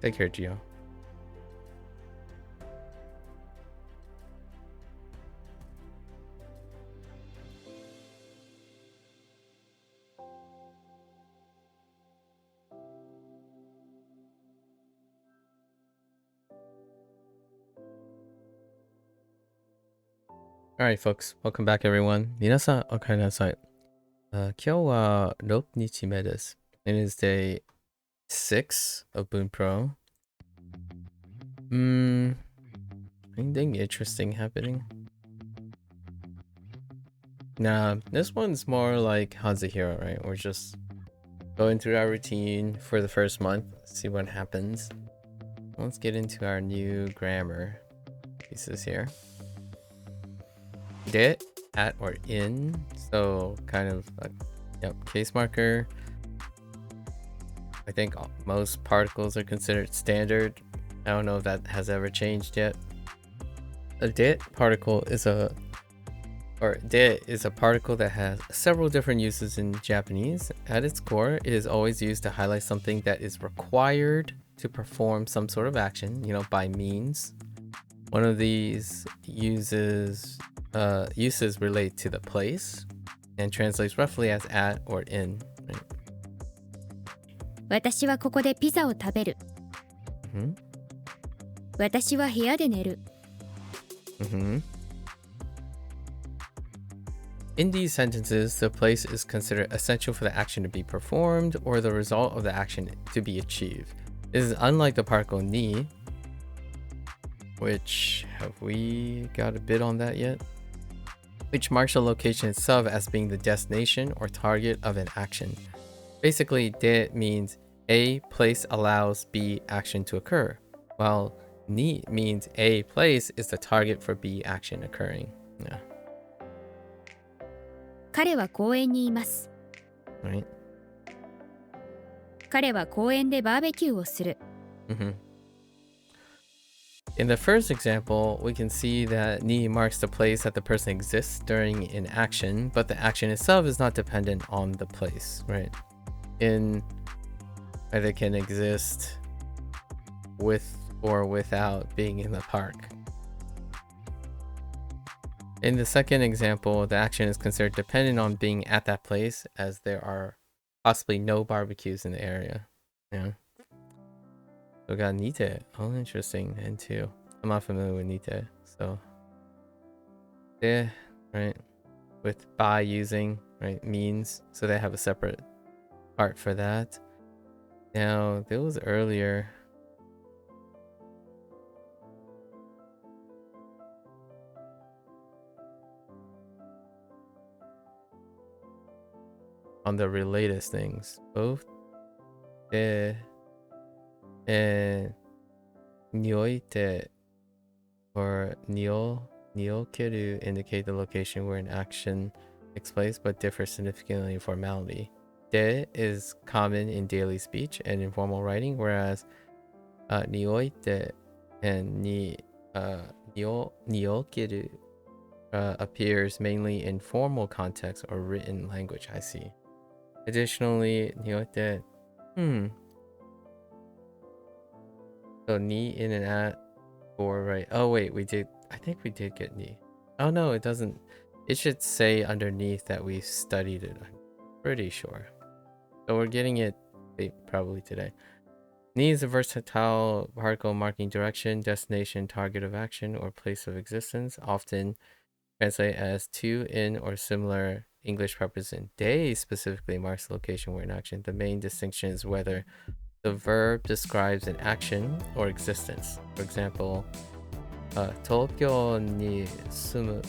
Take care, Gio. Alright, folks. Welcome back, everyone. 皆さん、おかえりなさい。今日は6日目です。It is day 6 of Bunpro. Anything interesting happening? Nah, this one's more like Hazuhiro, right? We're just going through our routine for the first month, see what happens. Let's get into our new grammar pieces here. De, at, or in. So kind of case marker. I think most particles are considered standard. I don't know if that has ever changed yet. A de particle is a particle that has several different uses in Japanese. At its core, it is always used to highlight something that is required to perform some sort of action, by means. One of these uses relate to the place and translates roughly as at or in. Right? 私はここでピザを食べる。私は部屋で寝る。In these sentences, the place is considered essential for the action to be performed or the result of the action to be achieved. This is unlike the particle ni, which, have we got a bit on that yet? Which marks a location itself as being the destination or target of an action. Basically, de means a place allows B action to occur, while ni means a place is the target for B action occurring. Yeah. 彼は公園にいます。Right. 彼は公園でバーベキューをする。In the first example, we can see that ni marks the place that the person exists during an action, but the action itself is not dependent on the place, right? They can exist with or without being in the park. In the second example, the action is considered dependent on being at that place, as there are possibly no barbecues in the area. Yeah. So we got nite. Oh, interesting. And two. I'm not familiar with nite, so. Yeah, right. With by using, right, means. So they have a separate part for that. Now, there was earlier. On the related things, both and nyoite or nyokeru indicate the location where an action takes place but differ significantly in formality. De is common in daily speech and informal writing, whereas nyoite and nyokeru appears mainly in formal context or written language. I see. Additionally, nyoite. So ni in and at or right. Oh wait, I think we did get ni. Oh no, it doesn't. It should say underneath that we studied it. I'm pretty sure. So we're getting it probably today. Ni is a versatile particle marking direction, destination, target of action, or place of existence, often translate as to, in, or similar English preposition. De specifically marks the location where an action. The main distinction is whether the verb describes an action or existence. For example, Tokyo ni sumu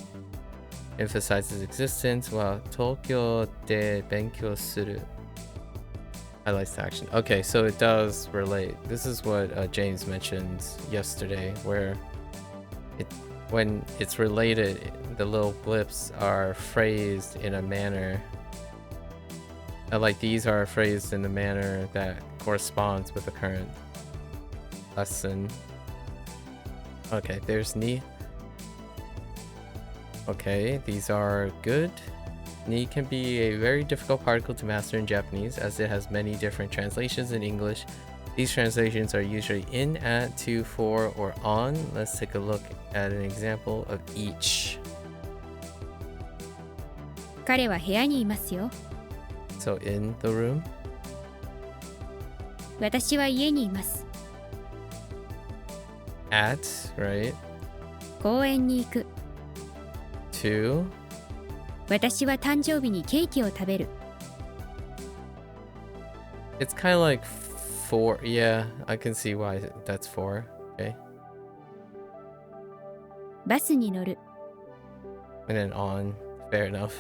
emphasizes existence, while Tokyo de benkyou suru highlights the action. Okay, so it does relate. This is what James mentioned yesterday, where when it's related, the little blips are phrased in a manner like these are phrased in a manner that corresponds with the current lesson. Okay, there's ni. Okay, these are good. Ni can be a very difficult particle to master in Japanese, as it has many different translations in English. These translations are usually in, at, to, for, or on. Let's take a look at an example of each. 彼は部屋にいますよ。 So in the room. 私は家にいます。 At, right? 公園に行く。 To. 私は誕生日にケーキを食べる。 It's kind of like for. Yeah, I can see why that's for. Okay. バスに乗る。 And then on. Fair enough.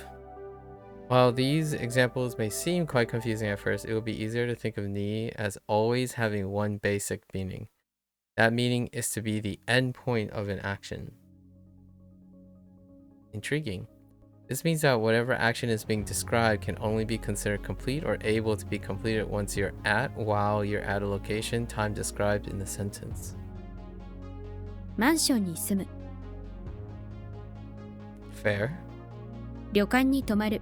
While these examples may seem quite confusing at first, it will be easier to think of ni as always having one basic meaning. That meaning is to be the end point of an action. Intriguing. This means that whatever action is being described can only be considered complete or able to be completed once you're at, while you're at a location, time described in the sentence. マンションに住む。 Fair. 旅館に泊まる。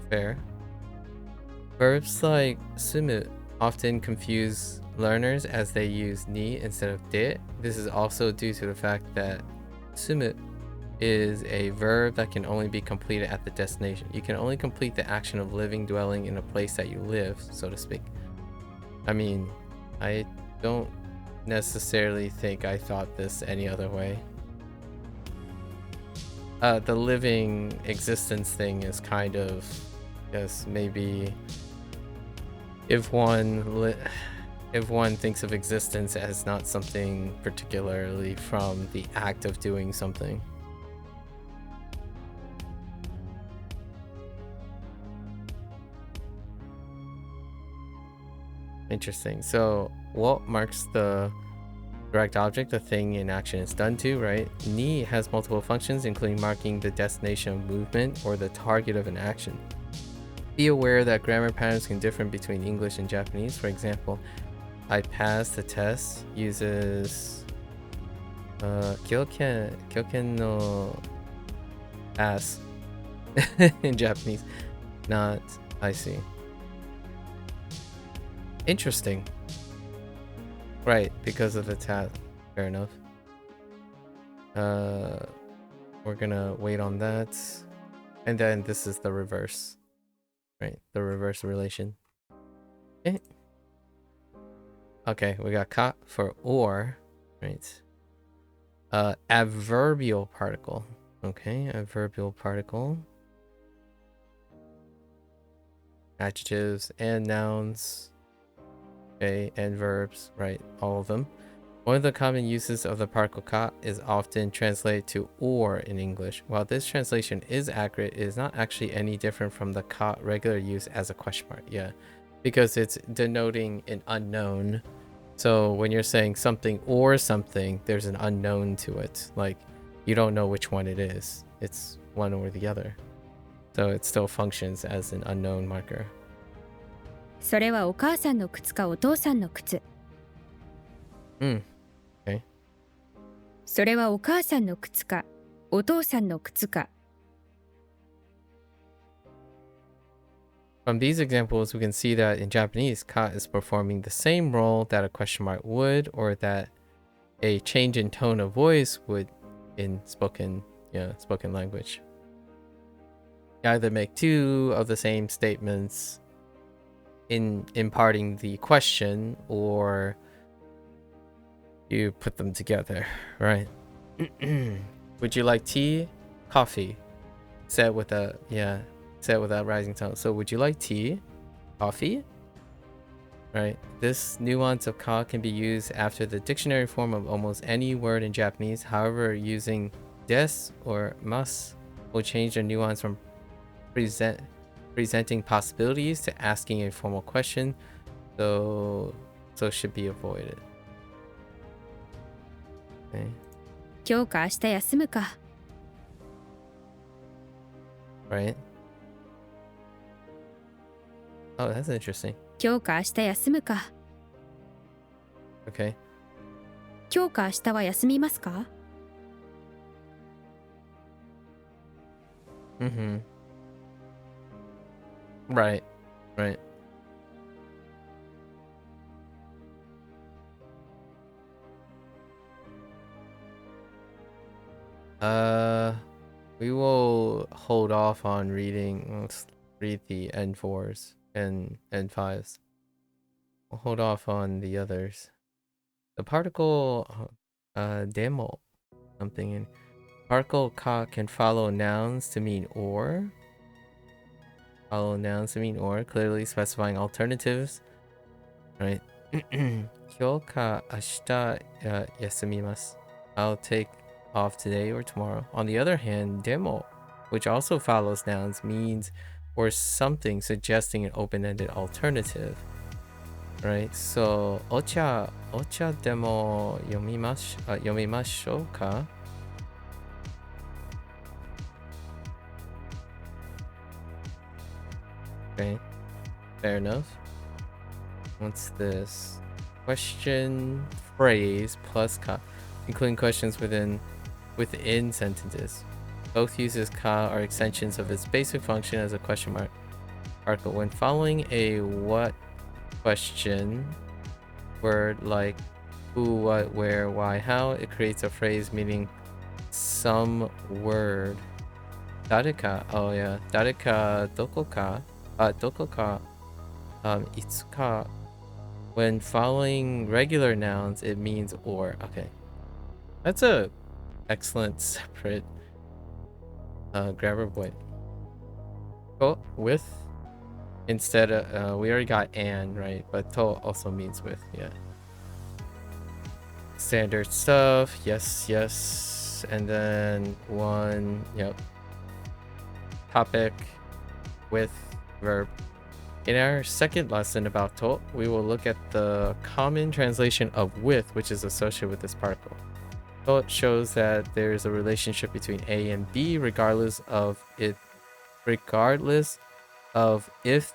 Fair. Verbs like sumu often confuse learners as they use ni instead of de. This is also due to the fact that sumu is a verb that can only be completed at the destination. You can only complete the action of living, dwelling in a place that you live, so to speak. I mean, I don't necessarily think I thought this any other way. The living existence thing is kind of, yes, maybe if one thinks of existence as not something particularly from the act of doing something. Interesting. So what marks the direct object the thing in action is done to, right? Ni has multiple functions, including marking the destination of movement or the target of an action. Be aware that grammar patterns can differ between English and Japanese. For example, I passed the test uses kyoken no pass in Japanese, not I see. Interesting. Right, because of the tab. Fair enough. We're gonna wait on that. And then this is the reverse. Right, the reverse relation. Okay. Okay, we got ka for or, right? Adverbial particle. Okay, adverbial particle. Adjectives and nouns. Okay, and verbs, right? All of them. One of the common uses of the particle ka is often translated to or in English. While this translation is accurate, it is not actually any different from the ka regular use as a question mark. Yeah, because it's denoting an unknown. So when you're saying something or something, there's an unknown to it. Like you don't know which one it is. It's one or the other. So it still functions as an unknown marker. それはお母さんの靴かお父さんの靴。Okay. それはお母さんの靴かお父さんの靴か。 From these examples, we can see that in Japanese, ka is performing the same role that a question mark would, or that a change in tone of voice would in spoken language. You either make two of the same statements in imparting the question, or you put them together, right? Would you like tea? Coffee. Said with a rising tone. So would you like tea? Coffee? Right. This nuance of ka can be used after the dictionary form of almost any word in Japanese. However, using des or mas will change the nuance from presenting possibilities to asking a formal question, so should be avoided. Okay. 今日か明日休むか。 Right. Oh, that's interesting. 今日か明日休むか。 Okay. 今日か明日は休みますか。 Right. We will hold off on reading. Let's read the N4s and N5s. We'll hold off on the others. The particle demo something in particle ka can follow nouns to mean or. Follow nouns to mean or, clearly specifying alternatives. Right. 今日か明日休みます. I'll take off today or tomorrow. On the other hand, demo, which also follows nouns, means or something suggesting an open-ended alternative. Right? So, お茶でも読みましょうか? Okay. Fair enough. What's this? Question phrase plus ka, including questions within sentences. Both uses ka are extensions of its basic function as a question mark particle. When following a what question word like who, what, where, why, how, it creates a phrase meaning some word. 誰か, oh yeah, 誰かどこか, いつか. When following regular nouns, it means or. Okay. That's a excellent separate grammar point. Oh, with instead of we already got and, right? But to also means with, yeah. Standard stuff, yes. And then one, yep. Topic with verb. In our second lesson about to, we will look at the common translation of with, which is associated with this particle. To shows that there is a relationship between A and B, regardless of if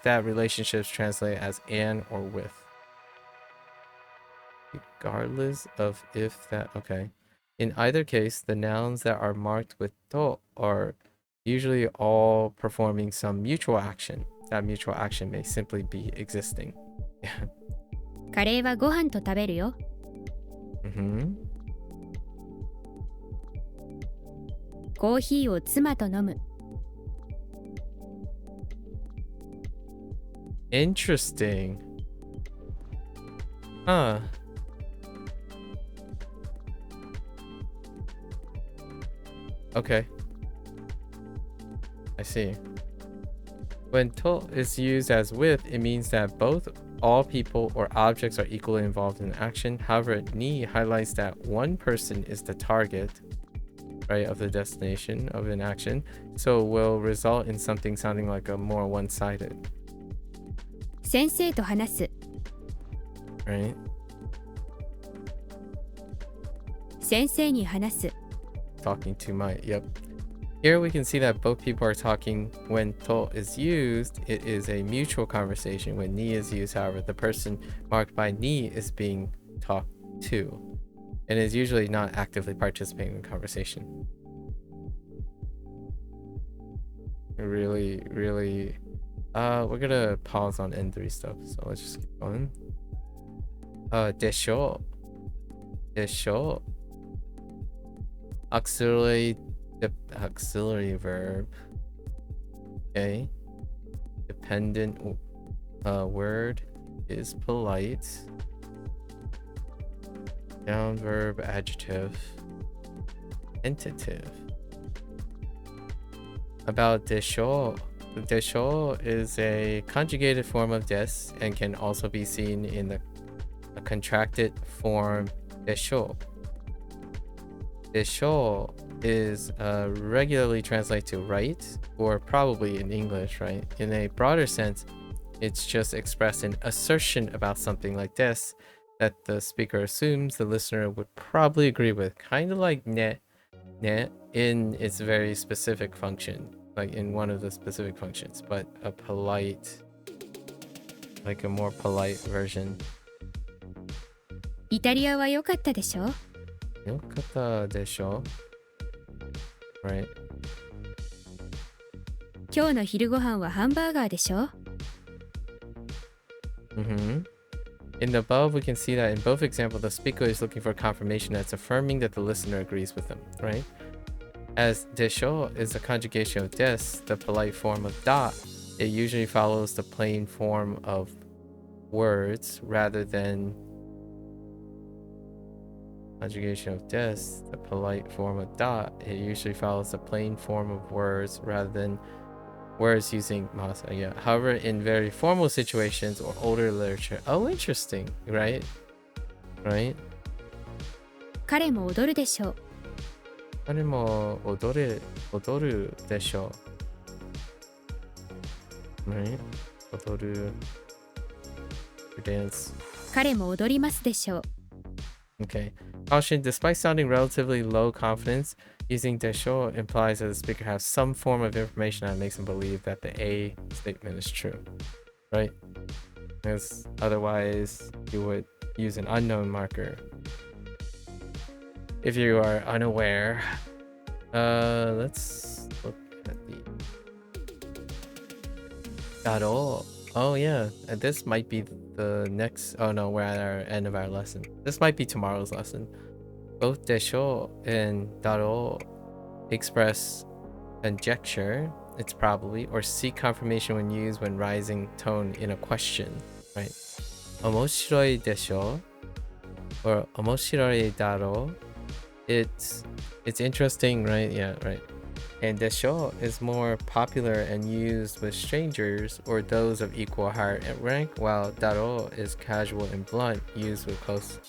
that relationship is translated as and or with. Regardless of if that, okay. In either case, the nouns that are marked with to are usually all performing some mutual action. That mutual action may simply be existing. Yeah. カレーはご飯と食べるよ。コーヒーを妻と飲む。Interesting. Huh. Okay. I see. When to is used as with, it means that both all people or objects are equally involved in action. However, ni highlights that one person is the target, right, of the destination of an action, so will result in something sounding like a more one-sided. 先生と話す。 Right? 先生に話す。 Talking to my, yep. Here we can see that both people are talking. When to is used, it is a mutual conversation. When ni is used, however, the person marked by ni is being talked to and is usually not actively participating in the conversation. Really, we're gonna pause on N3 stuff, so let's just keep going. でしょう auxiliary verb. Okay. Dependent word is polite. Noun, verb, adjective, tentative. About desho. Desho is a conjugated form of des and can also be seen in a contracted form desho. Desho is regularly translated to right, or probably in English, right? In a broader sense, it's just expressed an assertion about something like this that the speaker assumes the listener would probably agree with, kind of like ne in its very specific function, like in one of the specific functions, but a polite, like a more polite version. イタリアは良かったでしょ? 良かったでしょ? Right. 今日の昼ご飯はハンバーガーでしょ? In the above, we can see that in both examples, the speaker is looking for confirmation that's affirming that the listener agrees with them, right? As desho is a conjugation of des, the polite form of da, it usually follows the plain form of words rather than conjugation of des, the polite form of da. It usually follows the plain form of words rather than words using masa. Yeah. However, in very formal situations or older literature, oh, interesting, right? Right? 彼も踊るでしょう。彼も踊るでしょう。Right? 踊る dance. 彼も踊りますでしょう。Okay. Caution, despite sounding relatively low confidence, using desho implies that the speaker has some form of information that makes him believe that the A statement is true. Right? Because otherwise, you would use an unknown marker. If you are unaware, let's look at the Garo. Oh yeah, this might be the next. Oh no, we're at our end of our lesson. This might be tomorrow's lesson. Both desho and daro express conjecture. It's probably or seek confirmation when used when rising tone in a question. Right? Omoshiroi desho or omoshiroi daro. It's interesting, right? Yeah, right. And desho is more popular and used with strangers or those of equal higher rank, while daro is casual and blunt, used with close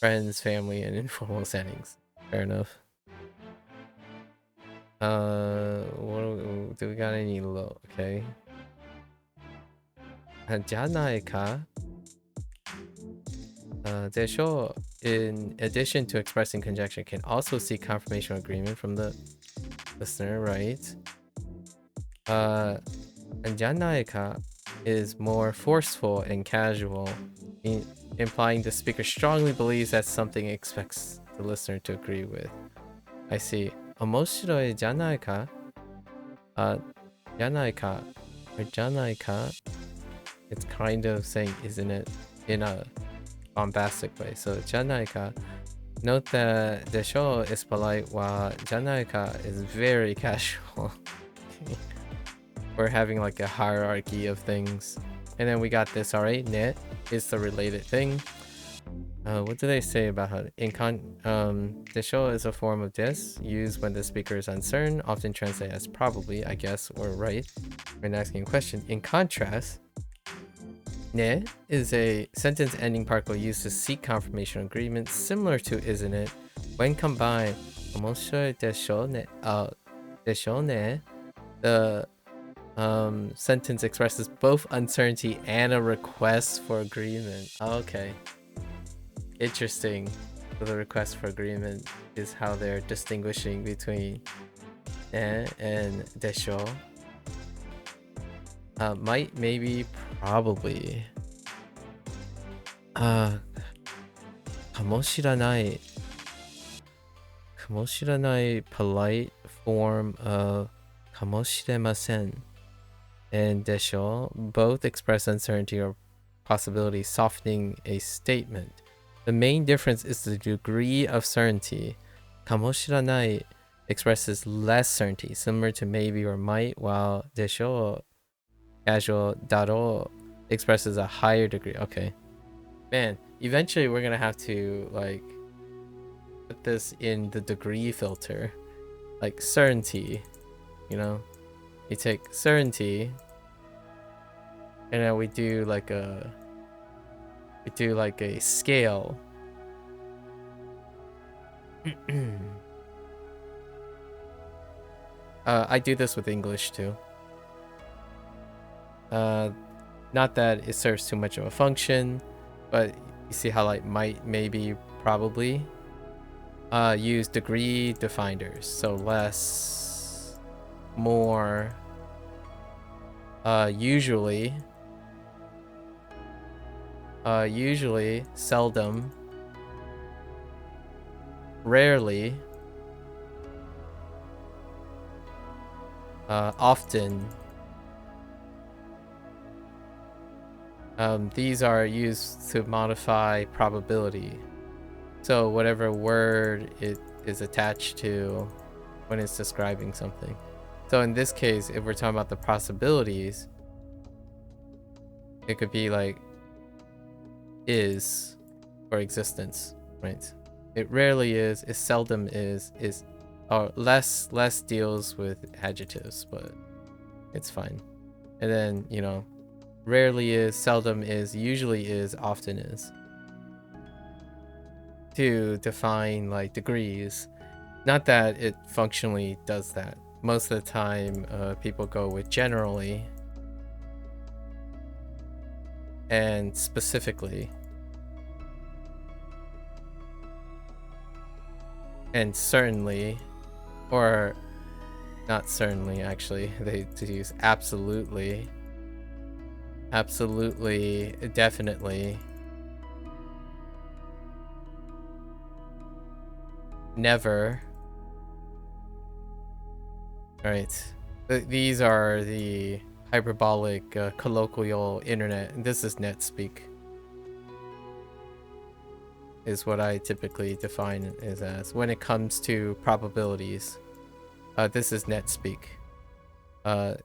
friends, family, and informal settings. Fair enough. What do we got any low? Okay. Janaika. Desho, in addition to expressing conjecture, can also seek confirmation or agreement from the listener, right? And Janaika is more forceful and casual, implying the speaker strongly believes that something expects the listener to agree with. I see. Omoshiroi janaika? Janaika or janaika, it's kind of saying isn't it in a bombastic way. So janaika, note that desho is polite while janaika is very casual. We're having like a hierarchy of things. And then we got this, alright, ne is the related thing. What do they say about how desho is a form of des used when the speaker is uncertain, often translated as probably, I guess, or right when asking a question. In contrast, ne is a sentence ending particle used to seek confirmation or agreement, similar to isn't it. When combined, omoshiroi desho ne, the sentence expresses both uncertainty and a request for agreement. Okay. Interesting. So the request for agreement is how they're distinguishing between and desho. Might, maybe, probably. Kamoshiranai. Kamoshiranai polite form of kamoshiremasen and desho both express uncertainty or possibility, softening a statement. The main difference is the degree of certainty. Kamoshiranai expresses less certainty, similar to maybe or might, while desho, casual, daro expresses a higher degree. Okay. Man, eventually we're gonna have to like put this in the degree filter. Like certainty, you know? You take certainty and then we do like a scale. I do this with English too. Not that it serves too much of a function, but you see how like might, maybe, probably use degree definders. So less, more, usually, seldom, rarely, often. These are used to modify probability. So whatever word it is attached to, when it's describing something. So in this case, if we're talking about the possibilities, it could be like is or existence, right? It rarely is, it seldom is, or less deals with adjectives, but it's fine. And then, you know, rarely is, seldom is, usually is, often is. To define like degrees, not that it functionally does that. Most of the time, people go with generally and specifically and certainly, or not certainly actually, they use absolutely, definitely, never. Right. These are the hyperbolic, colloquial internet. And this is net speak. Is what I typically define it as when it comes to probabilities. This is net speak.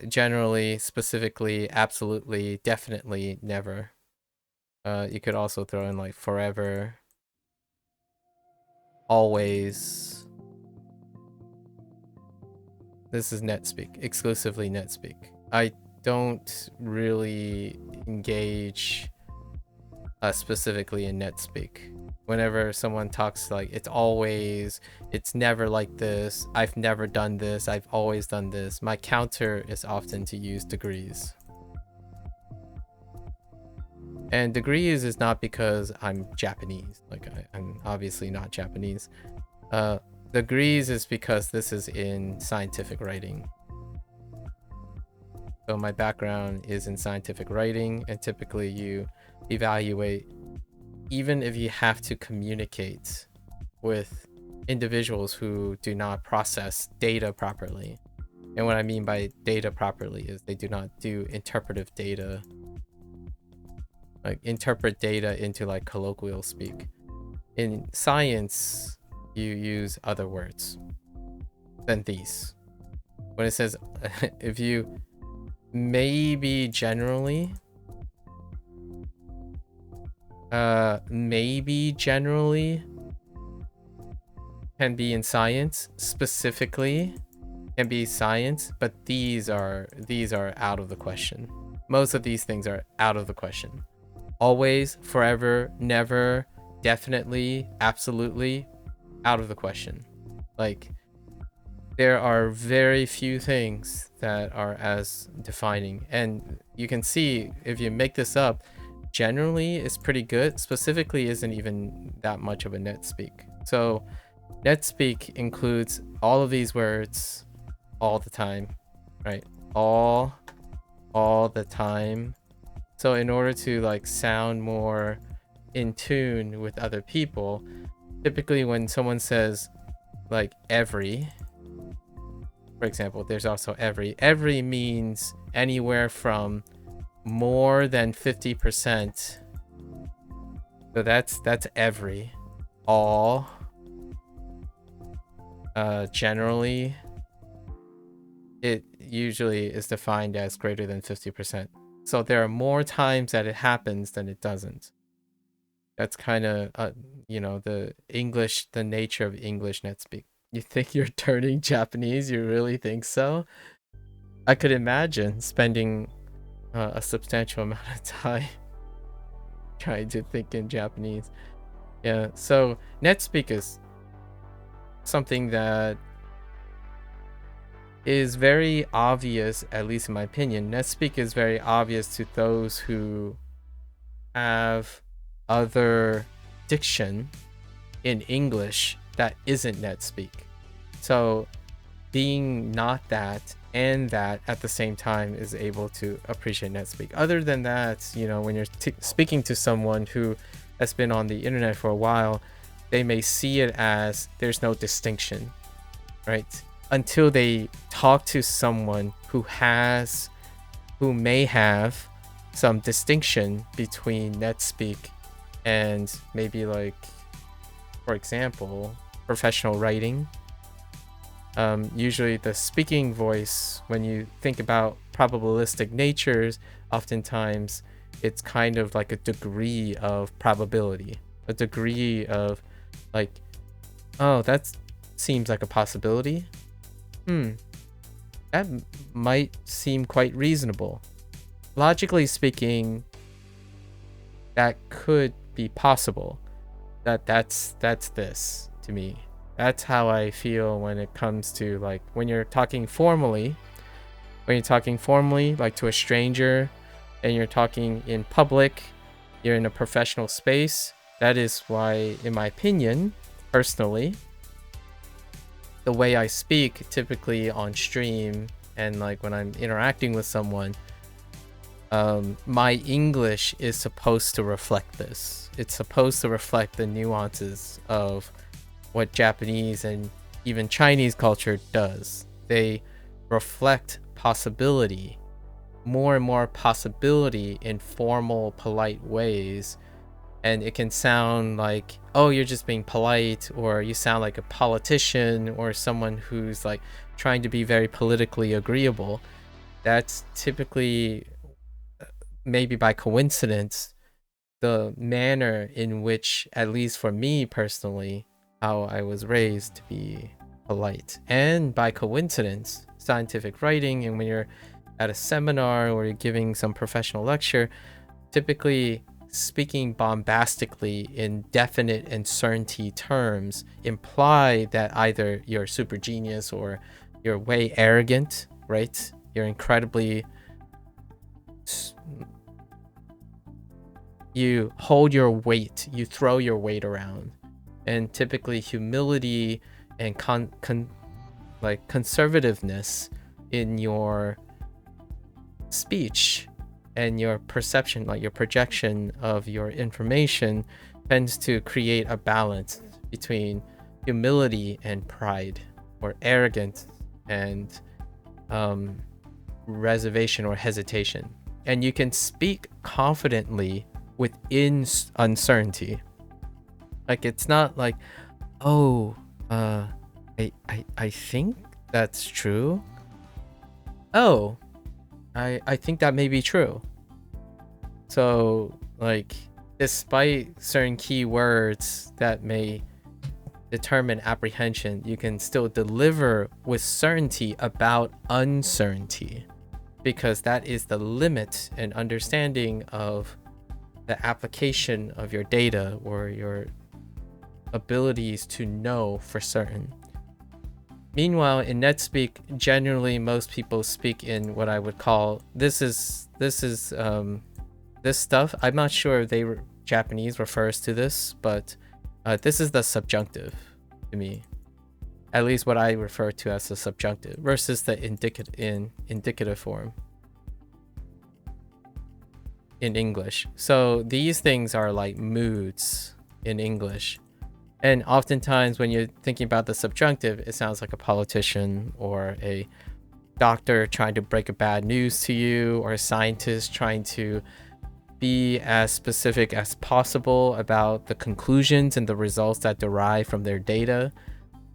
Generally, specifically, absolutely, definitely, never. You could also throw in like forever, always. This is NetSpeak, exclusively NetSpeak. I don't really engage specifically in NetSpeak. Whenever someone talks like it's always, it's never like this, I've never done this, I've always done this, my counter is often to use degrees. And degrees is not because I'm Japanese, like I'm obviously not Japanese. Degrees is because this is in scientific writing. So my background is in scientific writing, and typically you evaluate, even if you have to communicate with individuals who do not process data properly. And what I mean by data properly is they do not do interpretive data, like interpret data into like colloquial speak. In science, you use other words than these. When it says, if you maybe generally, maybe generally can be in science, specifically can be science, but these are out of the question. Most of these things are out of the question. Always, forever, never, definitely, absolutely, out of the question. Like, there are very few things that are as defining, and you can see if you make this up, generally is pretty good, specifically isn't even that much of a NetSpeak. So NetSpeak includes all of these words all the time, right? All the time. So in order to like sound more in tune with other people, typically when someone says like every, for example, there's also every means anywhere from more than 50%. So that's every. All, generally, it usually is defined as greater than 50%. So there are more times that it happens than it doesn't. That's kind of, you know, the nature of English NetSpeak. You think you're turning Japanese? You really think so? I could imagine spending a substantial amount of time trying to think in Japanese. Yeah, so NetSpeak is something that is very obvious, at least in my opinion. NetSpeak is very obvious to those who have other diction in English that isn't NetSpeak. So being not that and that at the same time is able to appreciate NetSpeak. Other than that, you know, when you're speaking to someone who has been on the internet for a while, they may see it as there's no distinction, right? Until they talk to someone who may have some distinction between NetSpeak and maybe, like, for example, professional writing. Usually the speaking voice, when you think about probabilistic natures, oftentimes it's kind of like a degree of probability, a degree of like, oh, that seems like a possibility. That might seem quite reasonable. Logically speaking, that could be possible. That's this to me. That's how I feel when it comes to like when you're talking formally, like to a stranger, and you're talking in public, you're in a professional space. That is why, in my opinion, personally, the way I speak typically on stream and like when I'm interacting with someone, my English is supposed to reflect this. It's supposed to reflect the nuances of what Japanese and even Chinese culture does. They reflect possibility, more and more possibility in formal, polite ways. And it can sound like, oh, you're just being polite, or you sound like a politician or someone who's like trying to be very politically agreeable. That's typically, maybe by coincidence, the manner in which, at least for me personally, how I was raised to be polite. And by coincidence, scientific writing, and when you're at a seminar or you're giving some professional lecture, typically speaking bombastically in definite and certainty terms imply that either you're super genius or you're way arrogant, right? You're incredibly, you hold your weight, you throw your weight around. And typically humility and conservativeness in your speech and your perception, like your projection of your information, tends to create a balance between humility and pride, or arrogance and reservation or hesitation. And you can speak confidently within uncertainty. Like, it's not like, oh, I think that's true. Oh, I think that may be true. So, like, despite certain keywords that may determine apprehension, you can still deliver with certainty about uncertainty, because that is the limit and understanding of the application of your data or your abilities to know for certain. Meanwhile, in NetSpeak, generally most people speak in what I would call, this stuff, I'm not sure if Japanese refers to this, but this is the subjunctive to me. At least what I refer to as the subjunctive versus the indicative form in English. So these things are like moods in English. And oftentimes when you're thinking about the subjunctive, it sounds like a politician or a doctor trying to break a bad news to you, or a scientist trying to be as specific as possible about the conclusions and the results that derive from their data.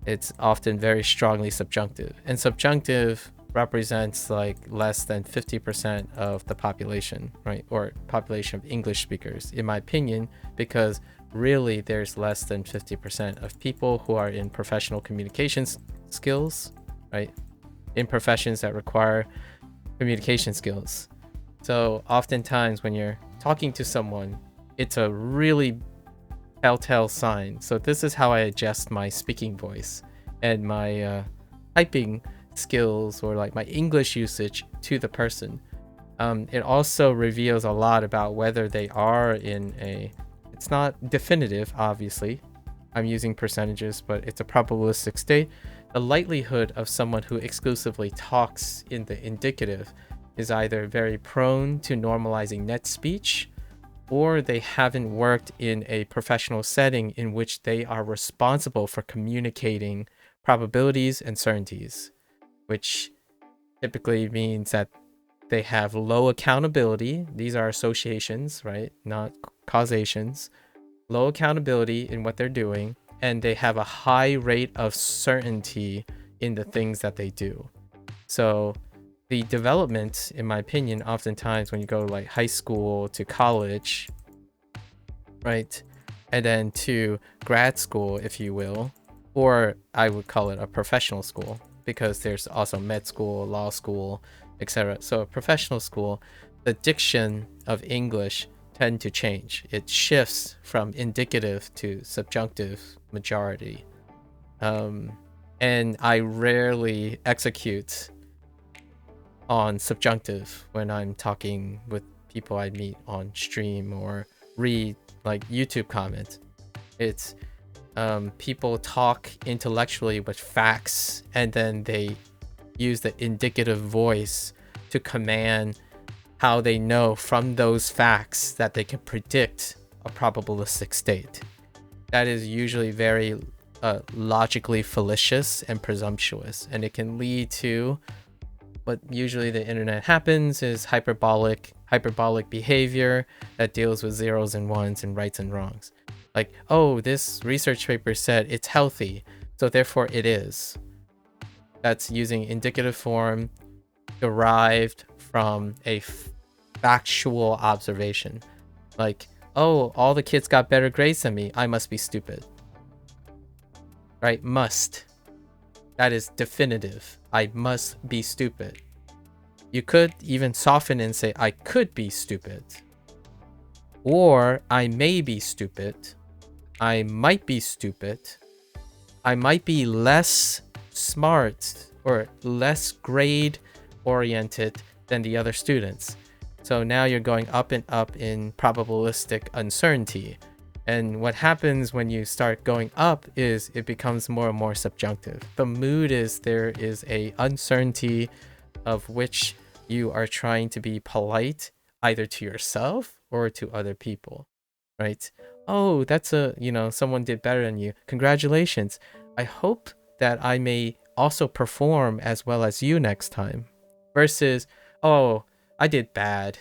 It's often very strongly subjunctive. And subjunctive represents like less than 50% of the population, right? Or population of English speakers, in my opinion, because really there's less than 50% of people who are in professional communications skills, right? In professions that require communication skills. So oftentimes when you're talking to someone, it's a really telltale sign. So this is how I adjust my speaking voice and my typing skills, or like my English usage to the person. It also reveals a lot about whether they are in a, it's not definitive, obviously. I'm using percentages, but it's a probabilistic state. The likelihood of someone who exclusively talks in the indicative is either very prone to normalizing net speech, or they haven't worked in a professional setting in which they are responsible for communicating probabilities and certainties, which typically means that they have low accountability. These are associations, right? Not causations. Low accountability in what they're doing, and they have a high rate of certainty in the things that they do. So the development, in my opinion, oftentimes when you go like high school to college, right, and then to grad school, if you will, or I would call it a professional school, because there's also med school, law school, etc. So a professional school, the diction of English tend to change. It shifts from indicative to subjunctive majority. And I rarely execute on subjunctive when I'm talking with people I meet on stream or read like YouTube comments. It's people talk intellectually with facts, and then they use the indicative voice to command how they know from those facts that they can predict a probabilistic state. That is usually very logically fallacious and presumptuous, and it can lead to what usually the internet happens is hyperbolic behavior that deals with zeros and ones and rights and wrongs. Like, oh, this research paper said it's healthy, so therefore it is. That's using indicative form derived from a factual observation. Like, oh, all the kids got better grades than me, I must be stupid. Right? Must. That is definitive. I must be stupid. You could even soften and say, I could be stupid. Or I may be stupid. I might be stupid. I might be less smart or less grade oriented than the other students. So now you're going up and up in probabilistic uncertainty. And what happens when you start going up is it becomes more and more subjunctive. The mood is there is a uncertainty of which you are trying to be polite either to yourself or to other people, right? Oh, that's someone did better than you. Congratulations. I hope that I may also perform as well as you next time. Versus, oh, I did bad.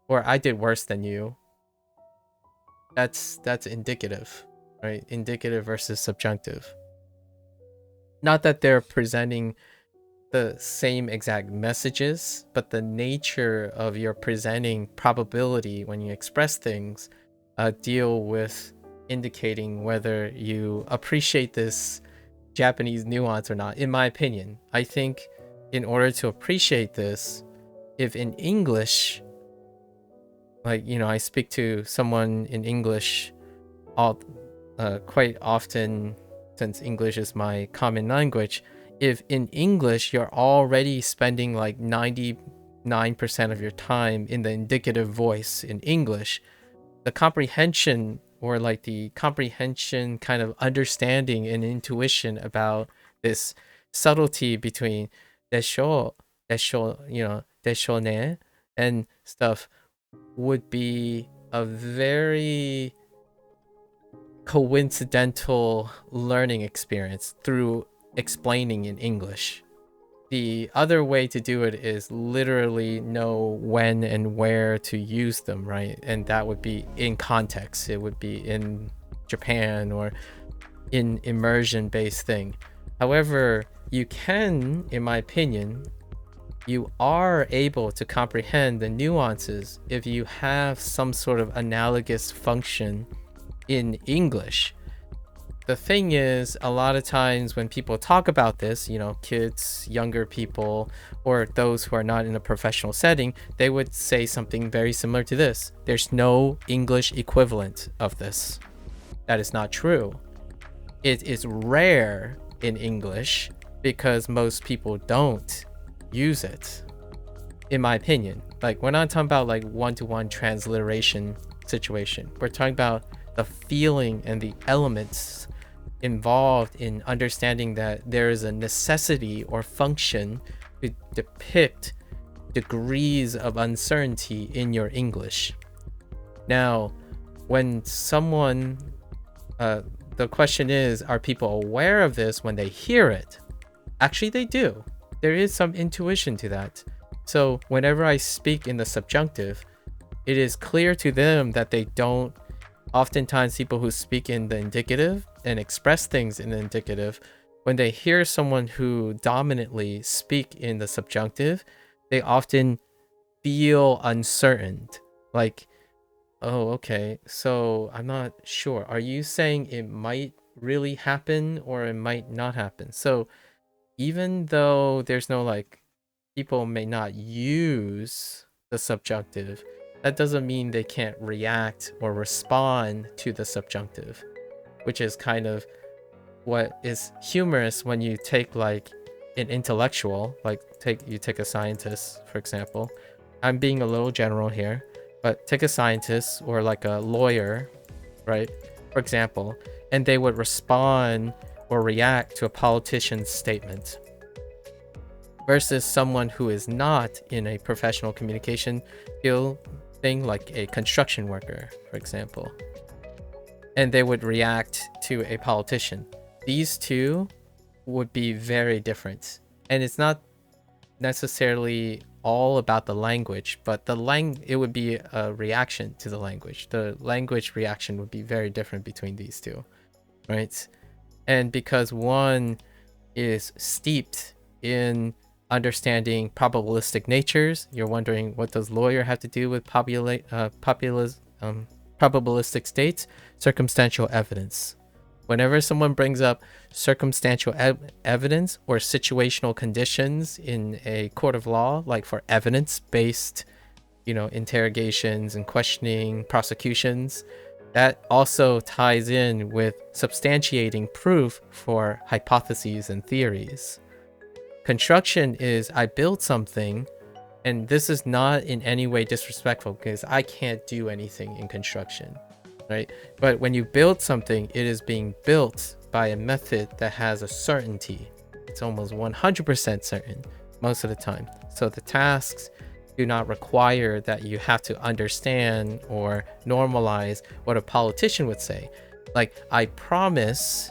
Or I did worse than you. That's indicative, right? Indicative versus subjunctive. Not that they're presenting the same exact messages, but the nature of your presenting probability when you express things deal with indicating whether you appreciate this Japanese nuance or not. In my opinion, I think in order to appreciate this, if in English, like, I speak to someone in English quite often, since English is my common language. If in English you're already spending like 99% of your time in the indicative voice in English, the comprehension or like the comprehension kind of understanding and intuition about this subtlety between desho, desho ne, and stuff would be a very coincidental learning experience through explaining in English. The other way to do it is literally know when and where to use them, right? And that would be in context. It would be in Japan or in immersion-based thing. However, you can, in my opinion, you are able to comprehend the nuances if you have some sort of analogous function in English. The thing is, a lot of times when people talk about this, kids, younger people, or those who are not in a professional setting, they would say something very similar to this. There's no English equivalent of this. That is not true. It is rare in English because most people don't use it, in my opinion. Like, we're not talking about like one-to-one transliteration situation. We're talking about the feeling and the elements involved in understanding that there is a necessity or function to depict degrees of uncertainty in your English. Now, when someone, the question is, are people aware of this when they hear it? Actually, they do. There is some intuition to that. So whenever I speak in the subjunctive, it is clear to them that they don't. Oftentimes people who speak in the indicative and express things in the indicative when they hear someone who dominantly speak in the subjunctive, they often feel uncertain. Like, oh, okay, so I'm not sure. Are you saying it might really happen or it might not happen? So even though there's no like, people may not use the subjunctive, that doesn't mean they can't react or respond to the subjunctive, which is kind of what is humorous when you take like an intellectual, like you take a scientist, for example. I'm being a little general here, but take a scientist or like a lawyer, right? For example, and they would respond or react to a politician's statement versus someone who is not in a professional communication field thing, like a construction worker, for example, and they would react to a politician. These two would be very different, and it's not necessarily all about the language, but it would be a reaction to the language. The language reaction would be very different between these two, right? And because one is steeped in understanding probabilistic natures, you're wondering, what does lawyer have to do with probabilistic states? Circumstantial evidence. Whenever someone brings up circumstantial evidence or situational conditions in a court of law, like for evidence-based, interrogations and questioning, prosecutions, that also ties in with substantiating proof for hypotheses and theories. Construction is, I build something, and this is not in any way disrespectful because I can't do anything in construction, right? But when you build something, it is being built by a method that has a certainty. It's almost 100% certain most of the time. So the tasks do not require that you have to understand or normalize what a politician would say. Like, I promise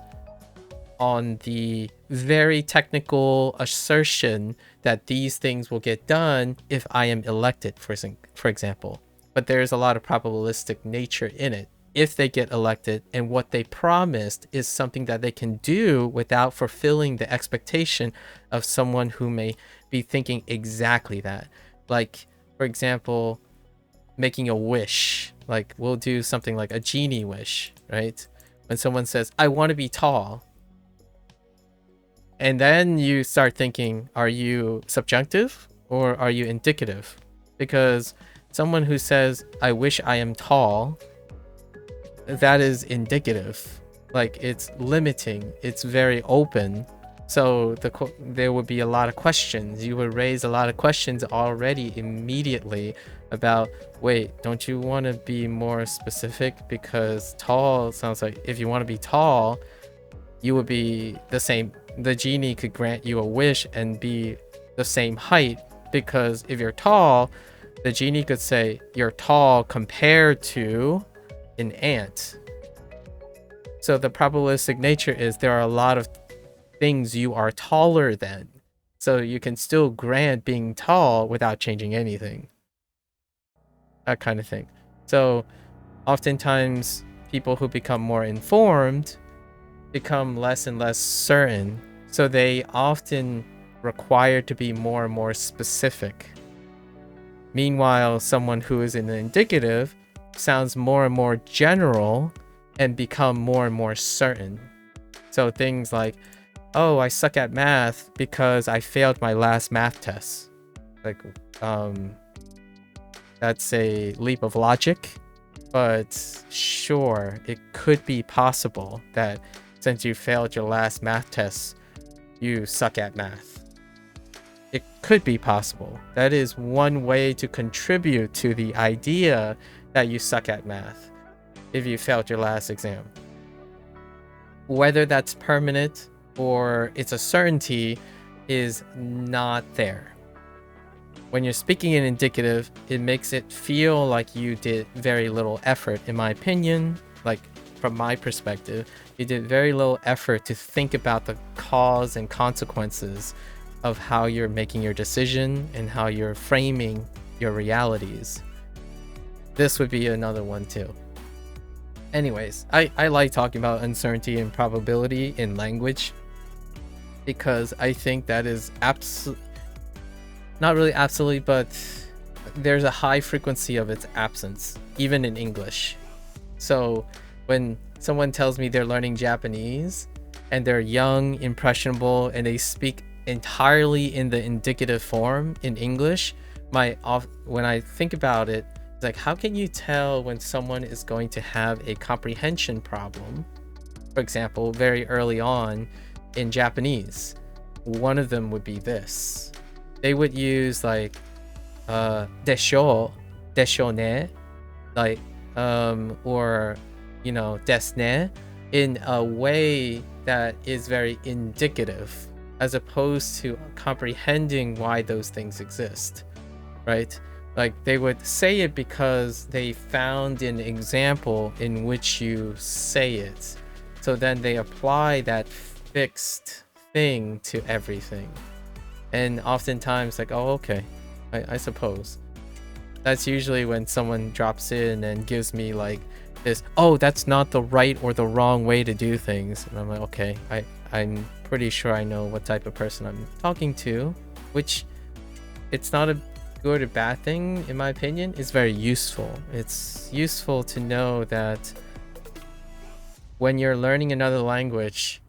on the very technical assertion that these things will get done if I am elected, for example. But there's a lot of probabilistic nature in it. If they get elected and what they promised is something that they can do without fulfilling the expectation of someone who may be thinking exactly that. Like, for example, making a wish. Like, we'll do something like a genie wish, right? When someone says, I want to be tall. And then you start thinking, are you subjunctive or are you indicative? Because someone who says, I wish I am tall, that is indicative. Like, it's limiting, it's very open. So there would be a lot of questions. You would raise a lot of questions already immediately about, wait, don't you want to be more specific? Because tall sounds like, if you want to be tall, you would be the same. The genie could grant you a wish and be the same height, because if you're tall, the genie could say you're tall compared to an ant. So the probabilistic nature is there are a lot of things you are taller than. So you can still grant being tall without changing anything. That kind of thing. So oftentimes people who become more informed become less and less certain. So they often require to be more and more specific. Meanwhile, someone who is in the indicative sounds more and more general and become more and more certain. So things like, oh, I suck at math because I failed my last math test. Like, that's a leap of logic, but sure, it could be possible that since you failed your last math test, you suck at math. It could be possible. That is one way to contribute to the idea that you suck at math if you failed your last exam. Whether that's permanent or it's a certainty is not there. When you're speaking in indicative, it makes it feel like you did very little effort, in my opinion. Like, from my perspective, you did very little effort to think about the cause and consequences of how you're making your decision and how you're framing your realities. This would be another one too. Anyways, I like talking about uncertainty and probability in language because I think that is not really absolute, but there's a high frequency of its absence, even in English. So when someone tells me they're learning Japanese and they're young, impressionable, and they speak entirely in the indicative form in English, when I think about it, it's like, how can you tell when someone is going to have a comprehension problem? For example, very early on in Japanese, one of them would be this. They would use like desho ne, like or desu ne, in a way that is very indicative, as opposed to comprehending why those things exist, right? Like they would say it because they found an example in which you say it, so then they apply that fixed thing to everything. And oftentimes like, oh, okay, I suppose. That's usually when someone drops in and gives me like this, oh, that's not the right or the wrong way to do things. And I'm like, okay, I'm pretty sure I know what type of person I'm talking to, which it's not a good or bad thing in my opinion. It's very useful. It's useful to know that when you're learning another language,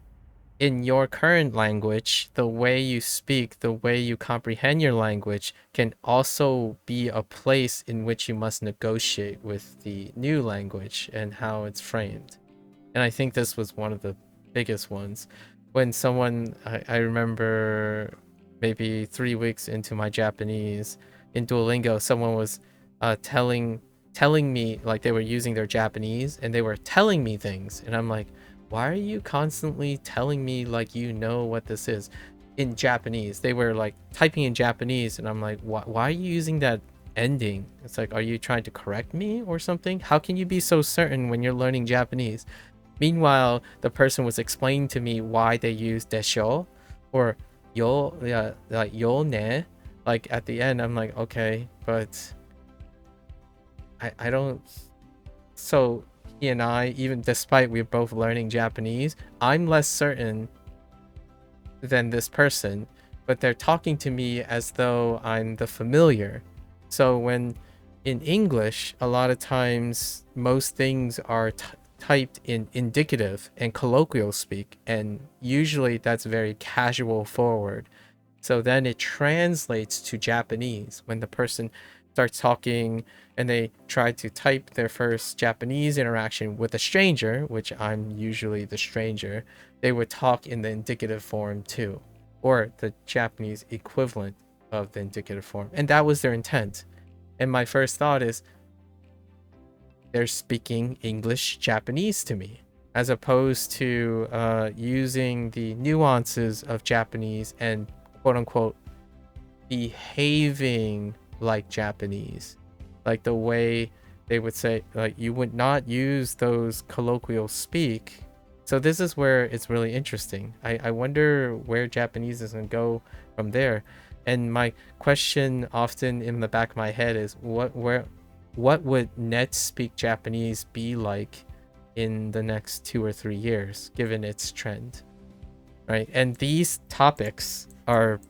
in your current language, the way you speak, the way you comprehend your language can also be a place in which you must negotiate with the new language and how it's framed. And I think this was one of the biggest ones. When someone, I remember maybe 3 weeks into my Japanese in Duolingo, someone was telling me, like they were using their Japanese and they were telling me things. And I'm like, why are you constantly telling me like you know what this is in Japanese? They were like typing in Japanese and I'm like, why are you using that ending? It's like, are you trying to correct me or something? How can you be so certain when you're learning Japanese? Meanwhile, the person was explaining to me why they use desho or yo, like yo ne. Like at the end, I'm like, okay, but I don't. So he and I, even despite we're both learning Japanese, I'm less certain than this person, but they're talking to me as though I'm the familiar. So when in English, a lot of times most things are typed in indicative and colloquial speak, and usually that's very casual forward. So then it translates to Japanese when the person starts talking and they try to type their first Japanese interaction with a stranger, which I'm usually the stranger, they would talk in the indicative form too, or the Japanese equivalent of the indicative form. And that was their intent. And my first thought is, they're speaking English Japanese to me, as opposed to using the nuances of Japanese and quote unquote behaving like Japanese, like the way they would say, like you would not use those colloquial speak. So this is where it's really interesting. I wonder where Japanese is gonna go from there. And my question often in the back of my head is, what would net speak Japanese be like in the next 2 or 3 years, given its trend, right? And these topics are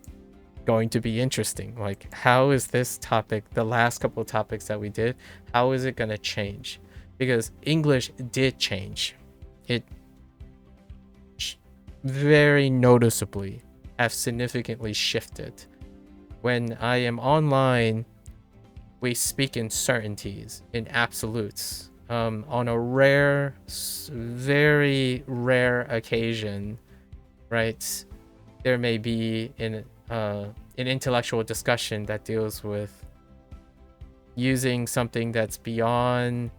going to be interesting. Like, how is this topic, the last couple of topics that we did, how is it going to change? Because English did change. It very noticeably have significantly shifted. When I am online, we speak in certainties, in absolutes. On a rare, very rare occasion, right, there may be an intellectual discussion that deals with using something that's beyond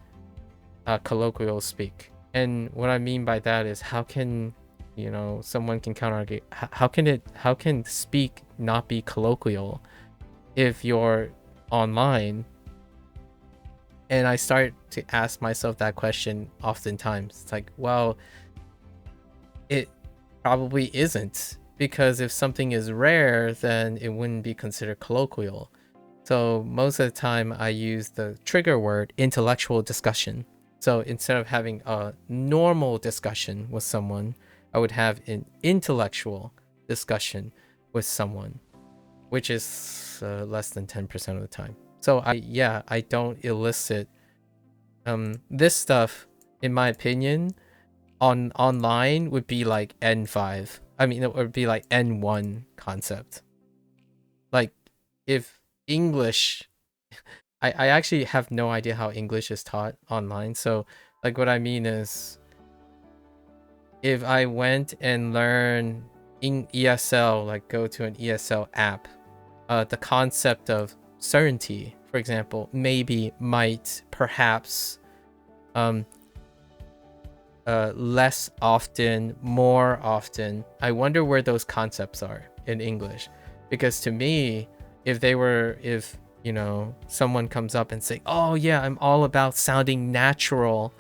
colloquial speak. And what I mean by that is, how can someone can counter argue, how can speak not be colloquial if you're online? And I start to ask myself that question oftentimes. It's like, well, it probably isn't, because if something is rare, then it wouldn't be considered colloquial. So most of the time I use the trigger word intellectual discussion. So instead of having a normal discussion with someone, I would have an intellectual discussion with someone, which is less than 10% of the time. So I don't elicit this stuff, in my opinion, online would be like N5. I mean, it would be like N1 concept. Like if English, I actually have no idea how English is taught online. So like what I mean is, if I went and learned in ESL, like go to an ESL app, the concept of certainty, for example, maybe, might, perhaps, less often, more often. I wonder where those concepts are in English, because to me, if you know, someone comes up and say, oh yeah, I'm all about sounding natural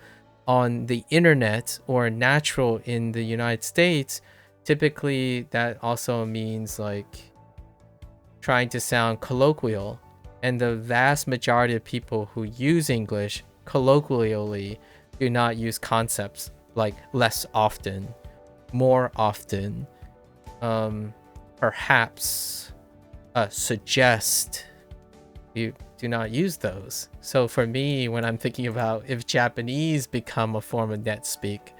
on the internet or natural in the United States, typically that also means like trying to sound colloquial, and the vast majority of people who use English colloquially do not use concepts like less often, more often, perhaps, suggest. You do not use those. So for me, when I'm thinking about if Japanese become a form of net speak,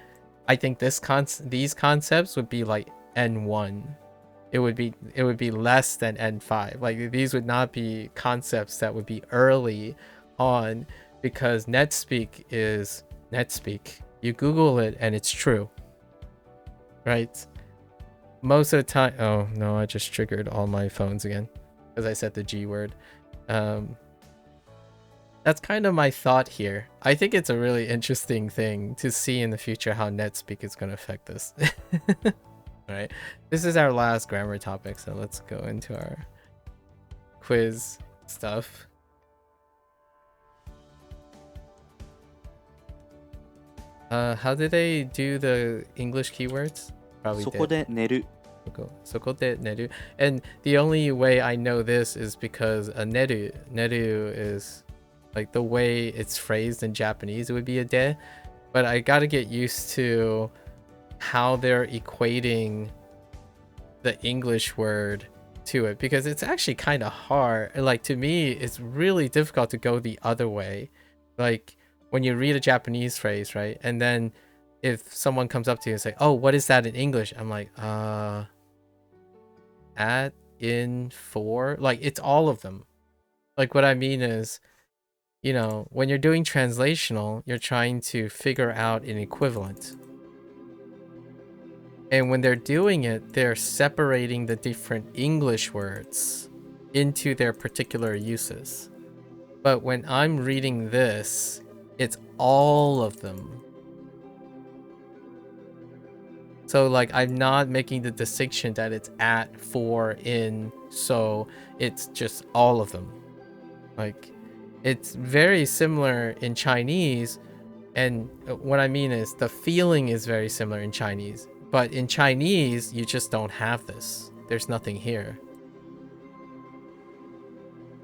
I think these concepts would be like N1. It would be less than N5. Like these would not be concepts that would be early on, because NetSpeak is NetSpeak. You Google it and it's true, right? Most of the time. Oh no, I just triggered all my phones again because I said the G word. That's kind of my thought here. I think it's a really interesting thing to see in the future how NetSpeak is going to affect this. Right, this is our last grammar topic, so let's go into our quiz stuff. How did they do the English keywords? Probably そこで寝る Sokote neru. And the only way I know this is because a neru is like the way it's phrased in Japanese, it would be a de, but I gotta get used to how they're equating the English word to it, because it's actually kind of hard. Like to me, it's really difficult to go the other way. Like when you read a Japanese phrase, right? And then if someone comes up to you and say, oh, what is that in English? I'm like, at, in, for, like it's all of them. Like what I mean is, you know, when you're doing translational, you're trying to figure out an equivalent. And when they're doing it, they're separating the different English words into their particular uses. But when I'm reading this, it's all of them. So like I'm not making the distinction that it's at, for, in, so it's just all of them. Like it's very similar in Chinese, and what I mean is the feeling is very similar in Chinese. But in Chinese, you just don't have this. There's nothing here.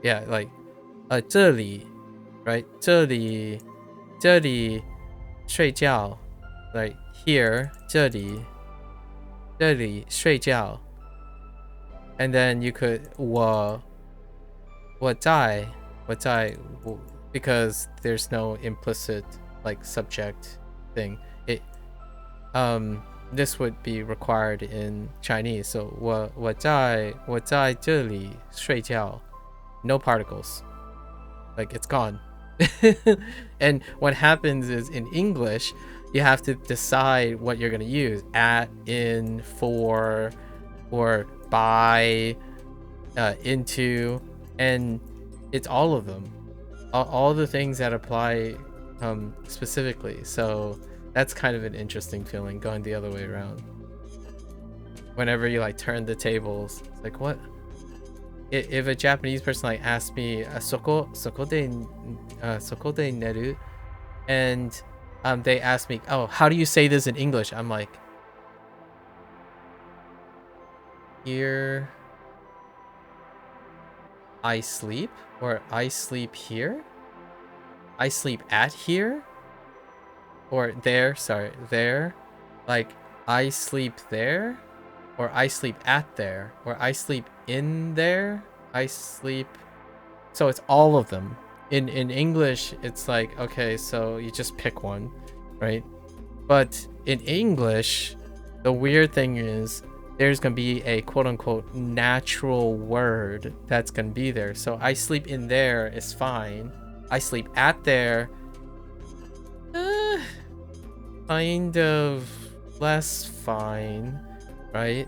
Yeah, like 这里, right? 这里睡觉, like here, 这里睡觉. And then you could 我在 because there's no implicit like subject thing. This would be required in Chinese. So 我在这里睡觉. No particles. Like it's gone. And what happens is in English, you have to decide what you're going to use. At, in, for, or by, into, and it's all of them. All the things that apply specifically. So that's kind of an interesting feeling, going the other way around. Whenever you like turn the tables, it's like, what? If a Japanese person like asks me, そこで寝る? And they ask me, oh, how do you say this in English? I'm like, here I sleep, or I sleep here? I sleep at here? Or there, sorry, there? Like, I sleep there? or I sleep at there, or I sleep in there, I sleep. So it's all of them. In English, it's like, okay, so you just pick one, right? But in English, the weird thing is there's going to be a quote-unquote natural word that's going to be there. So I sleep in there is fine. I sleep at there, kind of less fine, right?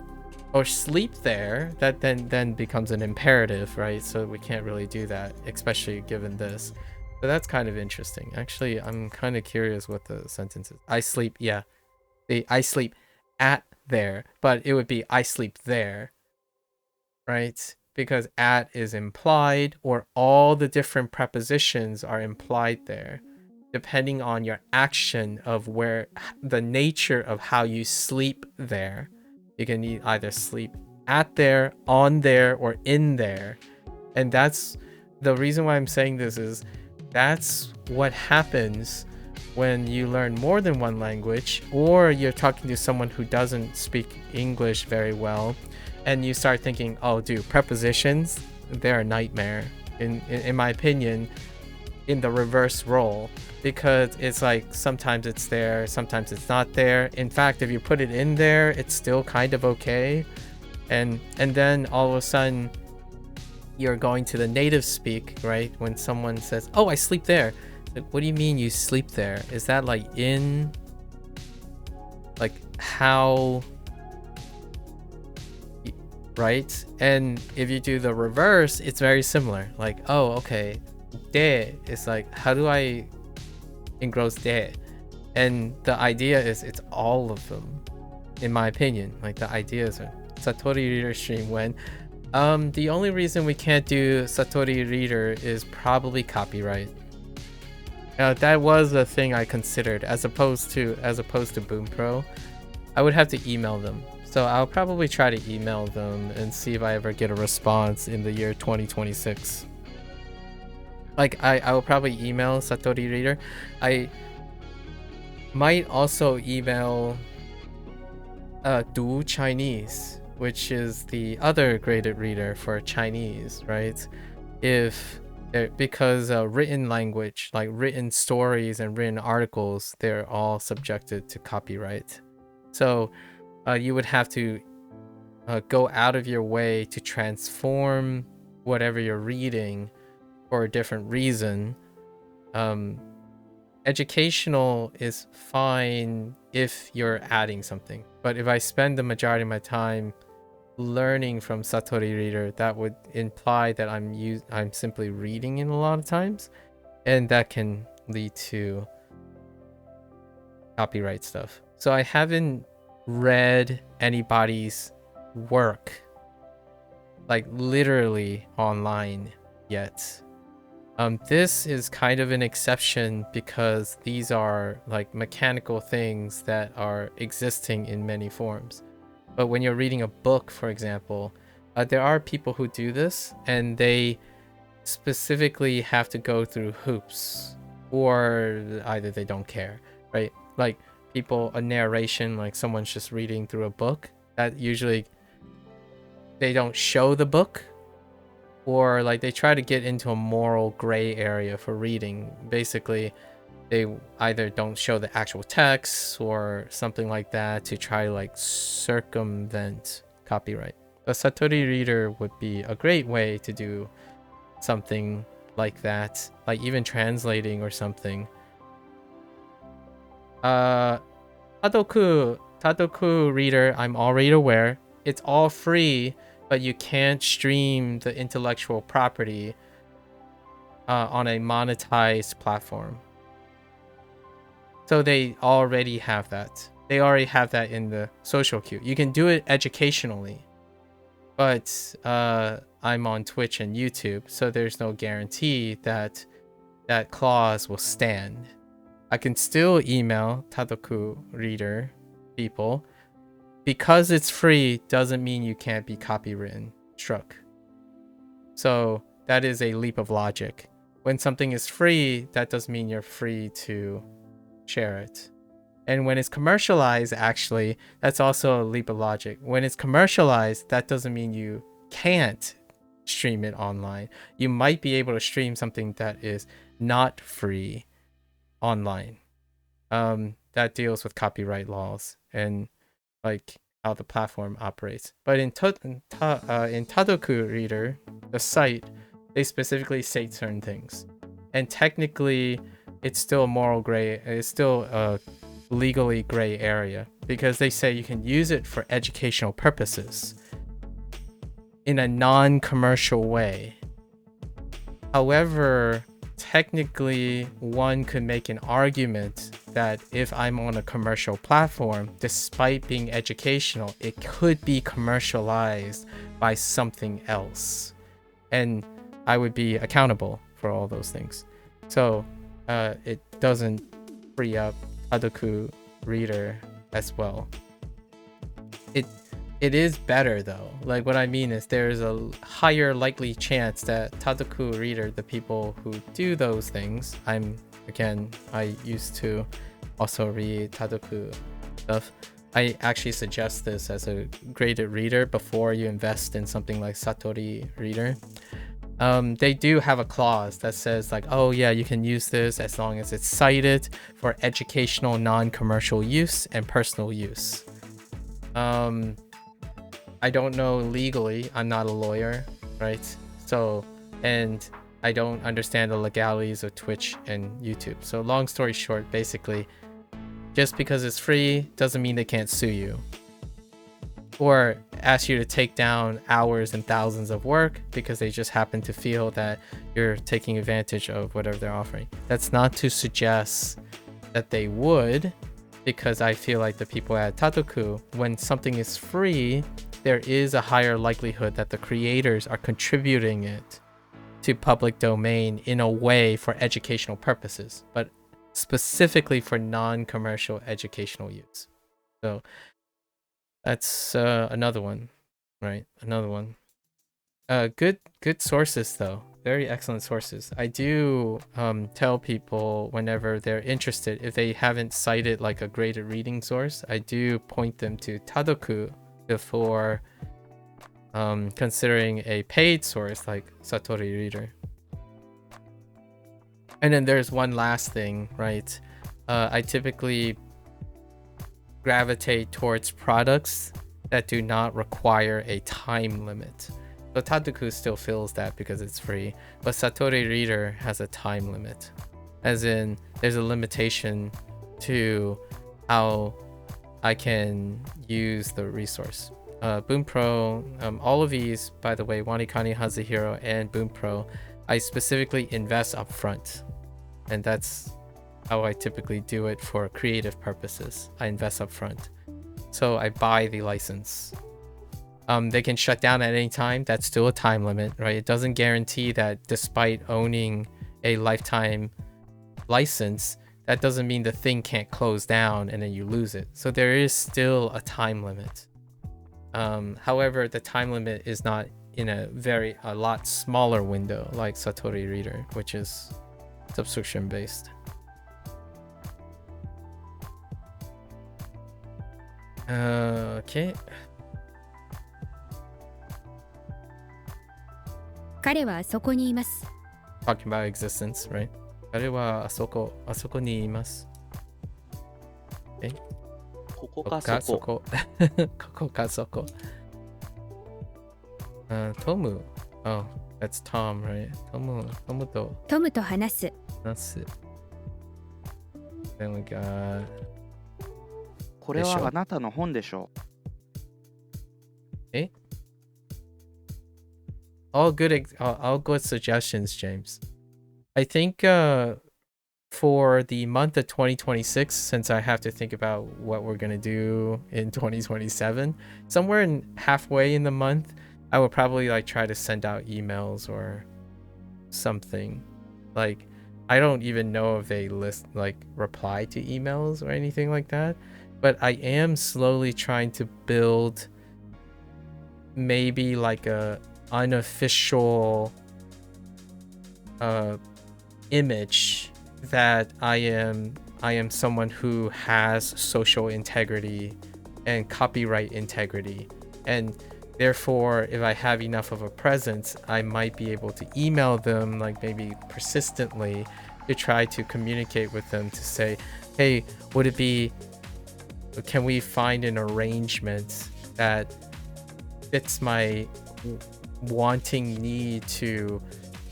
Or sleep there, that then becomes an imperative, right? So we can't really do that, especially given this. So that's kind of interesting. Actually, I'm kind of curious what the sentence is. I sleep, yeah. I sleep at there, but it would be I sleep there, right? Because at is implied, or all the different prepositions are implied there, depending on your action of where the nature of how you sleep there. You can either sleep at there, on there, or in there. And that's the reason why I'm saying this is that's what happens when you learn more than one language, or you're talking to someone who doesn't speak English very well, and you start thinking, oh dude, prepositions, they're a nightmare in my opinion, in the reverse role, because it's like sometimes it's there, sometimes it's not there. In fact, if you put it in there, it's still kind of okay, and then all of a sudden you're going to the native speak, right? When someone says, oh, I sleep there. Like, what do you mean you sleep there? Is that like in, like how, right? And if you do the reverse, it's very similar. Like, oh, okay, de is like, how do I engross de? And the idea is it's all of them, in my opinion. Like the ideas are Satori Reader stream when the only reason we can't do Satori Reader is probably copyright. That was a thing I considered as opposed to Bunpro. I would have to email them. So I'll probably try to email them and see if I ever get a response in the year 2026. Like I will probably email Satori Reader. I might also email Du Chinese, which is the other graded reader for Chinese, right? Because written language, like written stories and written articles, they're all subjected to copyright. So you would have to go out of your way to transform whatever you're reading for a different reason. Educational is fine if you're adding something, but if I spend the majority of my time learning from Satori Reader, that would imply that I'm simply reading in a lot of times, and that can lead to copyright stuff. So I haven't read anybody's work like literally online yet. This is kind of an exception because these are like mechanical things that are existing in many forms. But when you're reading a book, for example, there are people who do this, and they specifically have to go through hoops, or either they don't care, right? Like a narration, like someone's just reading through a book, that usually they don't show the book, or like they try to get into a moral gray area for reading. Basically, they either don't show the actual text or something like that to try to like circumvent copyright. A Satori Reader would be a great way to do something like that, like even translating or something. Tadoku Reader, I'm already aware. It's all free, but you can't stream the intellectual property on a monetized platform. So they already have that. They already have that in the social queue. You can do it educationally, but I'm on Twitch and YouTube, so there's no guarantee that that clause will stand. I can still email Tadoku Reader people. Because it's free doesn't mean you can't be copywritten struck. So that is a leap of logic. When something is free, that doesn't mean you're free to share it. And when it's commercialized, actually, that's also a leap of logic. When it's commercialized, that doesn't mean you can't stream it online. You might be able to stream something that is not free online. That deals with copyright laws and like how the platform operates. But in Tadoku Reader, the site, they specifically say certain things. And technically, it's still a moral gray. It's still a legally gray area because they say you can use it for educational purposes in a non-commercial way. However, technically, one could make an argument that if I'm on a commercial platform, despite being educational, it could be commercialized by something else. And I would be accountable for all those things. So it doesn't free up Tadoku Reader as well. It is better though. Like what I mean is there's a higher likely chance that Tadoku Reader, the people who do those things, I used to also read Tadoku stuff. I actually suggest this as a graded reader before you invest in something like Satori Reader. They do have a clause that says like, oh yeah, you can use this as long as it's cited for educational, non-commercial use and personal use. I don't know legally, I'm not a lawyer, right? So, and I don't understand the legalities of Twitch and YouTube. So long story short, basically, just because it's free doesn't mean they can't sue you or ask you to take down hours and thousands of work because they just happen to feel that you're taking advantage of whatever they're offering. That's not to suggest that they would, because I feel like the people at Tadoku, when something is free, there is a higher likelihood that the creators are contributing it to public domain in a way for educational purposes, but specifically for non-commercial educational use. So that's another one, right? Another one. Good sources though. Very excellent sources. I do tell people whenever they're interested, if they haven't cited like a graded reading source, I do point them to Tadoku before considering a paid source like Satori Reader. And then there's one last thing, right? I typically gravitate towards products that do not require a time limit. So Tadoku still fills that because it's free, but Satori Reader has a time limit. As in, there's a limitation to how I can use the resource. Bunpro, all of these, by the way, Wanikani, Hazuhiro, and Bunpro, I specifically invest upfront. And that's how I typically do it for creative purposes. I invest upfront. So I buy the license. They can shut down at any time. That's still a time limit, right? It doesn't guarantee that despite owning a lifetime license, that doesn't mean the thing can't close down and then you lose it. So there is still a time limit. However, the time limit is not in a lot smaller window like Satori Reader, which is subscription based. Okay. 彼はそこにいます。 Talking about existence, right? 彼はあそこにいます。ここかそこ。ここかそこ。Tomu. Oh, that's Tom, right? Tomu トムと話す。話す。Then we got... これはあなたの本でしょう。All good suggestions, James. I think for the month of 2026, since I have to think about what we're going to do in 2027, somewhere in halfway in the month, I will probably like try to send out emails or something. Like, I don't even know if they reply to emails or anything like that, but I am slowly trying to build maybe like a unofficial image that I am I am someone who has social integrity and copyright integrity, and therefore if I have enough of a presence, I might be able to email them, like maybe persistently, to try to communicate with them to say, hey, can we find an arrangement that fits my wanting need to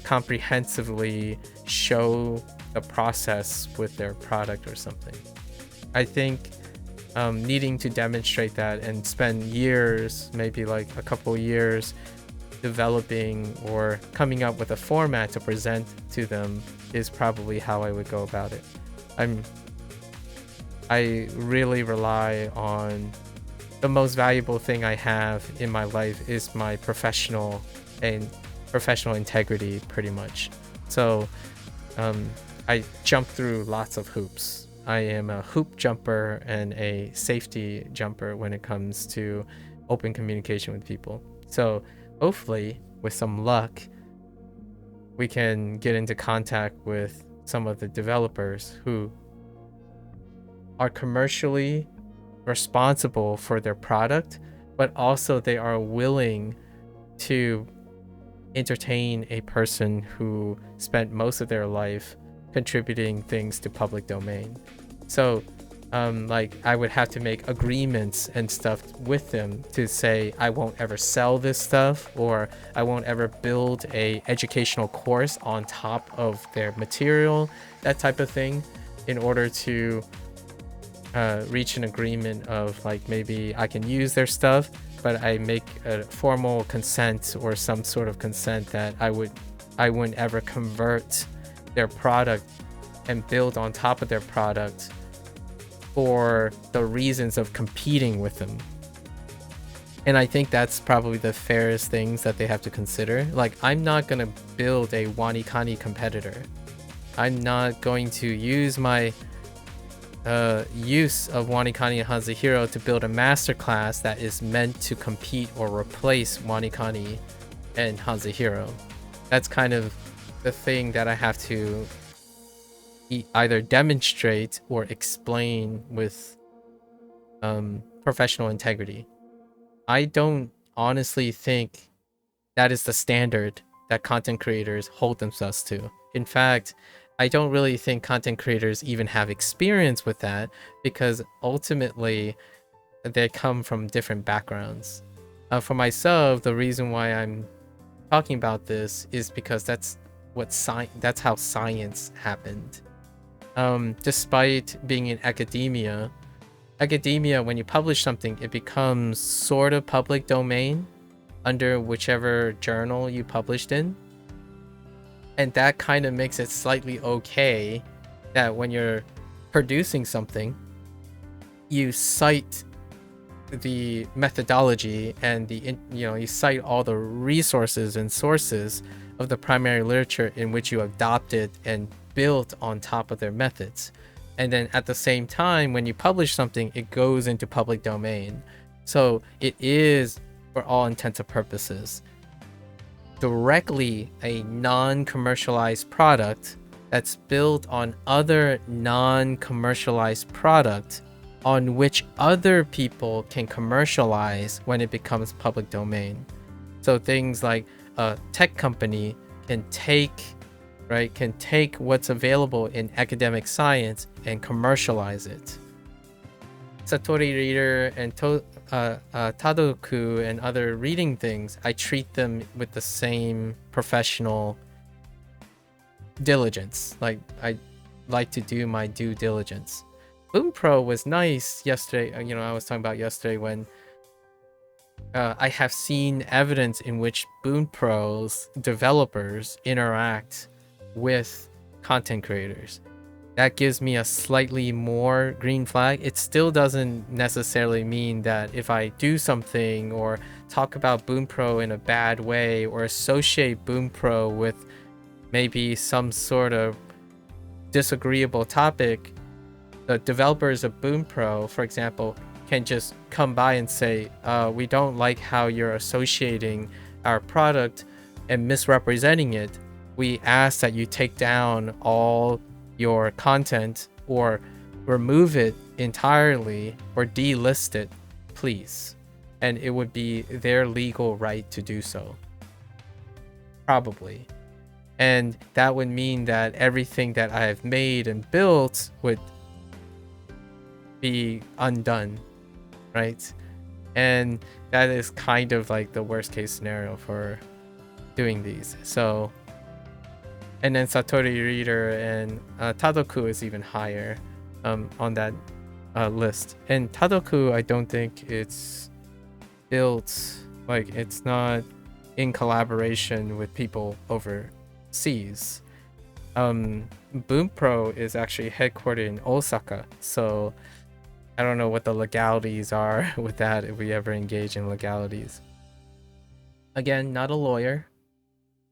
comprehensively show the process with their product or something. I think needing to demonstrate that and spend years, maybe like a couple years, developing or coming up with a format to present to them is probably how I would go about it. I really rely on the most valuable thing I have in my life is my professional integrity, pretty much. So I jump through lots of hoops. I am a hoop jumper and a safety jumper when it comes to open communication with people. So hopefully, with some luck, we can get into contact with some of the developers who are commercially responsible for their product, but also they are willing to entertain a person who spent most of their life contributing things to public domain. So like I would have to make agreements and stuff with them to say I won't ever sell this stuff, or I won't ever build a educational course on top of their material, that type of thing, in order to reach an agreement of like maybe I can use their stuff, but I make a formal consent or some sort of consent that I wouldn't ever convert their product and build on top of their product for the reasons of competing with them. And I think that's probably the fairest things that they have to consider. Like, I'm not going to build a Wanikani competitor. I'm not going to use my use of Wanikani and Hanzahiro to build a masterclass that is meant to compete or replace Wanikani and Hanzahiro. That's kind of the thing that I have to either demonstrate or explain with professional integrity. I don't honestly think that is the standard that content creators hold themselves to. In fact, I don't really think content creators even have experience with that, because ultimately they come from different backgrounds. For myself, the reason why I'm talking about this is because that's how science happened. Despite being in academia, when you publish something, it becomes sort of public domain under whichever journal you published in. And that kind of makes it slightly okay that when you're producing something, you cite the methodology and you cite all the resources and sources of the primary literature in which you adopted and built on top of their methods. And then at the same time, when you publish something, it goes into public domain. So it is, for all intents and purposes, directly a non-commercialized product that's built on other non-commercialized product on which other people can commercialize when it becomes public domain. So things like a tech company can take what's available in academic science and commercialize it. Satori Reader and Tadoku and other reading things, I treat them with the same professional diligence. Like, I like to do my due diligence. Bunpro was nice yesterday. I was talking about yesterday when I have seen evidence in which Bunpro's developers interact with content creators. That gives me a slightly more green flag. It still doesn't necessarily mean that if I do something or talk about Bunpro in a bad way or associate Bunpro with maybe some sort of disagreeable topic, the developers of Bunpro, for example, can just come by and say, we don't like how you're associating our product and misrepresenting it. We ask that you take down all your content or remove it entirely or delist it, please. And it would be their legal right to do so. Probably. And that would mean that everything that I have made and built would be undone, right? And that is kind of like the worst case scenario for doing these. So, and then Satori Reader and Tadoku is even higher on that list. And Tadoku, I don't think it's built, like it's not in collaboration with people overseas. Bunpro is actually headquartered in Osaka, so I don't know what the legalities are with that, if we ever engage in legalities. Again, not a lawyer,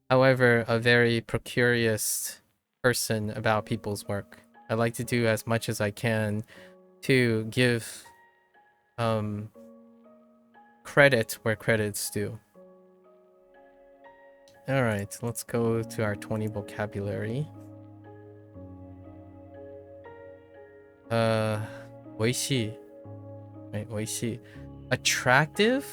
however, a very procurious person about people's work. I like to do as much as I can to give credit where credit's due. All right, let's go to our 20 vocabulary. 美味しい right, 美味しい attractive,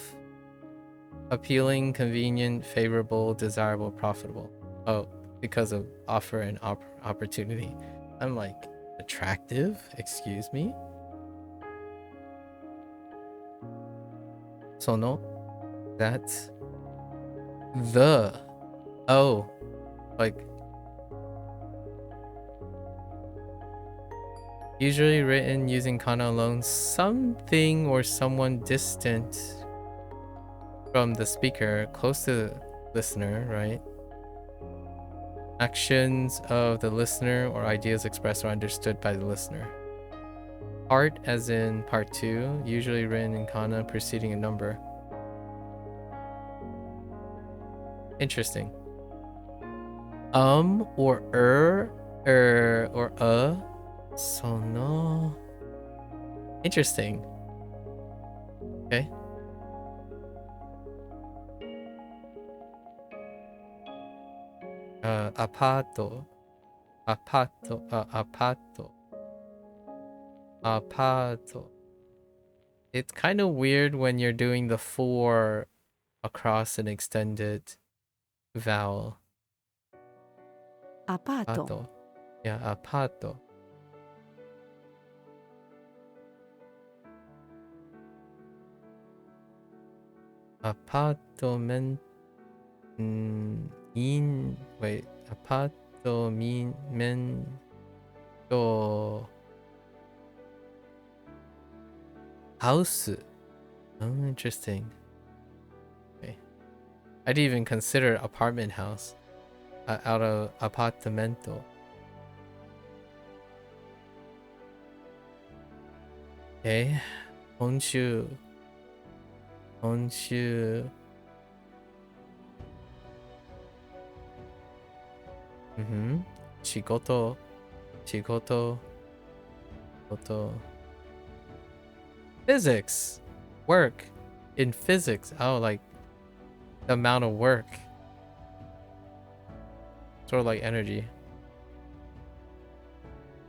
appealing, convenient, favorable, desirable, profitable. Oh, because of offer and opportunity. I'm like, attractive? Excuse me? Sono? That's the. Oh, like usually written using kana alone, something or someone distant from the speaker, close to the listener, right? Actions of the listener or ideas expressed or understood by the listener. Part, as in part 2, usually written in kana preceding a number. Interesting. Or or sono. Interesting. Okay. Apato. It's kind of weird when you're doing the 4 across an extended vowel. アパート Apato. Yeah, apato. Apartment. Wait. Apartamento. House. Oh, interesting. Okay. I didn't even consider apartment house out of apartamento. Okay. Honshu. Shigoto. Physics. Work. In physics. Oh, like the amount of work. Sort of like energy.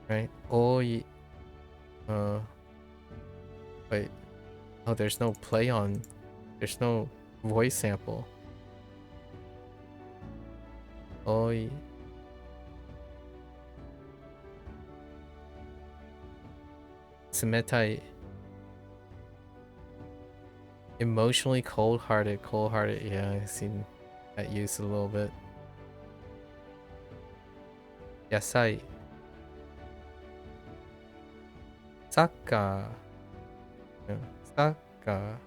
Right? Oi. Wait. Oh, there's no play on. There's no voice sample. Oi. Tsumetai. Emotionally cold-hearted. Yeah, I've seen that used a little bit. Yasai. Saka. Yeah, saka.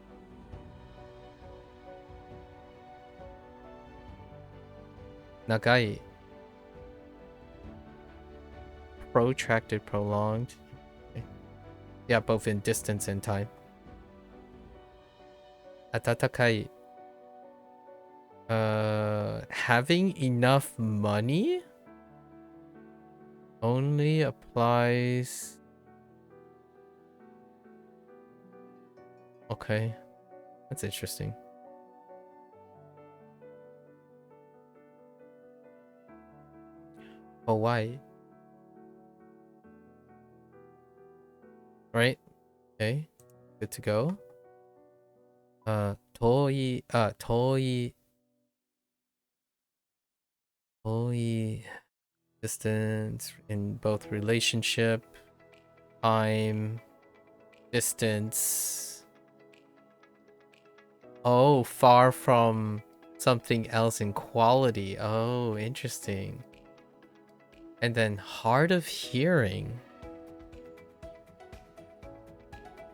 Nagai. Protracted, prolonged. Okay. Yeah, both in distance and time. Atatakai. Having enough money only applies. Okay, that's interesting. Hawaii. right? Okay, good to go. 遠い、遠い distance in both relationship, time, distance. Oh, far from something else in quality. Oh, interesting. And then hard of hearing.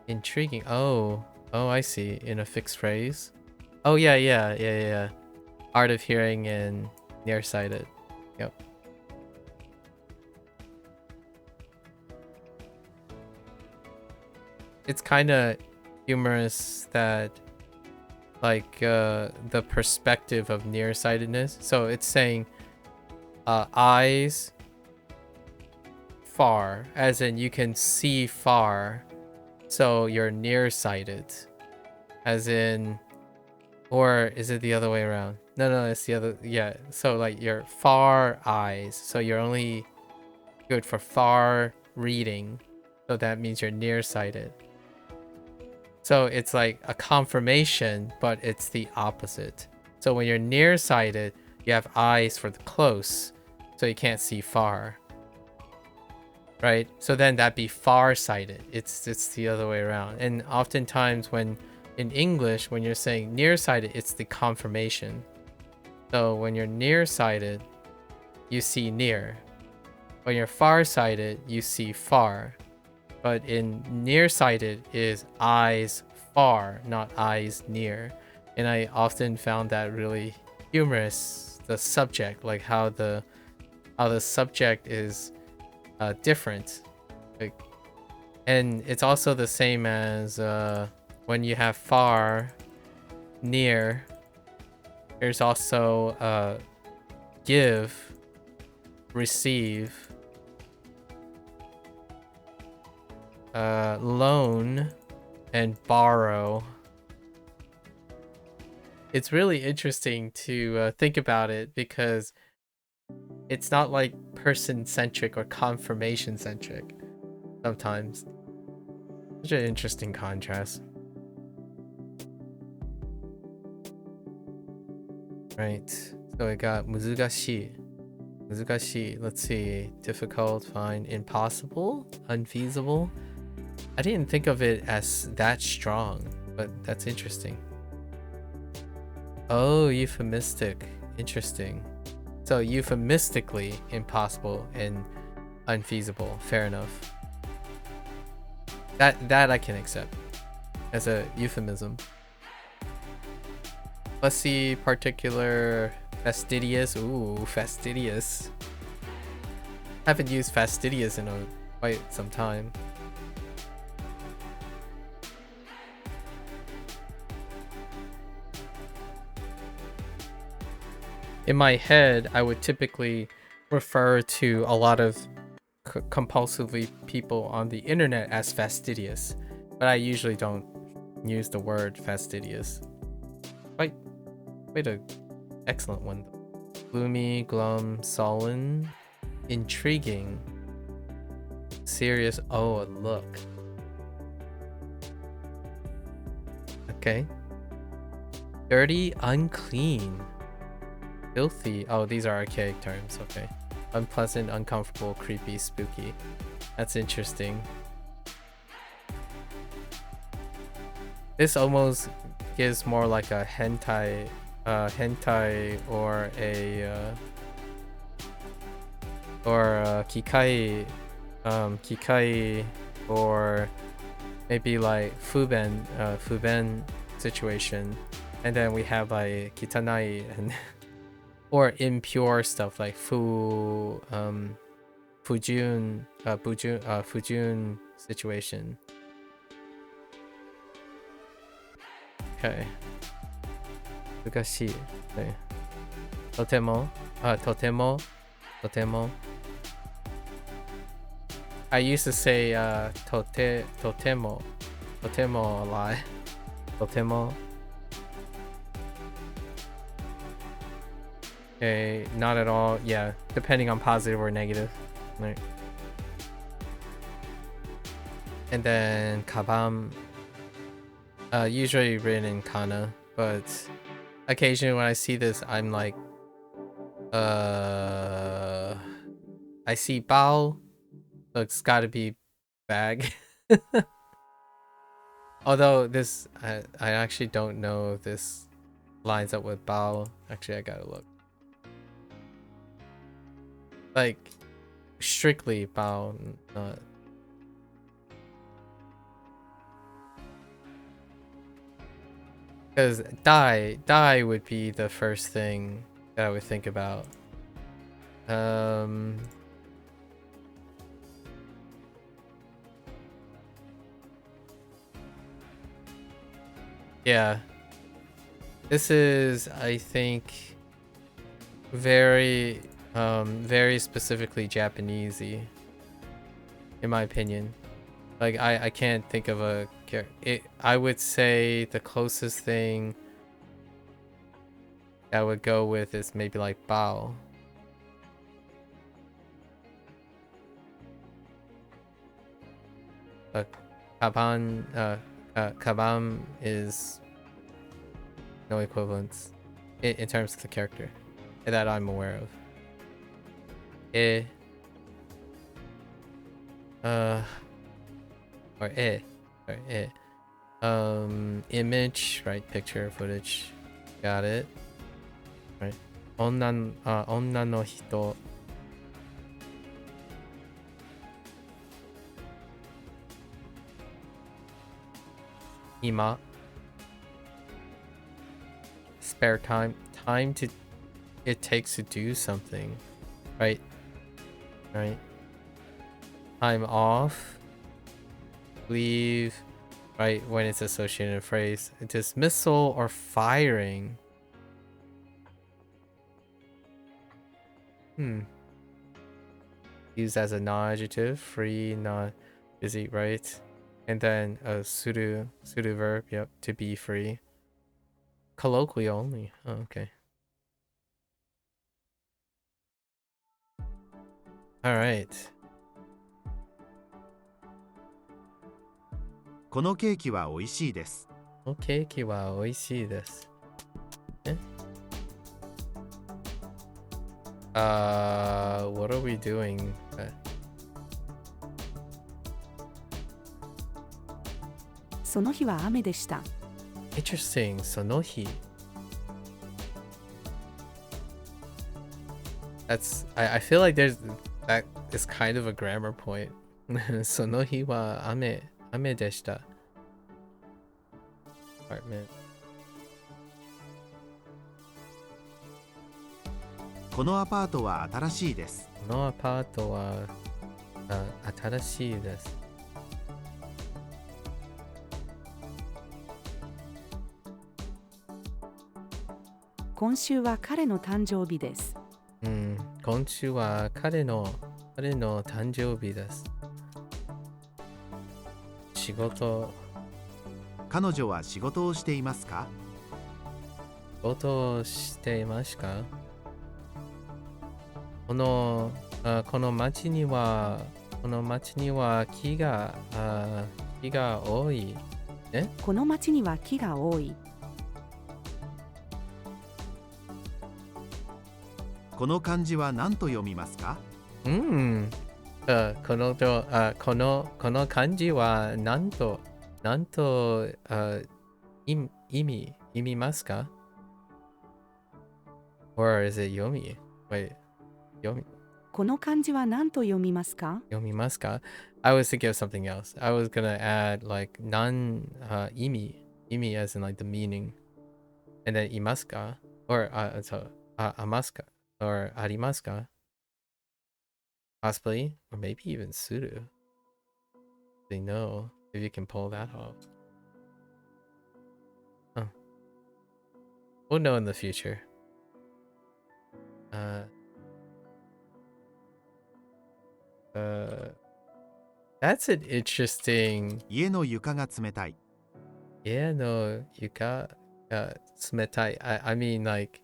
Intriguing. Oh, I see. In a fixed phrase. Oh, yeah. Hard of hearing and nearsighted. Yep. It's kind of humorous that like the perspective of nearsightedness. So it's saying eyes far, as in you can see far, so you're nearsighted, as in, or is it the other way around? No, it's the other. Yeah, so like you're far eyes, so you're only good for far reading, so that means you're nearsighted. So it's like a confirmation, but it's the opposite. So when you're nearsighted, you have eyes for the close, so you can't see far. Right? So then that'd be farsighted. It's the other way around. And oftentimes when in English, when you're saying nearsighted, it's the confirmation. So when you're nearsighted, you see near. When you're farsighted, you see far. But in nearsighted is eyes far, not eyes near. And I often found that really humorous, the subject, like how the subject is different. Like, and it's also the same as when you have far, near, there's also give, receive, loan, and borrow. It's really interesting to think about it because it's not like person-centric or confirmation-centric sometimes. Such an interesting contrast. Right, so we got 難しい. 難しい. Let's see. Difficult, fine, impossible, unfeasible. I didn't think of it as that strong, but that's interesting. Oh, euphemistic. Interesting. So euphemistically impossible and unfeasible. Fair enough. That I can accept as a euphemism. Let's see, particular, fastidious. Ooh, fastidious. Haven't used fastidious in quite some time. In my head, I would typically refer to a lot of compulsively people on the internet as fastidious, but I usually don't use the word fastidious. Quite an excellent one. Gloomy, glum, sullen, intriguing, serious. Oh, a look. Okay. Dirty, unclean. Filthy. Oh, these are archaic terms. Okay. Unpleasant, uncomfortable, creepy, spooky. That's interesting. This almost gives more like a hentai or a kikai, or maybe like fuben situation, and then we have like kitanai and or impure stuff like fujun situation. Okay. 難しい。ね。とても。I used to say とても a lot. とても. Okay, not at all. Yeah, depending on positive or negative. Right. And then kabam, usually written in kana, but occasionally when I see this, I'm like, I see bao, so it's gotta be bag. Although this, I actually don't know if this lines up with bao. Actually, I gotta look. Like, strictly bao, not. Because die would be the first thing that I would think about. Yeah. This is, I think, very specifically Japanesey, in my opinion. Like I can't think of a I would say the closest thing I would go with is maybe like bao. But kabam is no equivalence in terms of the character that I'm aware of. Image, right? Picture, footage. Got it. Right. Onna no hito. Ima. Spare time. Time to it takes to do something. Right? Right. Time off. Leave. Right, when it's associated phrase. Dismissal or firing. Used as a non-adjective. Free, not busy, right? And then a pseudo verb, yep, to be free. Colloquially only. Oh, okay. Alright. このケーキは美味しいです。このケーキは美味しいです。What are we doing? その日は雨でした。Interesting. その日。I feel like that is kind of a grammar point. その日は雨でした。Apartment. このアパートは新しいです。このアパートは新しいです。今週は彼の誕生日です。今週は彼の誕生日です。仕事。彼女は仕事をしていますか？仕事をしていますか？この町には木が多い。この町には木が多い。この漢字は何と読みますか？この漢字は何と意味ますか？ Or is it 読み？ Wait, 読み？この漢字は何と読みますか？読みますか？ I was thinking of something else. I was gonna add like 意味 as in like the meaning, and then いますか？ Or あますか？ Or ありますか？ Possibly, or maybe even suru. They know if you can pull that off. Huh. We'll know in the future. That's an interesting. 家の床が冷たい。家の床が冷たい. I mean, like,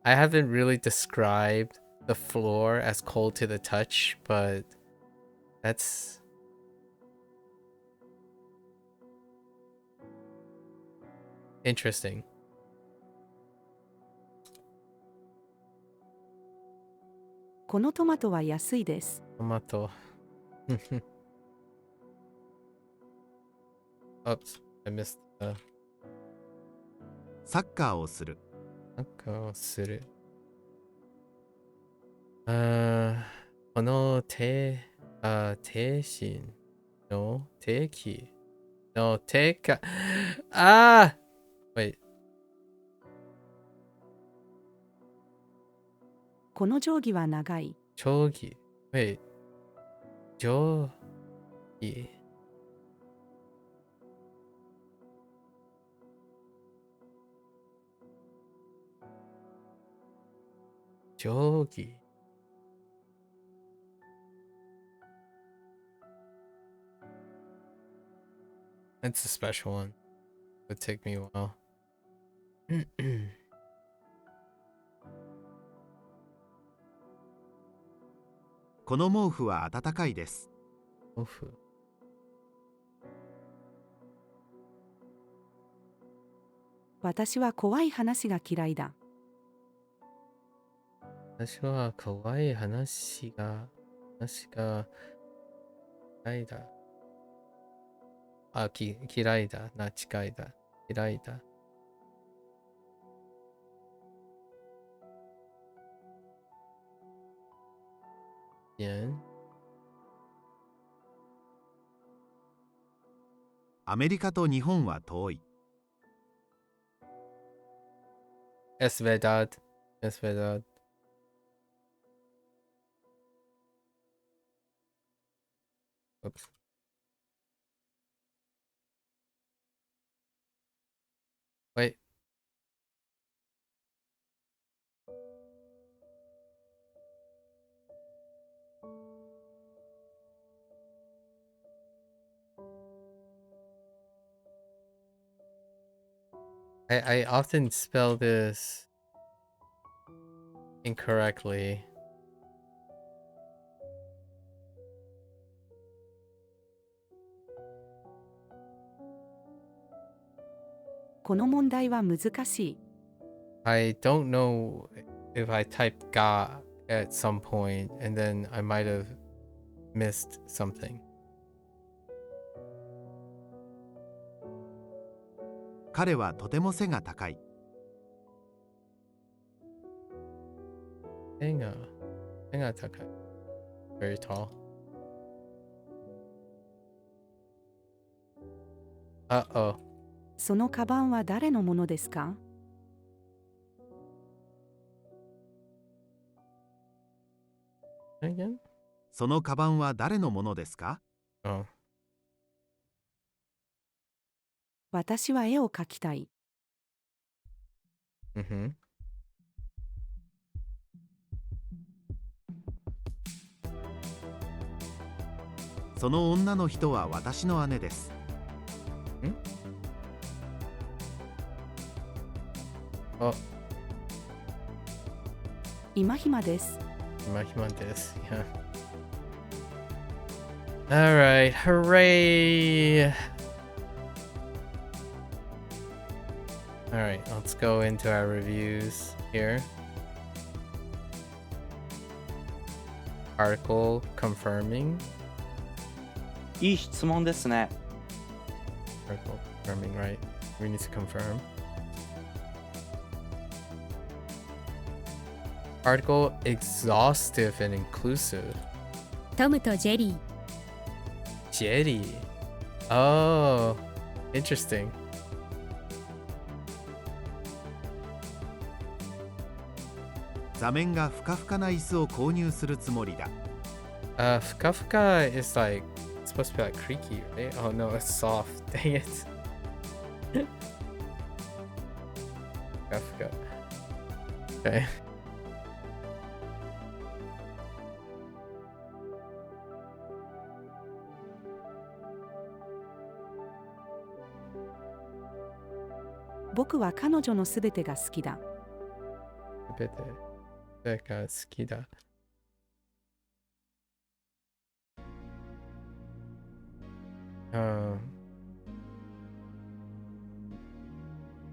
I haven't really described the floor as cold to the touch, but that's Interesting. このトマトは安いです。トマト。Oops, I missed the サッカーをする。サッカーをする。この停止の定期の定価。Wait, この定規は長い。定規。Wait, 定規。定規。That's a special one. It would take me a while. この毛布は暖かいです。オフ。私は怖い話が嫌いだ。私は怖い話が嫌いだ。嫌いだ。近いだ。嫌いだ。アメリカと日本は遠い。Es verdad. Es verdad. Oops. Wait. I often spell this incorrectly. この問題は難しい。I don't know if I typed ga at some point and then I might have missed something. 彼はとても背が高い。背が高い。Very tall. Uh-oh. そのカバンは誰のものですか？ Again? そのカバンは誰のものですか？ Oh. 私は絵を描きたい。Mm-hmm. その女の人は私の姉です。Oh, 今暇です。今暇です. Yeah. Alright, hooray! Alright, let's go into our reviews here. Article confirming. いい質問ですね。Article confirming, right? We need to confirm. Article exhaustive and inclusive. トムとジェリー。 Jetty. Oh, interesting. 座面がふかふかな椅子を購入するつもりだ。Fuka fuka is like it's supposed to be like creaky, right? Oh no, it's soft. Dang it. Fuka fuka. Okay. 僕は彼女のすべてが好きだ。全てが好きだ。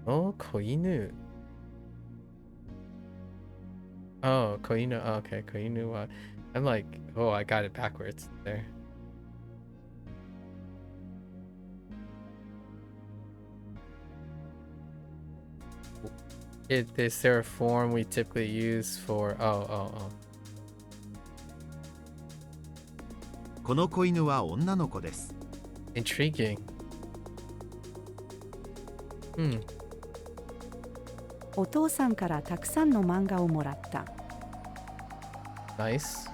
Oh, koinu. Oh, koinu. Oh, okay, koinu wa. I'm like, oh, I got it backwards there. Is there a form we typically use for? Oh. この子犬は女の子です。 Intriguing. Hmm. お父さんからたくさんの漫画をもらった。Nice.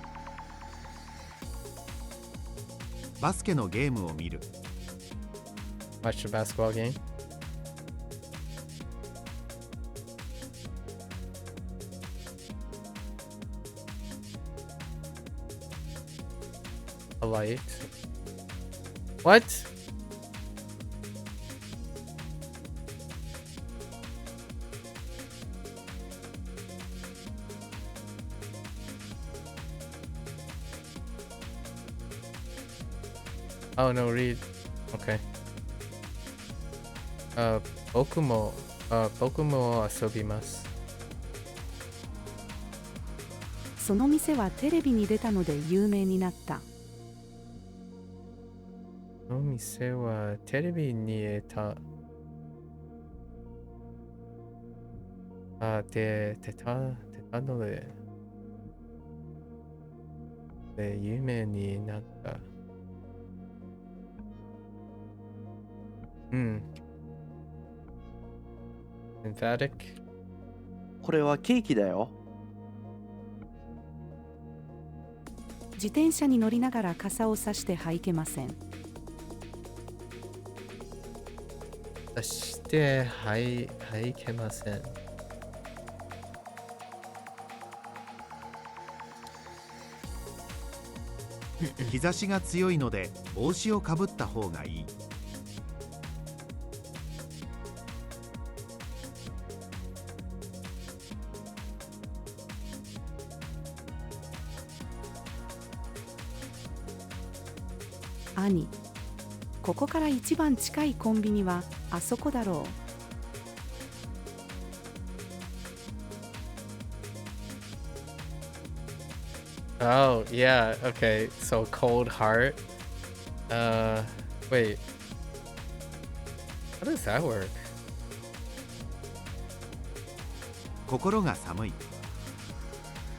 バスケのゲームを見る。 Watch the basketball game. A light. What? Oh no, read. Okay. 僕も遊びます。その店はテレビに出たので有名になった。この店はテレビに出た。出たので有名になった。Emphatic? これはケーキだよ。自転車に乗りながら傘をさしてはいけません。そしてはいけません。日差しが強いので帽子をかぶった方がいい。 兄、ここから一番近いコンビニはあそこだろう。Oh, yeah, okay. So cold heart. Wait. How does that work? 心が寒い。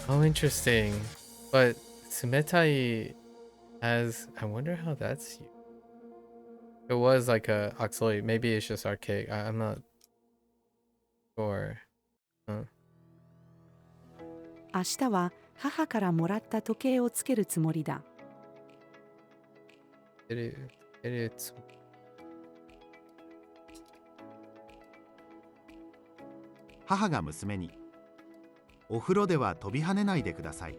Oh, interesting. But sumetai has, I wonder how that's used. It was like a auxiliary. Maybe it's just archaic. I'm not sure. 明日は母からもらった時計をつけるつもりだ。It's「母が娘に、お風呂では飛び跳ねないでください。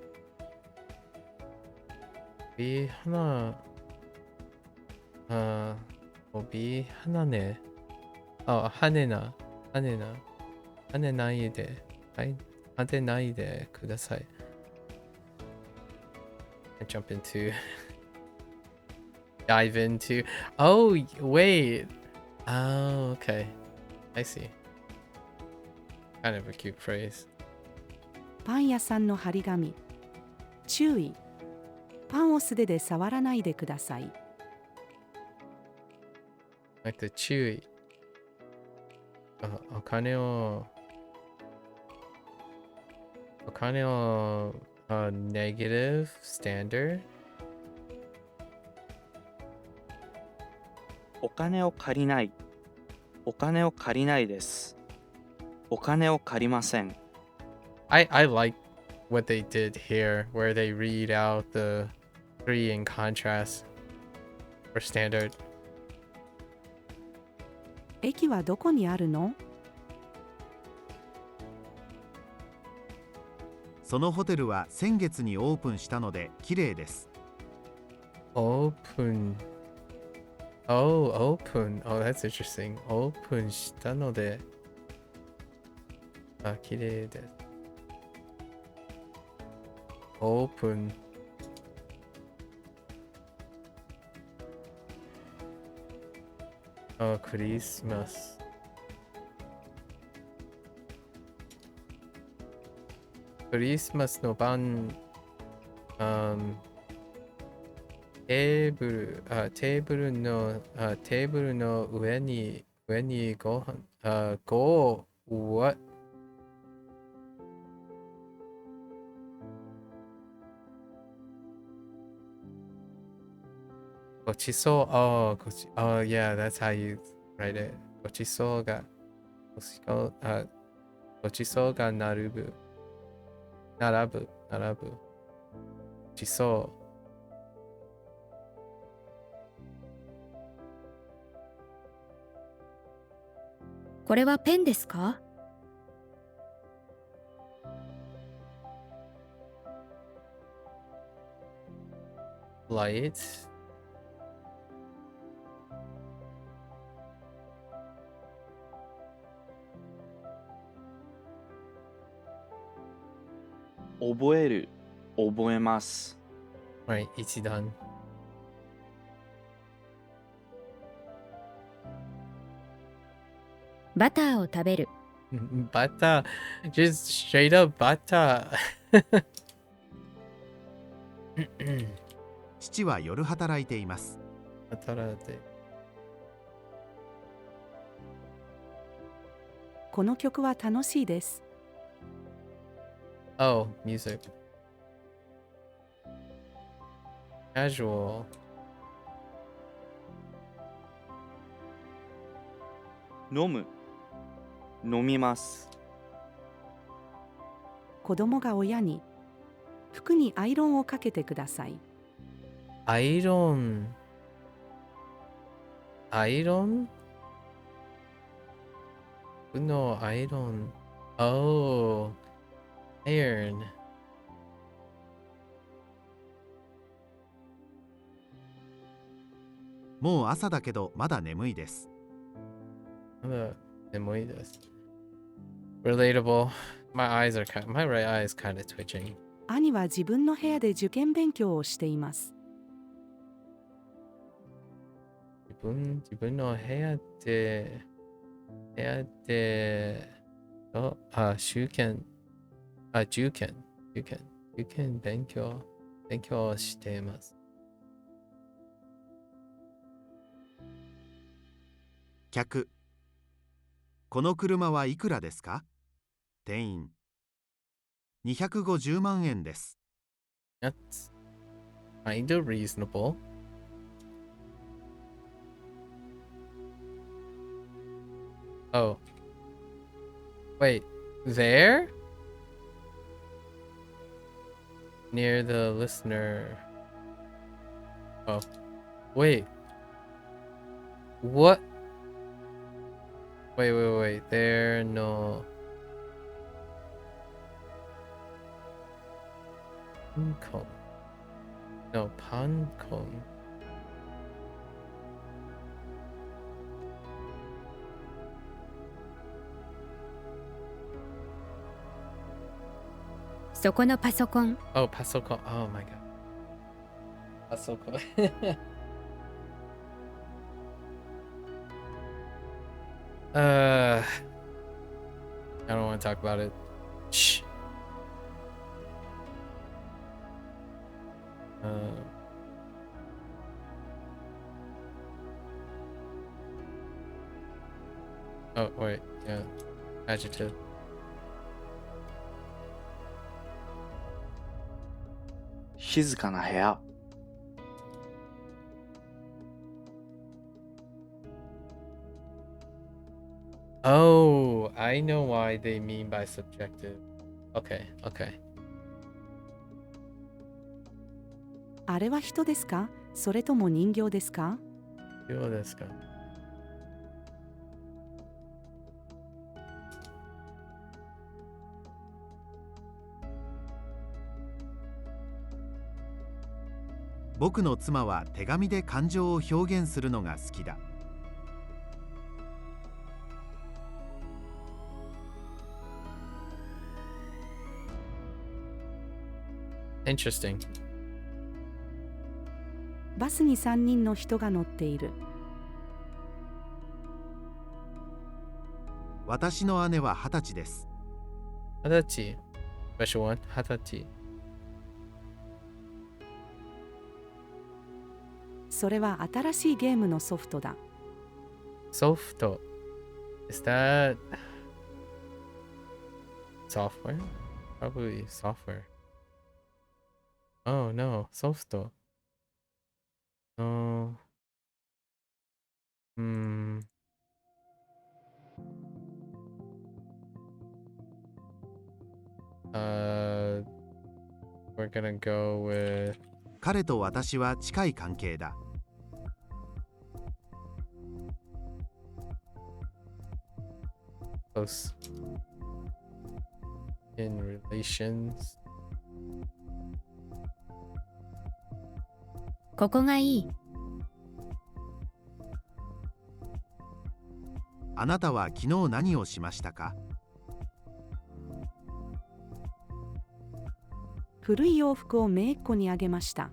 비 하나 비 하나네. 하네나이데 하네나이데 그다사이. I jump into dive into. Oh wait. Oh, okay. I see. Kind of a cute phrase. パン屋さんの張り紙。注意。パンを素手で触らないでください。Like the chewy. お金をnegative standard. お金を借りない。お金を借りないです。お金を借りません。I like what they did here, where they read out the three in contrast for standard. 駅はどこにあるの？そのホテルは先月にオープンしたので綺麗です。 Open. Oh, open. Oh, that's interesting. Open したので、綺麗です。Open. Christmas. クリスマスの晩、テーブルの上にご飯、what? ごちそう、yeah, that's how you write it. ごちそうが、ごちそうが並ぶ。ごちそう。これはペンですか？light. 覚える、覚えます。Right, 一段。バターを食べる。バター。Just straight up バター。父は夜働いています。働いて。この曲は楽しいです。Oh, music. Casual. 飲む、飲みます。子供が親に、服にアイロンをかけてください。アイロン。アイロン？服のアイロン。Oh, iron. もう朝だけどまだ眠いです。まだ眠いです。Relatable. My right eye is kind of twitching. 兄は自分の部屋で受験勉強をしています。自分の部屋で、受験勉強しています。客。この車はいくらですか？店員。250万円です。That's kind of reasonable. Oh. Wait, there? Near the listener. Oh. Wait. What? Wait. There, no. Pancone. No, Pancone. So そこのパソコン。Oh, Pasocon. Oh my god. Pasocon. I don't want to talk about it. Shh. Oh, wait. Yeah. Adjective. 静かな部屋。Oh, I know why they mean by subjective. Okay. あれは人ですか？それとも人形ですか？どうですか？僕の妻は手紙で感情を表現するのが好きだ。Interesting. バスに3人の人が乗っている。私の姉は20歳です。20歳。Special one. Hatachi. それは新しいゲームのソフトだ。Softo. Is that software? Probably software. Oh no, Softo. No. Hmm. We're gonna go with 彼と私は近い関係だ。 close in relations. ここがいい。あなたは昨日何をしましたか？古い洋服を姪っ子にあげました。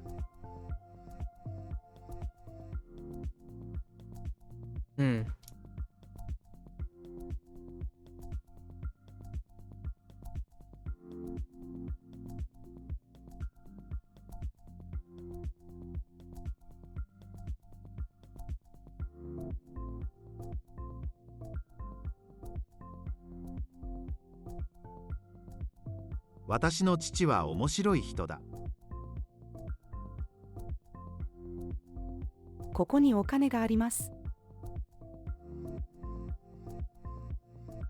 Hmm. 私の父は面白い人だ。ここにお金があります。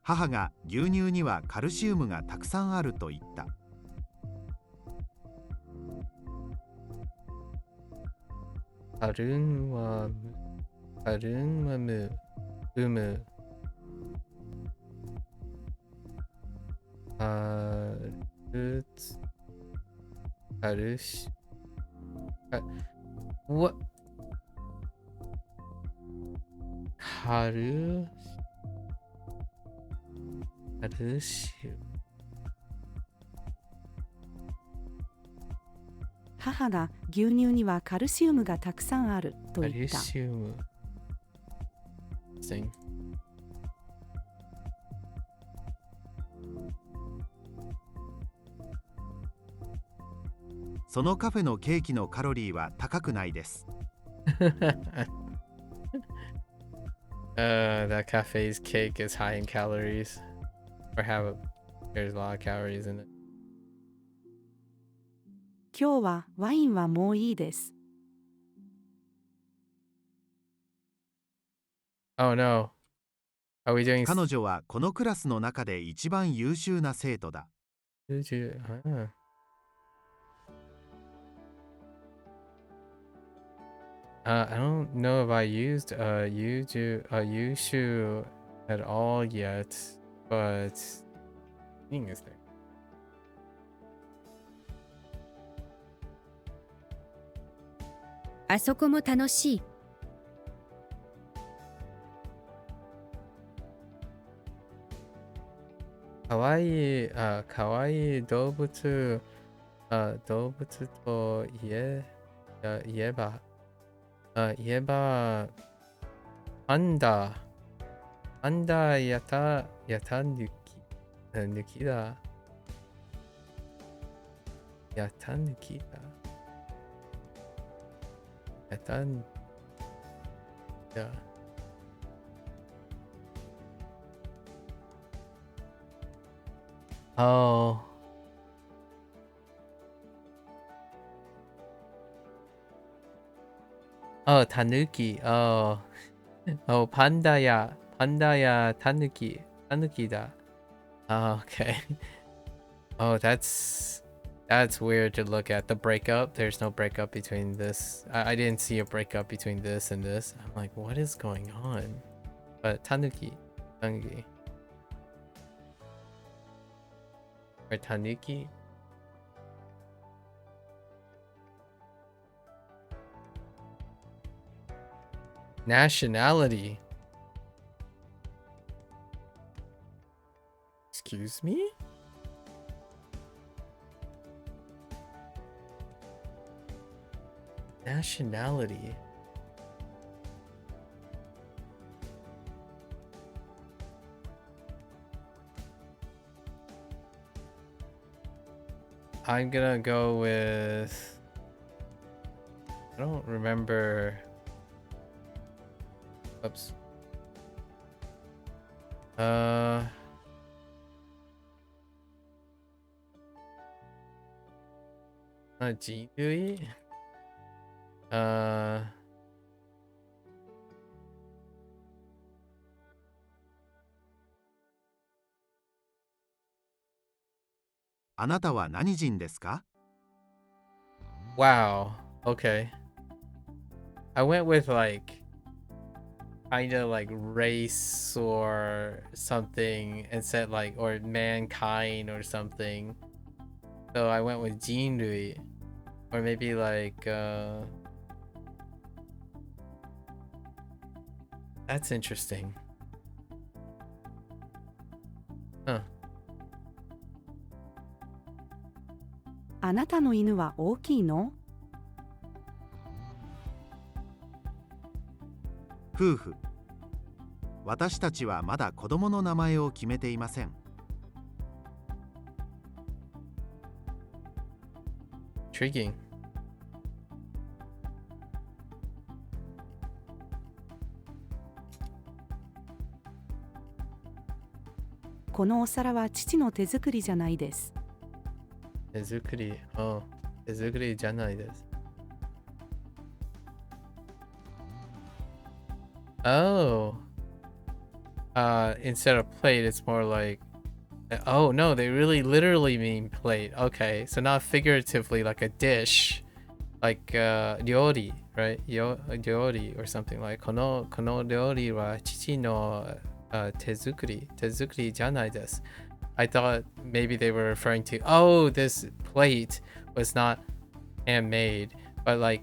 母が牛乳にはカルシウムがたくさんあると言った。 Harun wa mu. Harush. What? Harush. 母が牛乳にはカルシウムがたくさんあると言った。 Calcium. Thing. そのカフェのケーキのカロリーは高くないです。 That cafe's cake is high in calories. There's a lot of calories in it. 今日はワインはもういいです。 Oh no. Are we doing 彼女はこのクラスの中で一番優秀な生徒だ。 I don't know if I used Yushu at all yet, but thing is there. あそこも楽しい。かわいい動物と言えばパンダやた抜きだ。やた抜きだ。やた抜きだ。Oh. Oh, tanuki. Oh. Oh, panda ya tanuki. Tanuki da. Oh, okay. Oh, that's weird to look at. The breakup. There's no breakup between this. I didn't see a breakup between this and this. I'm like, what is going on? But tanuki. Or tanuki. Nationality. Excuse me? Nationality. I'm gonna go with. I don't remember. Oops.人類 あなたは何人ですか？ Wow. Okay. I went with like kind of like race or something and said like or mankind or something. So I went with 人類 or maybe like that's interesting. Huh. あなたの犬は大きいの？夫婦。私たちはまだ子供の名前を決めていません。Intriguing. このお皿は父の手作りじゃないです。手作り。Oh. 手作りじゃないです。Oh. Instead of plate, it's more like. Oh no, they really literally mean plate. Okay, so not figuratively like a dish, like 料理, right? 料理 or something like この料理は父の手作りじゃないです。I thought maybe they were referring to, oh, this plate was not handmade, but like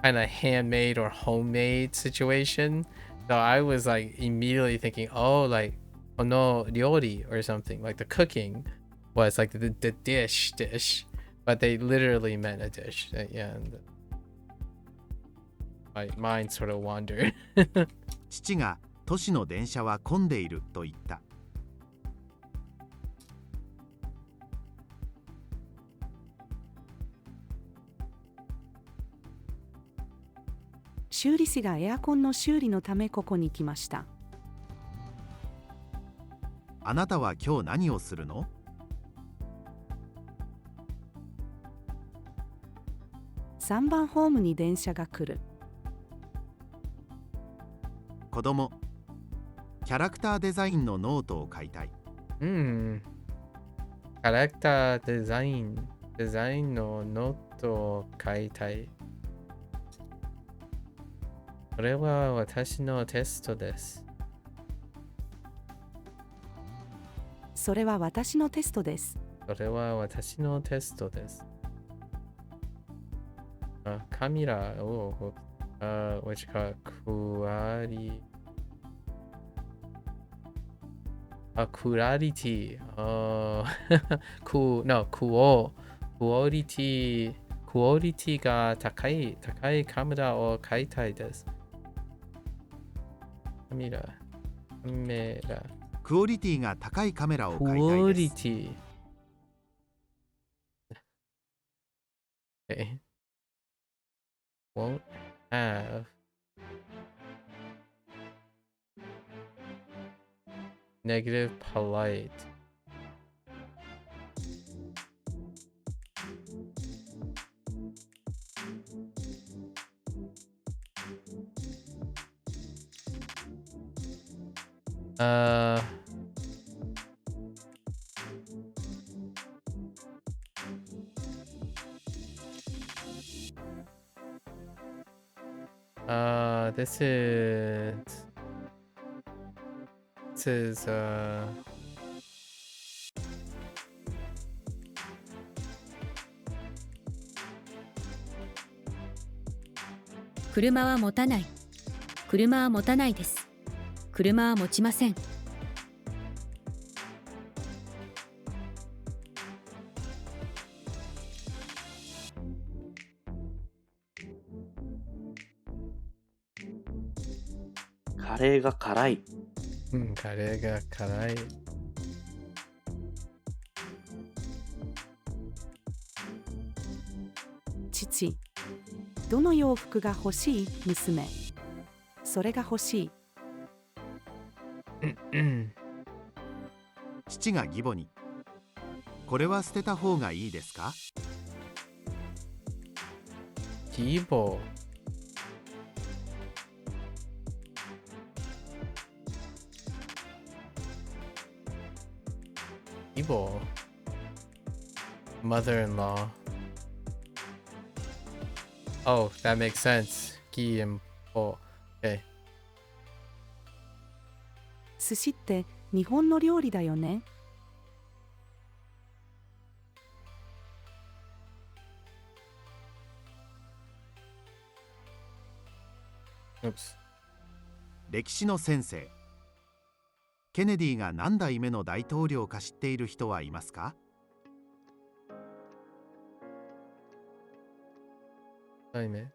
kind of handmade or homemade situation. So I was like immediately thinking, oh, like この料理 or something, like the cooking was like the dish, but they literally meant a dish. Yeah, and my mind sort of wandered. 父が都市の電車は混んでいると言った。修理師がエアコンの修理のためここに来ました。あなたは今日何をするの？ 3番ホームに電車が来る。子供。キャラクターデザインのノートを買いたい。キャラクターデザインのノートを買いたい。これは私のテストです。それは私のテストです。それは私のテストです。カメラを、which got quality. Quality. Quality が高いカメラを買いたいです。カメラ。クオリティが高いカメラを買いたいです。Okay. Won't have negative polite. This is車は持たない。車は持たないです。車は持ちません。カレーが辛い。カレーが辛い。父。どの洋服が欲しい娘。それが欲しい。父が義母に。これは捨てた方がいいですか？義母。義母。Mother-in-law. Oh, that makes sense. 義and母. Okay. 寿司って日本の料理だよね。Oops. 歴史の先生。ケネディが何代目の大統領か知っている人はいますか？何目？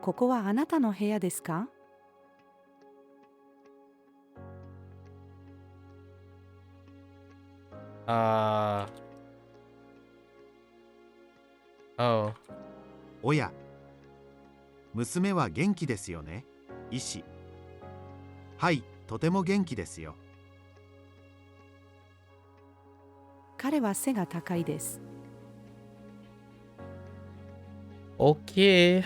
ここはあなたの部屋ですか？Oh. おや。娘は元気ですよね。医師。はい、とても元気ですよ。彼は背が高いです。Okay.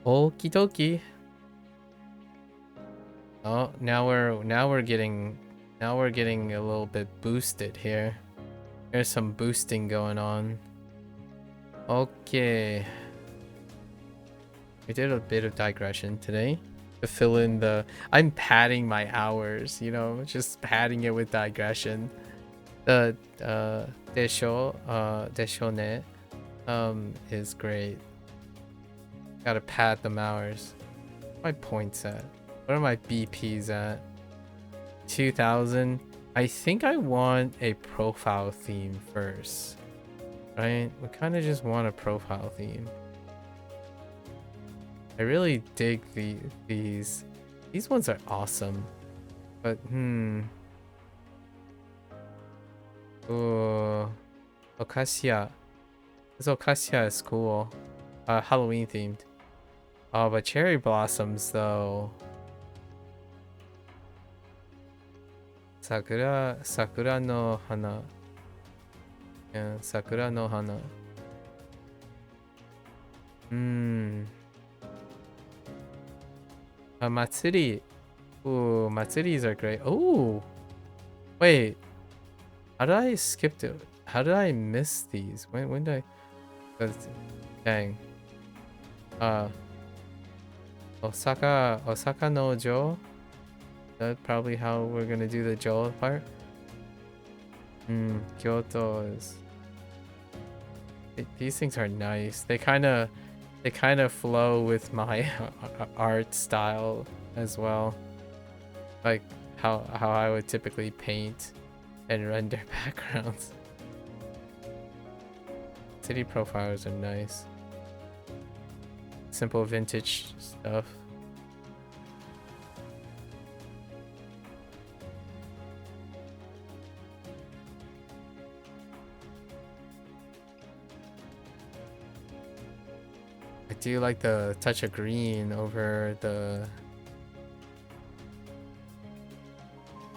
Okie dokie. Oh, now we're getting a little bit boosted here. There's some boosting going on. Okay. We did a bit of digression today to fill in the... I'm padding my hours, you know, just padding it with digression. The Deshone is great. Gotta pad them hours. Where are my points at? What are my BPs at? 2000. I think I want a profile theme first. Right? We kind of just want a profile theme. I really dig these. These ones are awesome. But, Ooh. Acacia. This Acacia is cool. Halloween themed. Oh, but cherry blossoms though. Sakura no hana. Yeah, sakura no hana. Matsuri. Ooh, Matsuris are great. Oh, wait. How did I skip it? How did I miss these? When did I? Dang. Osaka no Jo. That's probably how we're gonna do the Jo part. Kyoto is. These things are nice. They kind of flow with my art style as well. Like how I would typically paint and render backgrounds. City profiles are nice. Simple vintage stuff. I do like the touch of green over the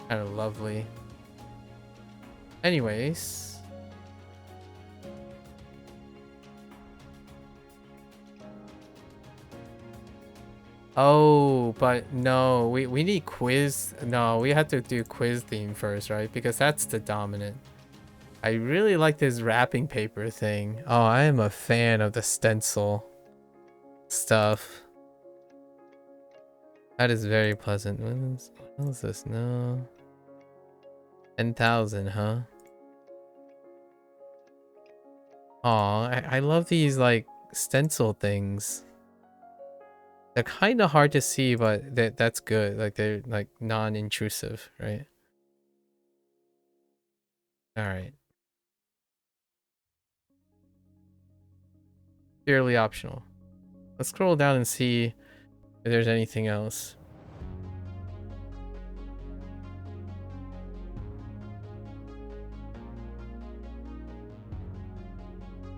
kind of lovely. Anyways. Oh, but no, we need quiz. No, we have to do quiz theme first, right? Because that's the dominant. I really like this wrapping paper thing. Oh, I am a fan of the stencil stuff. That is very pleasant. What is this? No. 10,000, huh? Aw, I love these like stencil things. They're kind of hard to see, but that's good. Like they're like non-intrusive, right? All right. Purely optional. Let's scroll down and see if there's anything else.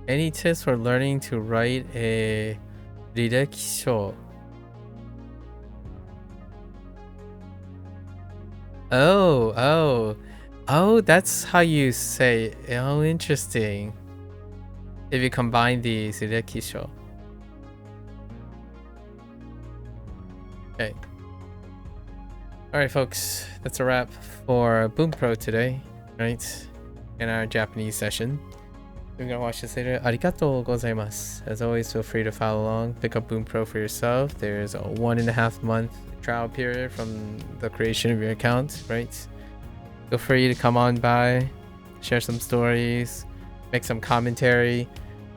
Any tips for learning to write a 리렉쇼? Oh, that's how you say. Oh, interesting. If you combine these, 리렉쇼. Okay. Alright, folks, that's a wrap for Bunpro today, right? In our Japanese session. We're gonna watch this later. Arigatou gozaimasu. As always, feel free to follow along. Pick up Bunpro for yourself. There's a 1.5 month trial period from the creation of your account, right? Feel free to come on by, share some stories, make some commentary.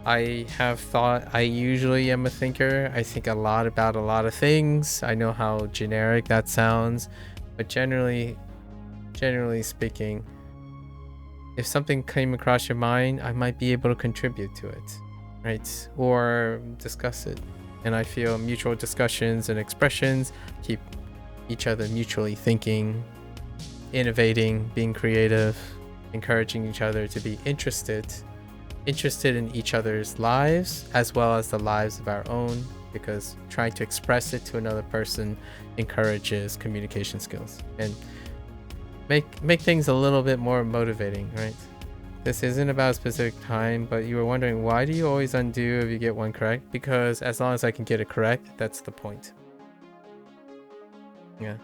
I have thought, I usually am a thinker. I think a lot about a lot of things. I know how generic that sounds, but generally speaking, if something came across your mind, I might be able to contribute to it, right? Or discuss it. And I feel mutual discussions and expressions keep each other mutually thinking, innovating, being creative, encouraging each other to be interested in each other's lives as well as the lives of our own, because trying to express it to another person encourages communication skills and make things a little bit more motivating, right? This isn't about a specific time, but you were wondering, why do you always undo if you get one correct? Because as long as I can get it correct, that's the point. Yeah.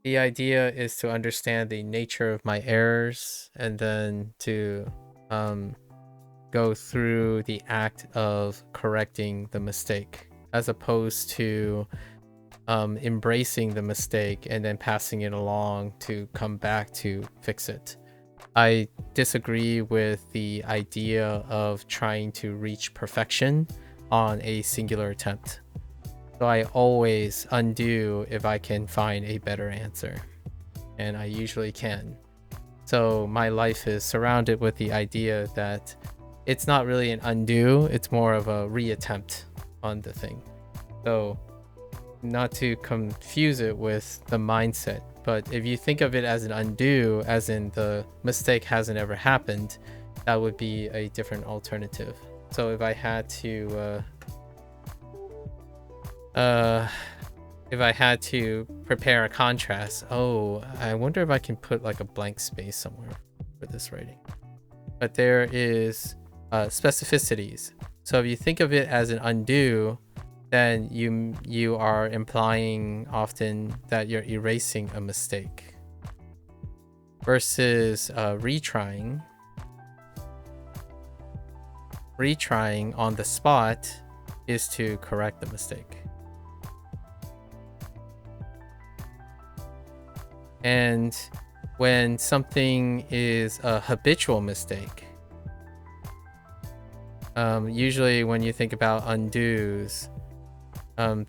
The idea is to understand the nature of my errors and then to go through the act of correcting the mistake, as opposed to embracing the mistake and then passing it along to come back to fix it. I disagree with the idea of trying to reach perfection on a singular attempt. So I always undo if I can find a better answer, and I usually can. So my life is surrounded with the idea that it's not really an undo, it's more of a reattempt on the thing. So not to confuse it with the mindset, but if you think of it as an undo, as in the mistake hasn't ever happened, that would be a different alternative. So if I had to prepare a contrast, I wonder if I can put like a blank space somewhere for this writing. But there is specificities. So if you think of it as an undo, then you are implying often that you're erasing a mistake. Versus retrying. Retrying on the spot is to correct the mistake. And when something is a habitual mistake, usually when you think about undos,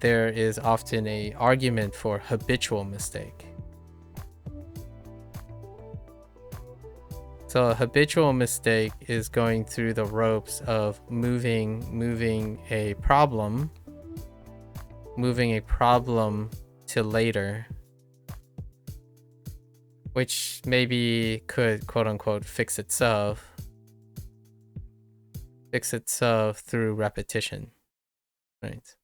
there is often an argument for habitual mistake. So a habitual mistake is going through the ropes of moving a problem to later, which maybe could quote unquote fix itself through repetition, right?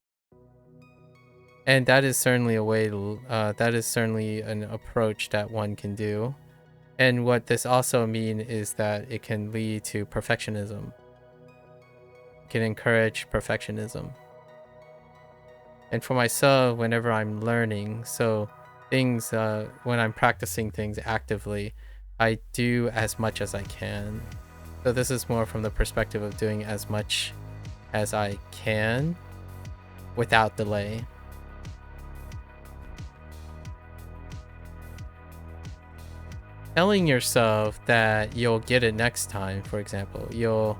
And that is certainly a way to, that is certainly an approach that one can do. And what this also means is that it can lead to perfectionism. It can encourage perfectionism. And for myself, whenever I'm learning, so things, when I'm practicing things actively, I do as much as I can. So this is more from the perspective of doing as much as I can without delay. Telling yourself that you'll get it next time, for example, you'll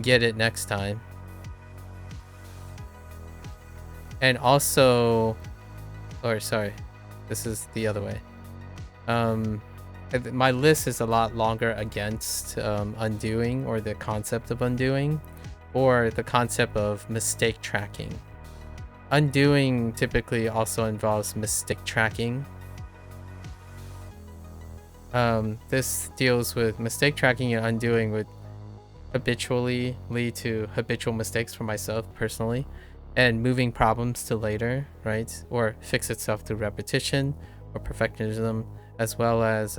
get it next time. And also, or sorry, this is the other way. My list is a lot longer against undoing, or the concept of undoing, or the concept of mistake tracking. Undoing typically also involves mistake tracking. This deals with mistake tracking and undoing would habitually lead to habitual mistakes for myself personally, and moving problems to later, right? Or fix itself through repetition or perfectionism, as well as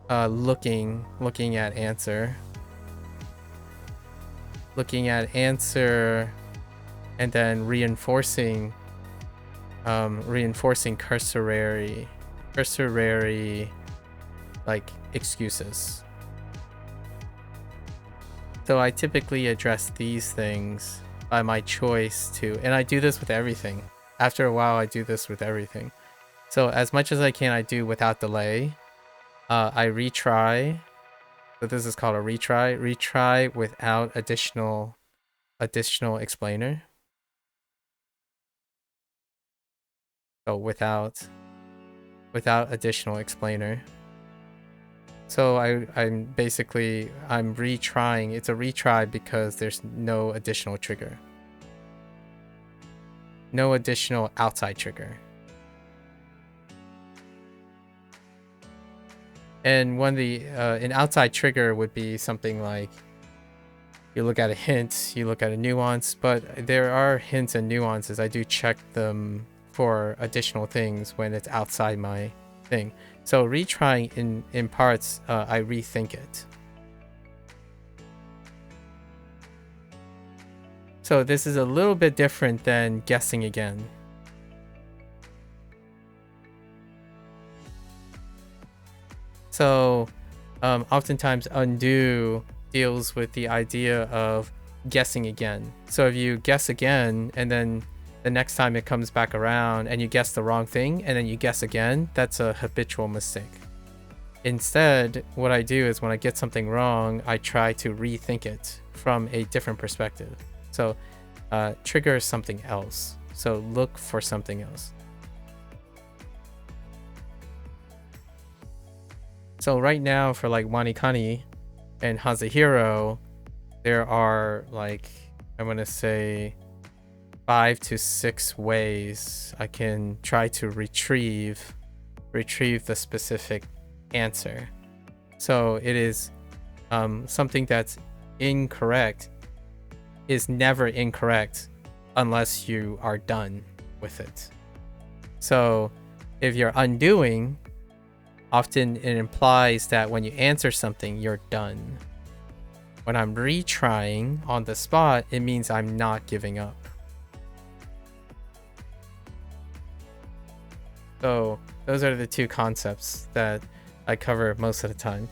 looking at answer and then reinforcing cursory like excuses. So I typically address these things by my choice to, and I do this with everything. After a while, I do this with everything. So as much as I can, I do without delay. I retry. So this is called a retry. Retry without additional explainer. So without additional explainer. So I'm retrying. It's a retry because there's no additional trigger. No additional outside trigger. And an outside trigger would be something like you look at a hint, you look at a nuance, but there are hints and nuances. I do check them for additional things when it's outside my thing. So retrying in parts, I rethink it. So this is a little bit different than guessing again. So oftentimes undo deals with the idea of guessing again. So if you guess again and then the next time it comes back around and you guess the wrong thing and then you guess again, that's a habitual mistake. Instead, what I do is when I get something wrong, I try to rethink it from a different perspective. So trigger something else. So look for something else. So right now for like Wanikani and Hazahiro, there are like, I want to say 5 to 6 ways I can try to retrieve the specific answer. So it is something that's incorrect is never incorrect unless you are done with it. So if you're undoing, often it implies that when you answer something, you're done. When I'm retrying on the spot, it means I'm not giving up. So those are the two concepts that I cover most of the time.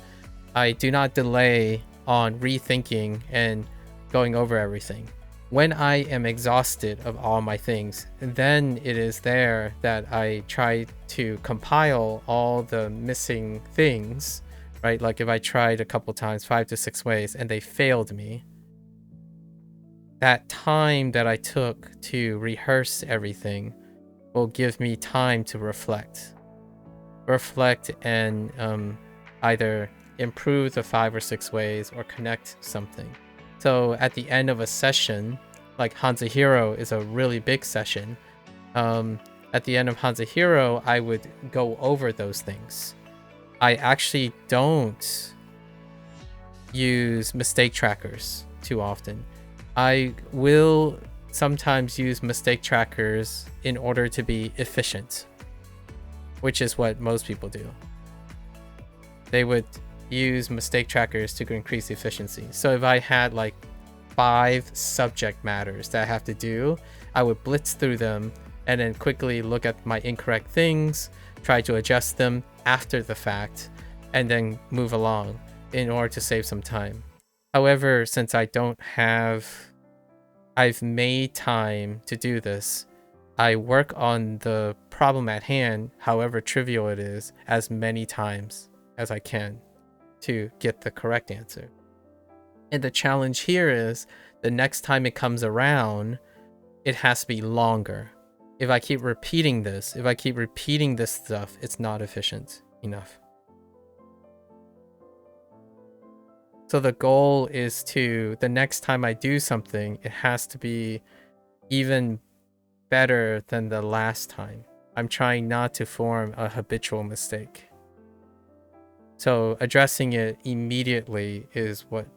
I do not delay on rethinking and going over everything. When I am exhausted of all my things, then it is there that I try to compile all the missing things, right? Like if I tried a couple times, 5 to 6 ways, and they failed me, that time that I took to rehearse everything will give me time to reflect and either improve the 5 or 6 ways or connect something. So at the end of a session, like Hanzahiro is a really big session. At the end of Hanzahiro, I would go over those things. I actually don't use mistake trackers too often. I will sometimes use mistake trackers in order to be efficient, which is what most people do. They would use mistake trackers to increase efficiency. So if I had like 5 subject matters that I have to do, I would blitz through them and then quickly look at my incorrect things, try to adjust them after the fact, and then move along in order to save some time. However, since I've made time to do this, I work on the problem at hand, however trivial it is, as many times as I can to get the correct answer. And the challenge here is the next time it comes around, it has to be longer. If I keep repeating this stuff, it's not efficient enough. So the goal is the next time I do something, it has to be even better than the last time. I'm trying not to form a habitual mistake. So addressing it immediately is what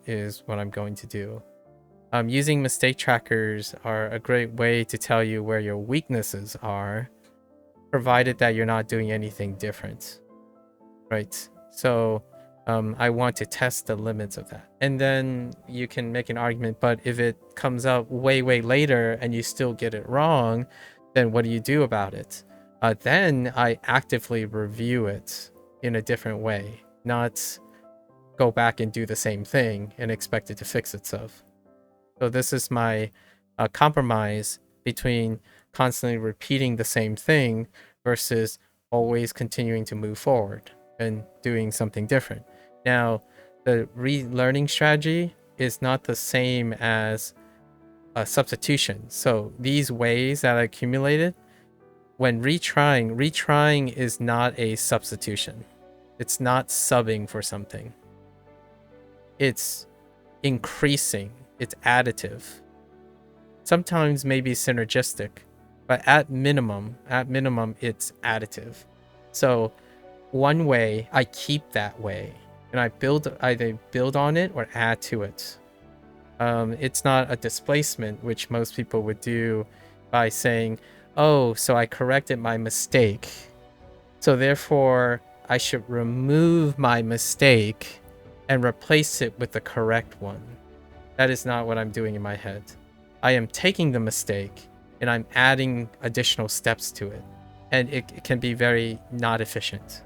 I'm going to do. Using mistake trackers are a great way to tell you where your weaknesses are, provided that you're not doing anything different, right? So I want to test the limits of that. And then you can make an argument, but if it comes up way later and you still get it wrong, then what do you do about it? Then I actively review it in a different way, not go back and do the same thing and expect it to fix itself. So this is my compromise between constantly repeating the same thing versus always continuing to move forward and doing something different. Now, the relearning strategy is not the same as a substitution. So these ways that I accumulated, when retrying is not a substitution. It's not subbing for something. It's increasing. It's additive. Sometimes maybe synergistic, but at minimum, it's additive. So one way, I keep that way, and I either build on it or add to it. It's not a displacement, which most people would do by saying, oh, so I corrected my mistake, so therefore I should remove my mistake and replace it with the correct one. That is not what I'm doing in my head. I am taking the mistake and I'm adding additional steps to it, and it can be very not efficient.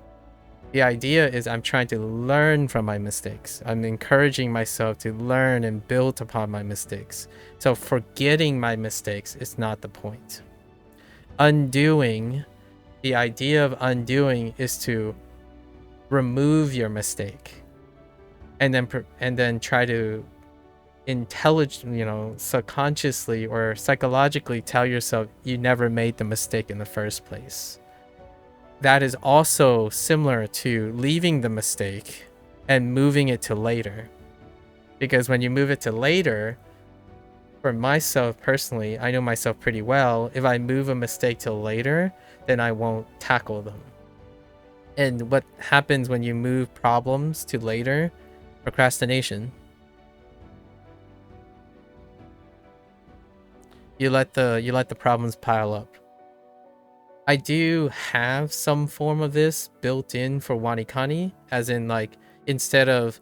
The idea is I'm trying to learn from my mistakes. I'm encouraging myself to learn and build upon my mistakes. So forgetting my mistakes is not the point. Undoing, the idea of undoing is to remove your mistake and then try to subconsciously or psychologically tell yourself you never made the mistake in the first place. That is also similar to leaving the mistake and moving it to later. Because when you move it to later, for myself personally, I know myself pretty well. If I move a mistake till later, then I won't tackle them. And what happens when you move problems to later? Procrastination. You let the problems pile up. I do have some form of this built in for Wanikani, as in like instead of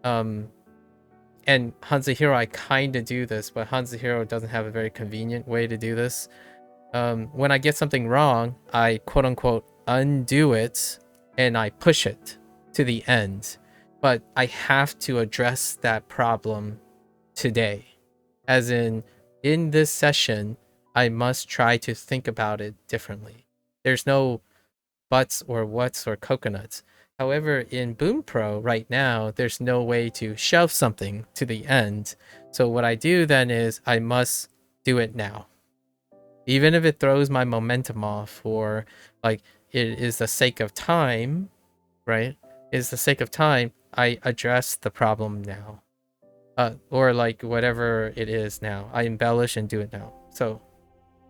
and Hanzahiro, I kind of do this, but Hanzahiro doesn't have a very convenient way to do this. When I get something wrong, I quote unquote undo it and I push it to the end. But I have to address that problem today. As in this session, I must try to think about it differently. There's no buts or whats or coconuts. However, in Bunpro right now, there's no way to shove something to the end. So what I do then is I must do it now. Even if it throws my momentum off, or like it is the sake of time, right? Is the sake of time, I address the problem now. Or like whatever it is now, I embellish and do it now. So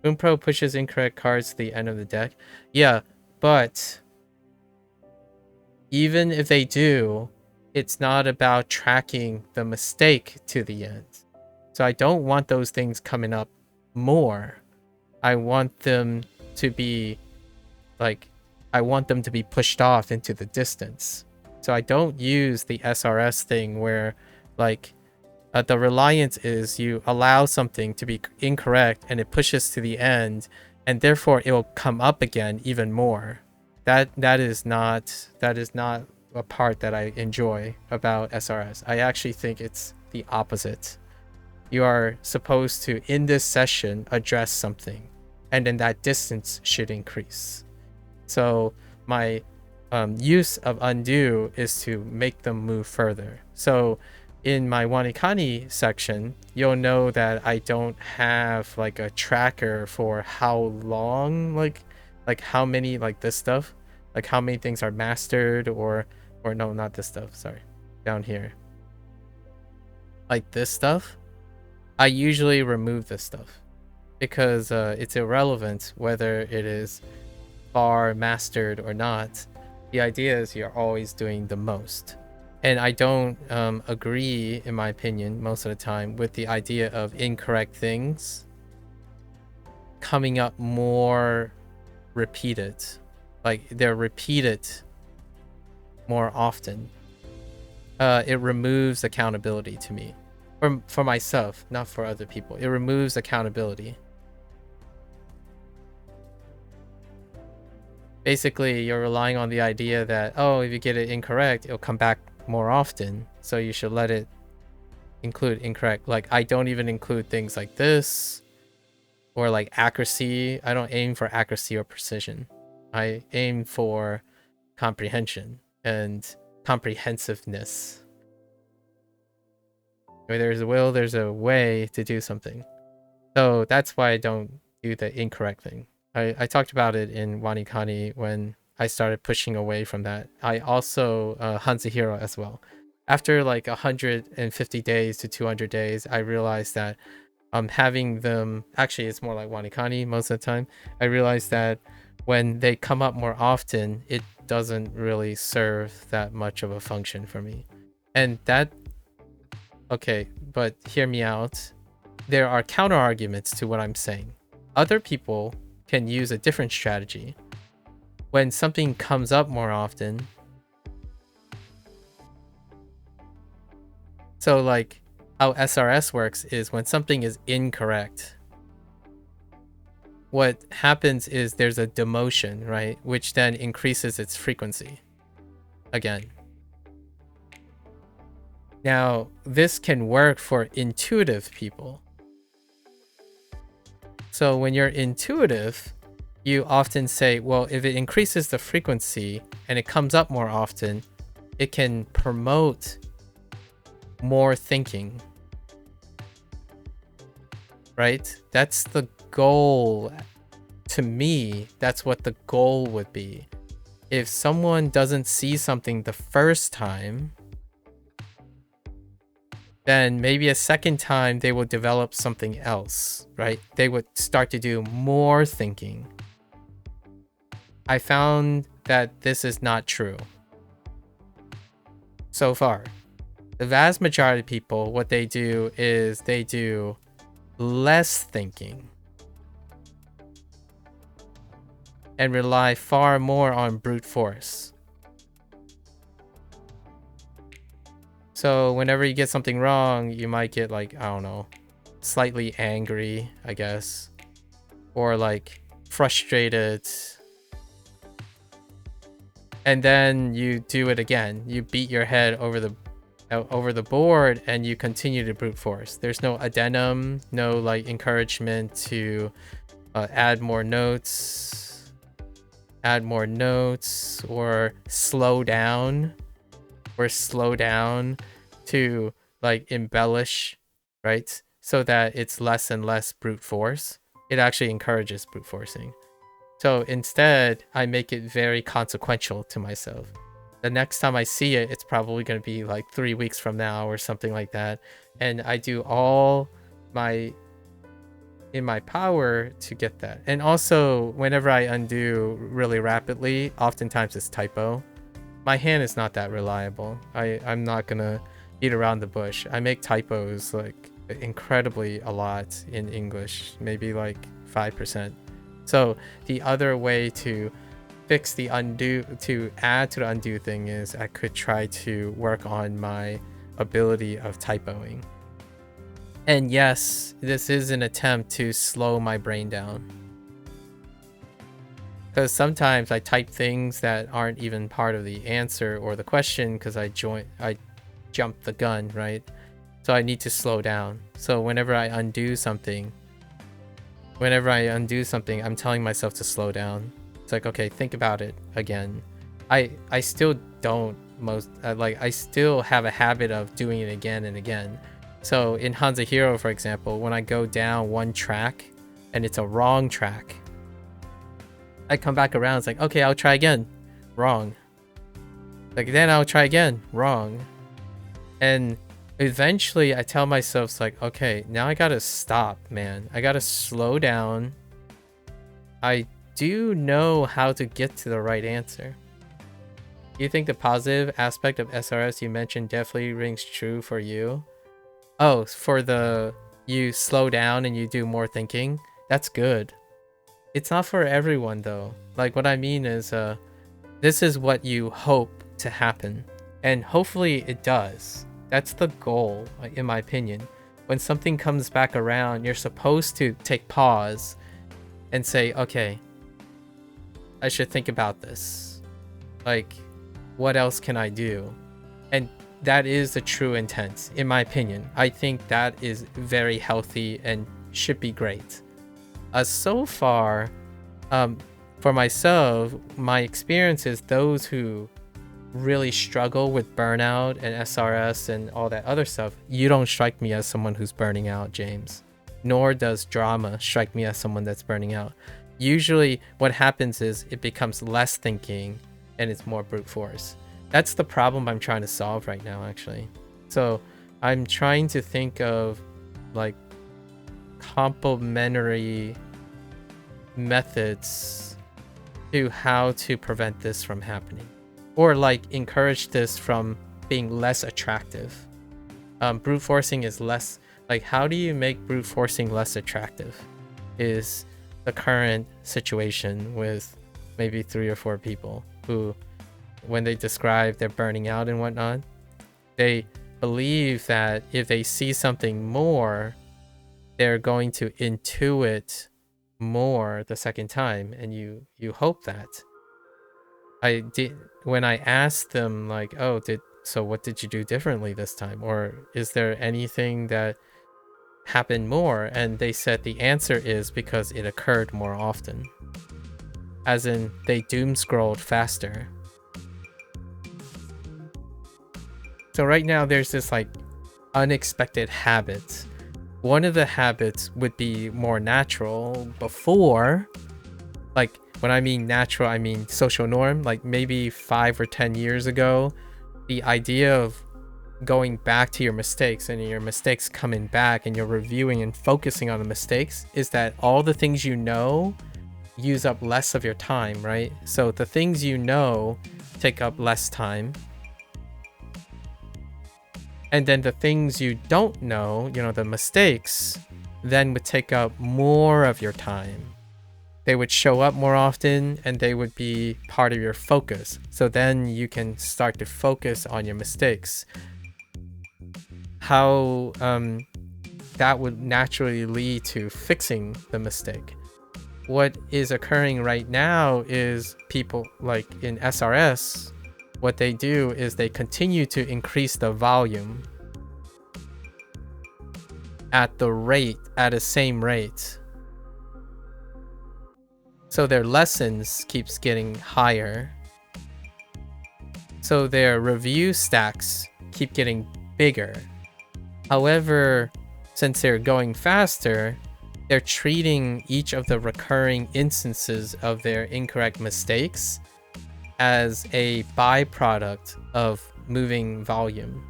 Bunpro pushes incorrect cards to the end of the deck. Yeah, but even if they do, it's not about tracking the mistake to the end. So I don't want those things coming up more. I want them to be pushed off into the distance. So I don't use the SRS thing where like the reliance is you allow something to be incorrect and it pushes to the end, and therefore it will come up again even more. That is not a part that I enjoy about SRS. I actually think it's the opposite. You are supposed to, in this session, address something, and then that distance should increase. So my use of undo is to make them move further. So in my Wanikani section, you'll know that I don't have like a tracker for how long, like how many, like this stuff, like how many things are mastered, or no, not this stuff, sorry, down here. Like this stuff, I usually remove this stuff because it's irrelevant whether it is far mastered or not. The idea is you're always doing the most. And I don't agree, in my opinion, most of the time, with the idea of incorrect things coming up more repeated. Like, they're repeated more often. It removes accountability to me. For myself, not for other people. It removes accountability. Basically, you're relying on the idea that, oh, if you get it incorrect, it'll come back more often. So you should let it include incorrect. Like, I don't even include things like this or like accuracy. I don't aim for accuracy or precision. I aim for comprehension and comprehensiveness. Where there's a will, there's a way to do something. So that's why I don't do the incorrect thing. I talked about it in Wanikani when I started pushing away from that. I also Hanzahiro as well. After like 150 days to 200 days, I realized that having them, actually it's more like Wanikani most of the time. I realized that when they come up more often, it doesn't really serve that much of a function for me. And that, okay, but hear me out. There are counter arguments to what I'm saying. Other people can use a different strategy. When something comes up more often, so like how SRS works is when something is incorrect, what happens is there's a demotion, right? Which then increases its frequency again. Now, this can work for intuitive people. So when you're intuitive, you often say, well, if it increases the frequency and it comes up more often, it can promote more thinking. Right? That's the goal. To me, that's what the goal would be. If someone doesn't see something the first time, then maybe a second time they will develop something else, right? They would start to do more thinking. I found that this is not true so far. The vast majority of people, what they do is they do less thinking and rely far more on brute force. So whenever you get something wrong, you might get like, I don't know, slightly angry, I guess, or like frustrated. And then you do it again. You beat your head over the board and you continue to brute force. There's no addendum, no like encouragement to add more notes, or slow down to like embellish, right? So that it's less and less brute force. It actually encourages brute forcing. So instead, I make it very consequential to myself. The next time I see it, it's probably going to be like 3 weeks from now or something like that. And I do all in my power to get that. And also, whenever I undo really rapidly, oftentimes it's typo. My hand is not that reliable. I'm not going to beat around the bush. I make typos like incredibly a lot in English, maybe like 5%. So the other way to fix the undo, to add to the undo thing, is I could try to work on my ability of typoing. And yes, this is an attempt to slow my brain down. Because sometimes I type things that aren't even part of the answer or the question because I jumped the gun, right? So I need to slow down. So whenever I undo something, I'm telling myself to slow down. It's like, okay, think about it again. I still don't I still have a habit of doing it again and again. So in Hanzahiro, for example, when I go down one track and it's a wrong track, I come back around. It's like, okay, I'll try again. Wrong. Like, then I'll try again. Wrong. And eventually I tell myself, it's like, okay, now I gotta stop, man. I gotta slow down. I do know how to get to the right answer. You think the positive aspect of SRS you mentioned definitely rings true for you? Oh, for the you slow down and you do more thinking? That's good. It's not for everyone though. Like what I mean is this is what you hope to happen. And hopefully it does. That's the goal, in my opinion. When something comes back around, you're supposed to take pause and say, okay, I should think about this. Like, what else can I do? And that is the true intent, in my opinion. I think that is very healthy and should be great. So far, for myself, my experience is those who really struggle with burnout and SRS and all that other stuff, you don't strike me as someone who's burning out, James. Nor does drama strike me as someone that's burning out. Usually what happens is it becomes less thinking and it's more brute force. That's the problem I'm trying to solve right now, actually. So I'm trying to think of like complementary methods to how to prevent this from happening, or like encourage this from being less attractive. Brute forcing is less, like how do you make brute forcing less attractive is the current situation with maybe 3 or 4 people who, when they describe their burning out and whatnot, they believe that if they see something more, they're going to intuit more the second time, and you hope that. I did when I asked them like, oh, so what did you do differently this time, or is there anything that happened more? And they said the answer is because it occurred more often, as in they doom scrolled faster. So right now there's this like unexpected habit. One of the habits would be more natural before, like when I mean natural, I mean social norm. Like maybe 5 or 10 years ago, the idea of going back to your mistakes and your mistakes coming back and you're reviewing and focusing on the mistakes is that all the things you know use up less of your time, right? So the things you know take up less time. And then the things you don't know, you know, the mistakes, then would take up more of your time. They would show up more often and they would be part of your focus. So then you can start to focus on your mistakes. How that would naturally lead to fixing the mistake. What is occurring right now is people like in SRS, what they do is they continue to increase the volume at the same rate. So their lessons keeps getting higher. So their review stacks keep getting bigger. However, since they're going faster, they're treating each of the recurring instances of their incorrect mistakes as a byproduct of moving volume,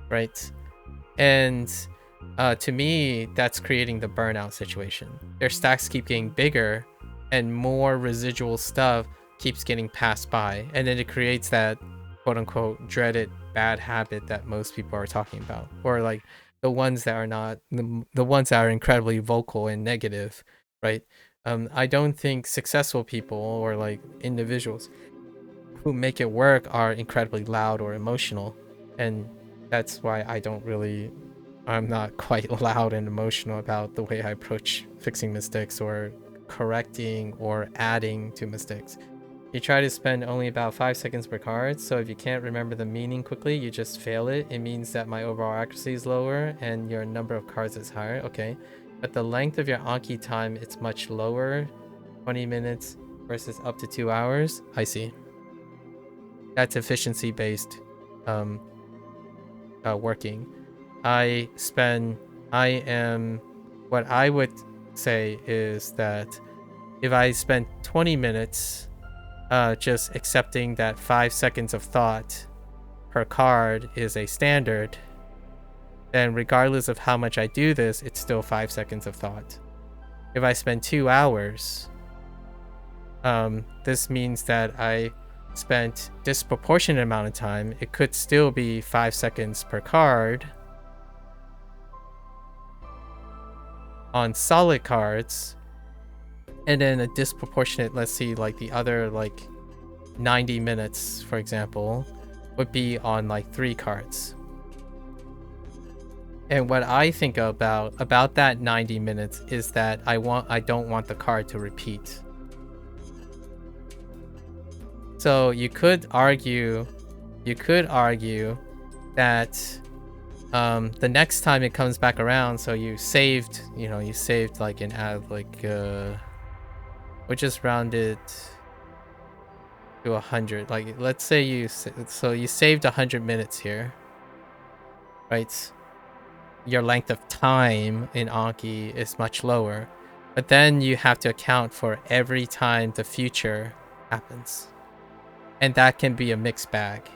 right? And to me, that's creating the burnout situation. Their stacks keep getting bigger and more residual stuff keeps getting passed by. And then it creates that quote unquote dreaded bad habit that most people are talking about. Or like the ones that are not, the ones that are incredibly vocal and negative, right? I don't think successful people or like individuals who make it work are incredibly loud or emotional, and that's why I'm not quite loud and emotional about the way I approach fixing mistakes or correcting or adding to mistakes. You try to spend only about 5 seconds per card, so if you can't remember the meaning quickly, you just fail it. It means that my overall accuracy is lower and your number of cards is higher. Okay, but the length of your Anki time, it's much lower, 20 minutes versus up to 2 hours. I see. That's efficiency based working. What I would say is that if I spend 20 minutes just accepting that 5 seconds of thought per card is a standard, then regardless of how much I do this, it's still 5 seconds of thought. If I spend 2 hours, this means that I spent disproportionate amount of time, it could still be 5 seconds per card. On solid cards, and then a disproportionate, let's see, like the other like 90 minutes, for example, would be on like 3 cards. And what I think about that 90 minutes is that I don't want the card to repeat. So you could argue that the next time it comes back around, so you saved like an ad, like we just rounded to 100. Like let's say you saved 100 minutes here, right? Your length of time in Anki is much lower, but then you have to account for every time the future happens, and that can be a mixed bag.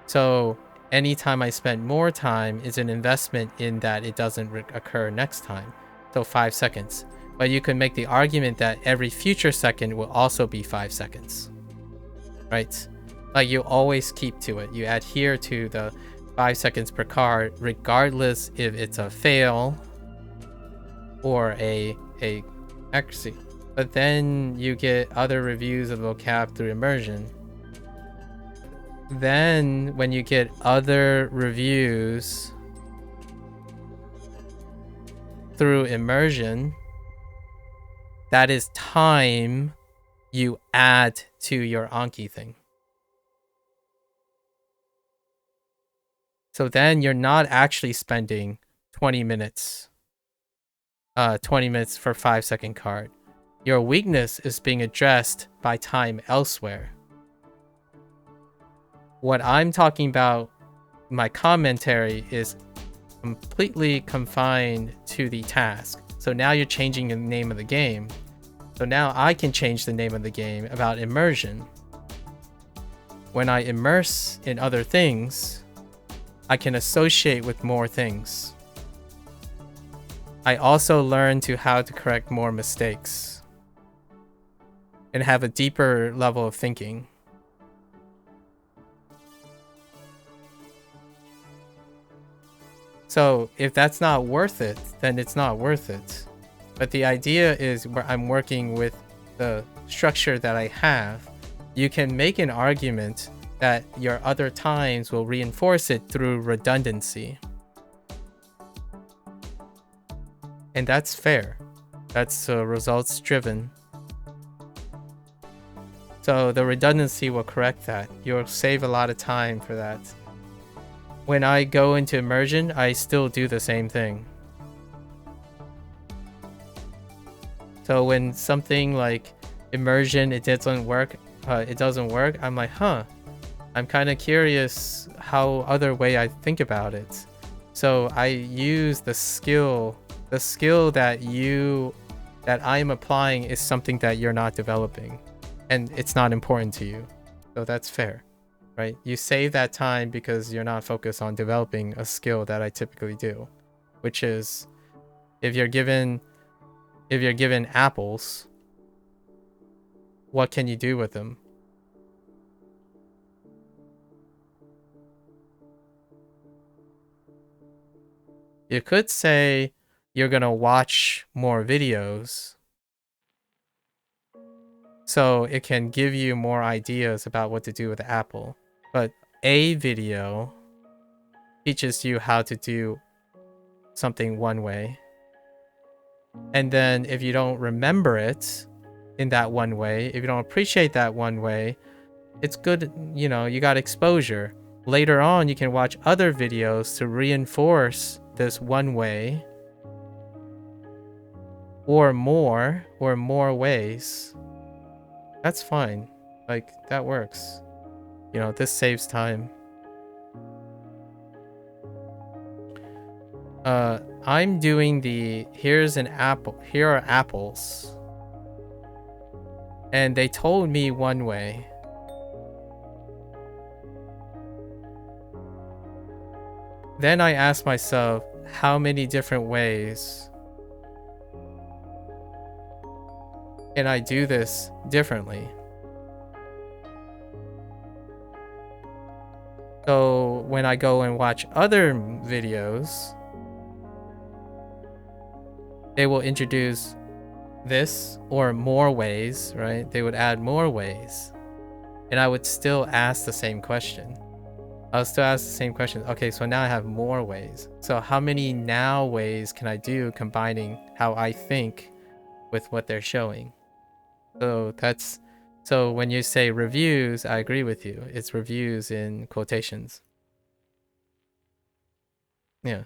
So anytime I spend more time is an investment in that it doesn't occur next time, so 5 seconds. But you can make the argument that every future second will also be 5 seconds, right? Like you always keep to it. You adhere to the 5 seconds per card, regardless if it's a fail or a accuracy. But then you get other reviews of vocab through immersion. Then when you get other reviews through immersion, that is time you add to your Anki thing. So then you're not actually spending 20 minutes for 5 second card. Your weakness is being addressed by time elsewhere. What I'm talking about, my commentary, is completely confined to the task. So now you're changing the name of the game. So now I can change the name of the game about immersion. When I immerse in other things, I can associate with more things. I also learn how to correct more mistakes and have a deeper level of thinking. So if that's not worth it, then it's not worth it. But the idea is where I'm working with the structure that I have. You can make an argument that your other times will reinforce it through redundancy. And that's fair. That's results driven. So the redundancy will correct that. You'll save a lot of time for that. When I go into immersion, I still do the same thing. So when something like immersion, it doesn't work, I'm like, I'm kind of curious how other way I think about it. So I use the skill that I'm applying is something that you're not developing, and it's not important to you. So that's fair, right? You save that time because you're not focused on developing a skill that I typically do, which is if you're given apples, what can you do with them? You could say you're gonna watch more videos, so it can give you more ideas about what to do with the apple. But a video teaches you how to do something one way. And then if you don't remember it in that one way, if you don't appreciate that one way, it's good, you got exposure. Later on, you can watch other videos to reinforce this one way or more ways. That's fine. Like, that works. This saves time. I'm doing here are apples. And they told me one way. Then I asked myself, how many different ways can I do this differently? So when I go and watch other videos, they will introduce this or more ways, right? They would add more ways. And I would still ask the same question. I'll still ask the same question. Okay, so now I have more ways. So how many now ways can I do combining how I think with what they're showing? So when you say reviews, I agree with you. It's reviews in quotations. Yeah.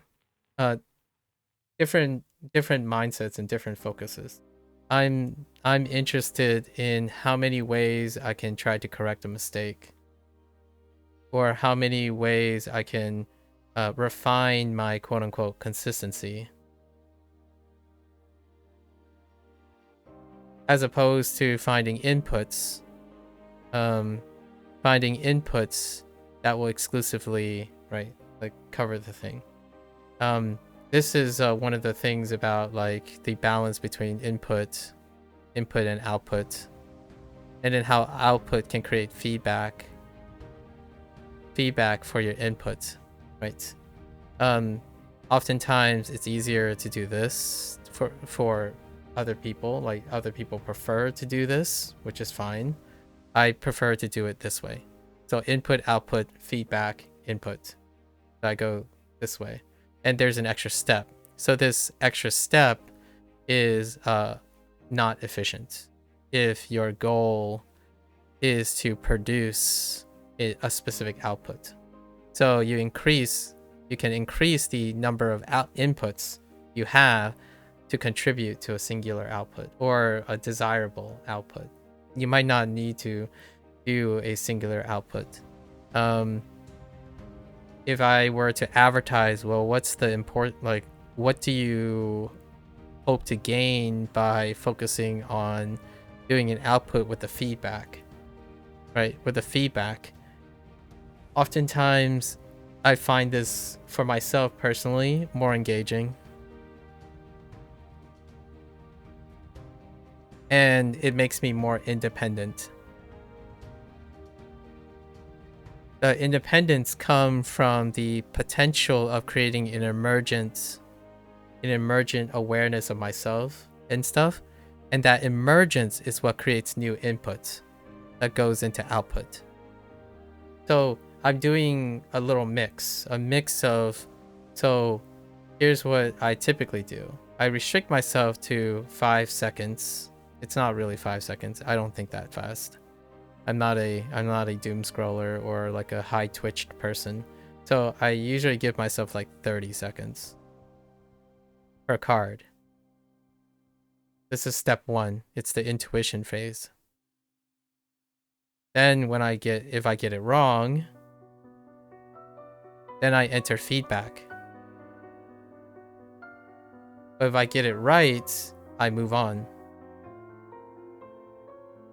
Different mindsets and different focuses. I'm interested in how many ways I can try to correct a mistake, or how many ways I can refine my quote-unquote consistency, as opposed to finding inputs that will exclusively, right, like cover the thing. This is one of the things about like the balance between input and output, and then how output can create feedback for your input, right? Oftentimes it's easier to do this for other people. Like other people prefer to do this, which is fine. I prefer to do it this way. So input, output, feedback, input. I go this way. And there's an extra step. So this extra step is not efficient if your goal is to produce a specific output. So you can increase the number of inputs you have to contribute to a singular output or a desirable output. You might not need to do a singular output. If I were to advertise, well, what's the important, like, what do you hope to gain by focusing on doing an output with the feedback, right? With the feedback, oftentimes I find this for myself personally more engaging, and it makes me more independent. The independence comes from the potential of creating an emergent awareness of myself and stuff, and that emergence is what creates new inputs that goes into output. So I'm doing a mix of, so here's what I typically do. I restrict myself to 5 seconds. It's not really 5 seconds. I don't think that fast. I'm not a doom scroller or like a high twitched person. So I usually give myself like 30 seconds per card. This is step 1. It's the intuition phase. Then if I get it wrong, then I enter feedback. But if I get it right, I move on.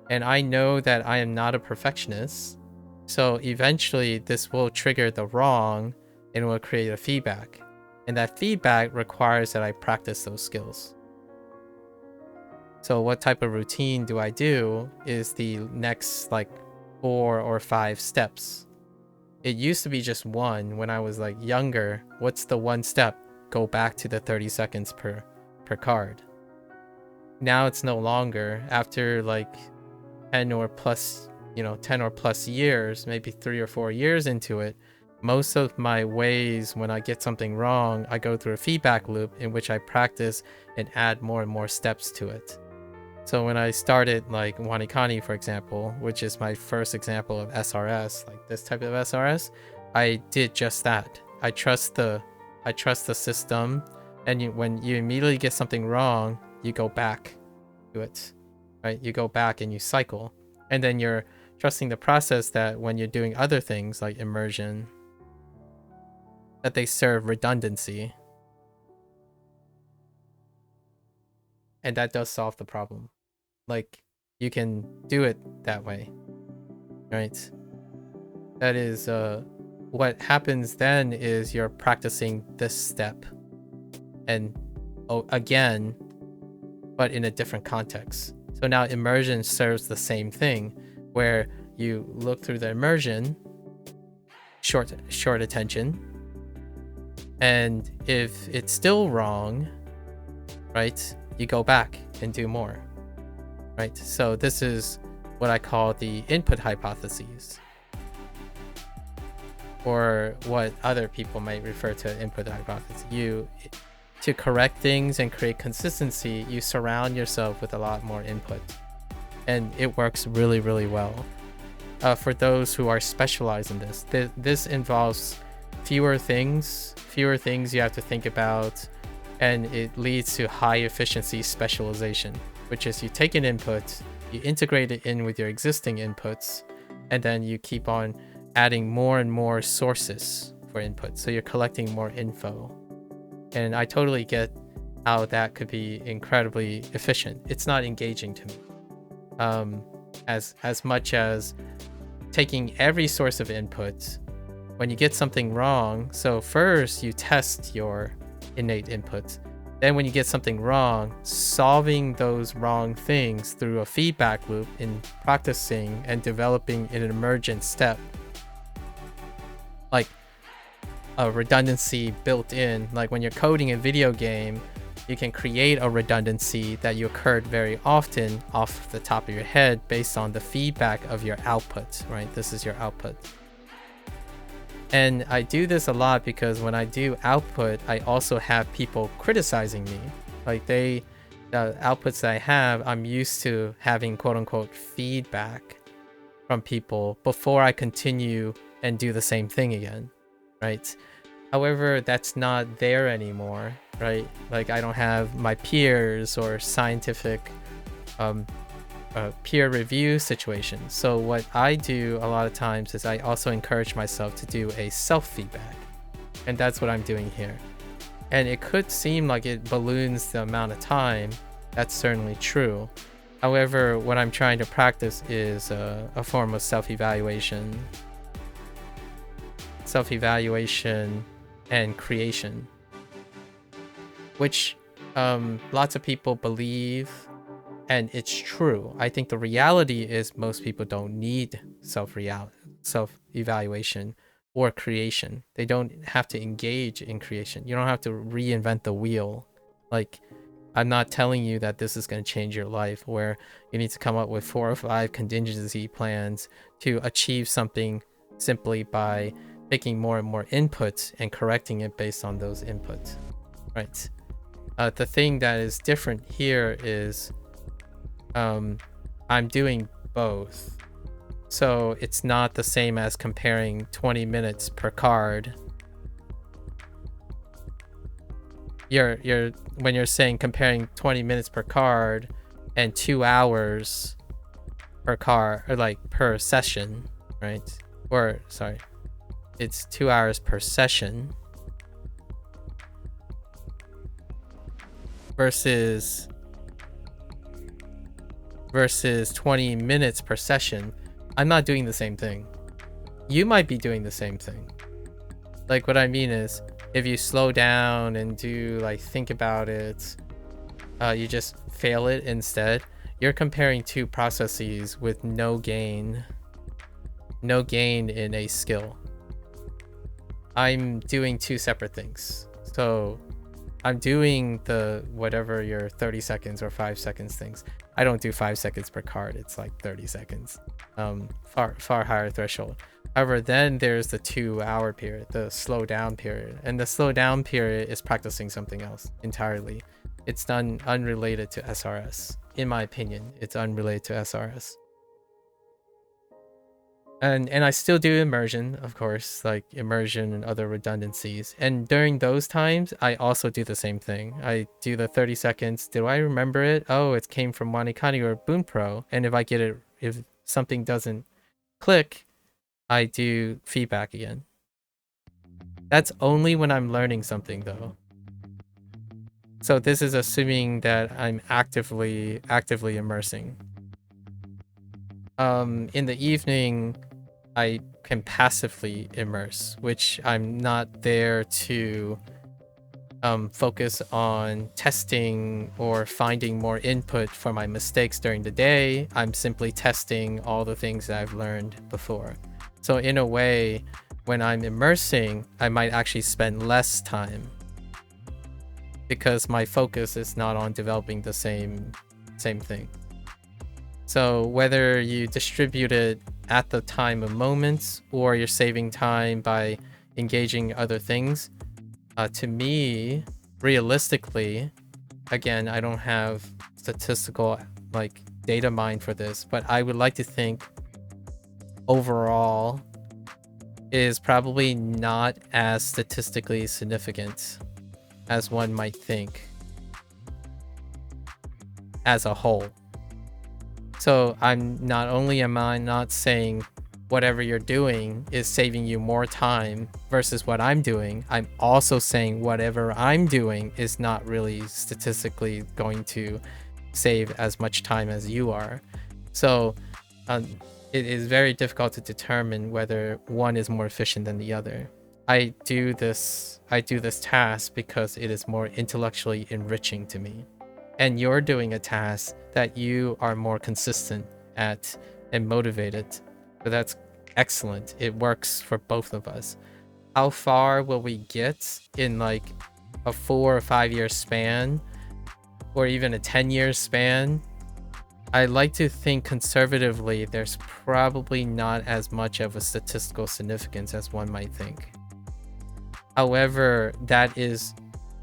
And I know that I am not a perfectionist, so eventually this will trigger the wrong and will create a feedback. And that feedback requires that I practice those skills. So what type of routine do I do is the next like 4 or 5 steps. It used to be just one when I was like younger. What's the one step? Go back to the 30 seconds per card. Now it's no longer. After like 10 or plus years, maybe 3 or 4 years into it, most of my ways when I get something wrong, I go through a feedback loop in which I practice and add more and more steps to it. So when I started like Wanikani, for example, which is my first example of SRS, like this type of SRS, I did just that. I trust the system, and when you immediately get something wrong, you go back to it. Right? You go back and you cycle. And then you're trusting the process that when you're doing other things like immersion, that they serve redundancy. And that does solve the problem. Like, you can do it that way. Right? That is, what happens then is you're practicing this step. And again, but in a different context. So now immersion serves the same thing, where you look through the immersion short attention. And if it's still wrong, right, you go back and do more, right? So this is what I call the input hypotheses, or what other people might refer to as input hypothesis. To correct things and create consistency, you surround yourself with a lot more input, and it works really, really well. For those who are specialized in this, this involves fewer things you have to think about, and it leads to high efficiency specialization, which is you take an input, you integrate it in with your existing inputs, and then you keep on adding more and more sources for input, so you're collecting more info. And I totally get how that could be incredibly efficient. It's not engaging to me as much as taking every source of input. When you get something wrong, so first you test your innate inputs, then when you get something wrong, solving those wrong things through a feedback loop in practicing and developing an emergent step, like a redundancy built in. Like when you're coding a video game, you can create a redundancy that you occurred very often off the top of your head based on the feedback of your output, right? This is your output. And I do this a lot because when I do output, I also have people criticizing me. Like the outputs that I have, I'm used to having quote unquote feedback from people before I continue and do the same thing again, right? However, that's not there anymore, right? Like I don't have my peers or scientific peer review situations. So what I do a lot of times is I also encourage myself to do a self-feedback, and that's what I'm doing here. And it could seem like it balloons the amount of time. That's certainly true. However, what I'm trying to practice is a form of self-evaluation and creation, which lots of people believe, and it's true. I think the reality is most people don't need self-evaluation or creation. They don't have to engage in creation. You don't have to reinvent the wheel. Like, I'm not telling you that this is going to change your life, where you need to come up with 4 or 5 contingency plans to achieve something simply by taking more and more inputs and correcting it based on those inputs, right? The thing that is different here is I'm doing both. So it's not the same as comparing 20 minutes per card. When you're saying comparing 20 minutes per card and 2 hours per card, or like per session, right? Or sorry, it's 2 hours per session versus 20 minutes per session. I'm not doing the same thing. You might be doing the same thing. Like what I mean is, if you slow down and do like think about it, you just fail it instead. You're comparing 2 processes with no gain in a skill. I'm doing 2 separate things. So I'm doing the whatever your 30 seconds or 5 seconds things. I don't do 5 seconds per card. It's like 30 seconds. Far higher threshold. However, then there's the 2-hour period, the slow down period. And the slow down period is practicing something else entirely. It's unrelated to SRS. In my opinion, it's unrelated to SRS. And I still do immersion, of course, like immersion and other redundancies. And during those times, I also do the same thing. I do the 30 seconds. Do I remember it? Oh, it came from MAKU or Bunpro. And if something doesn't click, I do feedback again. That's only when I'm learning something though. So this is assuming that I'm actively immersing. In the evening, I can passively immerse, which I'm not there to focus on testing or finding more input for my mistakes during the day. I'm simply testing all the things that I've learned before. So in a way, when I'm immersing, I might actually spend less time because my focus is not on developing the same thing. So whether you distribute it at the time of moments or you're saving time by engaging other things, to me, realistically, again, I don't have statistical like data mined for this, but I would like to think overall is probably not as statistically significant as one might think as a whole. So not only am I not saying whatever you're doing is saving you more time versus what I'm doing, I'm also saying whatever I'm doing is not really statistically going to save as much time as you are. So it is very difficult to determine whether one is more efficient than the other. I do this task because it is more intellectually enriching to me. And you're doing a task that you are more consistent at and motivated. So that's excellent. It works for both of us. How far will we get in like a 4 or 5 year span or even a 10-year span? I like to think conservatively there's probably not as much of a statistical significance as one might think. However, that is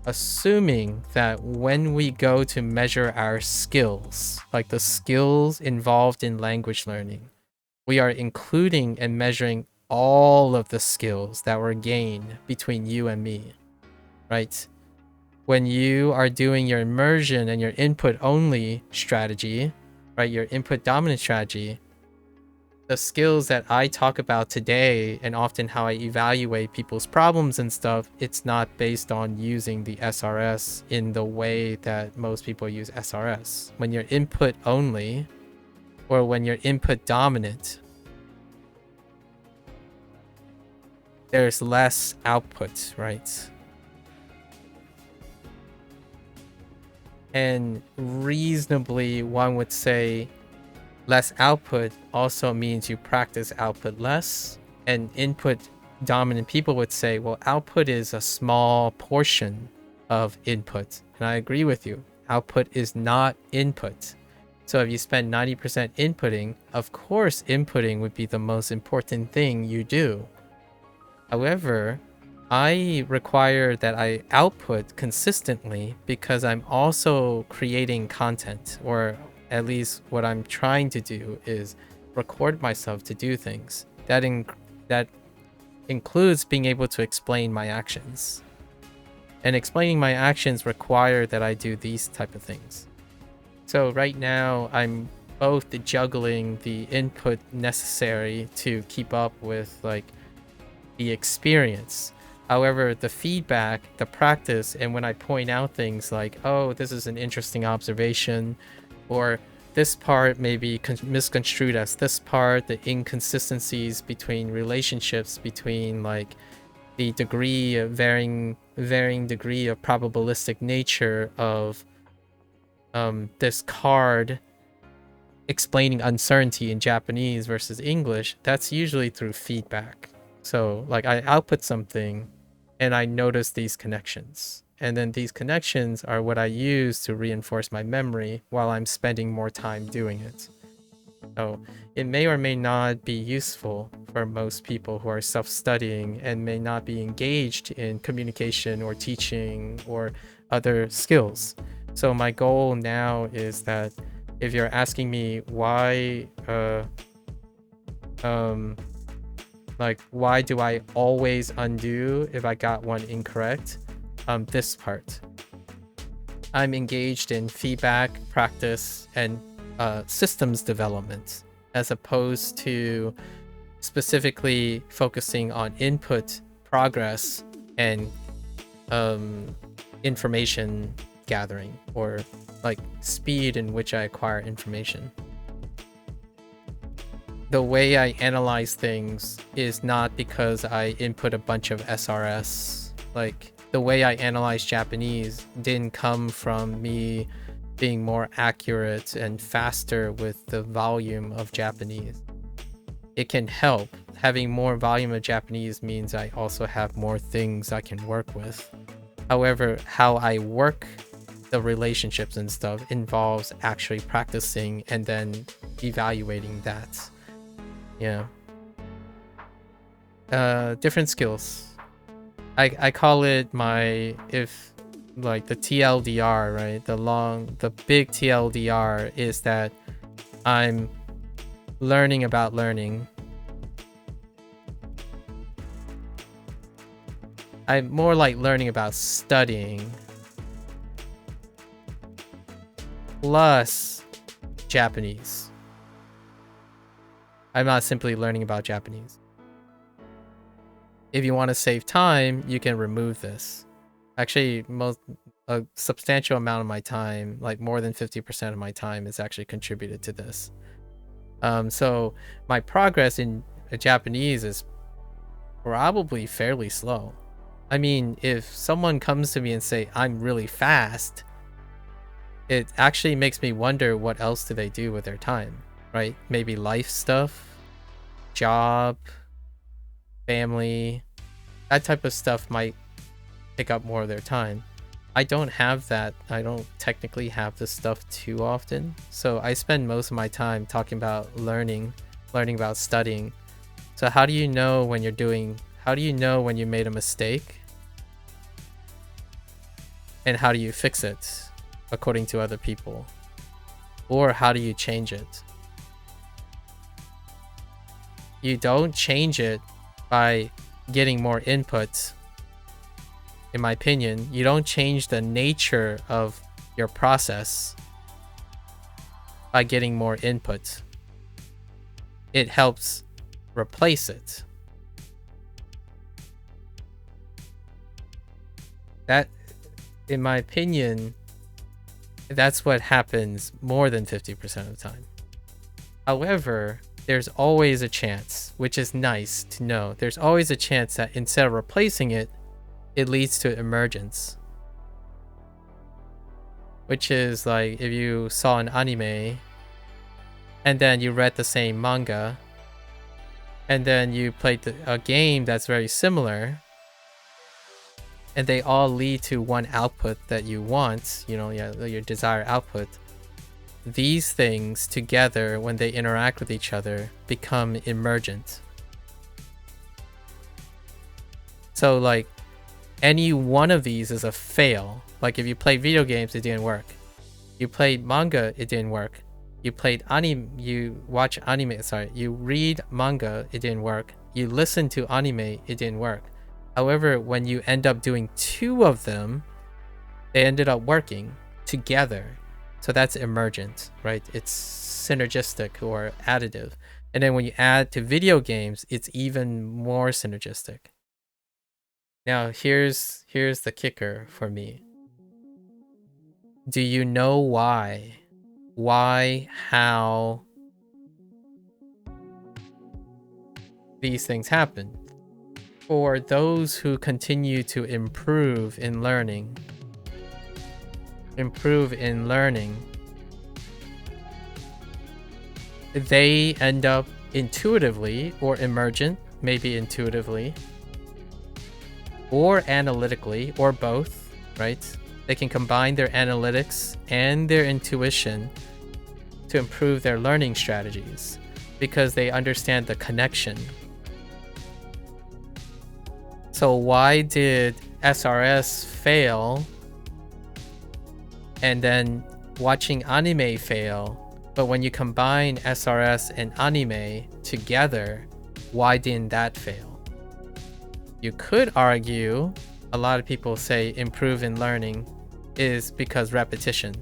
assuming that when we go to measure our skills, like the skills involved in language learning, we are including and measuring all of the skills that were gained between you and me, right? When you are doing your immersion and your input only strategy, right, your input dominant strategy, the skills that I talk about today and often how I evaluate people's problems and stuff, it's not based on using the SRS in the way that most people use SRS. When you're input only or when you're input dominant, there's less output, right? And reasonably, one would say less output also means you practice output less. And input dominant people would say, well, output is a small portion of input. And I agree with you. Output is not input. So if you spend 90% inputting, of course, inputting would be the most important thing you do. However, I require that I output consistently because I'm also creating content, or at least what I'm trying to do is record myself to do things. That includes being able to explain my actions. And explaining my actions require that I do these type of things. So right now, I'm both juggling the input necessary to keep up with like the experience. However, the feedback, the practice, and when I point out things like, oh, this is an interesting observation, or this part may be misconstrued as this part, the inconsistencies between relationships between like the degree of varying degree of probabilistic nature of this card explaining uncertainty in Japanese versus English, that's usually through feedback. So like I output something and I notice these connections. And then these connections are what I use to reinforce my memory while I'm spending more time doing it. So it may or may not be useful for most people who are self-studying and may not be engaged in communication or teaching or other skills. So my goal now is that if you're asking me why why do I always undo if I got one incorrect? This part. I'm engaged in feedback, practice, and systems development, as opposed to specifically focusing on input, progress, and information gathering, or like speed in which I acquire information. The way I analyze things is not because I input a bunch of SRS. Like the way I analyze Japanese didn't come from me being more accurate and faster with the volume of Japanese. It can help. having more volume of Japanese means I also have more things I can work with. However, how I work the relationships and stuff involves actually practicing and then evaluating that. Yeah. Different skills. I call it my, if like the TLDR, right? The big TLDR is that I'm learning about learning. I'm more like learning about studying plus Japanese. I'm not simply learning about Japanese. If you want to save time, you can remove this. Actually, a substantial amount of my time, like more than 50% of my time, is actually contributed to this. So my progress in Japanese is probably fairly slow. I mean, if someone comes to me and say I'm really fast, it actually makes me wonder what else do they do with their time, right? Maybe life stuff, job, family, that type of stuff might take up more of their time. I don't have that. I don't technically have this stuff too often. So I spend most of my time talking about learning about studying. So how do you know when you made a mistake? And how do you fix it according to other people? Or how do you change it? You don't change it by getting more input. In my opinion, you don't change the nature of your process by getting more input. It helps replace it. That, in my opinion, that's what happens more than 50% of the time. However, there's always a chance, which is nice to know. There's always a chance that instead of replacing it, it leads to emergence. Which is like if you saw an anime and then you read the same manga and then you played a game that's very similar and they all lead to one output that you want, your desired output. These things together, when they interact with each other, become emergent. So like any one of these is a fail. Like if you play video games, it didn't work. You played manga, it didn't work. You read manga, it didn't work. You listen to anime, it didn't work. However, when you end up doing two of them, they ended up working together. So that's emergent, right? It's synergistic or additive. And then when you add to video games, it's even more synergistic. Now, here's the kicker for me. Do you know why? How these things happen? For those who continue to improve in learning, they end up intuitively or emergent, maybe intuitively, or analytically, or both, right? They can combine their analytics and their intuition to improve their learning strategies because they understand the connection. So why did SRS fail and then watching anime fail? But when you combine SRS and anime together, why didn't that fail? You could argue, a lot of people say improve in learning is because repetition.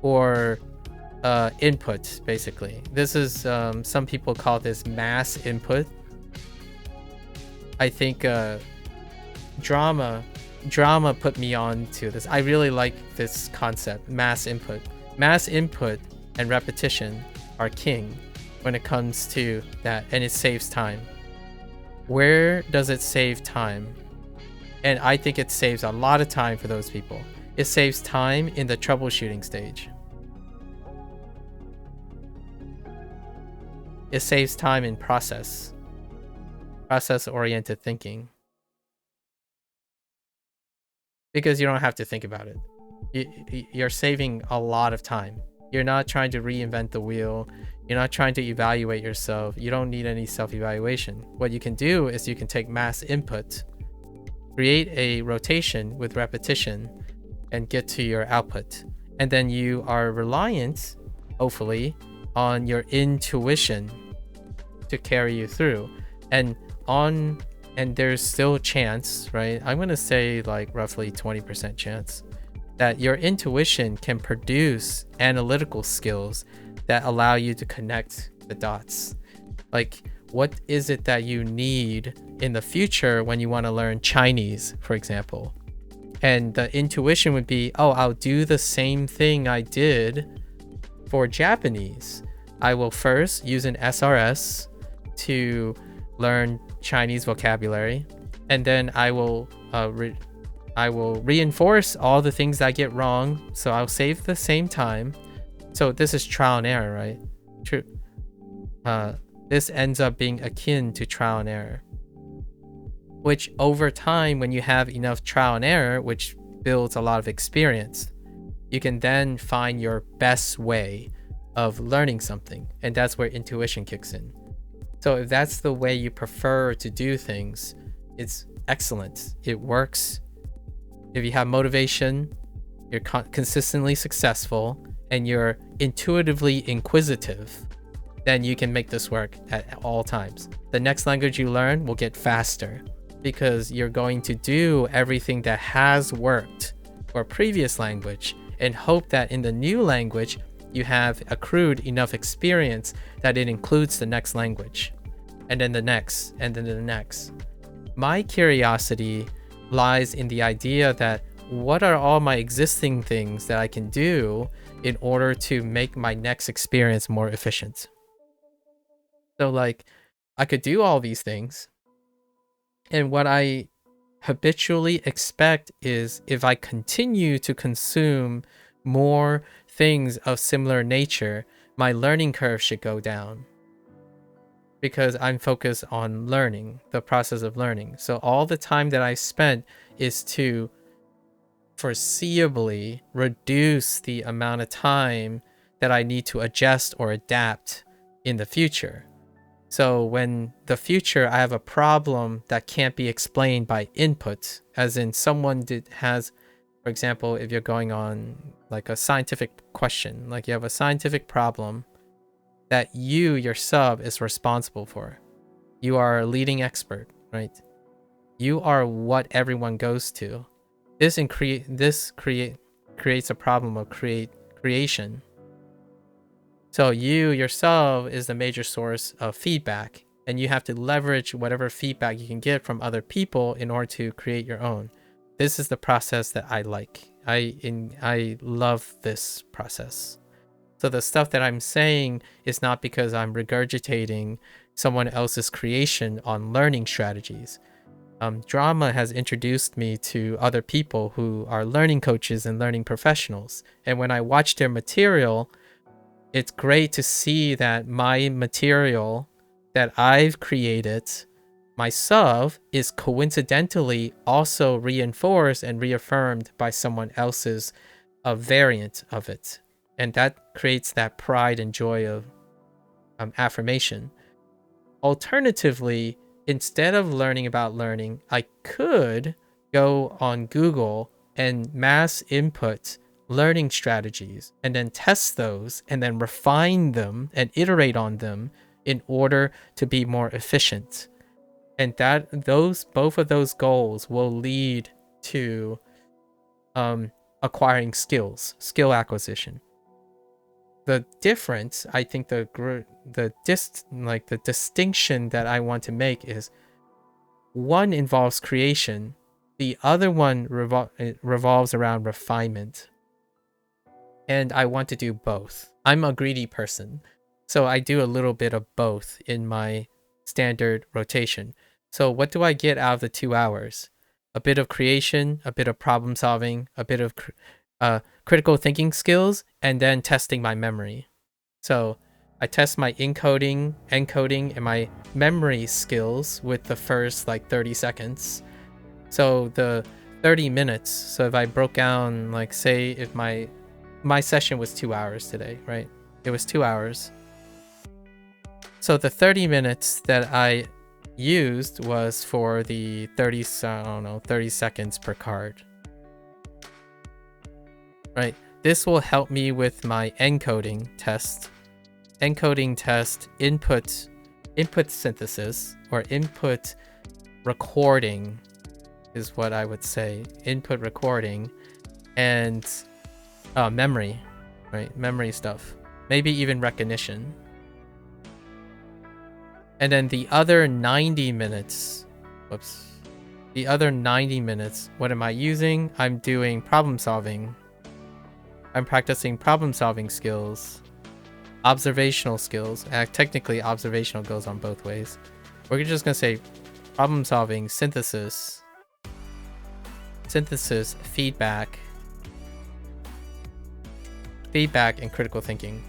Or input, basically. This is, some people call this mass input. I think drama put me on to this. I really like this concept, mass input. Mass input and repetition are king when it comes to that, and it saves time. Where does it save time? And I think it saves a lot of time for those people. It saves time in the troubleshooting stage. It saves time in process-oriented thinking. Because you don't have to think about it. You're saving a lot of time. You're not trying to reinvent the wheel. You're not trying to evaluate yourself. You don't need any self-evaluation. What you can do is you can take mass input, create a rotation with repetition, and get to your output. And then you are reliant, hopefully, on your intuition to carry you through. And there's still a chance, right? I'm gonna say like roughly 20% chance that your intuition can produce analytical skills that allow you to connect the dots. Like, what is it that you need in the future when you want to learn Chinese, for example? And the intuition would be, oh, I'll do the same thing I did for Japanese. I will first use an SRS to learn Chinese vocabulary, and then I will reinforce all the things I get wrong, so I'll save the same time. So this is trial and error, right? True. This ends up being akin to trial and error, which over time, when you have enough trial and error, which builds a lot of experience, you can then find your best way of learning something, and that's where intuition kicks in. So if that's the way you prefer to do things, it's excellent. It works. If you have motivation, you're consistently successful, and you're intuitively inquisitive, then you can make this work at all times. The next language you learn will get faster because you're going to do everything that has worked for a previous language and hope that in the new language, you have accrued enough experience that it includes the next language, and then the next, and then the next. My curiosity lies in the idea that what are all my existing things that I can do in order to make my next experience more efficient? So like, I could do all these things, and what I habitually expect is if I continue to consume more things of similar nature, my learning curve should go down because I'm focused on learning, the process of learning. So all the time that I spent is to foreseeably reduce the amount of time that I need to adjust or adapt in the future. So when the future I have a problem that can't be explained by input, as in someone has, for example, if you're going on like a scientific question, like you have a scientific problem that you yourself is responsible for. You are a leading expert, right? You are what everyone goes to. This creates a problem of creation. So you yourself is the major source of feedback, and you have to leverage whatever feedback you can get from other people in order to create your own. This is the process that I like. I love this process. So the stuff that I'm saying is not because I'm regurgitating someone else's creation on learning strategies. Drama has introduced me to other people who are learning coaches and learning professionals. And when I watch their material, it's great to see that my material that I've created myself is coincidentally also reinforced and reaffirmed by someone else's variant of it. And that creates that pride and joy of affirmation. Alternatively, instead of learning about learning, I could go on Google and mass input learning strategies and then test those and then refine them and iterate on them in order to be more efficient. And both of those goals will lead to acquiring skill acquisition. The difference, I think the distinction that I want to make is one involves creation, the other one revolves around refinement. And I want to do both. I'm a greedy person, so I do a little bit of both in my standard rotation. So what do I get out of the 2 hours? A bit of creation, a bit of problem solving, a bit of critical thinking skills, and then testing my memory. So I test my encoding, and my memory skills with the first like 30 seconds. So the 30 minutes, so if I broke down, like say if my session was 2 hours today, right? It was 2 hours. So the 30 minutes that I used was for the 30 seconds per card. Right? This will help me with my encoding test. Encoding test input synthesis, or input recording is what I would say. Input recording and memory, right? Memory stuff. Maybe even recognition. And then the other 90 minutes, the other 90 minutes, what am I using? I'm doing problem solving. I'm practicing problem solving skills, observational skills. Technically, observational goes on both ways. We're just gonna say problem solving, synthesis, feedback, and critical thinking.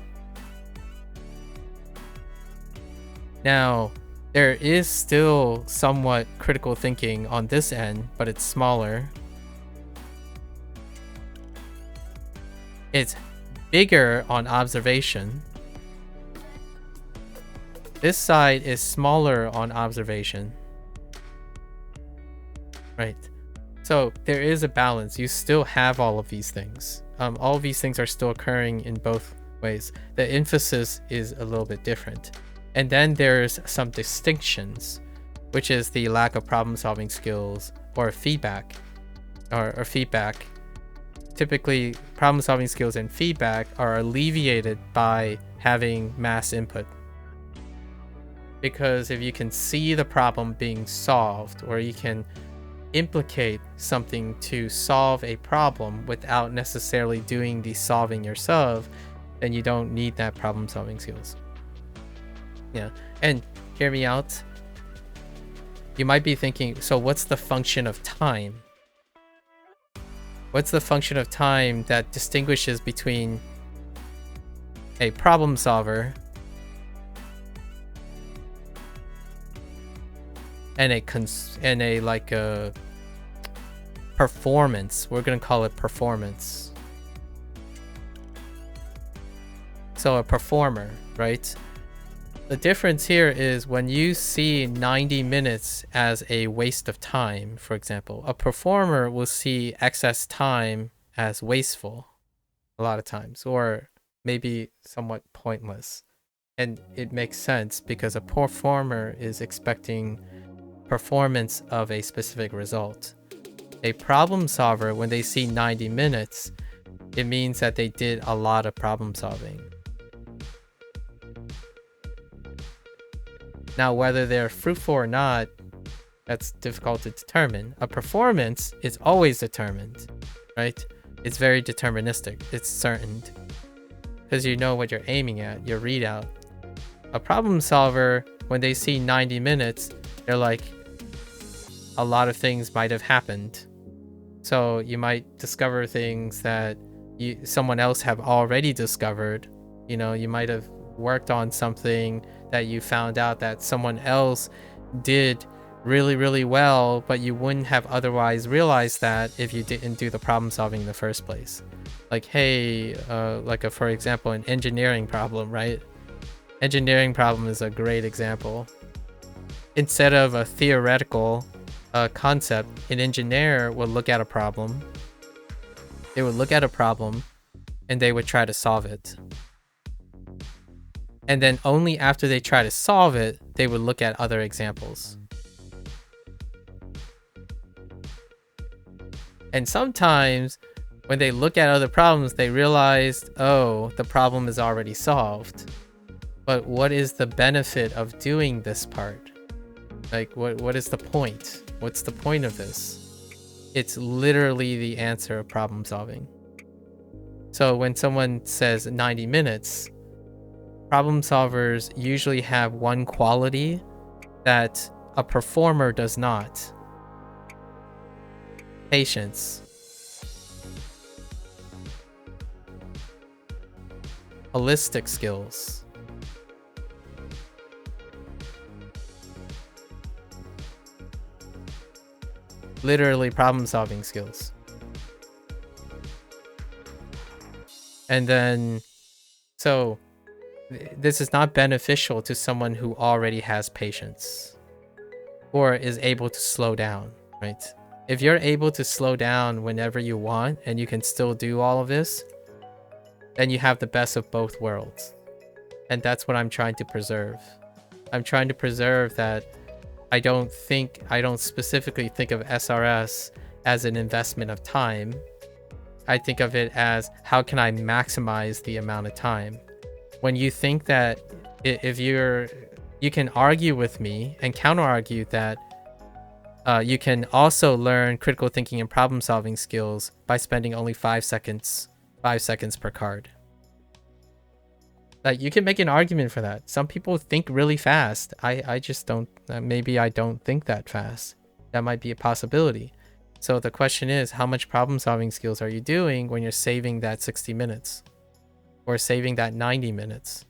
Now, there is still somewhat critical thinking on this end, but it's smaller. It's bigger on observation. This side is smaller on observation. Right. So there is a balance. You still have all of these things. All of these things are still occurring in both ways. The emphasis is a little bit different. And then there's some distinctions, which is the lack of problem solving skills or feedback. Or feedback. Typically, problem solving skills and feedback are alleviated by having mass input. Because if you can see the problem being solved, or you can implicate something to solve a problem without necessarily doing the solving yourself, then you don't need that problem solving skills. Yeah, and hear me out. You might be thinking, so what's the function of time? What's the function of time that distinguishes between a problem solver and a performance? We're gonna call it performance. So a performer, right? The difference here is when you see 90 minutes as a waste of time, for example, a performer will see excess time as wasteful a lot of times, or maybe somewhat pointless. And it makes sense because a performer is expecting performance of a specific result. A problem solver, when they see 90 minutes, it means that they did a lot of problem solving. Now, whether they're fruitful or not, that's difficult to determine. A performance is always determined, right? It's very deterministic. It's certain. Because you know what you're aiming at, your readout. A problem solver, when they see 90 minutes, they're like, a lot of things might have happened. So you might discover things that someone else have already discovered. You know, you might have worked on something that you found out that someone else did really, really well, but you wouldn't have otherwise realized that if you didn't do the problem solving in the first place. Like, hey, for example, an engineering problem, right? Engineering problem is a great example. Instead of a theoretical concept, an engineer would look at a problem. They would look at a problem and they would try to solve it. And then only after they try to solve it, they would look at other examples. And sometimes when they look at other problems, they realize, oh, the problem is already solved. But what is the benefit of doing this part? Like, what is the point? What's the point of this? It's literally the answer of problem solving. So when someone says 90 minutes, problem solvers usually have one quality that a performer does not. Patience. Holistic skills. literally problem solving skills. And then, so this is not beneficial to someone who already has patience or is able to slow down, right? If you're able to slow down whenever you want and you can still do all of this, then you have the best of both worlds. And that's what I'm trying to preserve. I'm trying to preserve that. I don't specifically think of SRS as an investment of time. I think of it as, how can I maximize the amount of time? When you think that if you can argue with me and counter argue that you can also learn critical thinking and problem solving skills by spending only 5 seconds per card. Like, you can make an argument for that. Some people think really fast. I just don't. Maybe I don't think that fast. That might be a possibility. So the question is, how much problem solving skills are you doing when you're saving that 60 minutes or saving that 90 minutes?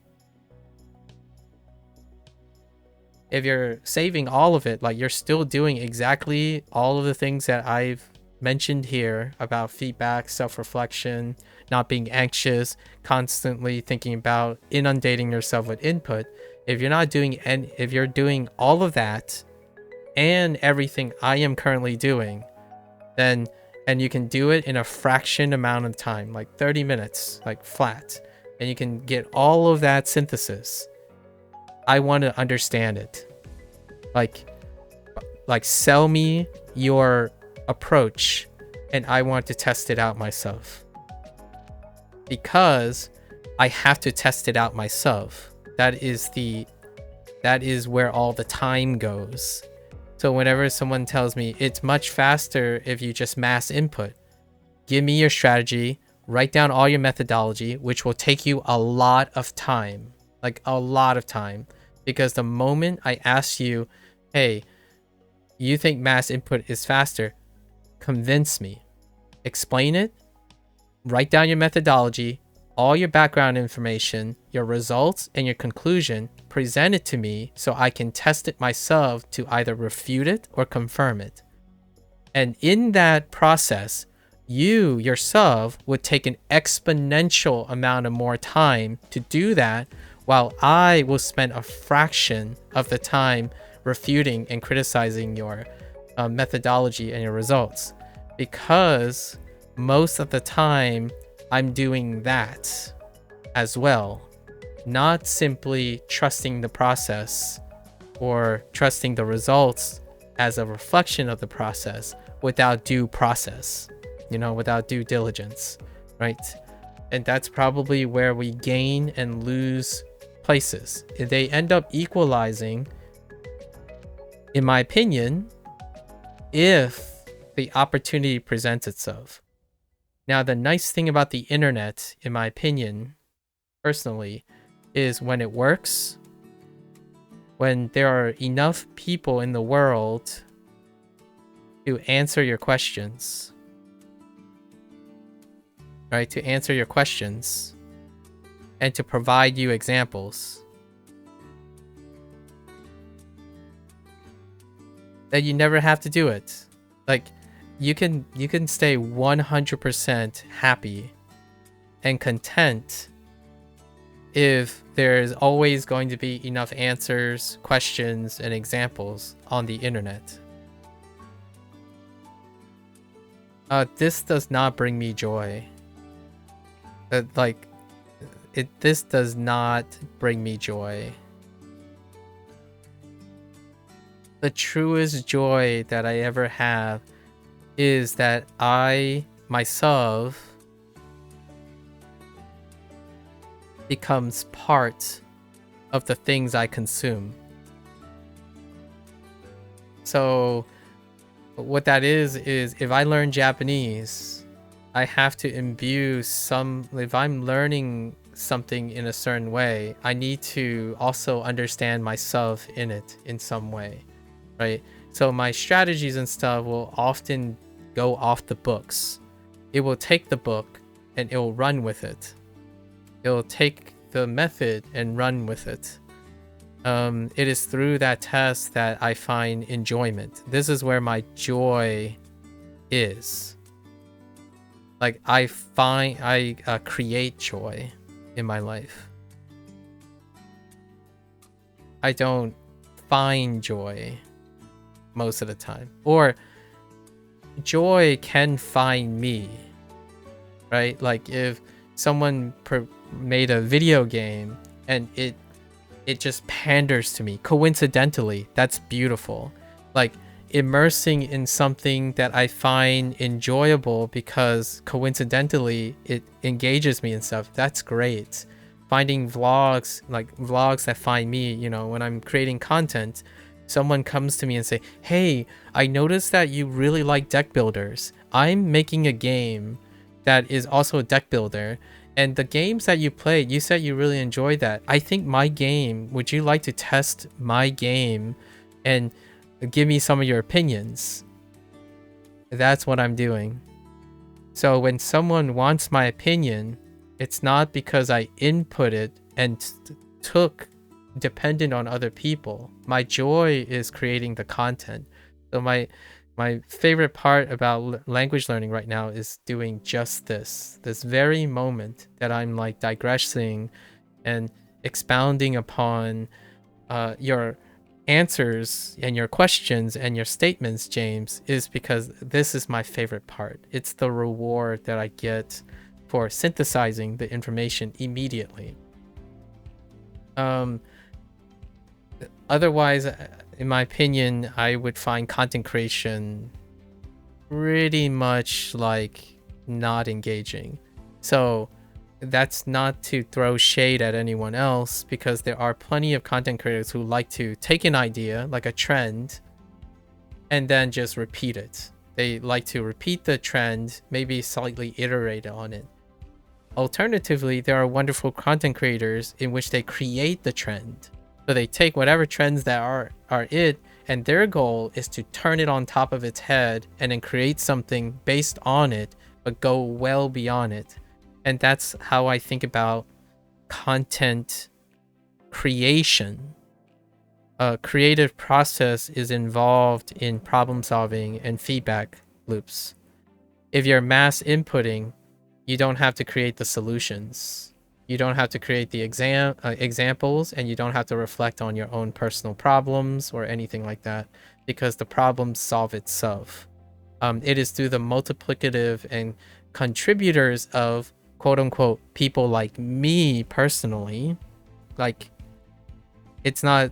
If you're saving all of it, like, you're still doing exactly all of the things that I've mentioned here about feedback, self-reflection, not being anxious, constantly thinking about inundating yourself with input. If you're not doing, and if you're doing all of that and everything I am currently doing, then, and you can do it in a fraction amount of time, like 30 minutes, like flat, and you can get all of that synthesis, I want to understand it. Like sell me your approach and I want to test it out myself, because I have to test it out myself. That is where all the time goes. So whenever someone tells me it's much faster if you just mass input, give me your strategy, write down all your methodology, which will take you a lot of time, like a lot of time. Because the moment I ask you, hey, you think mass input is faster, convince me, explain it, write down your methodology, all your background information, your results, and your conclusion, present it to me so I can test it myself to either refute it or confirm it. And in that process, you yourself would take an exponential amount of more time to do that, while I will spend a fraction of the time refuting and criticizing your methodology and your results. Because most of the time I'm doing that as well, not simply trusting the process or trusting the results as a reflection of the process without due process, without due diligence, right? And that's probably where we gain and lose places. They end up equalizing, in my opinion, if the opportunity presents itself. Now, the nice thing about the internet, in my opinion, personally, is when it works, when there are enough people in the world to answer your questions, right? To answer your questions and to provide you examples, that you never have to do it. Like, you can stay 100% happy and content if there's always going to be enough answers, questions, and examples on the internet. This does not bring me joy. This does not bring me joy. The truest joy that I ever have is that I myself becomes part of the things I consume. So what that is if I learn Japanese, I have to imbue if I'm learning something in a certain way, I need to also understand myself in it in some way, right? So my strategies and stuff will often go off the books. It will take the book and it will run with it. It will take the method and run with it. It is through that test that I find enjoyment. This is where my joy is. Like I create joy in my life. I don't find joy most of the time. Or joy can find me, right? Like if someone made a video game and it just panders to me coincidentally, that's beautiful. Like immersing in something that I find enjoyable because coincidentally it engages me and stuff, that's great. Finding vlogs, like vlogs that find me, you know, when I'm creating content, someone comes to me and say, hey, I noticed that you really like deck builders. I'm making a game that is also a deck builder, and the games that you played, you said you really enjoyed that. I think my game, would you like to test my game and give me some of your opinions? That's what I'm doing. So when someone wants my opinion, it's not because I input it and took dependent on other people. My joy is creating the content. So my favorite part about language learning right now is doing just this very moment that I'm like digressing and expounding upon your answers and your questions and your statements, James, is because this is my favorite part. It's the reward that I get for synthesizing the information immediately. Otherwise, in my opinion, I would find content creation pretty much like not engaging. So that's not to throw shade at anyone else, because there are plenty of content creators who like to take an idea, like a trend, and then just repeat it. They like to repeat the trend, maybe slightly iterate on it. Alternatively, there are wonderful content creators in which they create the trend. So they take whatever trends that are it, and their goal is to turn it on top of its head and then create something based on it, but go well beyond it. And that's how I think about content creation. A creative process is involved in problem solving and feedback loops. If you're mass inputting, you don't have to create the solutions. You don't have to create the examples, and you don't have to reflect on your own personal problems or anything like that, because the problems solve itself. It is through the multiplicative and contributors of quote unquote people like me personally, like it's not,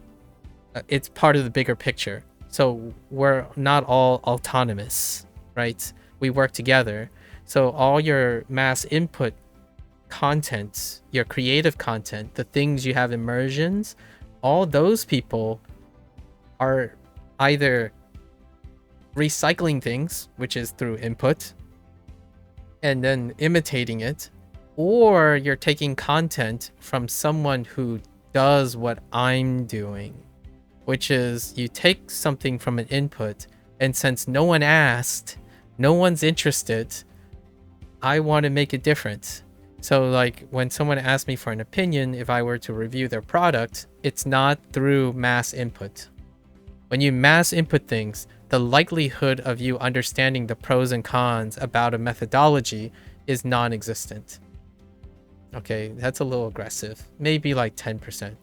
it's part of the bigger picture. So we're not all autonomous, right? We work together. So all your mass input content, your creative content, the things you have immersions, all those people are either recycling things, which is through input, and then imitating it, or you're taking content from someone who does what I'm doing, which is you take something from an input, and since no one asked, no one's interested, I want to make it different. So like when someone asks me for an opinion, if I were to review their product, it's not through mass input. When you mass input things, the likelihood of you understanding the pros and cons about a methodology is non-existent. Okay, that's a little aggressive. Maybe like 10%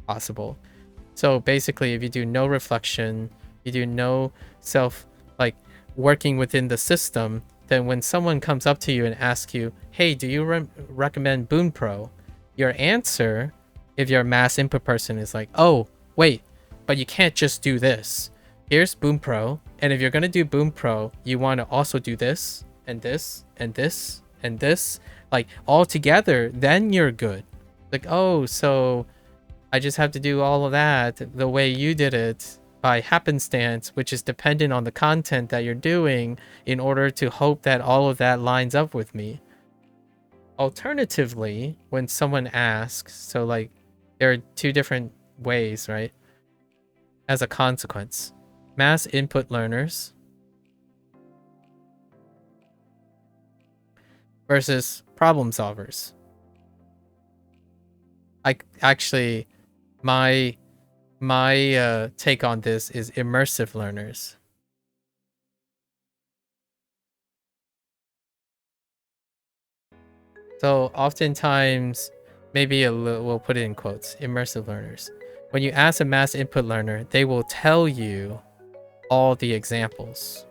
possible. So basically, if you do no reflection, you do no self, like working within the system, then when someone comes up to you and asks you, hey, do you recommend Bunpro? Your answer, if you're a mass input person, is like, oh, wait, but you can't just do this. Here's Bunpro, and if you're going to do Bunpro, you want to also do this, and this, and this, and this, like all together, then you're good. Like, oh, so I just have to do all of that the way you did it, by happenstance, which is dependent on the content that you're doing, in order to hope that all of that lines up with me. Alternatively, when someone asks, so like there are two different ways, right? As a consequence, mass input learners versus problem solvers. I actually, my take on this is immersive learners. So oftentimes, maybe we'll put it in quotes, immersive learners. When you ask a mass input learner, they will tell you all the examples.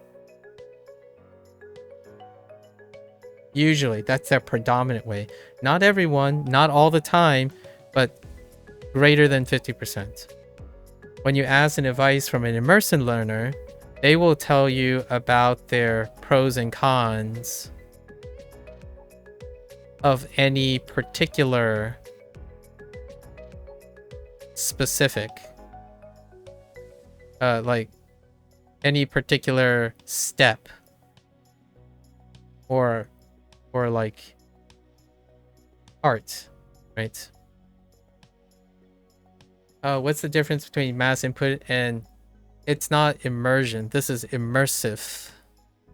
Usually, that's their predominant way. Not everyone, not all the time, but greater than 50%. When you ask an advice from an immersive learner, they will tell you about their pros and cons of any particular specific, like any particular step or like art, right? What's the difference between mass input and it's not immersion? This is immersive.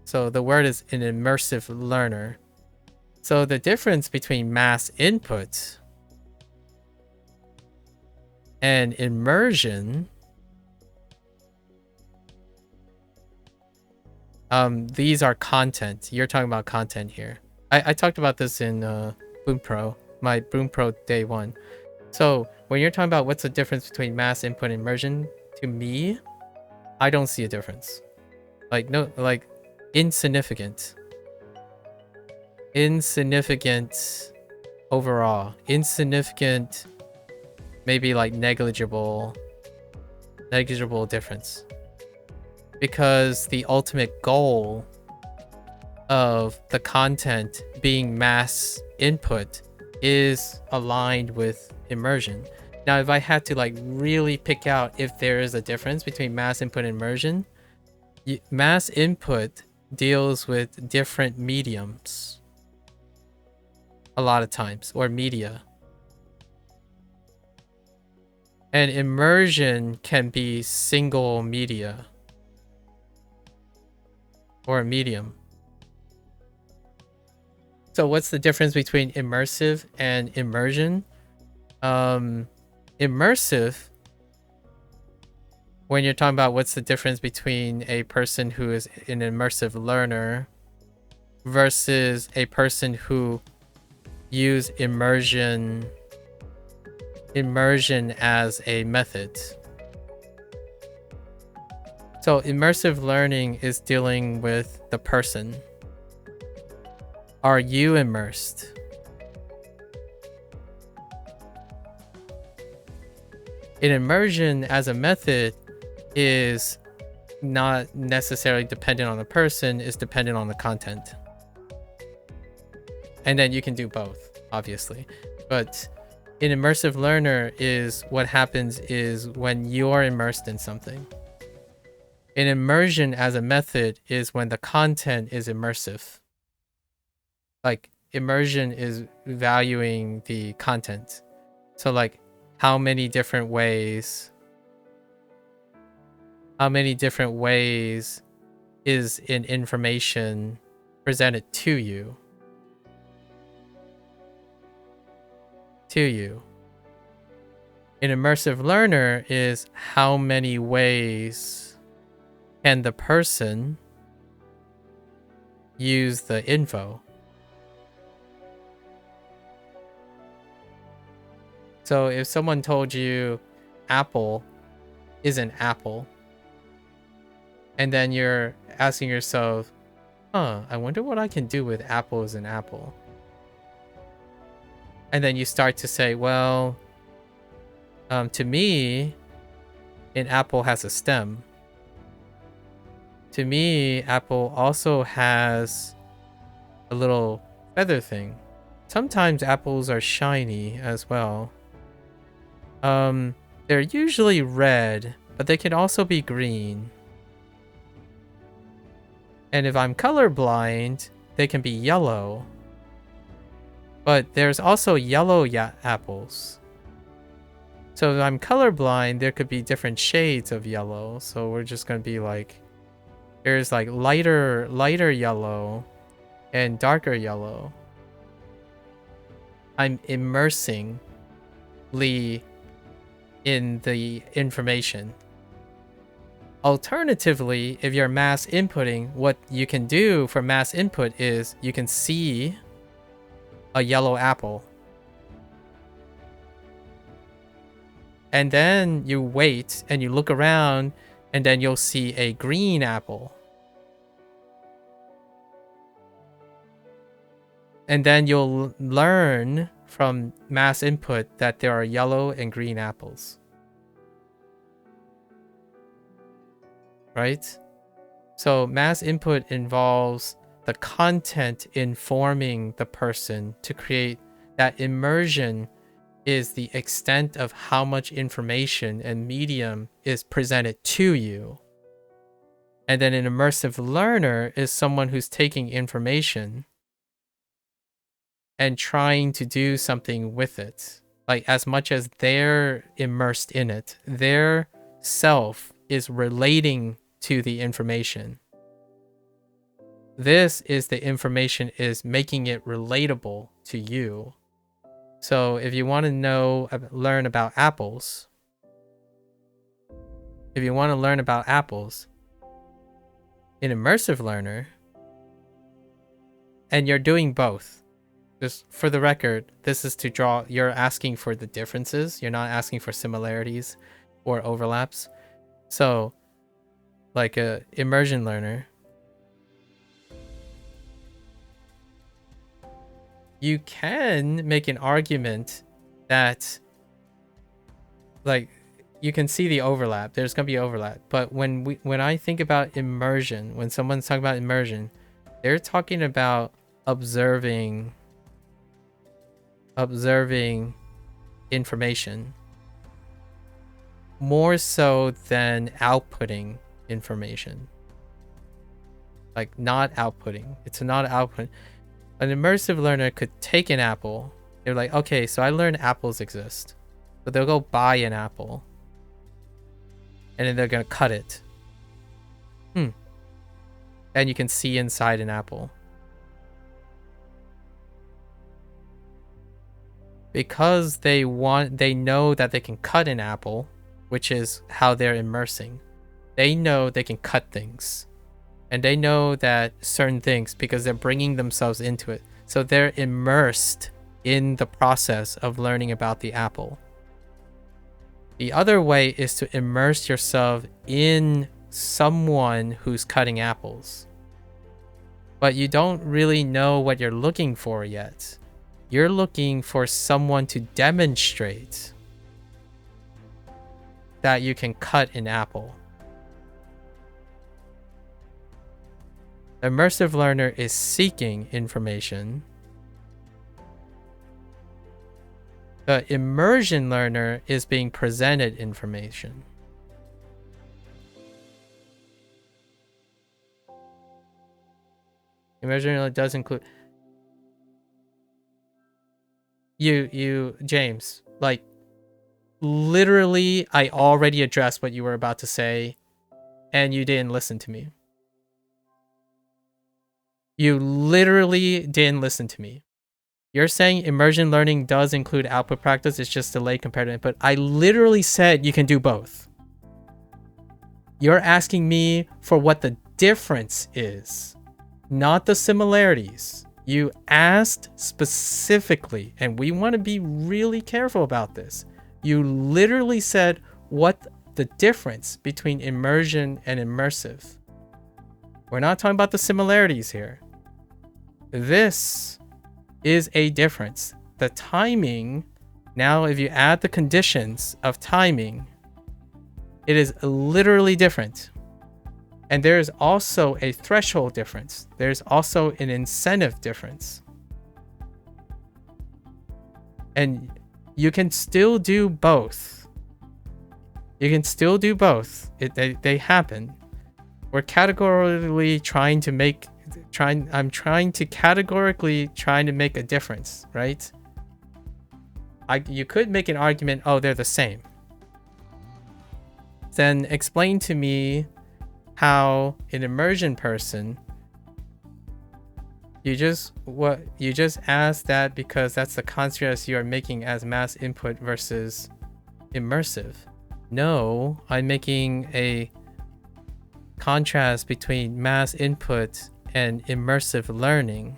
So the word is an immersive learner. So the difference between mass input and immersion, these are content. You're talking about content here. I talked about this in Bunpro, my Bunpro day 1. So when you're talking about what's the difference between mass input and immersion, to me, I don't see a difference. Like, no, like insignificant. Insignificant overall. Insignificant, maybe like negligible difference. Because the ultimate goal of the content being mass input is aligned with immersion. Now, if I had to like really pick out if there is a difference between mass input and immersion, mass input deals with different mediums a lot of times, or media. And immersion can be single media or a medium. So what's the difference between immersive and immersion? Immersive, when you're talking about what's the difference between a person who is an immersive learner versus a person who use immersion as a method. So immersive learning is dealing with the person. Are you immersed? An immersion as a method is not necessarily dependent on the person, is dependent on the content. And then you can do both, obviously. But an immersive learner is what happens is when you're immersed in something. An immersion as a method is when the content is immersive. Like immersion is valuing the content. So like how many different ways is an information presented to you? An immersive learner is how many ways can the person use the info. So if someone told you apple is an apple, and then you're asking yourself, I wonder what I can do with apple as an apple. And then you start to say, well, to me, an apple has a stem. To me, apple also has a little feather thing. Sometimes apples are shiny as well. They're usually red, but they can also be green. And if I'm colorblind, they can be yellow. But there's also yellow apples. So if I'm colorblind, there could be different shades of yellow. So we're just going to be like, there's like lighter yellow and darker yellow. I'm immersingly in the information. Alternatively, if you're mass inputting, what you can do for mass input is you can see a yellow apple. And then you wait and you look around and then you'll see a green apple. And then you'll learn from mass input that there are yellow and green apples. Right? So mass input involves the content informing the person to create that immersion is the extent of how much information and medium is presented to you. And then an immersive learner is someone who's taking information and trying to do something with it. Like as much as they're immersed in it, their self is relating to the information. This is the information is making it relatable to you. So if you want to learn about apples, an immersive learner, and you're doing both. Just for the record, this is to draw, you're asking for the differences. You're not asking for similarities or overlaps. So like a immersion learner, you can make an argument that like you can see the overlap. There's going to be overlap. But when I think about immersion, when someone's talking about immersion, they're talking about observing information more so than outputting information. Like not outputting. It's not output. An immersive learner could take an apple. They're like, okay, so I learned apples exist. So they'll go buy an apple. And then they're going to cut it. And you can see inside an apple. Because they know that they can cut an apple, which is how they're immersing. They know they can cut things. And they know that certain things because they're bringing themselves into it. So they're immersed in the process of learning about the apple. The other way is to immerse yourself in someone who's cutting apples. But you don't really know what you're looking for yet. You're looking for someone to demonstrate that you can cut an apple. The immersive learner is seeking information. The immersion learner is being presented information. Immersion learner does include you James, like literally I already addressed what you were about to say and you didn't listen to me. You literally didn't listen to me. You're saying immersion learning does include output practice, it's just delay compared to input. I literally said you can do both. You're asking me for what the difference is, not the similarities. You asked specifically, and we want to be really careful about this. You literally said what the difference between immersion and immersive. We're not talking about the similarities here. This is a difference. The timing, now if you add the conditions of timing, it is literally different. And there is also a threshold difference. There's also an incentive difference. And you can still do both. You can still do both. They happen. We're categorically trying to make a difference, right? You could make an argument, oh, they're the same. Then explain to me how an immersion person, you just asked that because that's the contrast you are making as mass input versus immersive. No, I'm making a contrast between mass input and immersive learning.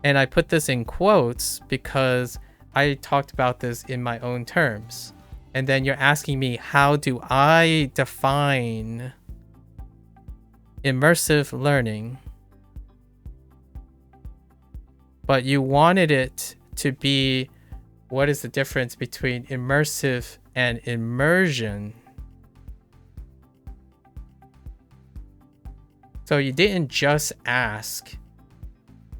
And I put this in quotes because I talked about this in my own terms. And then you're asking me, how do I define immersive learning? But you wanted it to be, what is the difference between immersive and immersion? So you didn't just ask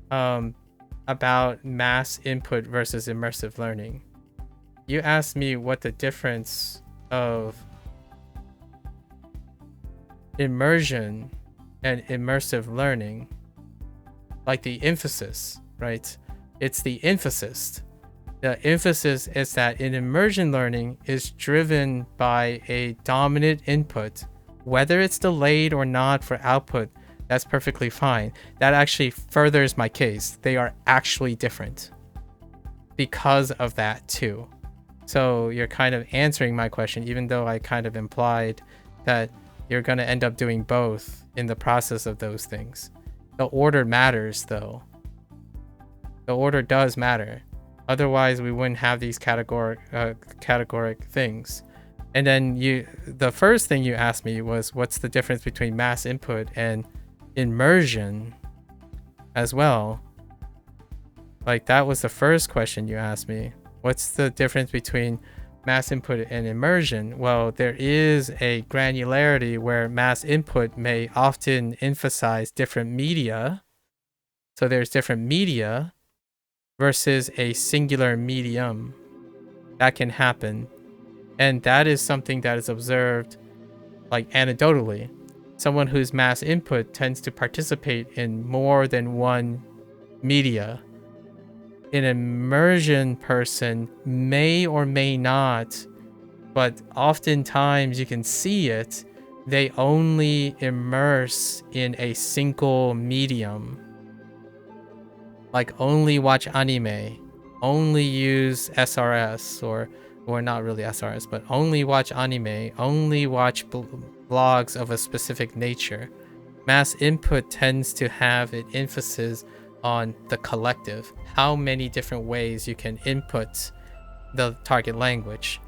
about mass input versus immersive learning. You asked me what the difference of immersion and immersive learning, like the emphasis, right? It's the emphasis. The emphasis is that in immersion learning is driven by a dominant input, whether it's delayed or not for output. That's perfectly fine. That actually furthers my case. They are actually different because of that too. So you're kind of answering my question, even though I kind of implied that you're going to end up doing both in the process of those things. The order matters though. The order does matter. Otherwise we wouldn't have these categoric things. And then the first thing you asked me was, what's the difference between mass input and immersion as well? Like, that was the first question you asked me. What's the difference between mass input and immersion? Well, there is a granularity where mass input may often emphasize different media. So there's different media versus a singular medium. That can happen. And that is something that is observed like anecdotally. Someone who's mass input tends to participate in more than one media. An immersion person may or may not, but oftentimes you can see it, they only immerse in a single medium. Like only watch anime, only use SRS, or not really SRS, but only watch anime, only watch blogs of a specific nature. Mass input tends to have an emphasis on the collective, how many different ways you can input the target language.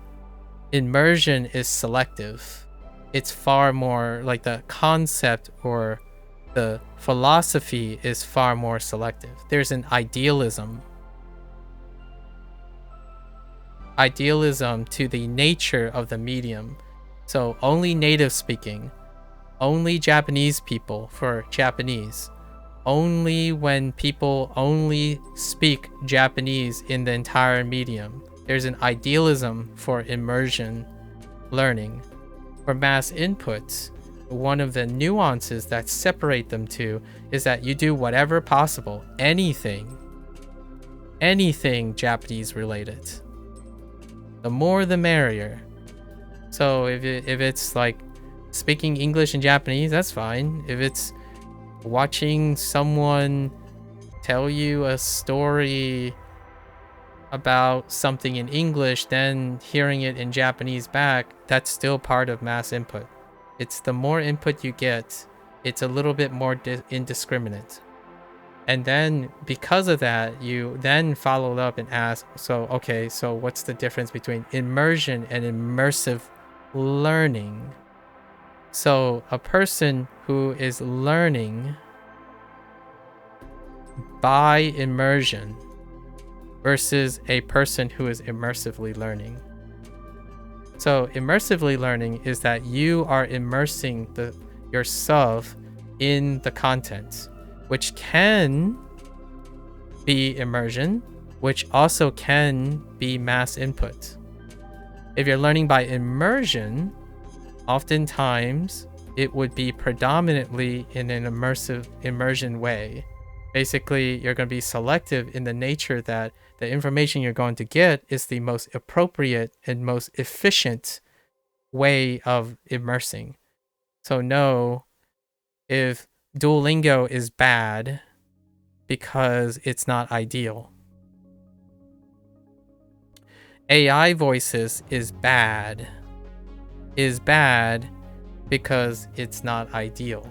Immersion is selective. It's far more like the concept or the philosophy is far more selective. There's an idealism to the nature of the medium. So only native speaking, only Japanese people for Japanese, only when people only speak Japanese in the entire medium. There's an idealism for immersion learning. For mass inputs, one of the nuances that separate them two is that you do whatever possible, anything Japanese related. The more the merrier. So if it's like speaking English and Japanese, that's fine. If it's watching someone tell you a story about something in English, then hearing it in Japanese back, that's still part of mass input. It's the more input you get, it's a little bit more indiscriminate. And then because of that, you then followed up and asked, so what's the difference between immersion and immersive learning? So a person who is learning by immersion versus a person who is immersively learning. So immersively learning is that you are immersing yourself in the content, which can be immersion, which also can be mass input. If you're learning by immersion, oftentimes it would be predominantly in an immersion way. Basically, you're going to be selective in the nature that the information you're going to get is the most appropriate and most efficient way of immersing. So no, if Duolingo is bad because it's not ideal. AI voices is bad because it's not ideal.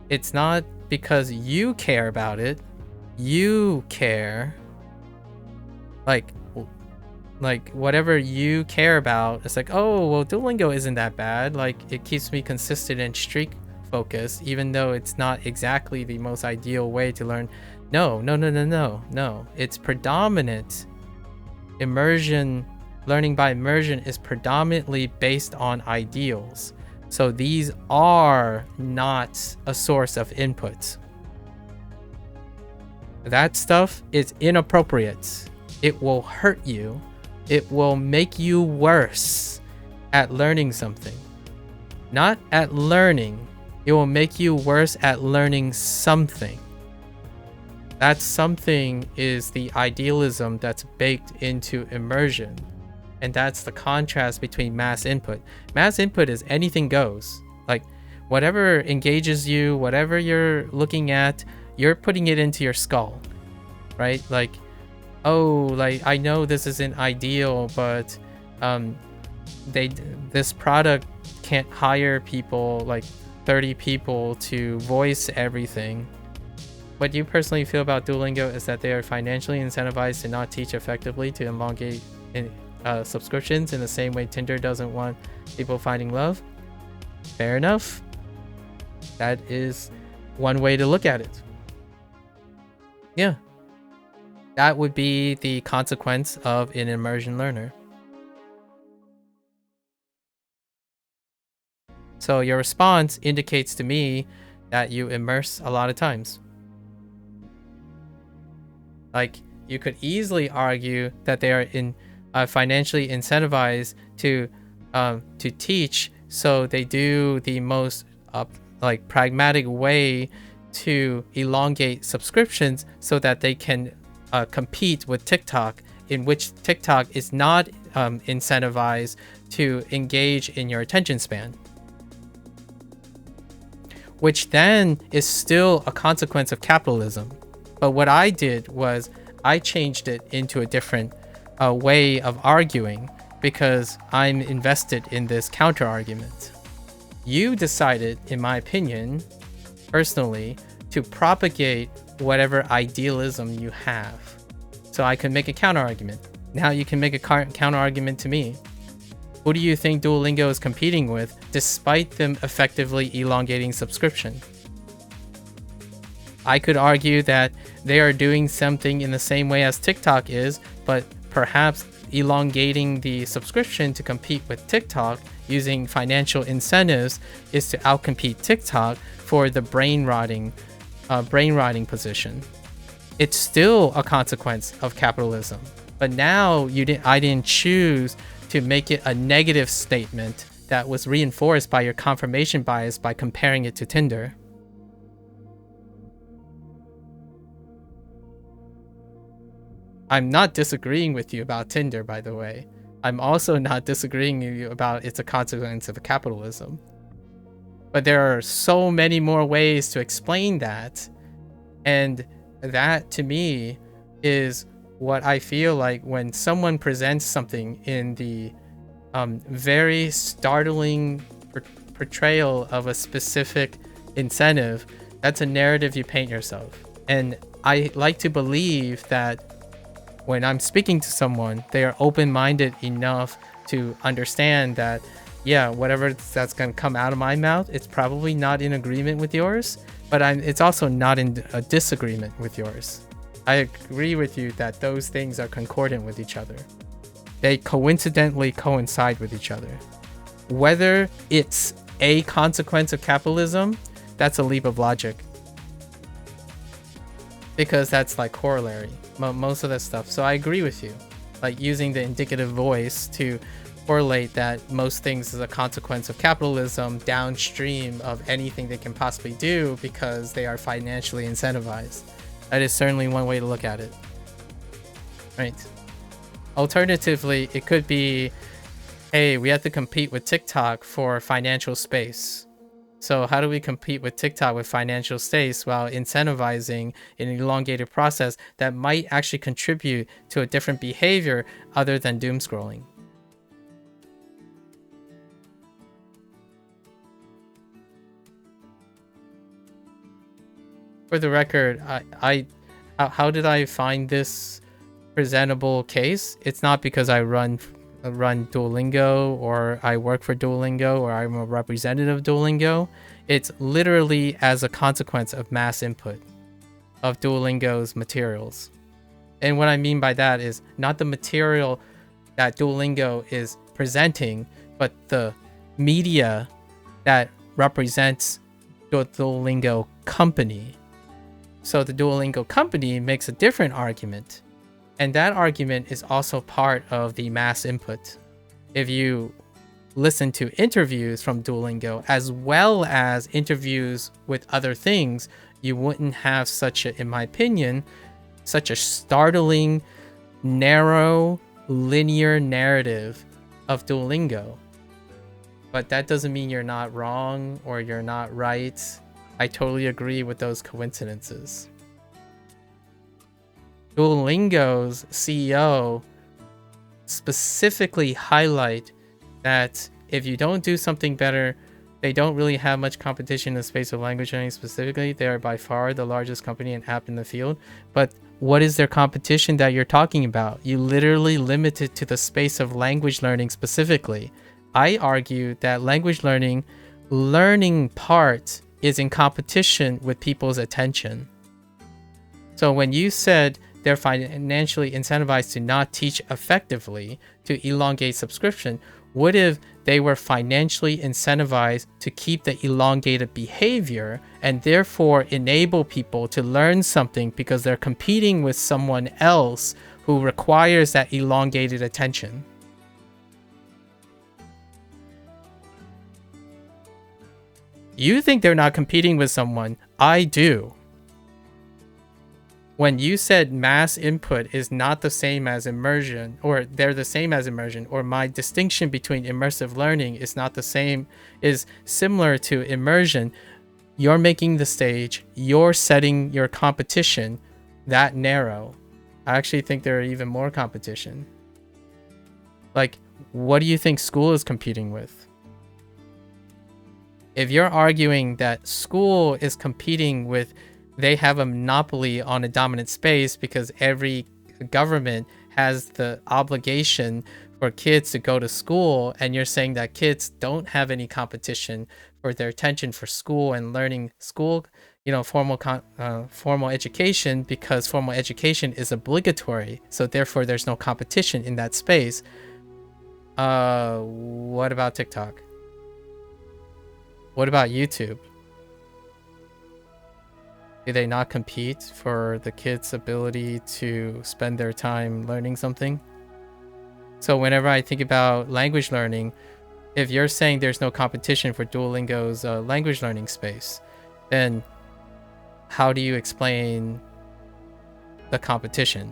It's not because you care about it. You care. Like whatever you care about, it's like, oh, well, Duolingo isn't that bad. Like, it keeps me consistent and streak focused, even though it's not exactly the most ideal way to learn. No. It's predominant. Immersion, learning by immersion is predominantly based on ideals. So these are not a source of input. That stuff is inappropriate. It will hurt you. It will make you worse at learning something. Not at learning. It will make you worse at learning something. That something is the idealism that's baked into immersion. And that's the contrast between mass input. Mass input is anything goes. Like, whatever engages you, whatever you're looking at, you're putting it into your skull, right? Like, oh, like, I know this isn't ideal, but this product can't hire people, like 30 people, to voice everything. What you personally feel about Duolingo is that they are financially incentivized to not teach effectively, to elongate subscriptions in the same way Tinder doesn't want people finding love. Fair enough. That is one way to look at it. Yeah. That would be the consequence of an immersion learner. So your response indicates to me that you immerse a lot of times. Like, you could easily argue that they are financially incentivized to teach, so they do the most pragmatic way to elongate subscriptions so that they can compete with TikTok, in which TikTok is not incentivized to engage in your attention span, which then is still a consequence of capitalism. But what I did was I changed it into a different way of arguing, because I'm invested in this counter argument. You decided, in my opinion, personally, to propagate whatever idealism you have, so I can make a counter argument. Now you can make a counter argument to me. Who do you think Duolingo is competing with, despite them effectively elongating subscription? I could argue that they are doing something in the same way as TikTok is, but perhaps elongating the subscription to compete with TikTok using financial incentives is to outcompete TikTok for the brain rotting position. It's still a consequence of capitalism, but now I didn't choose to make it a negative statement that was reinforced by your confirmation bias by comparing it to Tinder. I'm not disagreeing with you about Tinder, by the way. I'm also not disagreeing with you about it's a consequence of capitalism. But there are so many more ways to explain that. And that, to me, is what I feel like when someone presents something in the very startling portrayal of a specific incentive. That's a narrative you paint yourself. And I like to believe that when I'm speaking to someone, they are open-minded enough to understand that, yeah, whatever that's going to come out of my mouth, it's probably not in agreement with yours, but it's also not in a disagreement with yours. I agree with you that those things are concordant with each other. They coincidentally coincide with each other. Whether it's a consequence of capitalism, that's a leap of logic. Because that's like corollary, most of that stuff. So I agree with you. Like using the indicative voice to correlate that most things is a consequence of capitalism downstream of anything they can possibly do because they are financially incentivized. That is certainly one way to look at it. Right. Alternatively, it could be, hey, we have to compete with TikTok for financial space. So how do we compete with TikTok with financial space while incentivizing an elongated process that might actually contribute to a different behavior other than doom scrolling? for the record, how did I find this presentable case? It's not because I run Duolingo or I work for Duolingo or I'm a representative of Duolingo. It's literally as a consequence of mass input of Duolingo's materials. And what I mean by that is not the material that Duolingo is presenting, but the media that represents the Duolingo company. So the Duolingo company makes a different argument. And that argument is also part of the mass input. If you listen to interviews from Duolingo as well as interviews with other things, you wouldn't have such a, in my opinion, such a startling, narrow, linear narrative of Duolingo. But that doesn't mean you're not wrong or you're not right. I totally agree with those coincidences. Duolingo's CEO specifically highlight that if you don't do something better, they don't really have much competition in the space of language learning specifically. They are by far the largest company and app in the field. But what is their competition that you're talking about? You literally limit it to the space of language learning specifically. I argue that language learning part is in competition with people's attention. So when you said they're financially incentivized to not teach effectively, to elongate subscription, what if they were financially incentivized to keep the elongated behavior and therefore enable people to learn something because they're competing with someone else who requires that elongated attention? You think they're not competing with someone. I do. When you said mass input is not the same as immersion, or they're the same as immersion, or my distinction between immersive learning is not the same, is similar to immersion, you're making the stage, you're setting your competition that narrow. I actually think there are even more competition. Like, what do you think school is competing with? If you're arguing that school is competing with, they have a monopoly on a dominant space because every government has the obligation for kids to go to school, and you're saying that kids don't have any competition for their attention for school and learning school, formal education, because formal education is obligatory, so therefore there's no competition in that space. What about TikTok? What about YouTube? Do they not compete for the kids' ability to spend their time learning something? So whenever I think about language learning, if you're saying there's no competition for Duolingo's language learning space, then how do you explain the competition?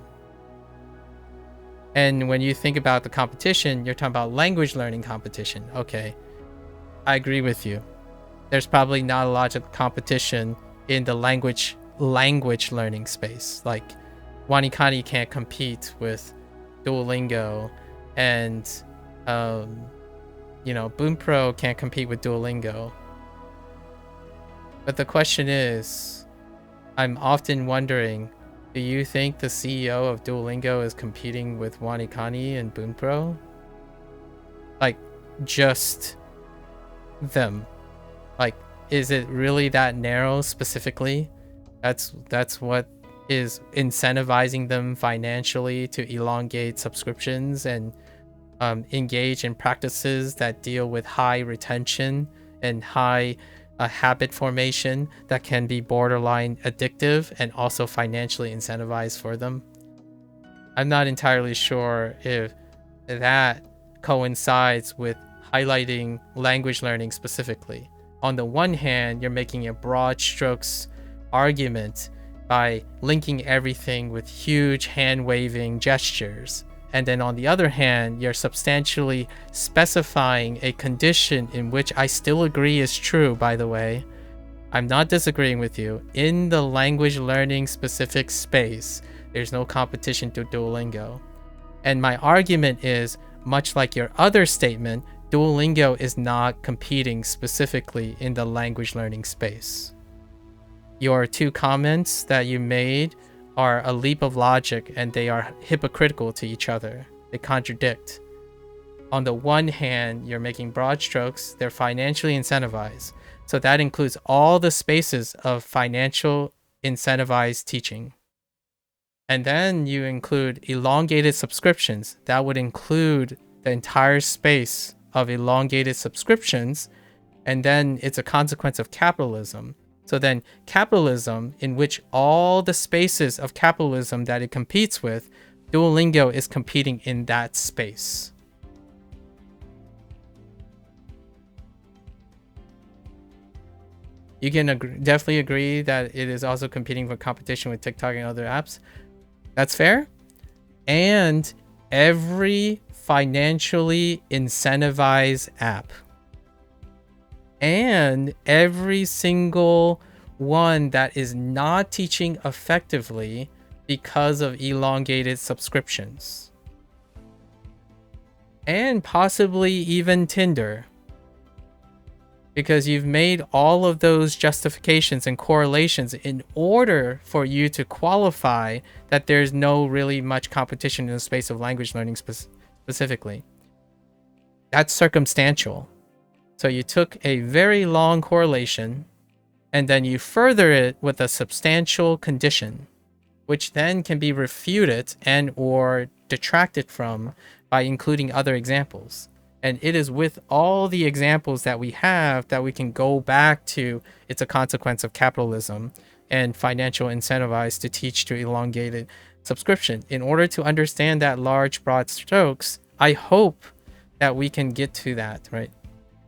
And when you think about the competition, you're talking about language learning competition. Okay, I agree with you. There's probably not a lot of competition in the language learning space. Like, Wanikani can't compete with Duolingo, and Bunpro can't compete with Duolingo. But the question is, I'm often wondering, do you think the CEO of Duolingo is competing with Wanikani and Bunpro? Like, just them? Like, is it really that narrow specifically? That's what is incentivizing them financially to elongate subscriptions and engage in practices that deal with high retention and high habit formation that can be borderline addictive and also financially incentivized for them? I'm not entirely sure if that coincides with highlighting language learning specifically. On the one hand, you're making a broad strokes argument by linking everything with huge hand-waving gestures. And then on the other hand, you're substantially specifying a condition in which I still agree is true, by the way. I'm not disagreeing with you. In the language learning specific space, there's no competition to Duolingo. And my argument is, much like your other statement, Duolingo is not competing specifically in the language learning space. your two comments that you made are a leap of logic and they are hypocritical to each other. They contradict. On the one hand, you're making broad strokes, they're financially incentivized. So that includes all the spaces of financial incentivized teaching. And then you include elongated subscriptions. That would include the entire space of elongated subscriptions. And then it's a consequence of capitalism. So then capitalism, in which all the spaces of capitalism that it competes with, Duolingo is competing in that space. You can definitely agree that it is also competing for competition with TikTok and other apps. That's fair. And every financially incentivized app and every single one that is not teaching effectively because of elongated subscriptions, and possibly even Tinder, because you've made all of those justifications and correlations in order for you to qualify that there's no really much competition in the space of language learning specifically. That's circumstantial. So you took a very long correlation and then you further it with a substantial condition, which then can be refuted and or detracted from by including other examples. And it is with all the examples that we have that we can go back to it's a consequence of capitalism and financial incentivized to teach to elongated subscription. In order to understand that large, broad strokes, I hope that we can get to that, right?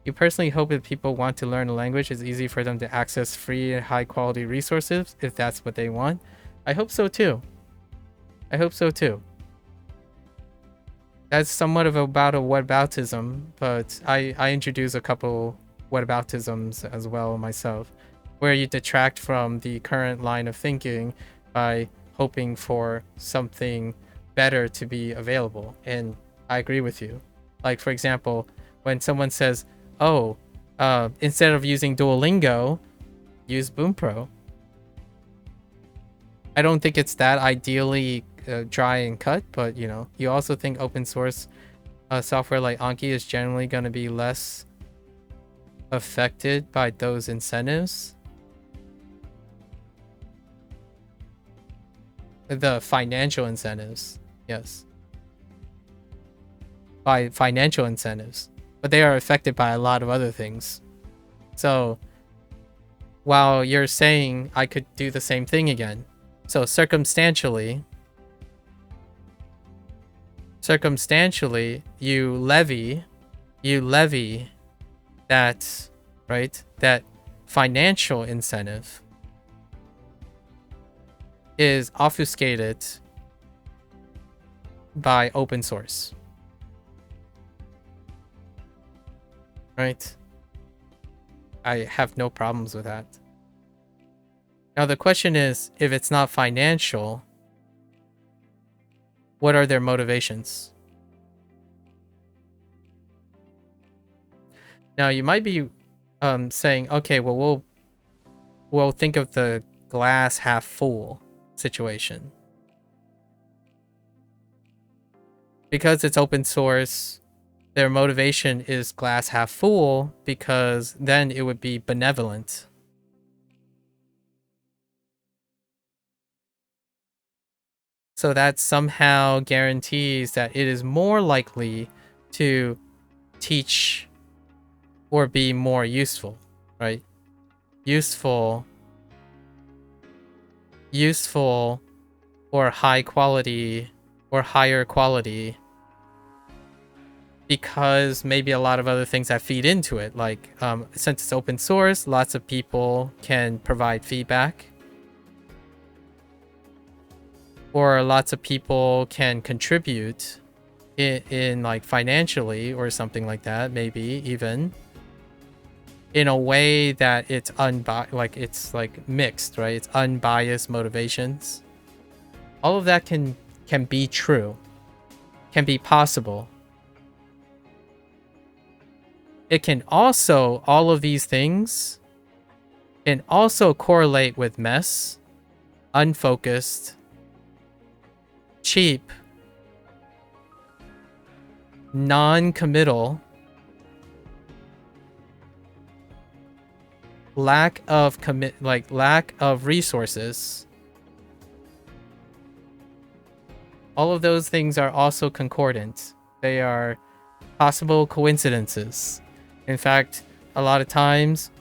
You personally hope that people want to learn a language, it's easy for them to access free and high quality resources if that's what they want. I hope so too. I hope so too. That's somewhat of about a whataboutism, but I introduce a couple whataboutisms as well myself, where you detract from the current line of thinking by hoping for something better to be available. And I agree with you. Like, for example, when someone says, oh, instead of using Duolingo, use Bunpro. I don't think it's that ideally dry and cut, but you know, you also think open source software like Anki is generally going to be less affected by those incentives. The financial incentives, yes. By financial incentives, but they are affected by a lot of other things. So while you're saying I could do the same thing again, so circumstantially, you levy that, right, that financial incentive is obfuscated by open source, right? I have no problems with that. Now the question is, if it's not financial, what are their motivations? Now you might be saying, okay, well we'll think of the glass half full situation. Because it's open source, their motivation is glass half full, because then it would be benevolent. So that somehow guarantees that it is more likely to teach or be more useful, right? Useful or high quality or higher quality, because maybe a lot of other things that feed into it, like since it's open source, lots of people can provide feedback, or lots of people can contribute in like financially or something like that, maybe even in a way that it's it's like mixed, right? It's unbiased motivations. All of that can be true, can be possible. It can also, all of these things can also correlate with mess, unfocused, cheap, non-committal, lack of resources. All of those things are also concordant. They are possible coincidences. In fact, a lot of times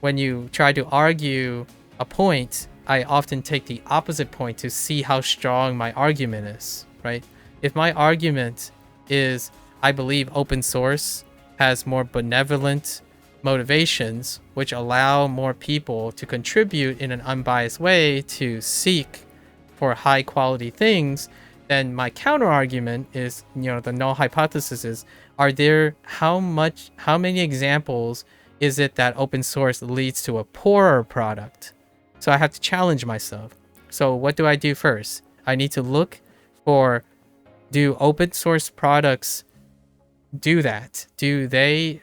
when you try to argue a point, I often take the opposite point to see how strong my argument is, right? If my argument is, I believe open source has more benevolent motivations, which allow more people to contribute in an unbiased way to seek for high quality things, then my counter argument is, the null hypothesis is, how many examples is it that open source leads to a poorer product? So I have to challenge myself. So what do I do first? I need to look for, do open source products do that?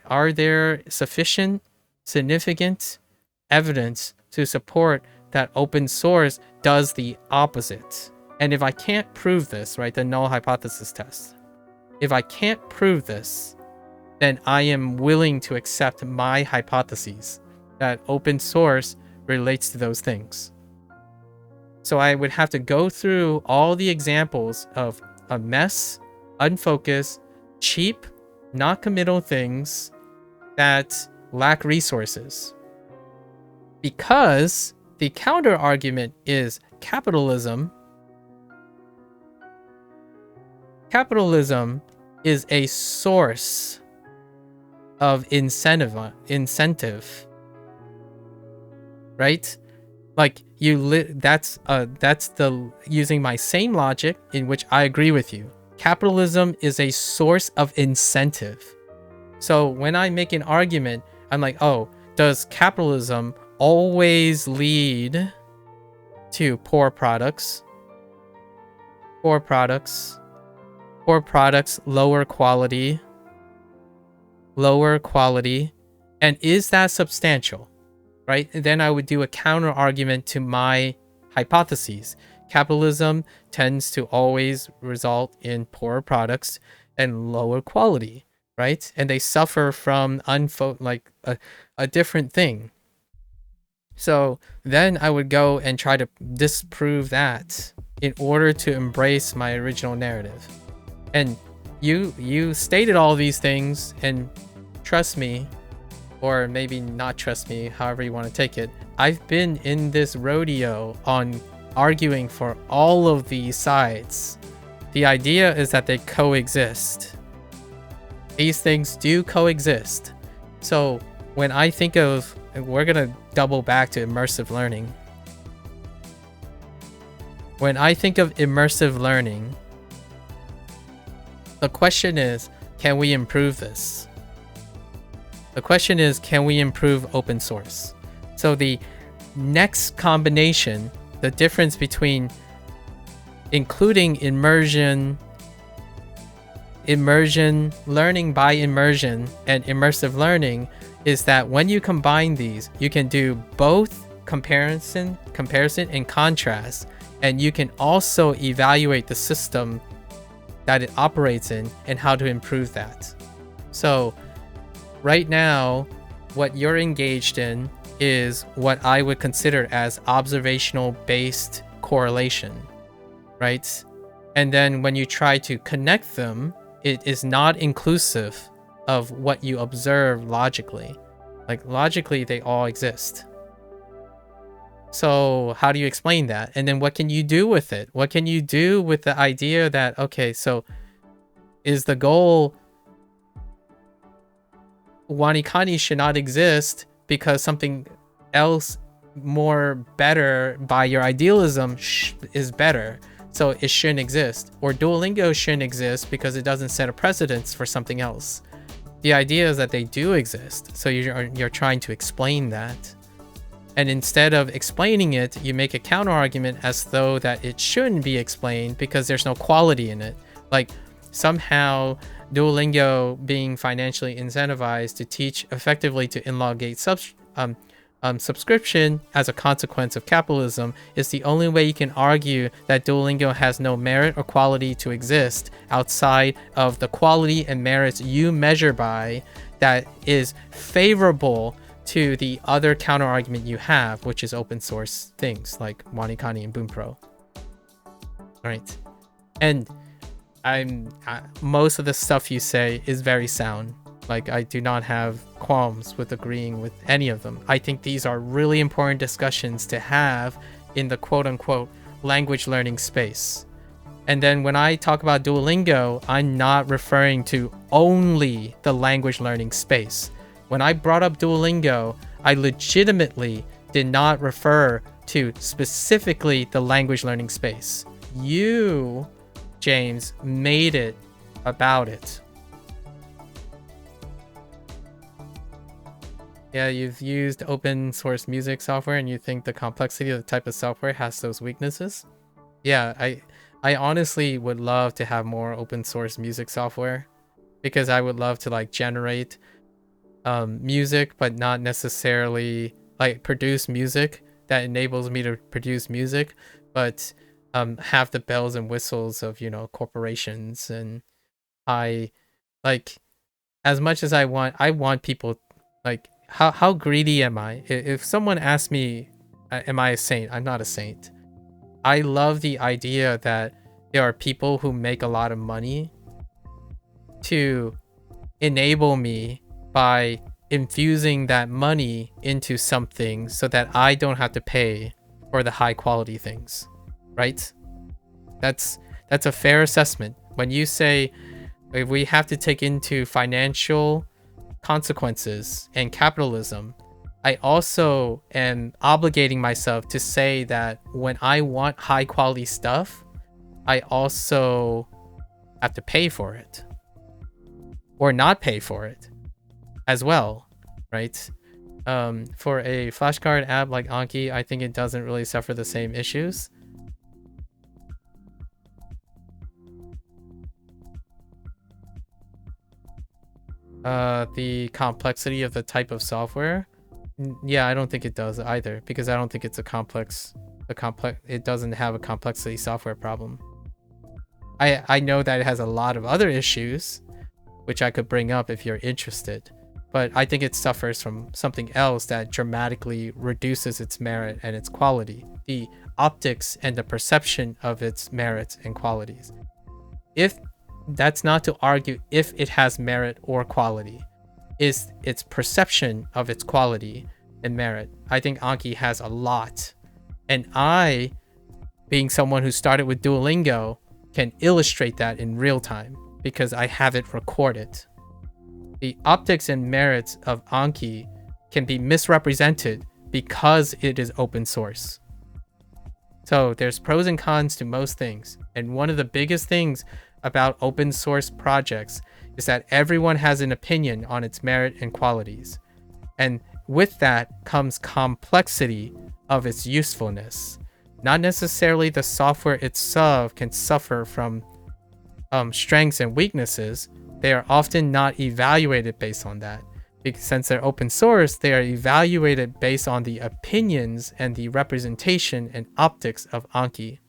Are there sufficient, significant evidence to support that open source does the opposite? And if I can't prove this, right, the null hypothesis test, if I can't prove this, then I am willing to accept my hypotheses that open source relates to those things. So I would have to go through all the examples of a mess, unfocused, cheap, not committal things that lack resources. Because the counter argument is capitalism. Capitalism is a source of incentive, right? Like that's the using my same logic in which I agree with you. Capitalism is a source of incentive. So when I make an argument, I'm like, oh, does capitalism always lead to poor products, lower quality, and is that substantial, right? Then I would do a counter argument to my hypotheses. Capitalism tends to always result in poorer products and lower quality, right? And they suffer from a different thing. So then I would go and try to disprove that in order to embrace my original narrative. And you stated all these things, and trust me, or maybe not trust me, however you want to take it, I've been in this rodeo on arguing for all of these sides. The idea is that they coexist. These things do coexist. So when I think of, we're going to double back to immersive learning. When I think of immersive learning, the question is, can we improve this? The question is, can we improve open source? So the next combination, the difference between including immersion, learning by immersion, and immersive learning is that when you combine these, you can do both comparison and contrast, and you can also evaluate the system that it operates in and how to improve that. So right now, what you're engaged in is what I would consider as observational based correlation, right? And then when you try to connect them, it is not inclusive of what you observe logically. Like logically, they all exist. So how do you explain that? And then what can you do with it? What can you do with the idea that, okay, so is the goal Wanikani should not exist because something else more better by your idealism is better, so it shouldn't exist, or Duolingo shouldn't exist because it doesn't set a precedence for something else. The idea is that they do exist, so you're trying to explain that. And instead of explaining it, you make a counter argument as though that it shouldn't be explained because there's no quality in it. Like somehow Duolingo being financially incentivized to teach effectively to elongate subscription as a consequence of capitalism is the only way you can argue that Duolingo has no merit or quality to exist outside of the quality and merits you measure by that is favorable to the other counter argument you have, which is open source things like Wanikani and Bunpro. Right. And most of the stuff you say is very sound. Like, I do not have qualms with agreeing with any of them. I think these are really important discussions to have in the quote-unquote language learning space. And then when I talk about Duolingo, I'm not referring to only the language learning space. When I brought up Duolingo, I legitimately did not refer to specifically the language learning space. You, James, made it about it. Yeah, you've used open source music software and you think the complexity of the type of software has those weaknesses? Yeah, I honestly would love to have more open source music software because I would love to like generate music, but not necessarily like produce music that enables me to produce music, but have the bells and whistles of, you know, corporations. And I like, as much as I want people, like, how greedy am I? If someone asks me, am I a saint? I'm not a saint. I love the idea that there are people who make a lot of money to enable me by infusing that money into something so that I don't have to pay for the high quality things, right? That's a fair assessment. When you say if we have to take into financial consequences and capitalism, I also am obligating myself to say that when I want high quality stuff, I also have to pay for it or not pay for it as well, right? For a flashcard app like Anki, I think it doesn't really suffer the same issues. The complexity of the type of software, yeah, I don't think it does either, because I don't think it's it doesn't have a complexity software problem. I know that it has a lot of other issues which I could bring up if you're interested, but I think it suffers from something else that dramatically reduces its merit and its quality, the optics and the perception of its merits and qualities. If that's not to argue if it has merit or quality, is its perception of its quality and merit. I think Anki has a lot, and I, being someone who started with Duolingo, can illustrate that in real time because I have it recorded. The optics and merits of Anki can be misrepresented because it is open source. So there's pros and cons to most things, and one of the biggest things about open source projects is that everyone has an opinion on its merit and qualities. And with that comes complexity of its usefulness. Not necessarily the software itself can suffer from strengths and weaknesses. They are often not evaluated based on that. Because since they're open source, they are evaluated based on the opinions and the representation and optics of Anki.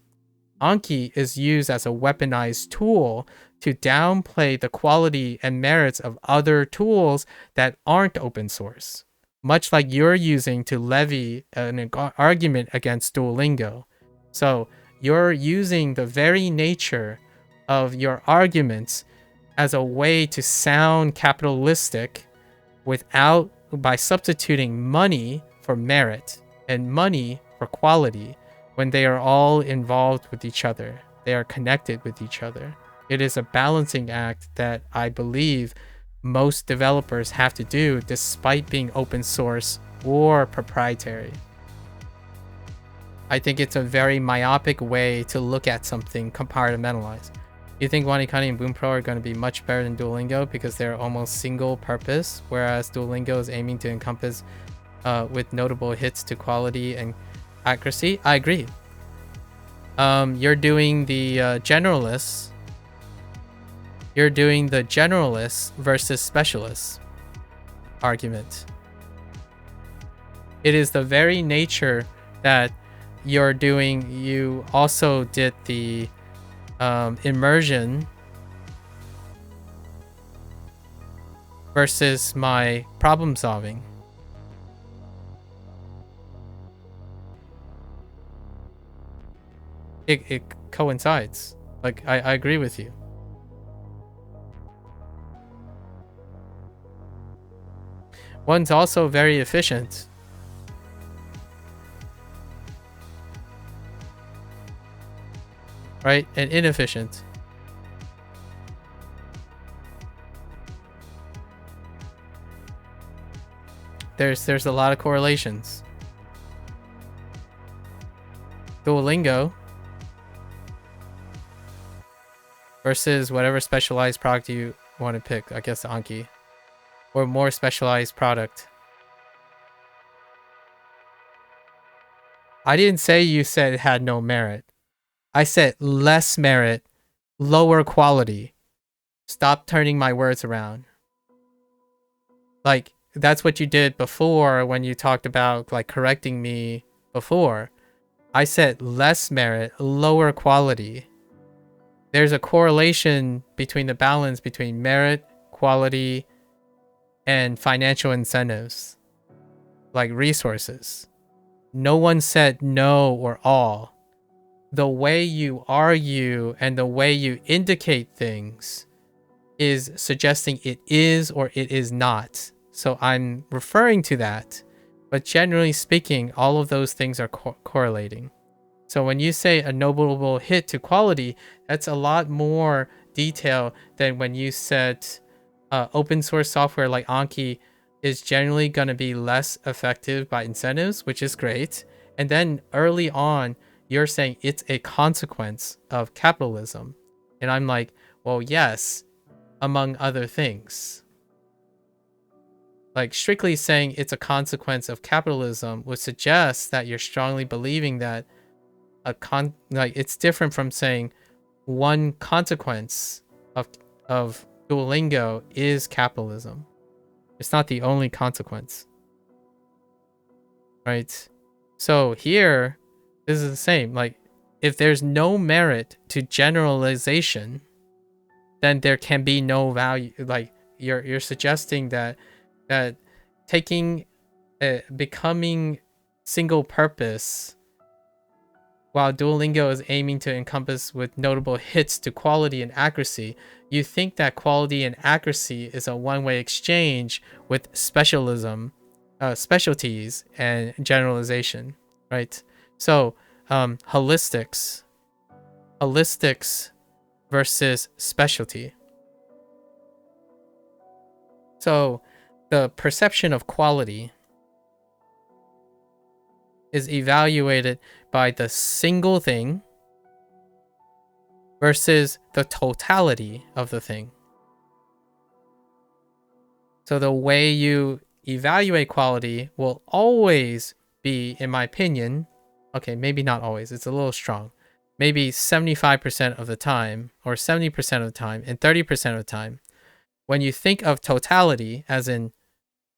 Anki is used as a weaponized tool to downplay the quality and merits of other tools that aren't open source, much like you're using to levy an argument against Duolingo. So you're using the very nature of your arguments as a way to sound capitalistic by substituting money for merit and money for quality, when they are all involved with each other. They are connected with each other. It is a balancing act that I believe most developers have to do despite being open source or proprietary. I think it's a very myopic way to look at something compartmentalized. You think Wanikani and Bunpro are going to be much better than Duolingo because they're almost single purpose, whereas Duolingo is aiming to encompass with notable hits to quality and accuracy? I agree. You're doing the generalists. You're doing the generalists versus specialists argument. It is the very nature that you're doing. You also did the immersion versus my problem solving. It coincides. Like, I agree with you. One's also very efficient. Right? And inefficient. There's a lot of correlations. Duolingo versus whatever specialized product you want to pick. I guess Anki. Or more specialized product. I didn't say you said it had no merit. I said less merit, lower quality. Stop turning my words around. Like, that's what you did before when you talked about like correcting me before. I said less merit, lower quality. There's a correlation between the balance between merit, quality, and financial incentives, like resources. No one said no or all. The way you argue and the way you indicate things is suggesting it is or it is not. So I'm referring to that. But generally speaking, all of those things are correlating. So when you say a notable hit to quality, that's a lot more detail than when you said open source software like Anki is generally going to be less effective by incentives, which is great. And then early on, you're saying it's a consequence of capitalism. And I'm like, well, yes, among other things. Like, strictly saying it's a consequence of capitalism would suggest that you're strongly believing that it's different from saying one consequence of Duolingo is capitalism. It's not the only consequence. Right? So here, this is the same. Like, if there's no merit to generalization, then there can be no value. Like, you're suggesting that taking becoming single purpose while Duolingo is aiming to encompass with notable hits to quality and accuracy, you think that quality and accuracy is a one-way exchange with specialism, specialties, and generalization, right? So holistics versus specialty. So the perception of quality is evaluated by the single thing versus the totality of the thing. So the way you evaluate quality will always be, in my opinion, okay, maybe not always, it's a little strong, maybe 75% of the time, or 70% of the time, and 30% of the time, when you think of totality, as in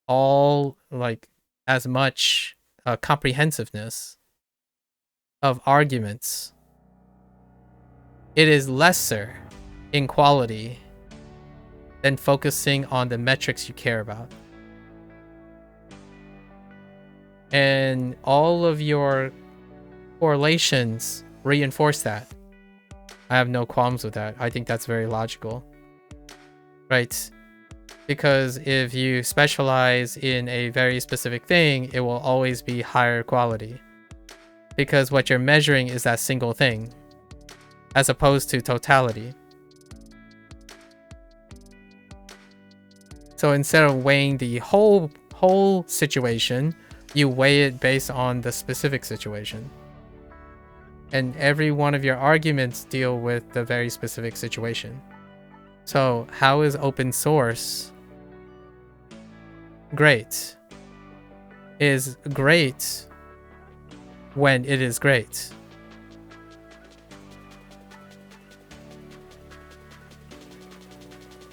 all, like, as much comprehensiveness of arguments, it is lesser in quality than focusing on the metrics you care about. And all of your correlations reinforce that. I have no qualms with that. I think that's very logical. Right? Because if you specialize in a very specific thing, it will always be higher quality. Because what you're measuring is that single thing, as opposed to totality. So instead of weighing the whole situation, you weigh it based on the specific situation. And every one of your arguments deal with the very specific situation. So how is open source great? Is great when it is great.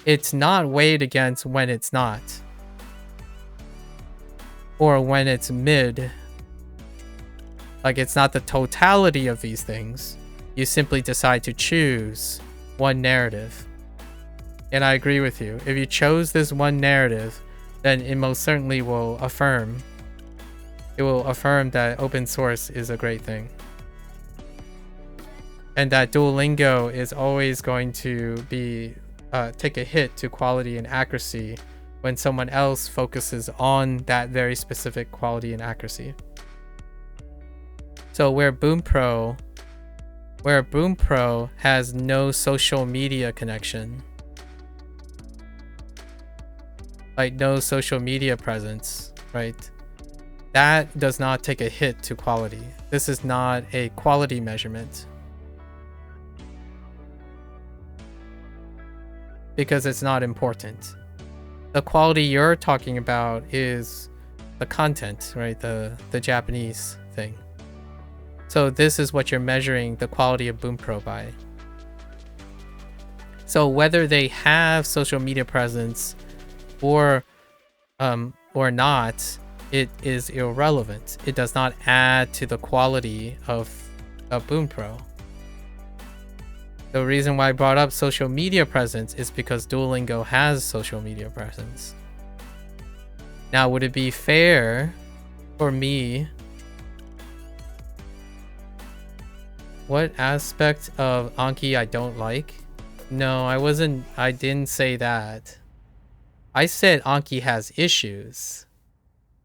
It's not weighed against when it's not. or when it's mid, like it's not the totality of these things, you simply decide to choose one narrative. And I agree with you. If you chose this one narrative, then it most certainly will affirm. It will affirm that open source is a great thing. And that Duolingo is always going to be take a hit to quality and accuracy when someone else focuses on that very specific quality and accuracy. So where Bunpro has no social media connection, like no social media presence, right? That does not take a hit to quality. This is not a quality measurement, because it's not important. The quality you're talking about is the content, right? The Japanese thing. So this is what you're measuring the quality of Bunpro by. So whether they have social media presence or not, it is irrelevant. It does not add to the quality of Bunpro. The reason why I brought up social media presence is because Duolingo has social media presence. Now, would it be fair for me? What aspect of Anki I don't like? No, I didn't say that. I said Anki has issues,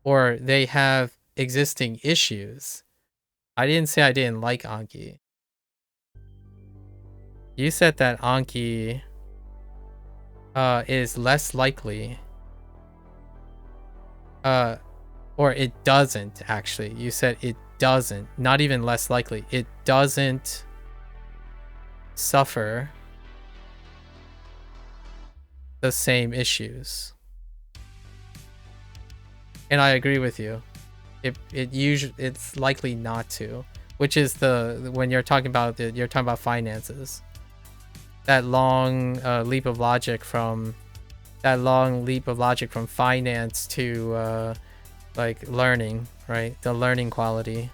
or they have existing issues. I didn't say I didn't like Anki. You said that Anki is less likely, or it doesn't actually. You said it doesn't, not even less likely. It doesn't suffer the same issues. And I agree with you. It's likely not to, which is when you're talking about finances. That long leap of logic from finance to like learning, right? The learning quality.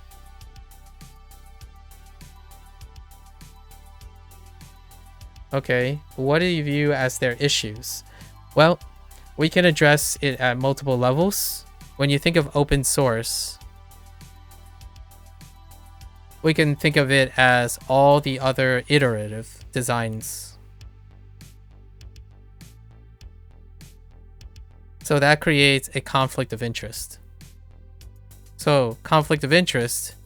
Okay, what do you view as their issues? Well, we can address it at multiple levels. When you think of open source, we can think of it as all the other iterative designs. So that creates a conflict of interest. So conflict of interest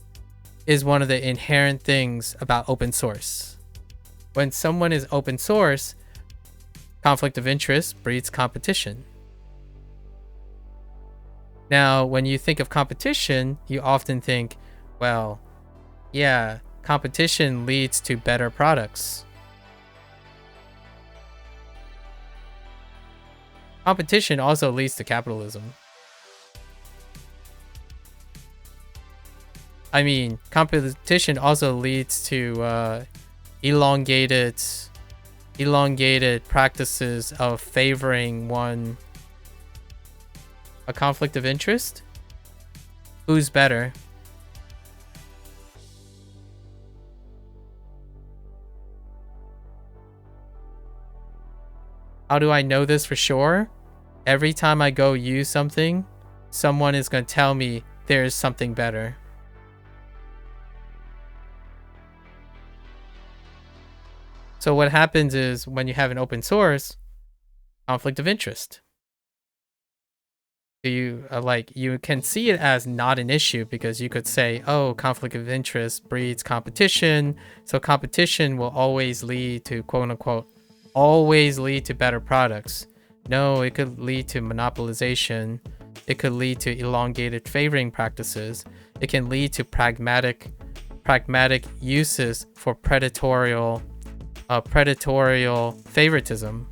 is one of the inherent things about open source. When someone is open source, conflict of interest breeds competition. Now, when you think of competition, you often think, well, yeah, competition leads to better products. Competition also leads to capitalism. I mean, competition also leads to elongated practices of favoring one. A conflict of interest? Who's better? How do I know this for sure? Every time I go use something, someone is going to tell me there's something better. So what happens is when you have an open source, conflict of interest. You you can see it as not an issue because you could say, oh, conflict of interest breeds competition, so competition will always lead to, quote unquote, always lead to better products. No, it could lead to monopolization. It could lead to elongated favoring practices. It can lead to pragmatic uses for predatorial favoritism.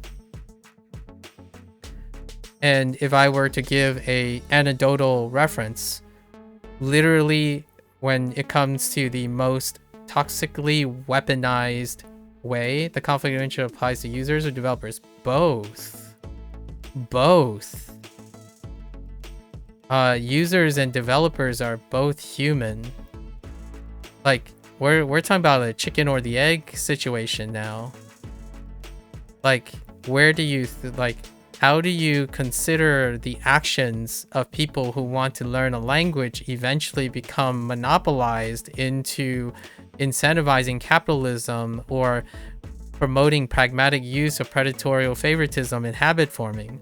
And if I were to give a anecdotal reference, literally when it comes to the most toxically weaponized way the conflict of interest applies to users or developers, both. users and developers are both human. Like, we're talking about a chicken or the egg situation now. Like, where do you how do you consider the actions of people who want to learn a language eventually become monopolized into incentivizing capitalism or promoting pragmatic use of predatory favoritism and habit forming?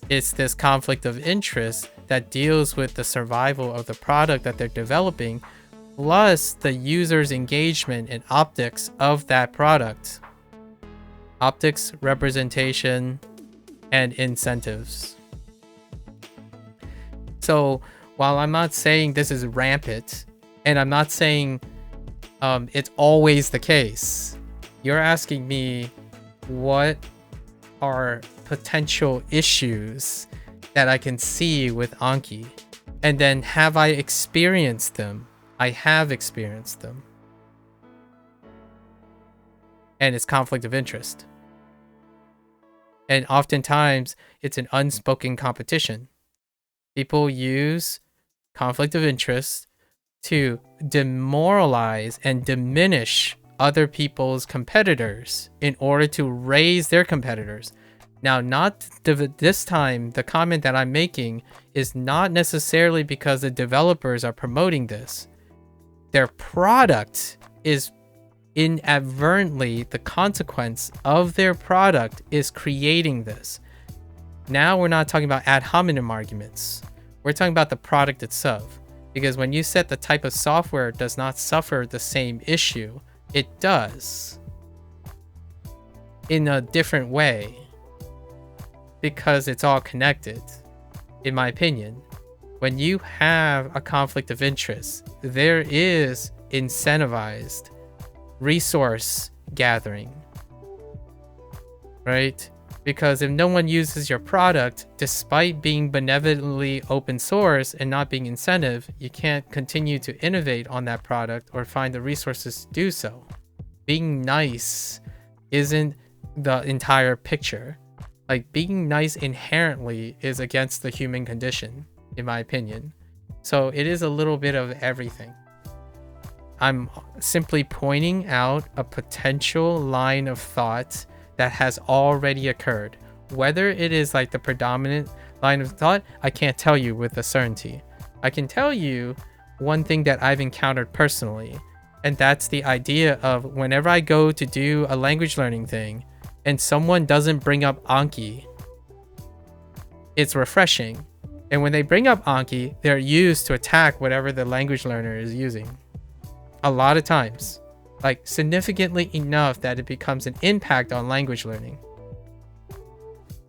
It's this conflict of interest that deals with the survival of the product that they're developing, plus the user's engagement and optics of that product. Optics, representation, and incentives. So while I'm not saying this is rampant, and I'm not saying it's always the case, you're asking me what are potential issues that I can see with Anki, and then have I experienced them? I have experienced them. And it's conflict of interest. And oftentimes, it's an unspoken competition. People use conflict of interest to demoralize and diminish other people's competitors in order to raise their competitors. Now, this time, the comment that I'm making is not necessarily because the developers are promoting this. Their product is inadvertently, the consequence of their product is creating this. Now we're not talking about ad hominem arguments. We're talking about the product itself. Because when you set the type of software does not suffer the same issue, it does. In a different way. Because it's all connected, in my opinion. When you have a conflict of interest, there is incentivized resource gathering, right? Because if no one uses your product, despite being benevolently open source and not being incentive, you can't continue to innovate on that product or find the resources to do so. Being nice isn't the entire picture. Like, being nice inherently is against the human condition, in my opinion. So it is a little bit of everything. I'm simply pointing out a potential line of thought that has already occurred. Whether it is like the predominant line of thought, I can't tell you with a certainty. I can tell you one thing that I've encountered personally, and that's the idea of whenever I go to do a language learning thing and someone doesn't bring up Anki, it's refreshing. And when they bring up Anki, they're used to attack whatever the language learner is using. A lot of times, like significantly enough that it becomes an impact on language learning.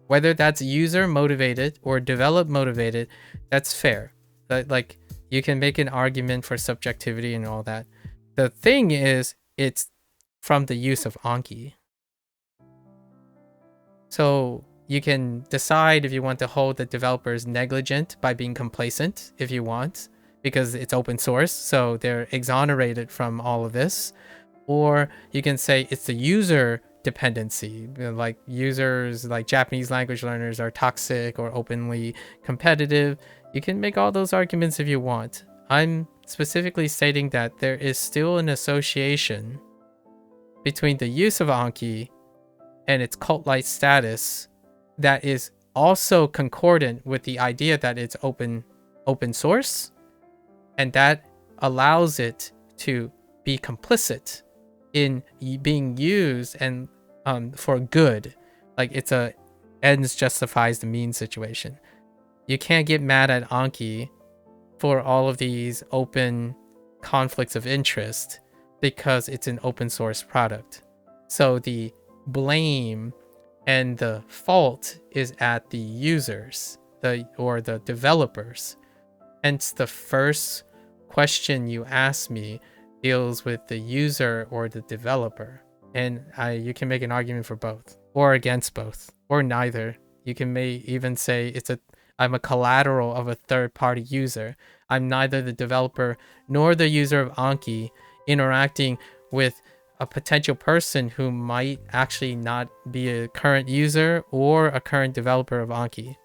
Whether that's user motivated or develop motivated, that's fair. Like, you can make an argument for subjectivity and all that. The thing is, it's from the use of Anki. So you can decide if you want to hold the developers negligent by being complacent if you want, because it's open source, so they're exonerated from all of this. Or you can say it's the user dependency, like users, like Japanese language learners are toxic or openly competitive. You can make all those arguments if you want. I'm specifically stating that there is still an association between the use of Anki and its cult-like status that is also concordant with the idea that it's open source, and that allows it to be complicit in being used and for good. Like, it's a ends justifies the means situation. You can't get mad at Anki for all of these open conflicts of interest because it's an open source product. So the blame and the fault is at the users, or the developers. Hence, the first question you ask me deals with the user or the developer, and you can make an argument for both or against both or neither. You can even say I'm a collateral of a third-party user. I'm neither the developer nor the user of Anki interacting with a potential person who might actually not be a current user or a current developer of Anki.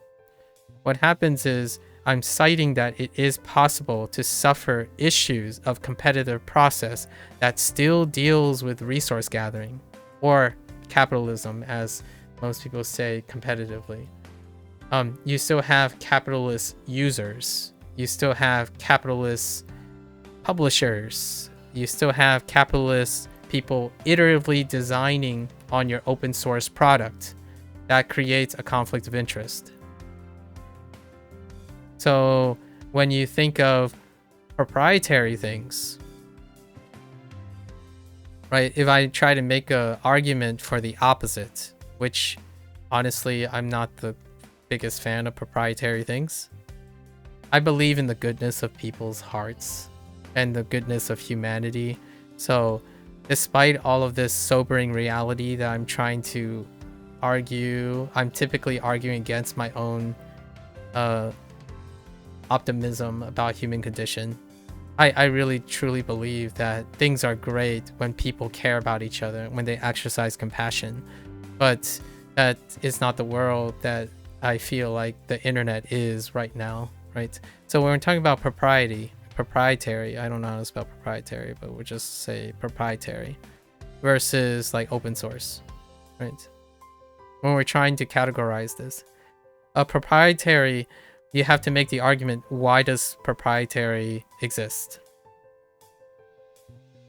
What happens is I'm citing that it is possible to suffer issues of competitive process that still deals with resource gathering, or capitalism, as most people say competitively. You still have capitalist users. You still have capitalist publishers. You still have capitalist people iteratively designing on your open source product. That creates a conflict of interest. So when you think of proprietary things, right? If I try to make an argument for the opposite, which honestly, I'm not the biggest fan of proprietary things. I believe in the goodness of people's hearts and the goodness of humanity. So despite all of this sobering reality that I'm trying to argue, I'm typically arguing against my own optimism about human condition. I really truly believe that things are great when people care about each other, when they exercise compassion. But that is not the world that I feel like the internet is right now, right? So when we're talking about proprietary, I don't know how to spell proprietary, but we'll just say proprietary versus like open source, right? When we're trying to categorize this, a proprietary, you have to make the argument, why does proprietary exist?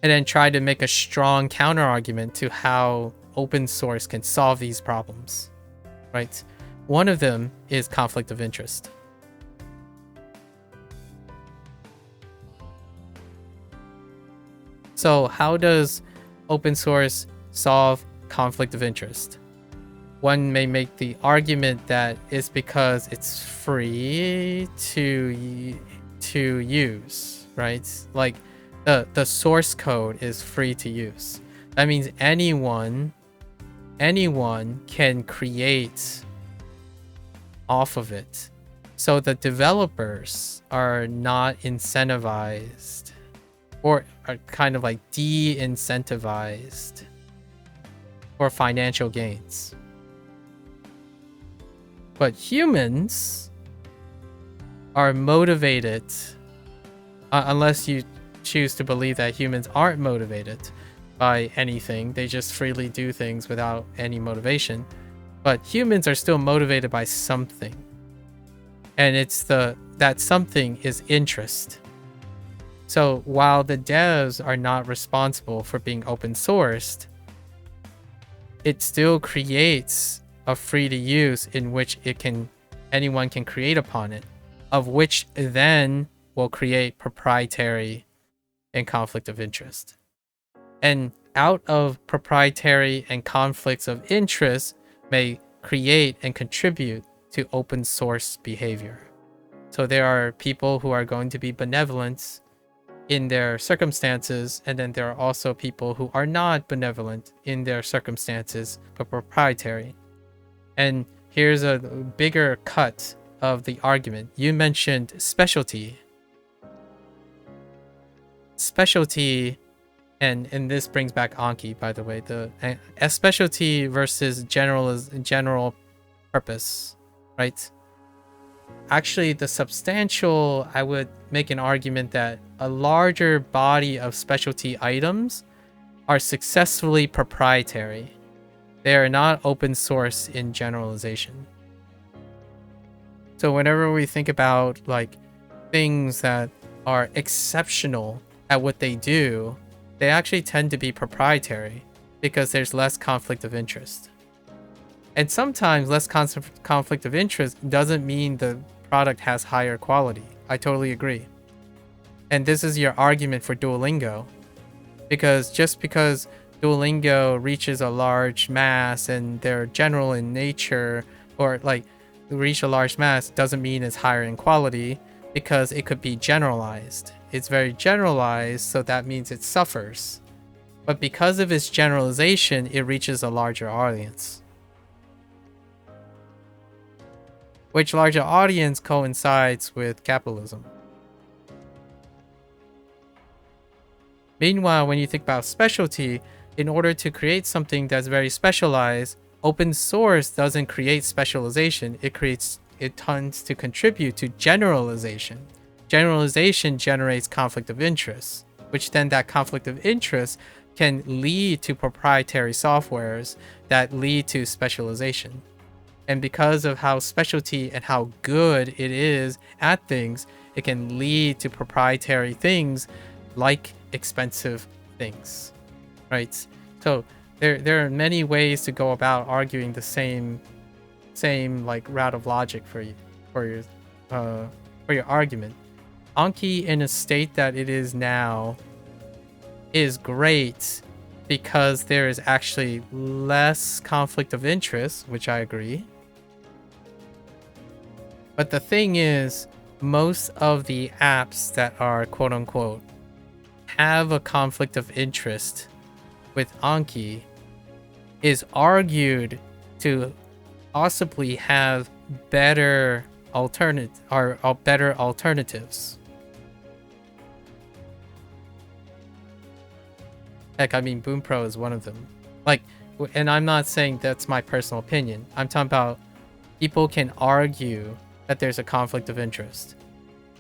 And then try to make a strong counter argument to how open source can solve these problems, right? One of them is conflict of interest. So how does open source solve conflict of interest? One may make the argument that it's because it's free to use, right? Like the source code is free to use. That means anyone can create off of it. So the developers are not incentivized, or are kind of like de-incentivized for financial gains. But humans are motivated, unless you choose to believe that humans aren't motivated by anything. They just freely do things without any motivation. But humans are still motivated by something. And it's that something is interest. So while the devs are not responsible for being open sourced, it still creates a free to use in which anyone can create upon it, of which then will create proprietary and conflict of interest. And out of proprietary and conflicts of interest may create and contribute to open source behavior. So there are people who are going to be benevolent in their circumstances, and then there are also people who are not benevolent in their circumstances but proprietary. And here's a bigger cut of the argument. You mentioned specialty. Specialty, and this brings back Anki, by the way, a specialty versus general purpose, right? Actually, the substantial, I would make an argument that a larger body of specialty items are successfully proprietary. They are not open source in generalization. So whenever we think about like things that are exceptional at what they do, they actually tend to be proprietary because there's less conflict of interest. And sometimes less conflict of interest doesn't mean the product has higher quality. I totally agree. And this is your argument for Duolingo. Because just because Duolingo reaches a large mass and they're general in nature, or like reach a large mass, doesn't mean it's higher in quality, because it could be generalized. It's very generalized, so that means it suffers. But because of its generalization, it reaches a larger audience. Which larger audience coincides with capitalism. Meanwhile, when you think about specialty, in order to create something that's very specialized, open source doesn't create specialization. It it tends to contribute to generalization. Generalization generates conflict of interest, which then that conflict of interest can lead to proprietary softwares that lead to specialization. And because of how specialty and how good it is at things, it can lead to proprietary things like expensive things, right? So there are many ways to go about arguing the same like route of logic for your argument. Anki in a state that it is now is great because there is actually less conflict of interest, which I agree. But the thing is, most of the apps that are quote unquote have a conflict of interest with Anki is argued to possibly have better alternatives. Heck, I mean, Bunpro is one of them. Like, and I'm not saying that's my personal opinion. I'm talking about people can argue that there's a conflict of interest.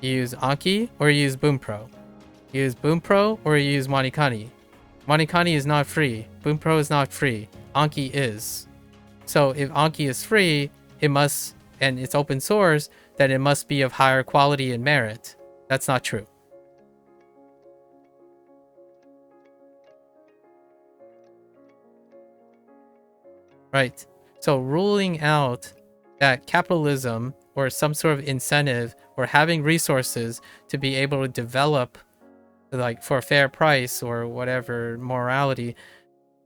You use Anki or you use Bunpro. You use Bunpro or you use Manikani. Manikani is not free. Bunpro is not free. Anki is. So if Anki is free, it must, and it's open source, then it must be of higher quality and merit. That's not true. Right. So ruling out that capitalism or some sort of incentive or having resources to be able to develop like for a fair price or whatever morality,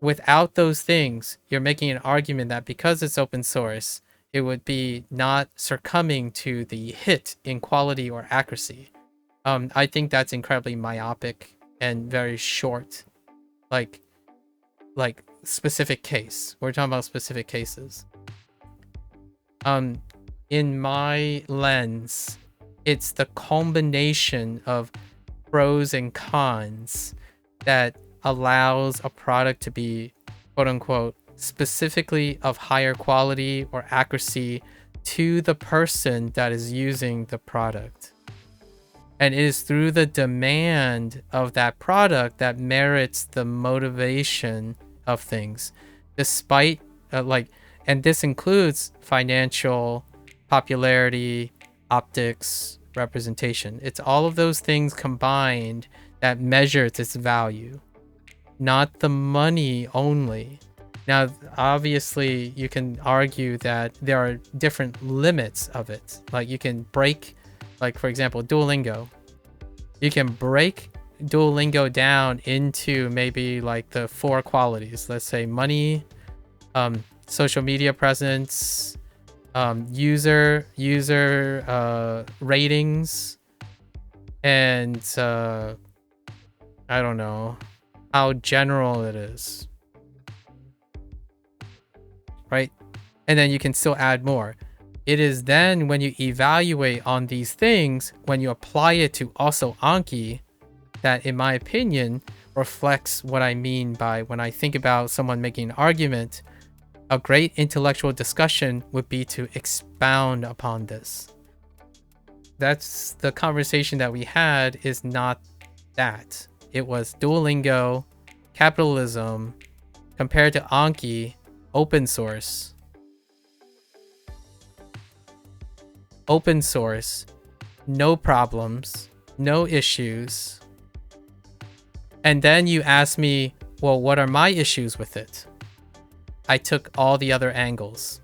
without those things, you're making an argument that because it's open source, it would be not succumbing to the hit in quality or accuracy. I think that's incredibly myopic and very short. Like specific case. We're talking about specific cases. In my lens, it's the combination of pros and cons that allows a product to be quote unquote specifically of higher quality or accuracy to the person that is using the product. And it is through the demand of that product that merits the motivation of things, despite and this includes financial, popularity, optics, representation. It's all of those things combined that measures its value, not the money only. Now, obviously, you can argue that there are different limits of it. Like you can break, like for example, Duolingo. You can break Duolingo down into maybe like the 4 qualities. Let's say money, social media presence, user ratings, and I don't know how general it is, right? And then you can still add more. It is then when you evaluate on these things, when you apply it to also Anki, that in my opinion reflects what I mean by when I think about someone making an argument. A great intellectual discussion would be to expound upon this. That's the conversation that we had, is not that. It was Duolingo, capitalism, compared to Anki, open source. Open source, no problems, no issues. And then you ask me, well, what are my issues with it? I took all the other angles.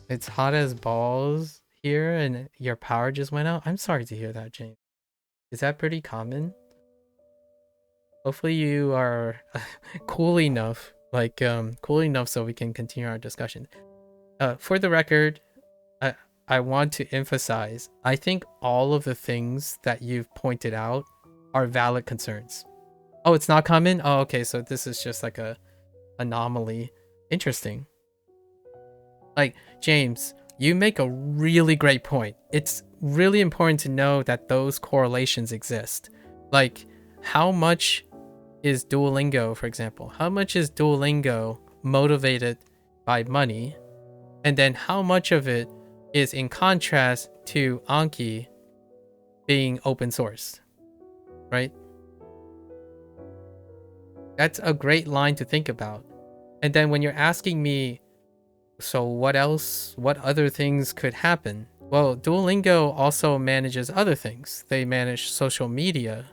It's hot as balls here and your power just went out. I'm sorry to hear that, James. Is that pretty common? Hopefully you are cool enough, cool enough so we can continue our discussion. For the record, I want to emphasize, I think all of the things that you've pointed out are valid concerns. Oh, it's not common? Oh, okay, so this is just like a anomaly. Interesting. Like, James, you make a really great point. It's really important to know that those correlations exist. Like, how much is Duolingo, for example? How much is Duolingo motivated by money? And then how much of it is in contrast to Anki being open source, right? That's a great line to think about. And then when you're asking me, so what else, what other things could happen? Well, Duolingo also manages other things. They manage social media.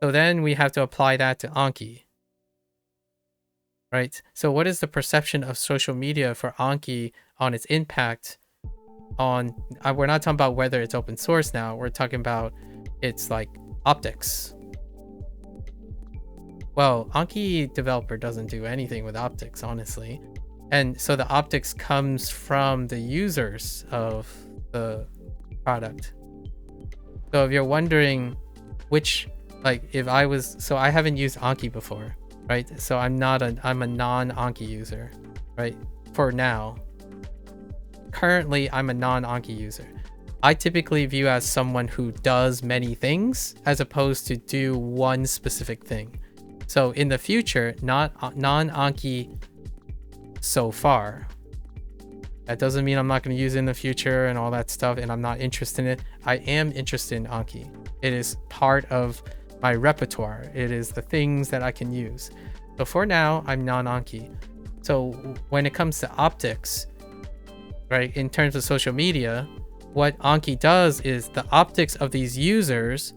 So then we have to apply that to Anki, right? So what is the perception of social media for Anki on its impact on, we're not talking about whether it's open source now, we're talking about its like optics. Well, Anki developer doesn't do anything with optics, honestly. And so the optics comes from the users of the product. So if you're wondering which, like if I was, so I haven't used Anki before, right? So I'm a non-Anki user, right? For now. Currently, I'm a non-Anki user. I typically view as someone who does many things as opposed to do one specific thing. So in the future, not non-Anki so far. That doesn't mean I'm not going to use it in the future and all that stuff, and I'm not interested in it. I am interested in Anki. It is part of my repertoire. It is the things that I can use. So for now, I'm non-Anki. So when it comes to optics, right, in terms of social media, what Anki does is the optics of these users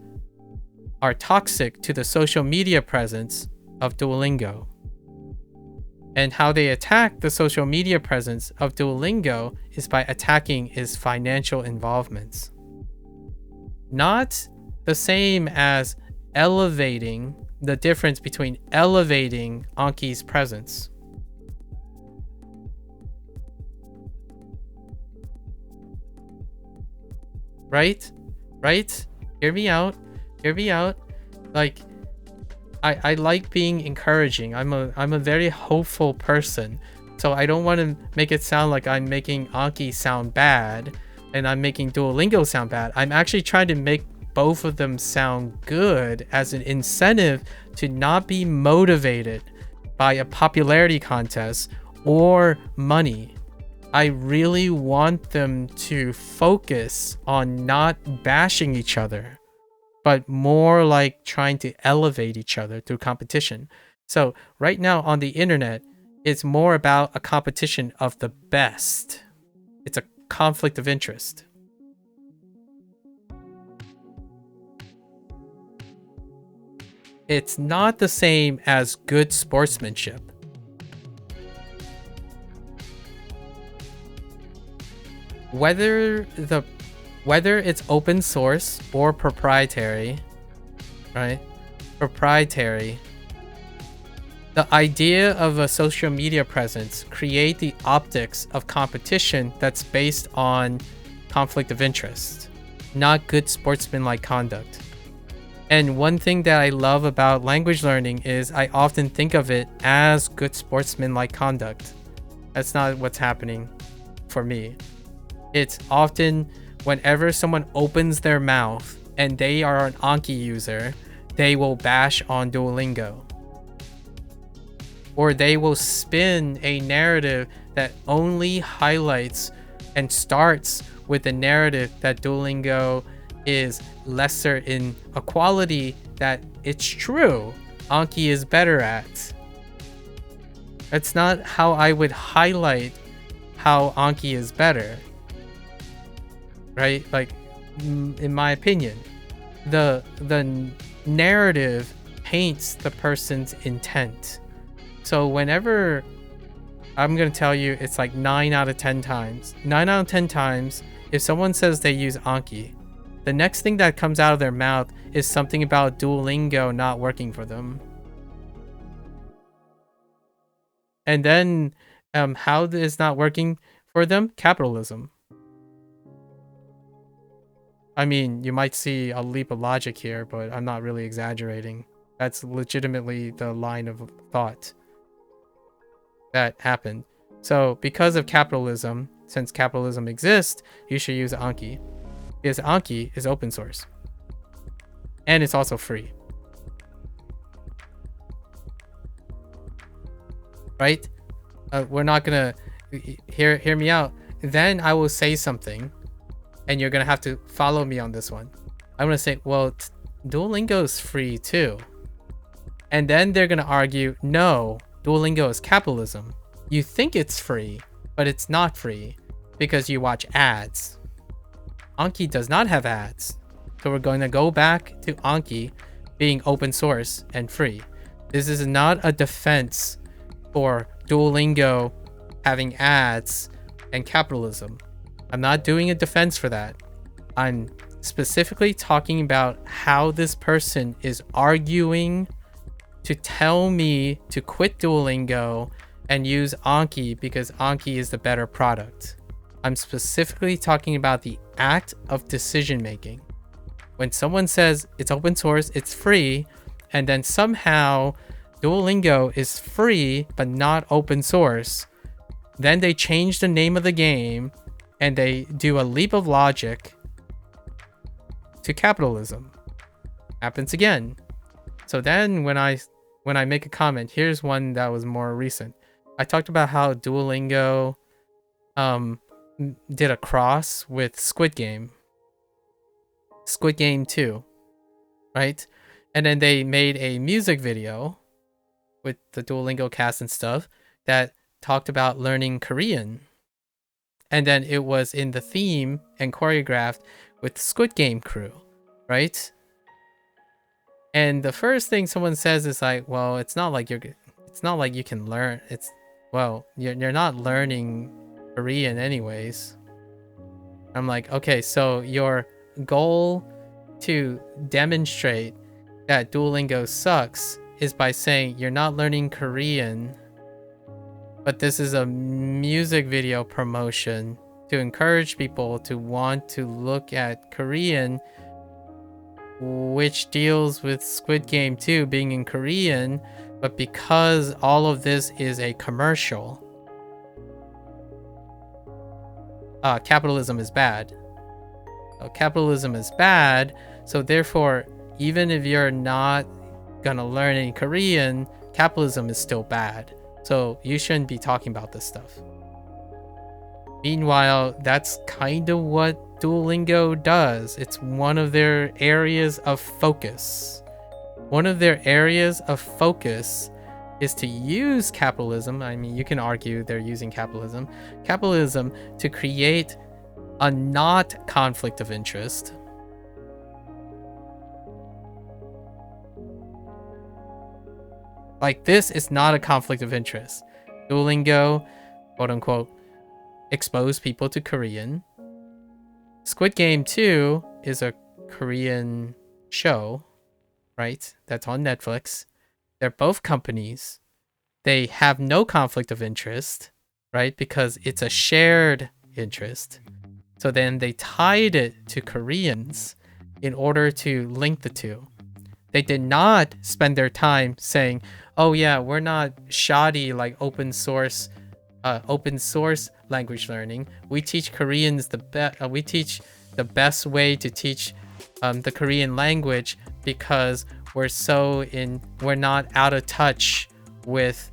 are toxic to the social media presence of Duolingo. And how they attack the social media presence of Duolingo is by attacking its financial involvements. Not the same as elevating, the difference between elevating Anki's presence. Right? Hear me out. Like, I like being encouraging. I'm a very hopeful person. So I don't want to make it sound like I'm making Anki sound bad and I'm making Duolingo sound bad. I'm actually trying to make both of them sound good as an incentive to not be motivated by a popularity contest or money. I really want them to focus on not bashing each other, but more like trying to elevate each other through competition. So right now on the internet, it's more about a competition of the best. It's a conflict of interest. It's not the same as good sportsmanship. Whether it's open source or proprietary, right? Proprietary. The idea of a social media presence create the optics of competition that's based on conflict of interest, not good sportsmanlike conduct. And one thing that I love about language learning is I often think of it as good sportsmanlike conduct. That's not what's happening for me. It's often whenever someone opens their mouth and they are an Anki user, they will bash on Duolingo. Or they will spin a narrative that only highlights and starts with the narrative that Duolingo is lesser in a quality that it's true Anki is better at. That's not how I would highlight how Anki is better. Right? Like, in my opinion, the narrative paints the person's intent. So whenever, I'm going to tell you, it's like 9 out of 10 times. 9 out of 10 times, if someone says they use Anki, the next thing that comes out of their mouth is something about Duolingo not working for them. And then, how is not working for them? Capitalism. I mean, you might see a leap of logic here, but I'm not really exaggerating. That's legitimately the line of thought that happened. So because of capitalism, since capitalism exists, you should use Anki. Because Anki is open source. And it's also free. Right? We're not gonna hear me out. Then I will say something, and you're gonna have to follow me on this one. I'm gonna say, well, Duolingo is free too. And then they're gonna argue, no, Duolingo is capitalism. You think it's free, but it's not free because you watch ads. Anki does not have ads. So we're going to go back to Anki being open source and free. This is not a defense for Duolingo having ads and capitalism. I'm not doing a defense for that. I'm specifically talking about how this person is arguing to tell me to quit Duolingo and use Anki because Anki is the better product. I'm specifically talking about the act of decision making. When someone says it's open source, it's free, and then somehow Duolingo is free but not open source, then they change the name of the game and they do a leap of logic to capitalism. Happens again. So then when I make a comment, here's one that was more recent. I talked about how Duolingo did a cross with Squid Game 2, right? And then they made a music video with the Duolingo cast and stuff that talked about learning Korean. And then it was in the theme and choreographed with Squid Game crew, right? And the first thing someone says is like, well, it's not like you can learn. You're not learning Korean anyways. I'm like, okay, so your goal to demonstrate that Duolingo sucks is by saying you're not learning Korean, but this is a music video promotion to encourage people to want to look at Korean, which deals with Squid Game 2 being in Korean, but because all of this is a commercial, capitalism is bad. Capitalism is bad, so therefore, even if you're not gonna learn any Korean, capitalism is still bad. So you shouldn't be talking about this stuff. Meanwhile, that's kind of what Duolingo does. It's one of their areas of focus. One of their areas of focus is to use capitalism. I mean, you can argue they're using capitalism to create a not conflict of interest. Like, this is not a conflict of interest. Duolingo, quote unquote, expose people to Korean. Squid Game 2 is a Korean show, right? That's on Netflix. They're both companies. They have no conflict of interest, right? Because it's a shared interest. So then they tied it to Koreans in order to link the two. They did not spend their time saying, oh yeah, we're not shoddy like open source language learning. We teach Koreans we teach the best way to teach the Korean language because we're not out of touch with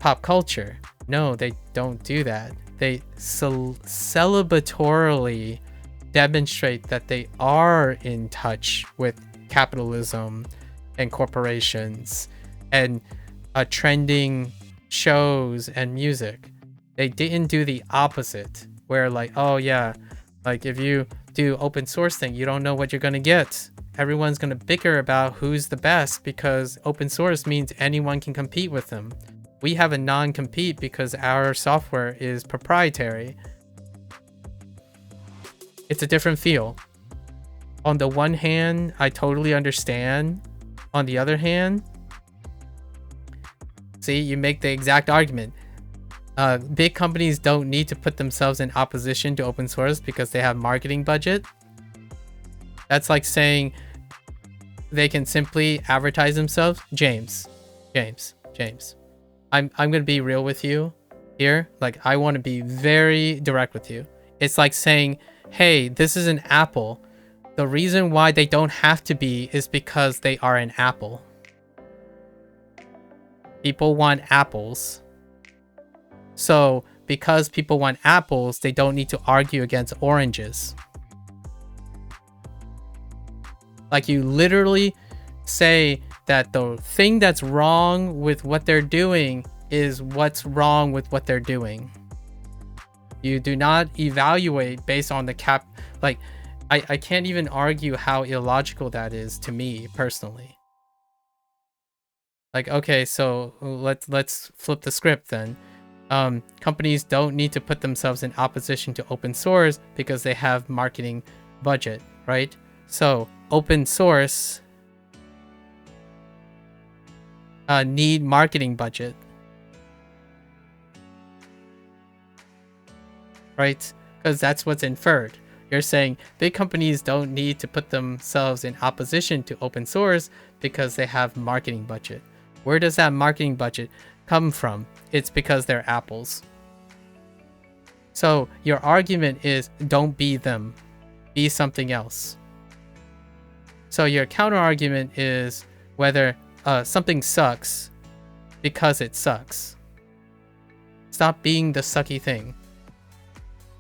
pop culture. No, they don't do that. They celebratorily demonstrate that they are in touch with capitalism and corporations and trending shows and music. They didn't do the opposite, where like, oh yeah, like if you do open source thing, you don't know what you're gonna get. Everyone's gonna bicker about who's the best because open source means anyone can compete with them. We have a non-compete because our software is proprietary. It's a different feel. On the one hand, I totally understand. On the other hand, see, you make the exact argument. Big companies don't need to put themselves in opposition to open source because they have marketing budget. That's like saying they can simply advertise themselves. James. I'm gonna be real with you here. Like, I want to be very direct with you. It's like saying, hey, this is an apple. The reason why they don't have to be is because they are an apple. People want apples. So because people want apples, they don't need to argue against oranges. Like, you literally say that the thing that's wrong with what they're doing is what's wrong with what they're doing. You do not evaluate based on the cap. Like, I can't even argue how illogical that is to me personally. Like, okay, so let's flip the script then. Companies don't need to put themselves in opposition to open source because they have marketing budget, right? So open source need marketing budget, right? Because that's what's inferred. You're saying big companies don't need to put themselves in opposition to open source because they have marketing budget. Where does that marketing budget come from? It's because they're apples. So your argument is don't be them, be something else. So your counter argument is whether something sucks because it sucks. Stop being the sucky thing.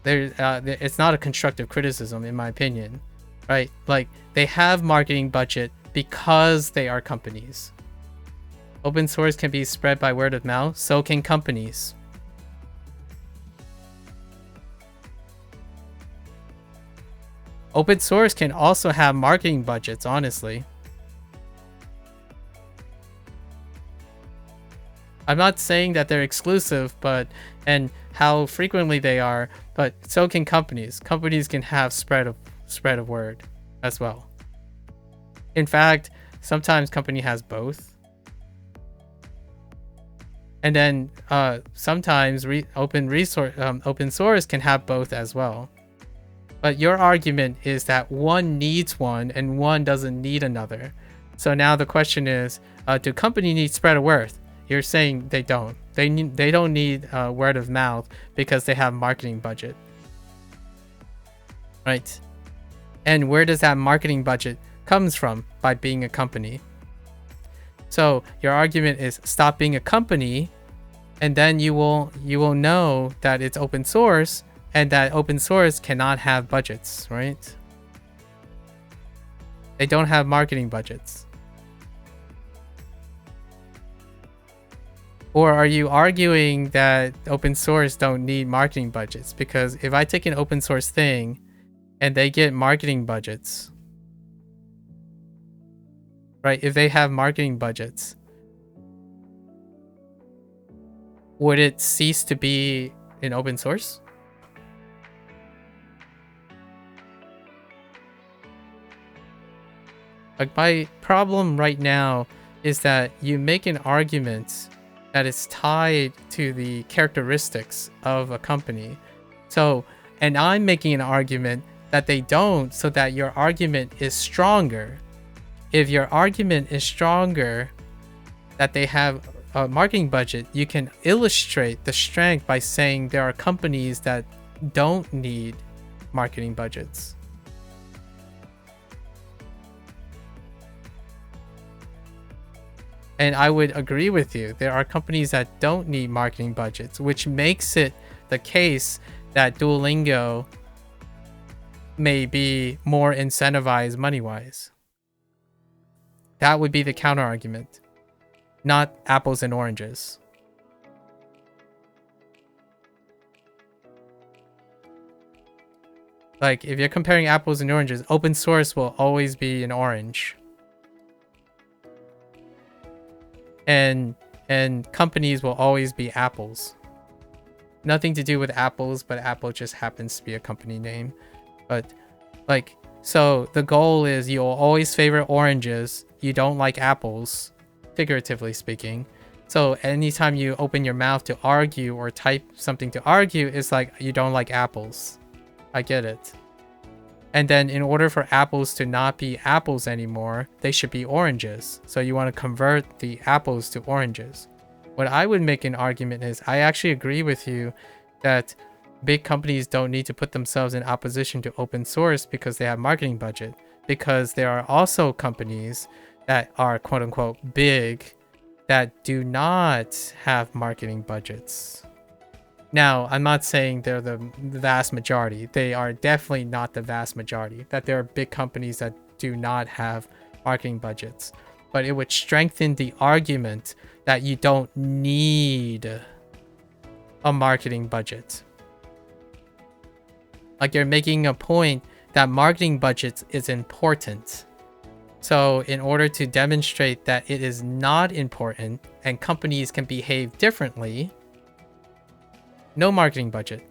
It's not a constructive criticism, in my opinion, right? Like, they have marketing budget because they are companies. Open source can be spread by word of mouth, so can companies. Open source can also have marketing budgets, honestly. I'm not saying that they're exclusive, and how frequently they are, but so can companies. Companies can have spread of word as well. In fact, sometimes company has both. And then sometimes open source can have both as well. But your argument is that one needs one and one doesn't need another. So now the question is, do companies need spread of word? You're saying they don't. They don't need word of mouth because they have marketing budget, right? And where does that marketing budget comes from? By being a company. So your argument is stop being a company, and then you will know that it's open source, and that open source cannot have budgets, right? They don't have marketing budgets. Or are you arguing that open source don't need marketing budgets? Because if I take an open source thing and they get marketing budgets, right? If they have marketing budgets, would it cease to be an open source? Like, my problem right now is that you make an argument that is tied to the characteristics of a company. So, and I'm making an argument that they don't, so that your argument is stronger. If your argument is stronger that they have a marketing budget, you can illustrate the strength by saying there are companies that don't need marketing budgets. And I would agree with you. There are companies that don't need marketing budgets, which makes it the case that Duolingo may be more incentivized money-wise. That would be the counter argument, not apples and oranges. Like, if you're comparing apples and oranges, open source will always be an orange. And companies will always be apples. Nothing to do with apples, but Apple just happens to be a company name. But, like, so the goal is you'll always favor oranges. You don't like apples, figuratively speaking. So anytime you open your mouth to argue or type something to argue, it's like you don't like apples. I get it. And then in order for apples to not be apples anymore, they should be oranges. So you want to convert the apples to oranges. What I would make an argument is, I actually agree with you that big companies don't need to put themselves in opposition to open source because they have marketing budget. because there are also companies that are quote unquote big that do not have marketing budgets. Now, I'm not saying they're the vast majority. They are definitely not the vast majority. That there are big companies that do not have marketing budgets. But it would strengthen the argument that you don't need a marketing budget. Like, you're making a point that marketing budgets is important. So in order to demonstrate that it is not important and companies can behave differently, no marketing budget.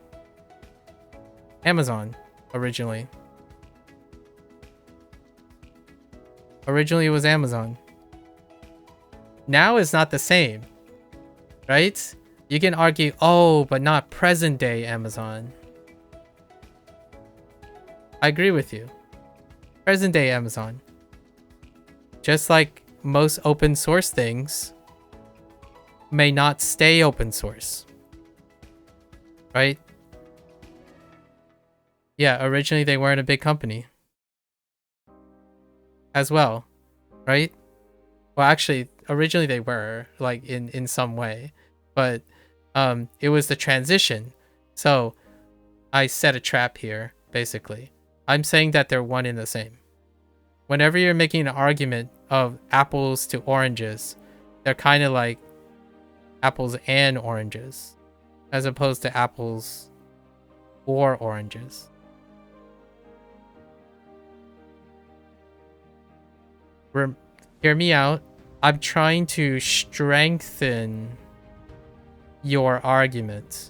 Amazon, originally. Originally it was Amazon. Now it's not the same, right? You can argue, oh, but not present day Amazon. I agree with you. Present day Amazon. Just like most open source things may not stay open source. Right? Yeah, originally they weren't a big company. As well. Right? Well, actually, originally they were, like, in some way. But it was the transition. So I set a trap here, basically. I'm saying that they're one and the same. Whenever you're making an argument of apples to oranges, they're kind of like apples and oranges, as opposed to apples or oranges. Hear me out. I'm trying to strengthen your argument.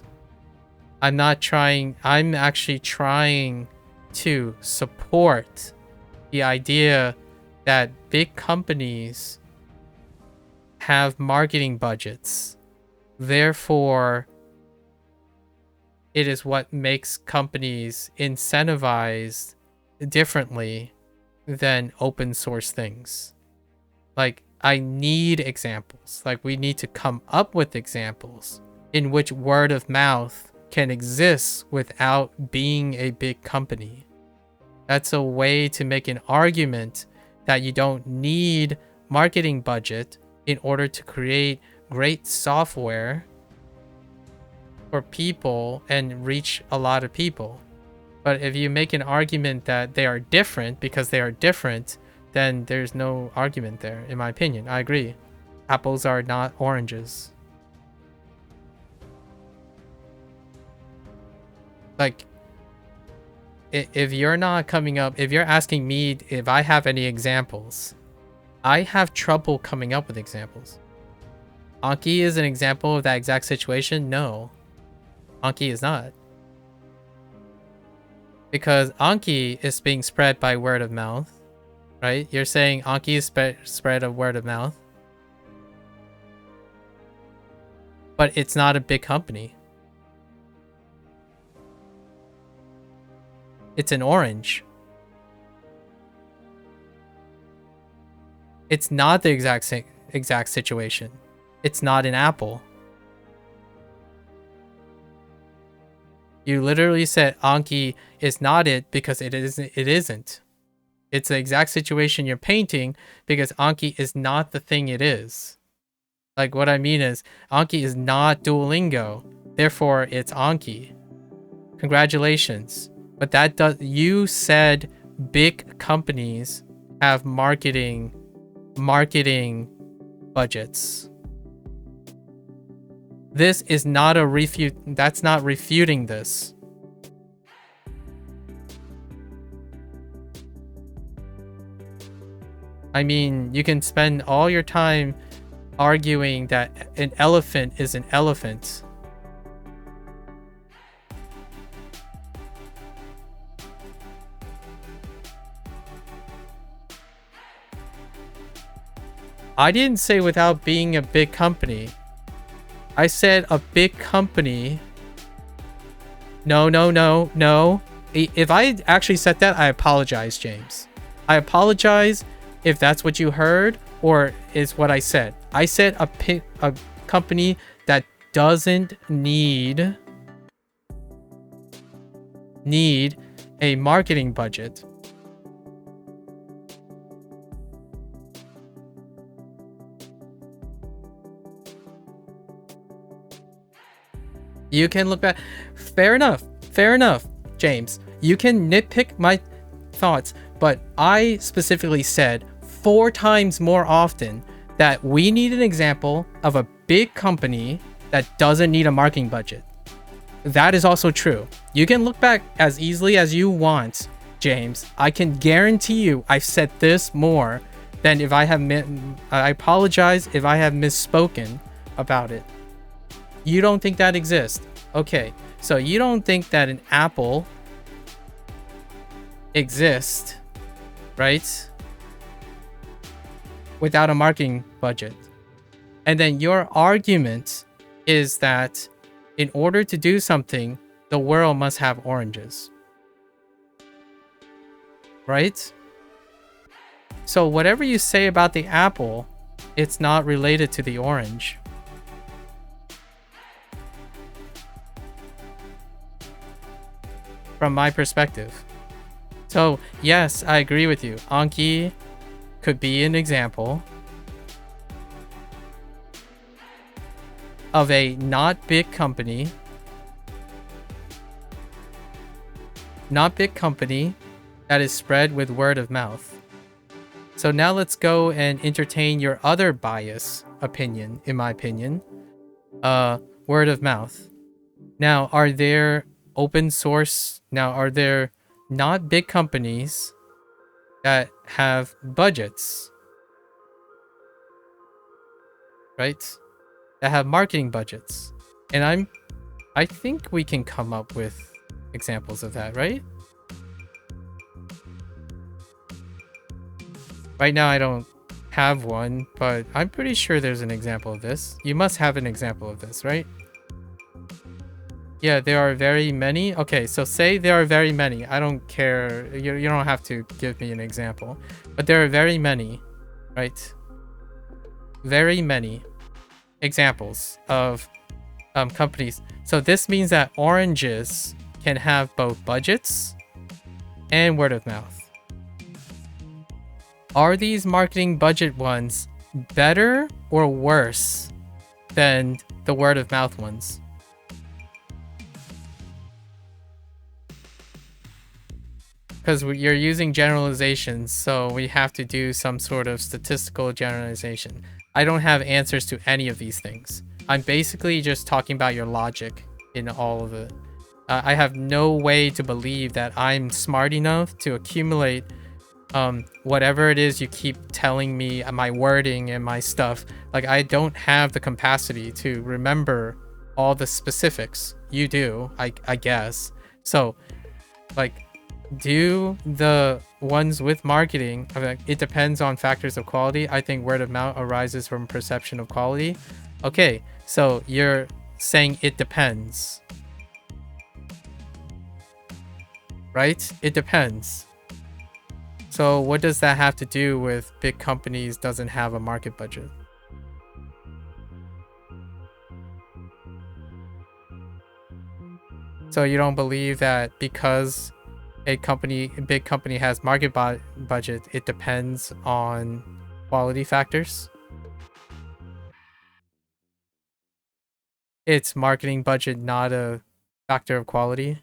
I'm actually trying to support the idea that big companies have marketing budgets. Therefore, it is what makes companies incentivized differently than open source things. Like, I need examples. Like, we need to come up with examples in which word of mouth can exist without being a big company. That's a way to make an argument that you don't need marketing budget in order to create great software for people and reach a lot of people. But if you make an argument that they are different because they are different, then there's no argument there, in my opinion. I agree. Apples are not oranges. Like, if you're not coming up, if you're asking me if I have any examples, I have trouble coming up with examples. Anki is an example of that exact situation? No. Anki is not. Because Anki is being spread by word of mouth, right? You're saying Anki is spread of word of mouth. But it's not a big company. It's an orange. It's not the exact situation. It's not an apple. You literally said Anki is not it because it isn't. It's the exact situation you're painting because Anki is not the thing it is. Like, what I mean is, Anki is not Duolingo. Therefore, it's Anki. Congratulations. But that does, you said big companies have marketing budgets. This is not a refute. That's not refuting this. I mean, you can spend all your time arguing that an elephant is an elephant. I didn't say without being a big company. I said a big company. No. If I actually said that, I apologize, James. I apologize if that's what you heard or is what I said. I said a company that doesn't need a marketing budget. You can look back. Fair enough. Fair enough, James. You can nitpick my thoughts, but I specifically said 4 times more often that we need an example of a big company that doesn't need a marketing budget. That is also true. You can look back as easily as you want, James. I can guarantee you I've said this more than if I have I apologize if I have misspoken about it. You don't think that exists. Okay, so you don't think that an Apple exists, right? Without a marketing budget. And then your argument is that in order to do something, the world must have oranges. Right? So whatever you say about the apple, it's not related to the orange. From my perspective. So yes, I agree with you. Anki could be an example of a not big company that is spread with word of mouth. So now let's go and entertain your other bias opinion, in my opinion. Word of mouth. Now, are there open source? Now, are there not big companies that have budgets? Right? That have marketing budgets. And I think we can come up with examples of that, right? Right now I don't have one, but I'm pretty sure there's an example of this. You must have an example of this, right? Yeah, there are very many. Okay, so say there are very many. I don't care. You don't have to give me an example. But there are very many, right? Very many examples of companies. So this means that oranges can have both budgets and word of mouth. Are these marketing budget ones better or worse than the word of mouth ones? Because you're using generalizations, so we have to do some sort of statistical generalization. I don't have answers to any of these things. I'm basically just talking about your logic in all of it. I have no way to believe that I'm smart enough to accumulate whatever it is you keep telling me, my wording and my stuff. Like, I don't have the capacity to remember all the specifics. You do, I guess. So, like, do the ones with marketing, it depends on factors of quality. I think word of mouth arises from perception of quality. Okay, so you're saying it depends, right? It depends. So what does that have to do with big companies doesn't have a market budget? So you don't believe that because a big company has market budget, it depends on quality factors? It's marketing budget, not a factor of quality?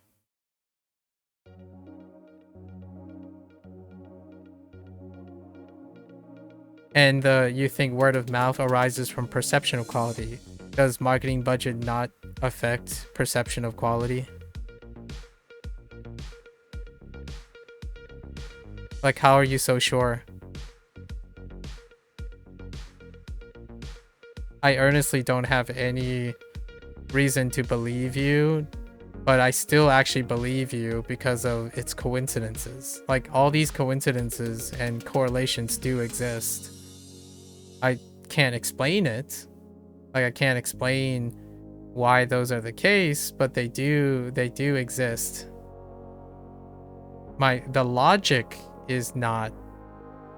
And you think word of mouth arises from perception of quality. Does marketing budget not affect perception of quality? Like, how are you so sure? I earnestly don't have any reason to believe you, but I still actually believe you because of its coincidences. Like, all these coincidences and correlations do exist. I can't explain it. Like, I can't explain why those are the case, but they do exist. The logic is not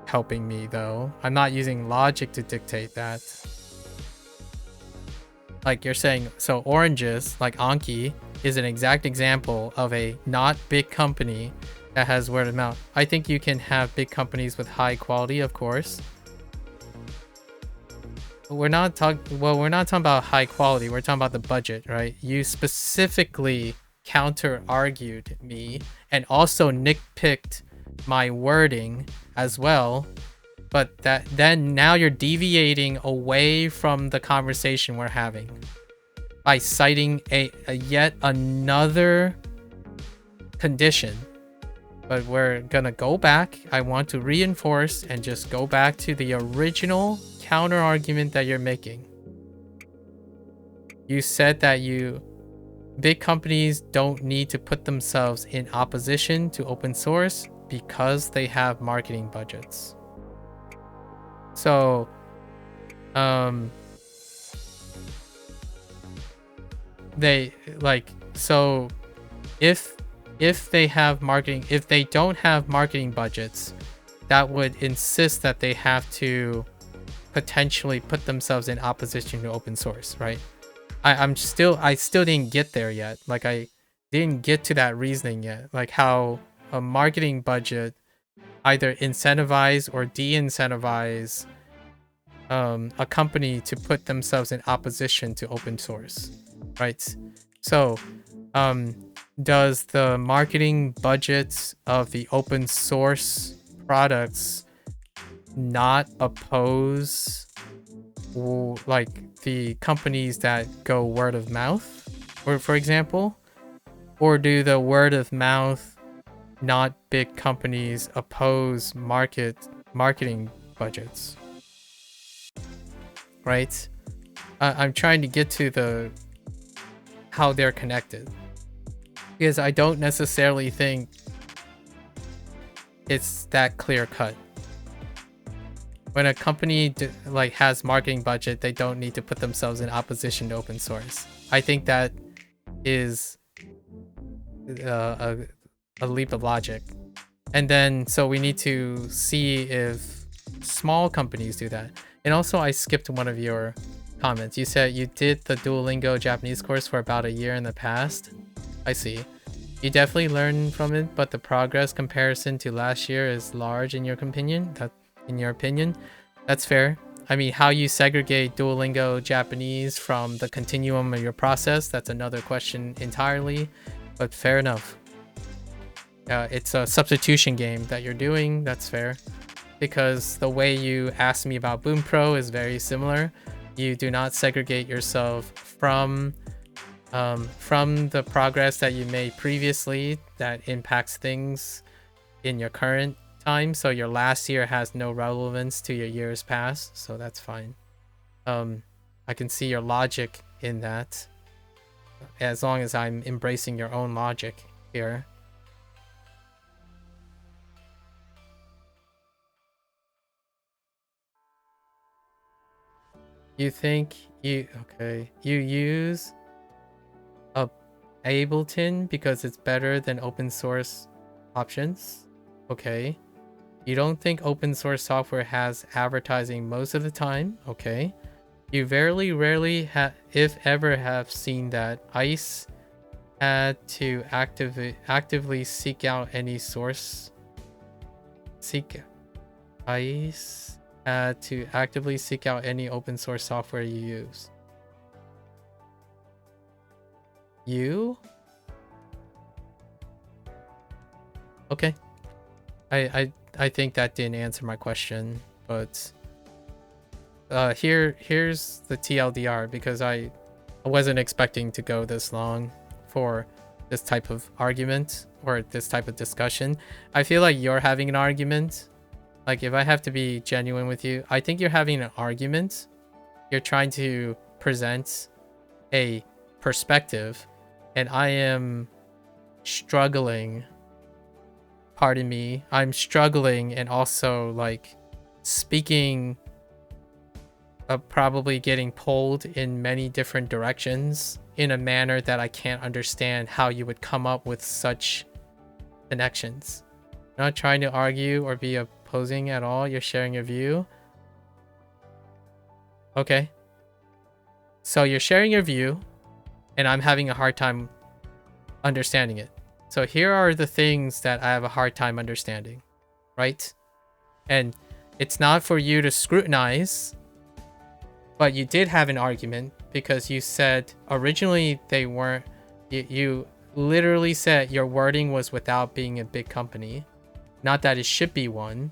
helping me, though. I'm not using logic to dictate that. Like, you're saying, so oranges, like Anki, is an exact example of a not big company that has word of mouth. I think you can have big companies with high quality, of course. we're not talking about high quality, we're talking about the budget, right? You specifically counter argued me and also nitpicked my wording as well, but then now you're deviating away from the conversation we're having by citing a yet another condition. But we're gonna go back. I want to reinforce and just go back to the original counter argument that you're making. You said that big companies don't need to put themselves in opposition to open source because they have marketing budgets. So, if they don't have marketing budgets, that would insist that they have to potentially put themselves in opposition to open source, right? I still didn't get there yet. Like, I didn't get to that reasoning yet. Like how a marketing budget either incentivize or de-incentivize a company to put themselves in opposition to open source, right? So, does the marketing budgets of the open source products not oppose like the companies that go word of mouth, or for example, or do the word of mouth not big companies oppose marketing budgets, right? I'm trying to get to how they're connected, because I don't necessarily think it's that clear cut. When a company has marketing budget, they don't need to put themselves in opposition to open source. I think that is a leap of logic. And then, so we need to see if small companies do that. And also, I skipped one of your comments. You said you did the Duolingo Japanese course for about a year in the past. I see. You definitely learned from it, but the progress comparison to last year is large in your opinion. That's fair. I mean, how you segregate Duolingo Japanese from the continuum of your process, that's another question entirely, but fair enough. It's a substitution game that you're doing, that's fair. Because the way you asked me about Bunpro is very similar. You do not segregate yourself from the progress that you made previously that impacts things in your current time, so your last year has no relevance to your years past, so that's fine. I can see your logic in that, as long as I'm embracing your own logic here. You think you use Ableton because it's better than open source options? Okay. You don't think open source software has advertising most of the time? Okay. You very rarely, if ever, have seen that ICE had to actively seek out any source. ICE had to actively seek out any open source software you use. You? Okay. I think that didn't answer my question, but here's the TLDR, because I wasn't expecting to go this long for this type of argument or this type of discussion. I feel like you're having an argument. Like, if I have to be genuine with you, I think you're having an argument. You're trying to present a perspective, and I am struggling. Pardon me, I'm struggling, and also like speaking, probably getting pulled in many different directions in a manner that I can't understand how you would come up with such connections. I'm not trying to argue or be opposing at all. You're sharing your view. Okay. So you're sharing your view, and I'm having a hard time understanding it. So here are the things that I have a hard time understanding, right? And it's not for you to scrutinize. but you did have an argument because you said originally they weren't. You literally said your wording was without being a big company, not that it should be one,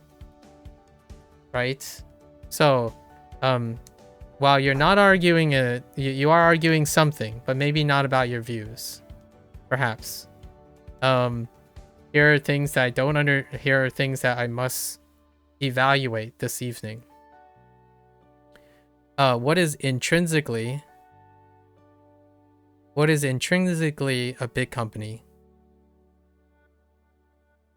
right? So, while you're not arguing it, you are arguing something, but maybe not about your views, perhaps. Here are things that I don't here are things that I must evaluate this evening. What is intrinsically a big company?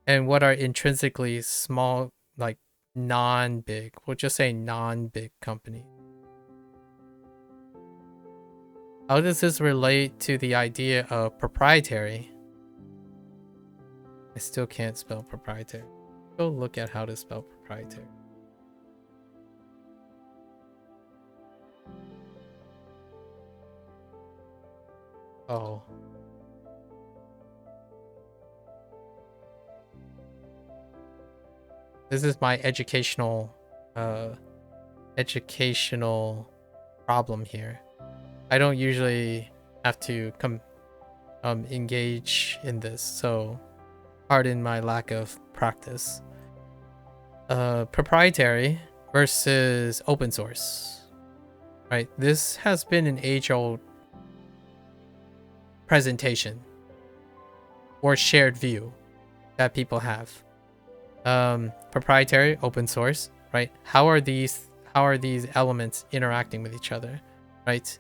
And what are intrinsically small, like non-big? We'll just say non-big company. How does this relate to the idea of proprietary? I still can't spell proprietary. Go look at how to spell proprietary. Oh. This is my educational problem here. I don't usually have to engage in this, so pardon my lack of practice. Proprietary versus open source. Right? This has been an age-old presentation or shared view that people have. Proprietary, open source, right? How are these elements interacting with each other, right?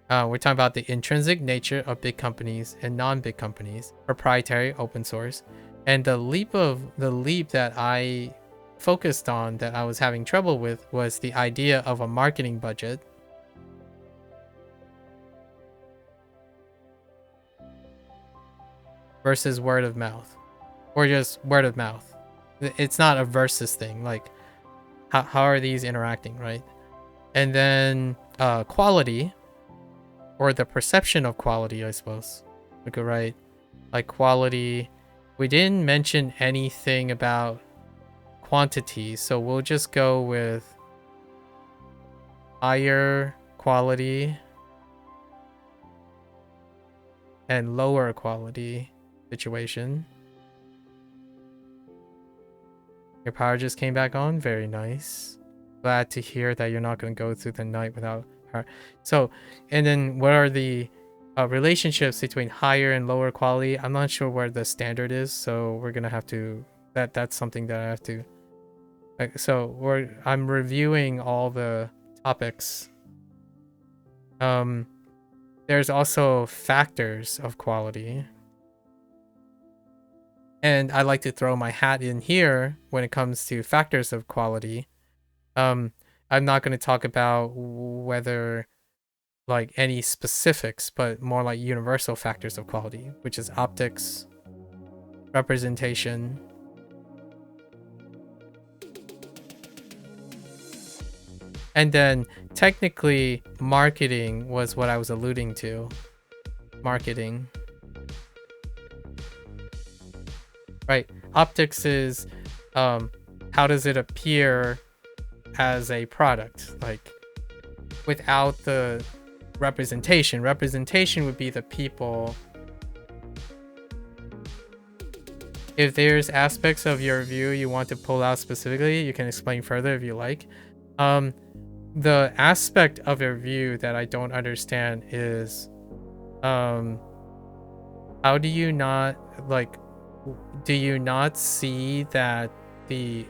We're talking about the intrinsic nature of big companies and non-big companies, proprietary, open source, and the leap that I focused on that I was having trouble with was the idea of a marketing budget versus word of mouth, or just word of mouth. It's not a versus thing. Like, how are these interacting, right? And then quality, or the perception of quality, I suppose. We could write like quality. We didn't mention anything about quantity, so we'll just go with higher quality and lower quality situation. Your power just came back on. Very nice. Glad to hear that you're not going to go through the night without her. So, and then what are the relationships between higher and lower quality? I'm not sure where the standard is, so we're gonna have to. That's something that I have to. So I'm reviewing all the topics. There's also factors of quality. And I like to throw my hat in here when it comes to factors of quality. I'm not going to talk about whether like any specifics, but more like universal factors of quality, which is optics, representation, and then technically marketing was what I was alluding to. Marketing. Right. Optics is how does it appear as a product? Like without the representation. Representation would be the people. If there's aspects of your view you want to pull out specifically, you can explain further if you like. The aspect of your view that I don't understand is how do you not like do you not see that the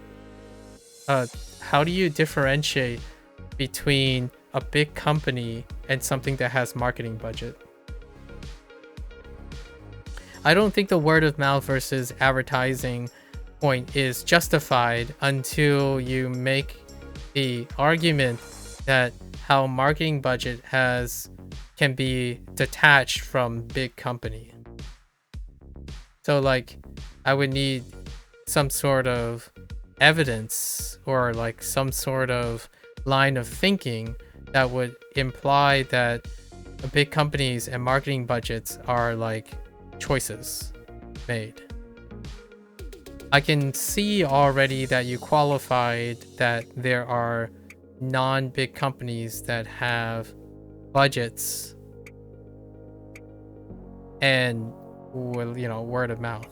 how do you differentiate between a big company and something that has marketing budget? I don't think the word of mouth versus advertising point is justified until you make the argument that how marketing budget can be detached from big company. So like I would need some sort of evidence or like some sort of line of thinking that would imply that big companies and marketing budgets are like choices made. I can see already that you qualified that there are non-big companies that have budgets and word of mouth.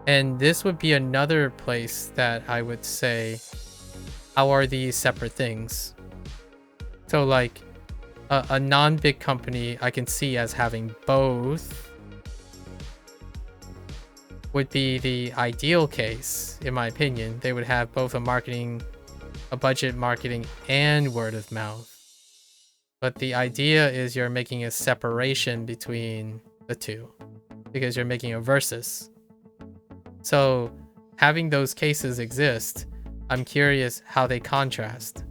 And this would be another place that I would say, how are these separate things? So like a non-big company I can see as having both would be the ideal case, in my opinion. They would have both a budget marketing and word of mouth. But the idea is you're making a separation between the two because you're making a versus. So having those cases exist, I'm curious how they contrast.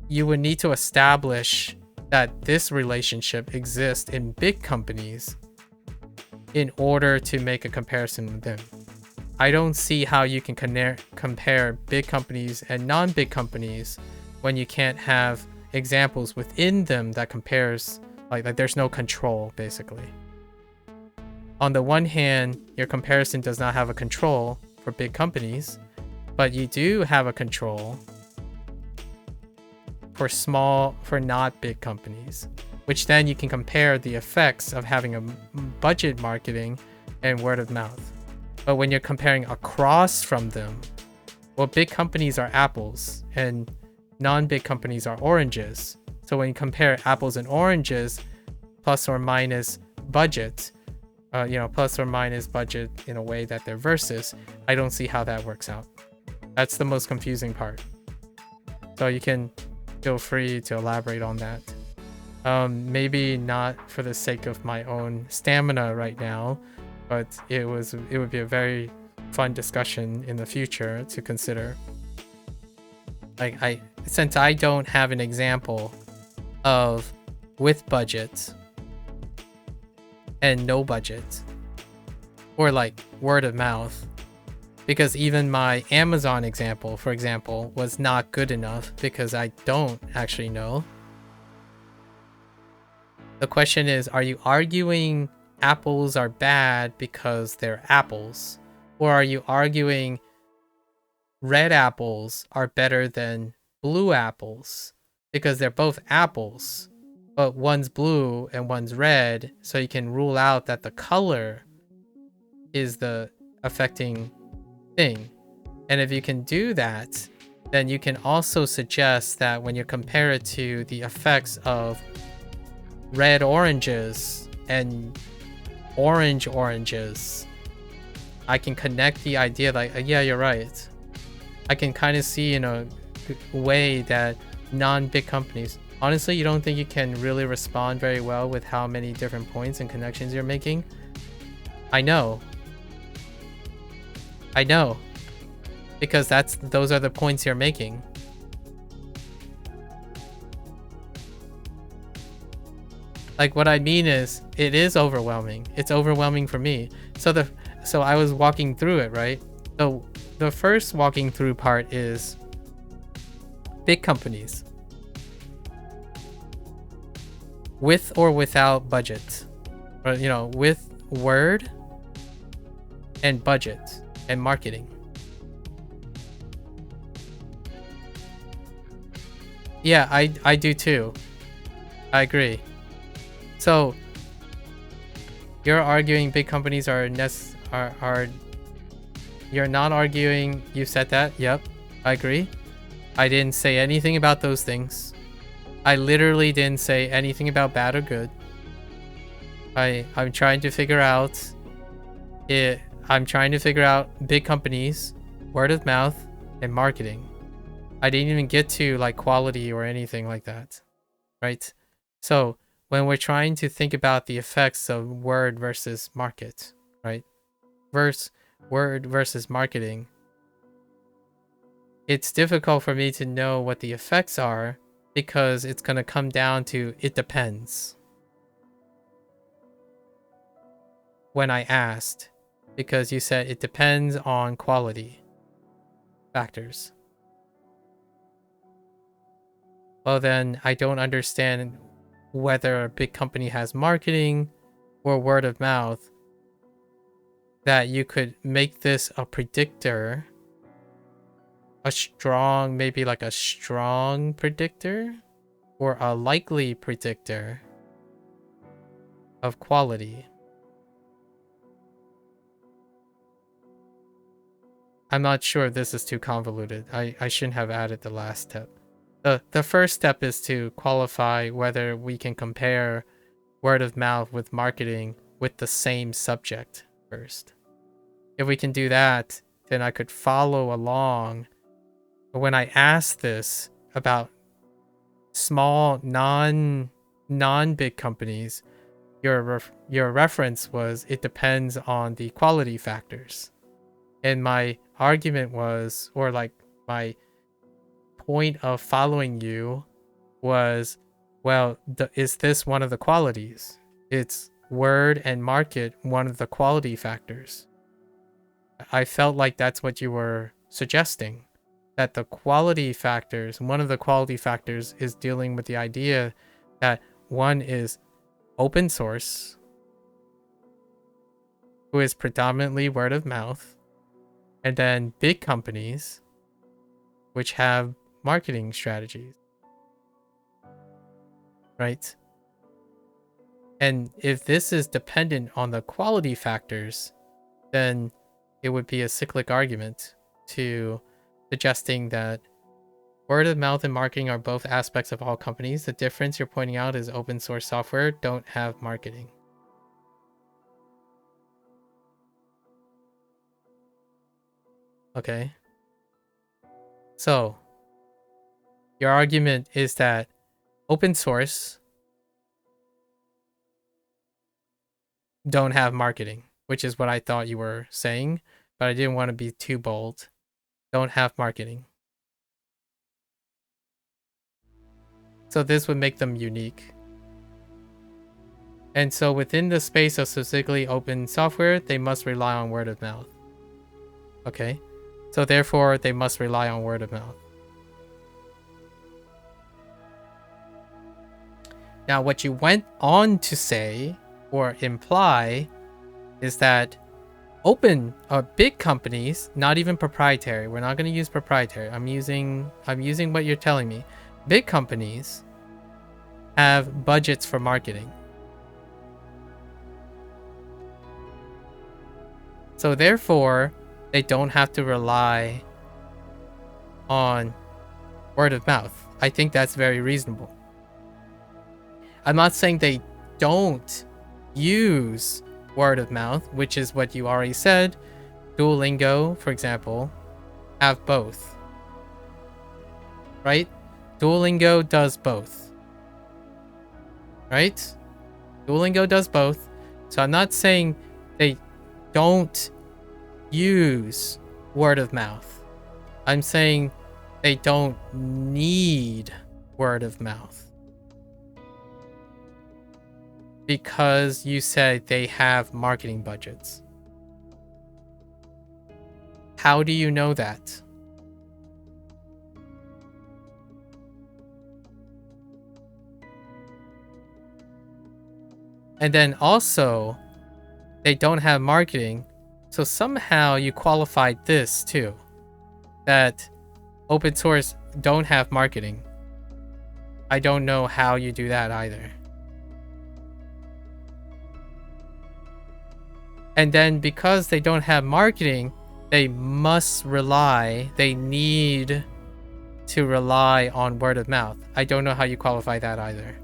You would need to establish that this relationship exists in big companies in order to make a comparison with them. I don't see how you can compare big companies and non-big companies when you can't have examples within them that compares, like there's no control, basically. On the one hand, your comparison does not have a control for big companies, but you do have a control for not big companies, which then you can compare the effects of having a budget marketing and word of mouth. But when you're comparing across from them, well, big companies are apples and non-big companies are oranges. So when you compare apples and oranges, plus or minus budget, plus or minus budget in a way that they're versus, I don't see how that works out. That's the most confusing part. So you can feel free to elaborate on that. Maybe not for the sake of my own stamina right now, but it would be a very fun discussion in the future to consider. Like since I don't have an example of with budget and no budget, or like word of mouth, because even my Amazon example, for example, was not good enough because I don't actually know. The question is, are you arguing apples are bad because they're apples? Or are you arguing red apples are better than blue apples because they're both apples, but one's blue and one's red, so you can rule out that the color is the affecting thing? And if you can do that, then you can also suggest that when you compare it to the effects of red oranges and orange oranges, I can connect the idea like, yeah, you're right. I can kind of see in a way that non-big companies, honestly, you don't think you can really respond very well with how many different points and connections you're making? I know. Because those are the points you're making. Like what I mean is, it is overwhelming. It's overwhelming for me. So I was walking through it, right? So the first walking through part is big companies. With or without budget. Or, with word and budget and marketing. Yeah, I do too. I agree. So you're arguing big companies are you're not arguing you said that? Yep, I agree. I didn't say anything about those things. I literally didn't say anything about bad or good. I'm trying to figure out big companies, word of mouth, and marketing. I didn't even get to like quality or anything like that, right? So when we're trying to think about the effects of word versus market, right? Word versus marketing, it's difficult for me to know what the effects are because it's going to come down to it depends. When I asked, because you said it depends on quality factors. Well, then I don't understand whether a big company has marketing or word of mouth, that you could make this a predictor a strong, maybe like a strong predictor or a likely predictor of quality. I'm not sure if this is too convoluted. I shouldn't have added the last step. The first step is to qualify whether we can compare word of mouth with marketing with the same subject first. If we can do that, then I could follow along. But when I asked this about small non-big companies, your reference was it depends on the quality factors. And my argument was, or like my point of following you was, well, is this one of the qualities? It's word and market, one of the quality factors. I felt like that's what you were suggesting, that the quality factors, one of the quality factors is dealing with the idea that one is open source, who is predominantly word of mouth, and then big companies, which have marketing strategies, right? And if this is dependent on the quality factors, then it would be a cyclic argument to suggesting that word of mouth and marketing are both aspects of all companies. The difference you're pointing out is open source software don't have marketing. Okay. So your argument is that open source don't have marketing, which is what I thought you were saying, but I didn't want to be too bold. Don't have marketing. So this would make them unique. And so within the space of specifically open software, they must rely on word of mouth. Okay. So therefore, they must rely on word of mouth. Now, what you went on to say or imply is that big companies, not even proprietary. We're not going to use proprietary. I'm using what you're telling me. Big companies have budgets for marketing. So therefore, they don't have to rely on word of mouth. I think that's very reasonable. I'm not saying they don't use word of mouth, which is what you already said. Duolingo, for example, have both. Right? Duolingo does both. Right? Duolingo does both. So I'm not saying they don't use word of mouth. I'm saying they don't need word of mouth. Because you said they have marketing budgets. How do you know that? And then also, they don't have marketing. So somehow you qualified this too. That open source don't have marketing. I don't know how you do that either. And then because they don't have marketing, they need to rely on word of mouth. I don't know how you qualify that either.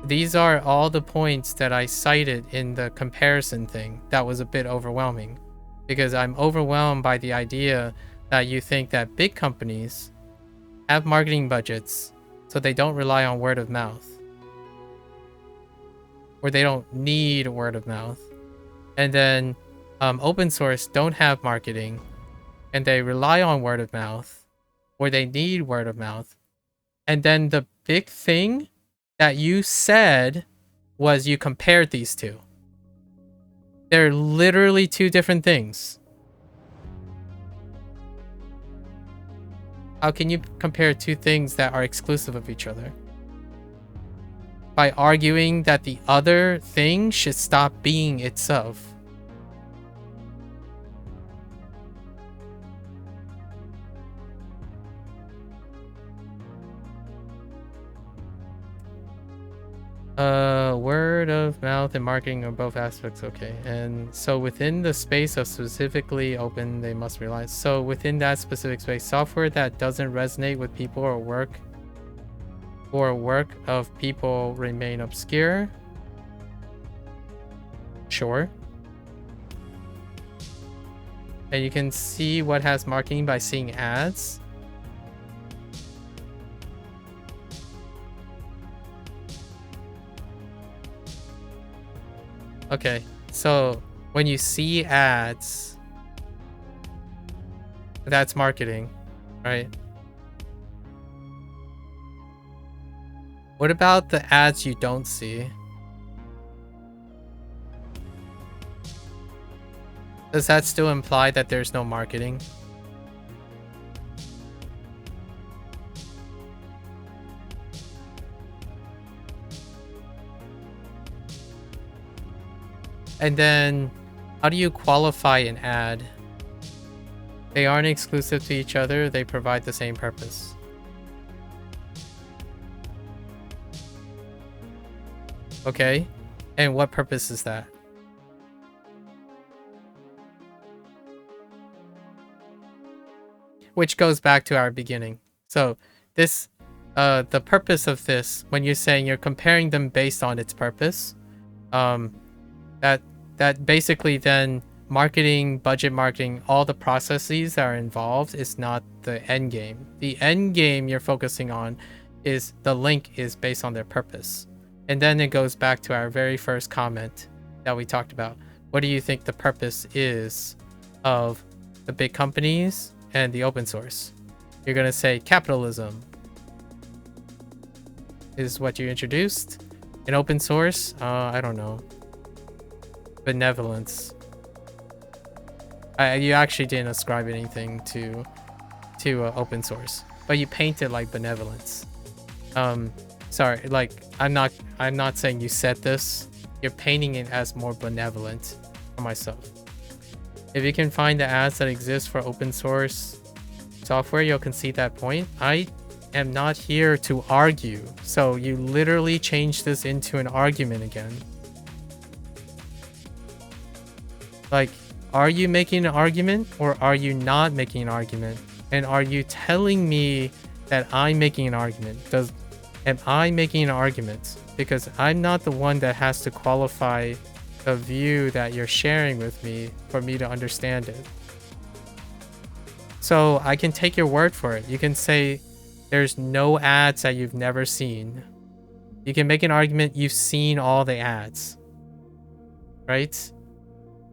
These are all the points that I cited in the comparison thing. That was a bit overwhelming because I'm overwhelmed by the idea that you think that big companies have marketing budgets, so they don't rely on word of mouth. Or they don't need word of mouth. And then open source don't have marketing and they rely on word of mouth, or they need word of mouth. And then the big thing that you said was you compared these two. They're literally two different things. How can you compare two things that are exclusive of each other? By arguing that the other thing should stop being itself. Word of mouth and marketing are both aspects, okay. And so within the space of specifically open, they must realize. So within that specific space, software that doesn't resonate with people or work of people remain obscure. Sure. And you can see what has marketing by seeing ads. Okay, so when you see ads, that's marketing, right? What about the ads you don't see? Does that still imply that there's no marketing? And then, how do you qualify an ad? They aren't exclusive to each other, they provide the same purpose. Okay, and what purpose is that? Which goes back to our beginning. So this, the purpose of this, when you're saying you're comparing them based on its purpose, that basically then marketing, budget marketing, all the processes that are involved is not the end game. The end game you're focusing on is the link is based on their purpose. And then it goes back to our very first comment that we talked about. What do you think the purpose is of the big companies and the open source? You're going to say capitalism is what you introduced. In open source, I don't know. Benevolence. You actually didn't ascribe anything to open source, but you paint it like benevolence. Sorry, like I'm not saying you said this. You're painting it as more benevolent for myself. If you can find the ads that exist for open source software, you'll concede that point. I am not here to argue, so you literally changed this into an argument again. Like, are you making an argument or are you not making an argument? And are you telling me that I'm making an argument? Am I making an argument? Because I'm not the one that has to qualify the view that you're sharing with me for me to understand it. So I can take your word for it. You can say there's no ads that you've never seen. You can make an argument you've seen all the ads, right?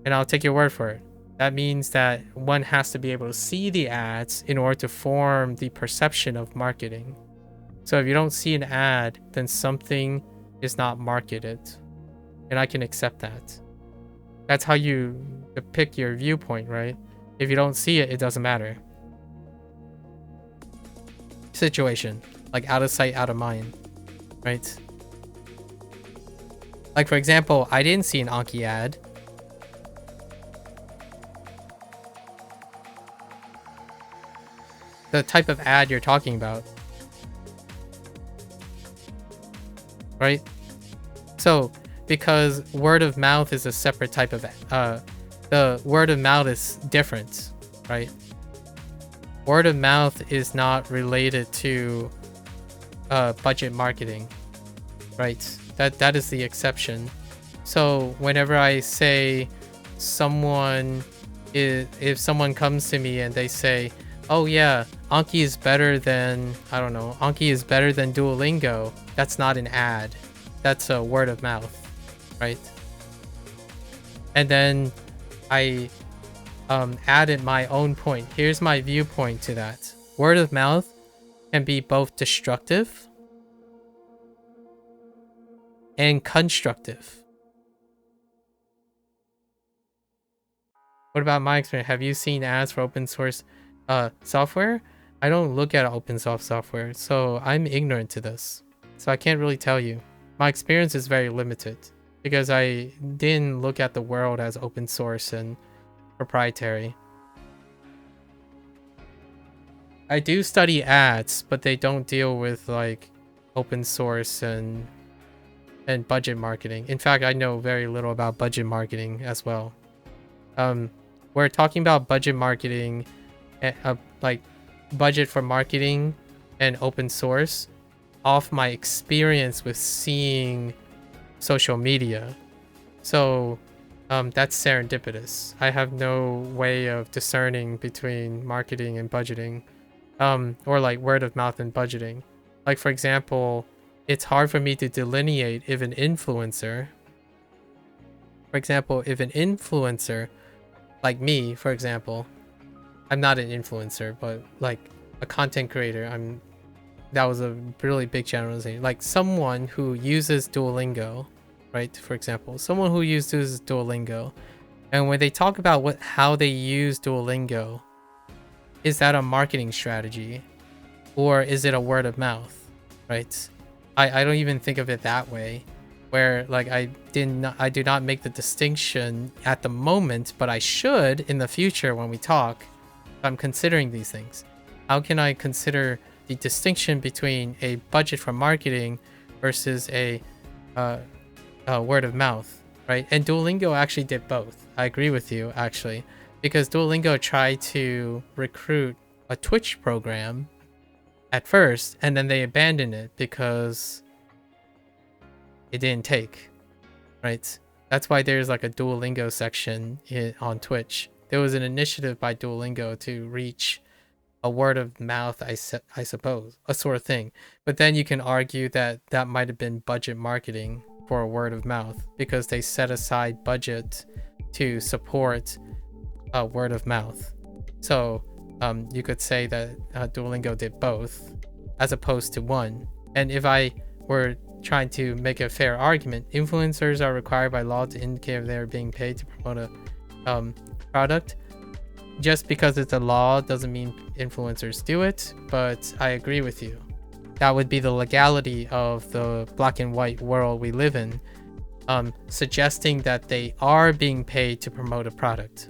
And I'll take your word for it. That means that one has to be able to see the ads in order to form the perception of marketing. So if you don't see an ad, then something is not marketed. And I can accept that. That's how you pick your viewpoint, right? If you don't see it, it doesn't matter. Situation. Like out of sight, out of mind. Right? Like for example, I didn't see an Anki ad. The type of ad you're talking about. Right? So, because word of mouth is a separate type of the word of mouth is different, right? Word of mouth is not related to budget marketing, right? That is the exception. So whenever I say if someone comes to me and they say, oh yeah, Anki is better than, I don't know, Anki is better than Duolingo, that's not an ad. That's a word of mouth, right? And then I added my own point. Here's my viewpoint to that. Word of mouth can be both destructive and constructive. What about my experience? Have you seen ads for open source software? I don't look at open source software, so I'm ignorant to this. So I can't really tell you. My experience is very limited because I didn't look at the world as open source and proprietary. I do study ads, but they don't deal with like open source and and budget marketing. In fact, I know very little about budget marketing as well. We're talking about budget marketing, like budget for marketing and open source, off my experience with seeing social media. So that's serendipitous. I have no way of discerning between marketing and budgeting, or like word of mouth and budgeting. Like, for example, it's hard for me to delineate if an influencer, like me, for example, I'm not an influencer, but like a content creator, that was a really big generalization. Like someone who uses Duolingo, right? For example, someone who uses Duolingo, and when they talk about how they use Duolingo, is that a marketing strategy or is it a word of mouth, right? I don't even think of it that way, where like I do not make the distinction at the moment, but I should in the future when we talk. I'm considering these things. How can I consider the distinction between a budget for marketing versus a word of mouth, right? And Duolingo actually did both. I agree with you, actually, because Duolingo tried to recruit a Twitch program at first, and then they abandoned it because it didn't take, right? That's why there's like a Duolingo section on Twitch. There was an initiative by Duolingo to reach a word of mouth, I suppose, a sort of thing. But then you can argue that that might have been budget marketing for a word of mouth, because they set aside budget to support a word of mouth. So you could say that Duolingo did both as opposed to one. And if I were trying to make a fair argument, influencers are required by law to indicate if they're being paid to promote a product. Just because it's a law doesn't mean influencers do it, but I agree with you. That would be the legality of the black and white world we live in, suggesting that they are being paid to promote a product.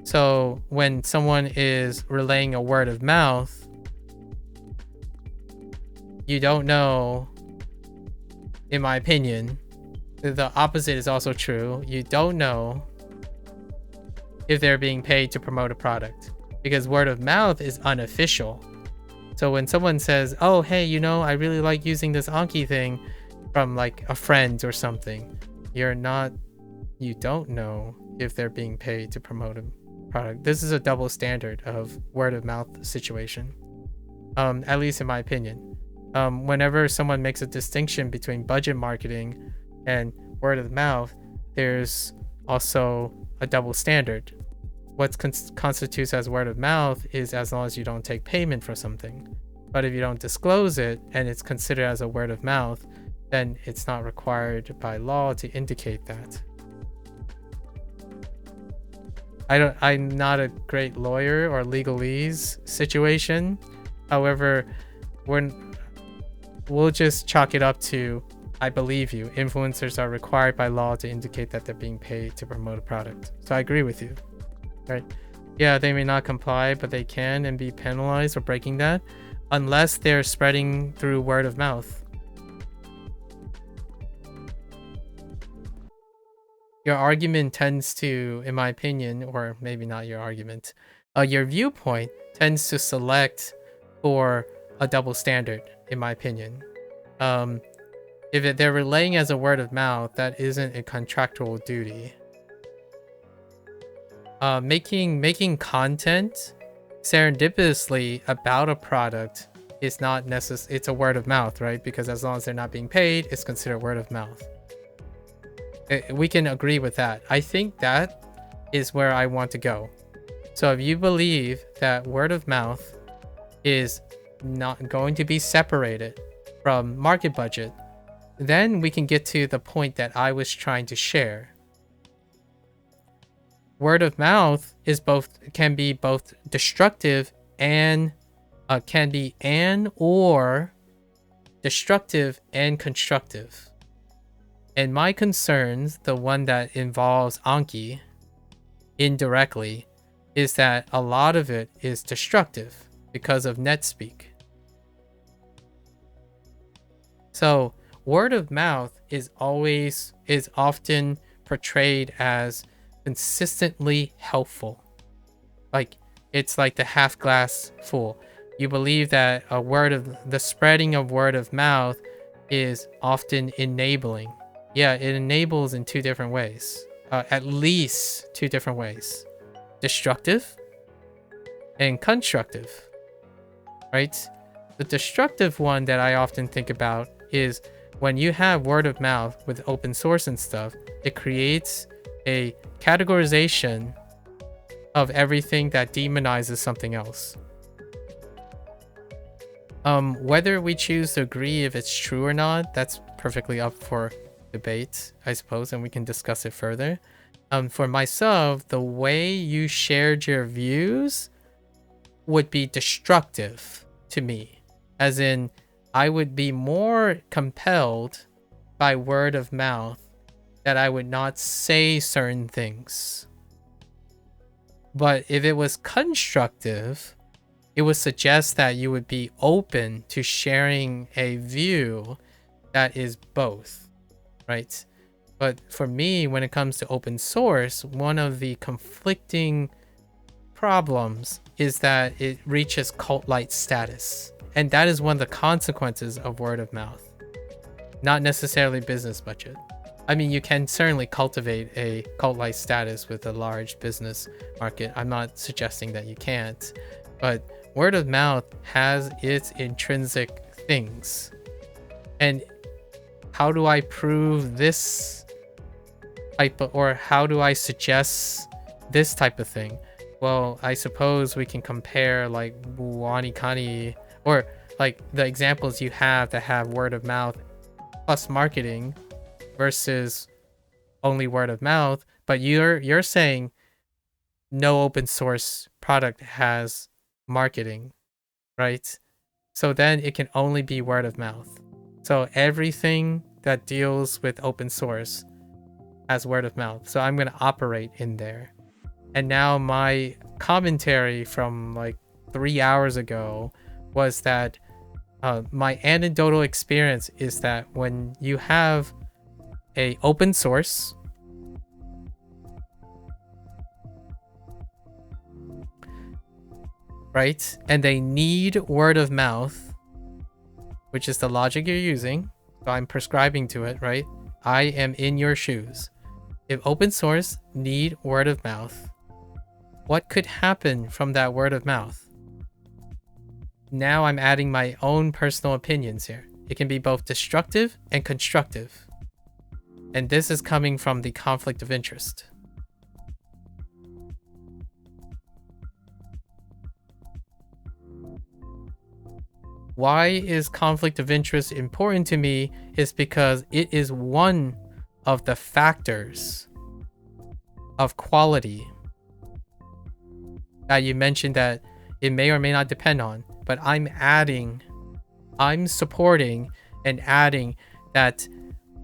So when someone is relaying a word of mouth, you don't know, in my opinion, the opposite is also true. You don't know if they're being paid to promote a product, because word of mouth is unofficial. So when someone says, oh, hey, you know, I really like using this Anki thing from like a friend or something, you don't know if they're being paid to promote a product. This is a double standard of word of mouth situation, at least in my opinion. Whenever someone makes a distinction between budget marketing and word of mouth, there's also a double standard. What constitutes as word of mouth is as long as you don't take payment for something. But if you don't disclose it and it's considered as a word of mouth, then it's not required by law to indicate that. I'm not a great lawyer or legalese situation. However, we'll just chalk it up to, I believe you. Influencers are required by law to indicate that they're being paid to promote a product. So I agree with you, right? Yeah, they may not comply, but they can and be penalized for breaking that, unless they're spreading through word of mouth. Your argument tends to, in my opinion, or maybe not your argument, your viewpoint tends to select for a double standard, in my opinion. If they're relaying as a word of mouth, that isn't a contractual duty. Making content serendipitously about a product is not necessary. It's a word of mouth, right? Because as long as they're not being paid, it's considered word of mouth. We can agree with that. I think that is where I want to go. So if you believe that word of mouth is not going to be separated from market budget, then we can get to the point that I was trying to share. Word of mouth can be both destructive and or destructive and constructive. And my concerns, the one that involves Anki indirectly, is that a lot of it is destructive because of NetSpeak. So word of mouth is often portrayed as consistently helpful. Like, it's like the half glass full. You believe that the spreading of word of mouth is often enabling. Yeah, it enables in two different ways. At least two different ways. Destructive and constructive, right? The destructive one that I often think about is when you have word of mouth with open source and stuff, it creates a categorization of everything that demonizes something else. Whether we choose to agree if it's true or not, that's perfectly up for debate, I suppose, and we can discuss it further. For myself, the way you shared your views would be destructive to me. As in, I would be more compelled by word of mouth that I would not say certain things. But if it was constructive, it would suggest that you would be open to sharing a view that is both, right? But for me, when it comes to open source, one of the conflicting problems is that it reaches cult-like status. And that is one of the consequences of word of mouth, not necessarily business budget. I mean, you can certainly cultivate a cult-like status with a large business market. I'm not suggesting that you can't, but word of mouth has its intrinsic things. And how do I prove this type of, or how do I suggest this type of thing? Well, I suppose we can compare like Buanikani, or like the examples you have that have word of mouth plus marketing versus only word of mouth, but you're saying no open source product has marketing, right? So then it can only be word of mouth. So everything that deals with open source has word of mouth. So I'm going to operate in there. And now my commentary from like 3 hours ago was that my anecdotal experience is that when you have a open source right, and they need word of mouth, which is the logic you're using, so I'm prescribing to it, right? I am in your shoes. If open source need word of mouth, what could happen from that word of mouth? Now I'm adding my own personal opinions here. It can be both destructive and constructive. And this is coming from the conflict of interest. Why is conflict of interest important to me is because it is one of the factors of quality that you mentioned that it may or may not depend on, but I'm supporting and adding that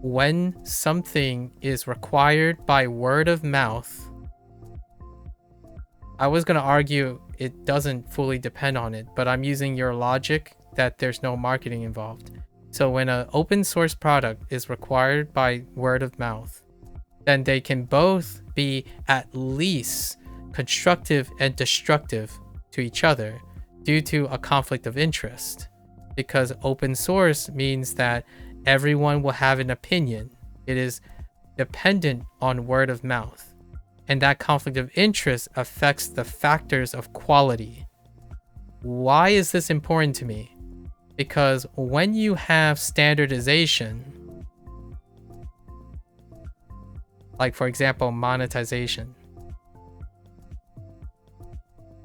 when something is required by word of mouth, I was going to argue it doesn't fully depend on it, but I'm using your logic that there's no marketing involved. So when an open source product is required by word of mouth, then they can both be at least constructive and destructive to each other due to a conflict of interest. Because open source means that everyone will have an opinion. It is dependent on word of mouth. And that conflict of interest affects the factors of quality. Why is this important to me? Because when you have standardization, like for example, monetization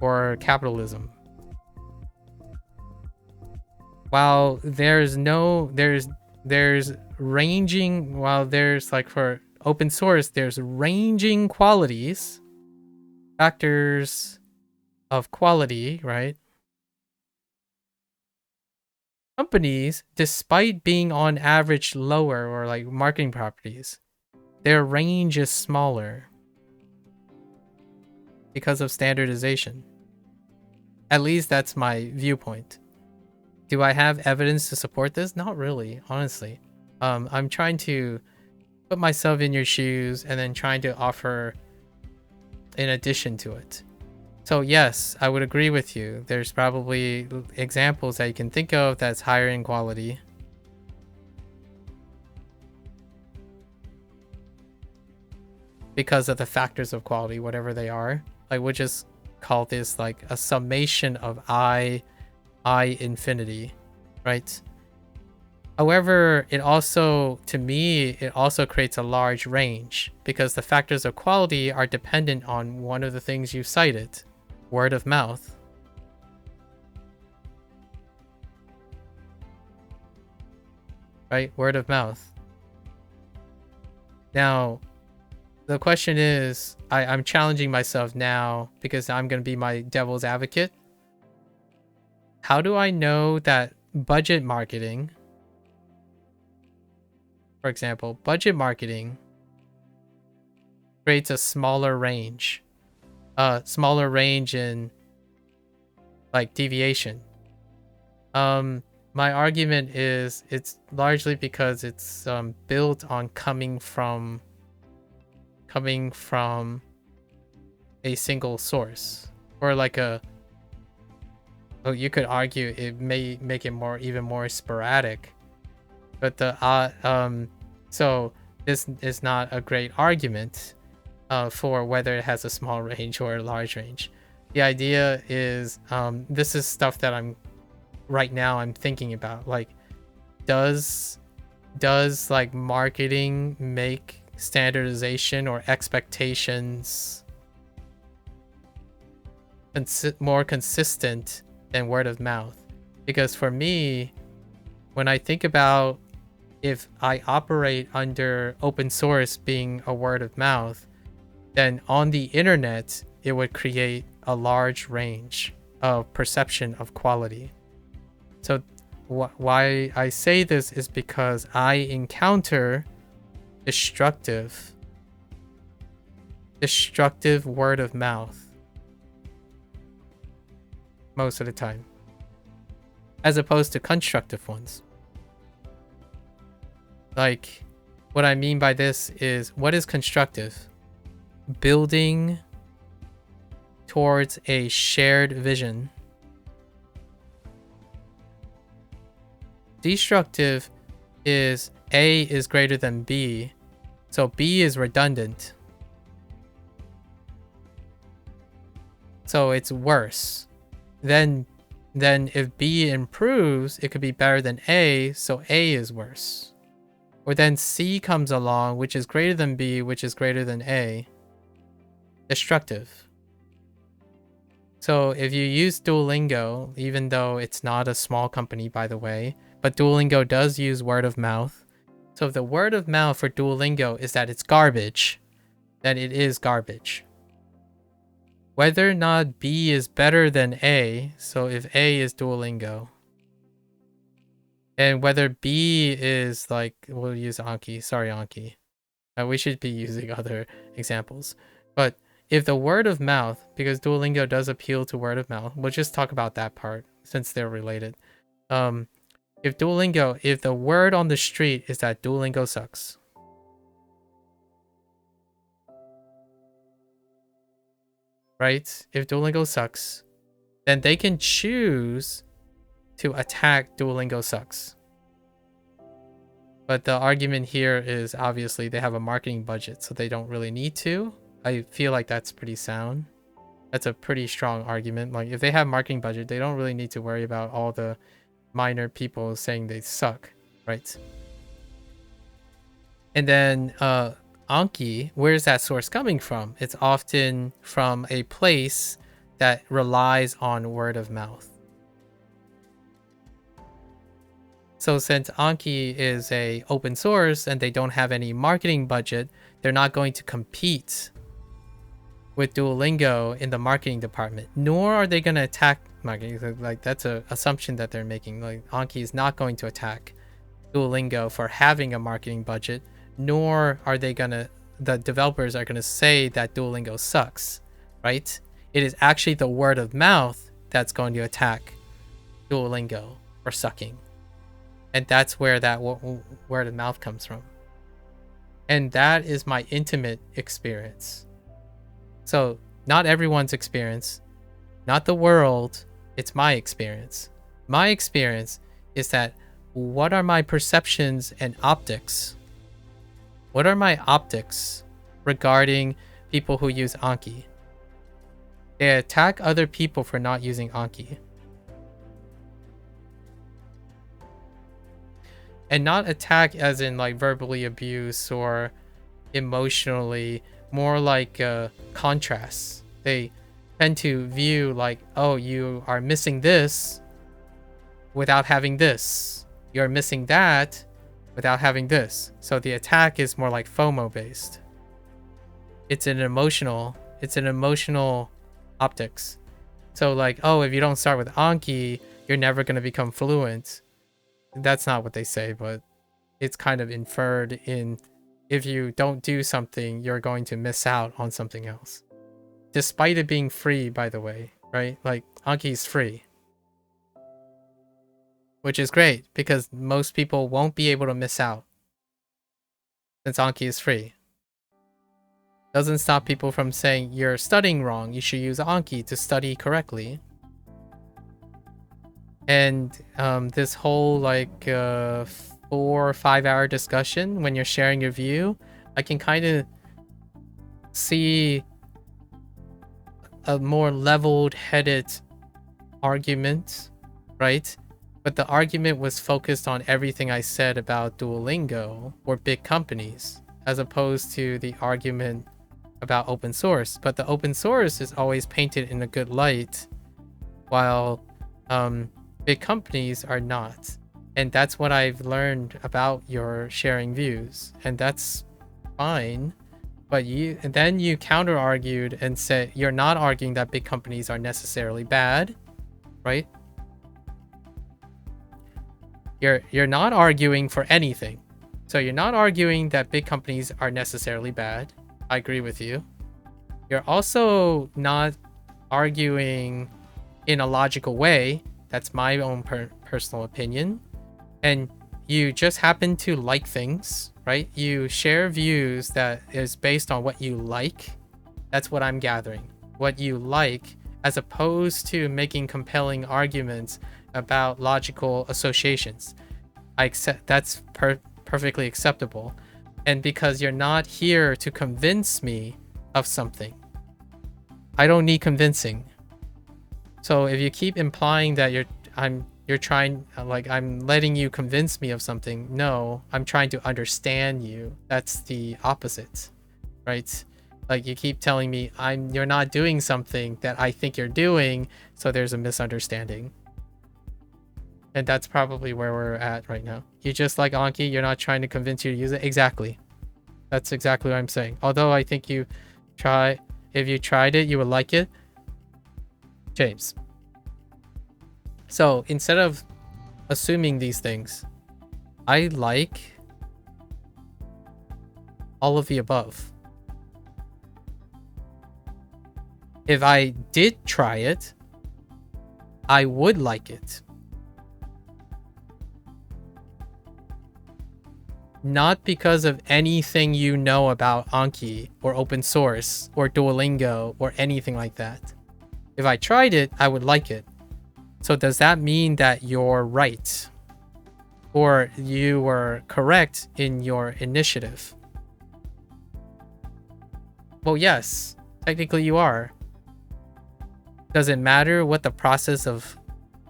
or capitalism, while there's ranging, while there's like for open source, there's ranging qualities, factors of quality, right? Companies, despite being on average lower or like marketing properties, their range is smaller because of standardization. At least that's my viewpoint. Do I have evidence to support this? Not really, honestly. I'm trying to put myself in your shoes and then trying to offer in addition to it. So yes, I would agree with you. There's probably examples that you can think of that's higher in quality. Because of the factors of quality, whatever they are. Like, we'll just call this like a summation of I infinity, right? However, it also, to me, it also creates a large range because the factors of quality are dependent on one of the things you cited, word of mouth. Right? Word of mouth. Now, the question is, I'm challenging myself now because I'm going to be my devil's advocate. How do I know that budget marketing, for example, budget marketing creates a smaller range in like deviation? My argument is it's largely because it's built on coming from a single source, or like you could argue it may make it even more sporadic, but so this is not a great argument for whether it has a small range or a large range. The idea is this is stuff that I'm thinking about, like does like marketing make standardization or expectations more consistent than word of mouth? Because for me, when I think about if I operate under open source being a word of mouth, then on the internet it would create a large range of perception of quality. So why I say this is because I encounter destructive word of mouth most of the time, as opposed to constructive ones. Like, what I mean by this is, what is constructive? Building towards a shared vision. Destructive is A is greater than B, so B is redundant. So it's worse. Then if B improves, it could be better than A, so A is worse. Or then C comes along, which is greater than B, which is greater than A. Destructive. So if you use Duolingo, even though it's not a small company, by the way, but Duolingo does use word of mouth. So if the word of mouth for Duolingo is that it's garbage, then it is garbage. Whether or not B is better than A, so if A is Duolingo, and whether B is like, we'll use Anki, sorry Anki. We should be using other examples. But if the word of mouth, because Duolingo does appeal to word of mouth, we'll just talk about that part since they're related. If the word on the street is that Duolingo sucks, right? If Duolingo sucks, then they can choose to attack Duolingo sucks. But the argument here is obviously they have a marketing budget, so they don't really need to. I feel like that's pretty sound. That's a pretty strong argument. Like, if they have marketing budget, they don't really need to worry about all the minor people saying they suck, right? And then Anki, where's that source coming from? It's often from a place that relies on word of mouth. So since Anki is a open source and they don't have any marketing budget, they're not going to compete with Duolingo in the marketing department, nor are they going to attack marketing. Like, that's an assumption that they're making. Like, Anki is not going to attack Duolingo for having a marketing budget, nor are they the developers are gonna say that Duolingo sucks, right? It is actually the word of mouth that's going to attack Duolingo. or sucking. And that's where where the mouth comes from. And that is my intimate experience. So not everyone's experience, not the world, it's my experience. My experience is that what are my perceptions and optics? What are my optics regarding people who use Anki? They attack other people for not using Anki. And not attack as in like verbally abuse or emotionally, more like contrasts. They tend to view like, oh, you are missing this without having this. You're missing that without having this. So the attack is more like FOMO based. It's an emotional optics. So like, oh, if you don't start with Anki, you're never going to become fluent. That's not what they say, but it's kind of inferred in, if you don't do something, you're going to miss out on something else. Despite it being free, by the way, right? Like Anki is free. Which is great because most people won't be able to miss out since Anki is free. Doesn't stop people from saying you're studying wrong. You should use Anki to study correctly. And this whole like 4 or 5 hour discussion when you're sharing your view, I can kind of see a more leveled headed argument, right? But the argument was focused on everything I said about Duolingo or big companies, as opposed to the argument about open source. But the open source is always painted in a good light, while big companies are not. And that's what I've learned about your sharing views, and that's fine. But then you counter argued and said you're not arguing that big companies are necessarily bad, right? You're not arguing for anything. So you're not arguing that big companies are necessarily bad. I agree with you. You're also not arguing in a logical way. That's my own personal opinion. And you just happen to like things, right? You share views that is based on what you like. That's what I'm gathering. What you like, as opposed to making compelling arguments about logical associations. I accept that's perfectly acceptable. And because you're not here to convince me of something, I don't need convincing. So if you keep implying that you're trying, like I'm letting you convince me of something, no, I'm trying to understand you. That's the opposite, right? Like you keep telling me you're not doing something that I think you're doing, so there's a misunderstanding. And that's probably where we're at right now. You just like Anki, you're not trying to convince you to use it. Exactly. That's exactly what I'm saying. Although I think if you tried it, you would like it. James. So instead of assuming these things, I like all of the above. If I did try it, I would like it. Not because of anything you know about Anki or open source or Duolingo or anything like that. If I tried it, I would like it. So does that mean that you're right? Or you were correct in your initiative? Well, yes, technically you are. Does it matter what the process of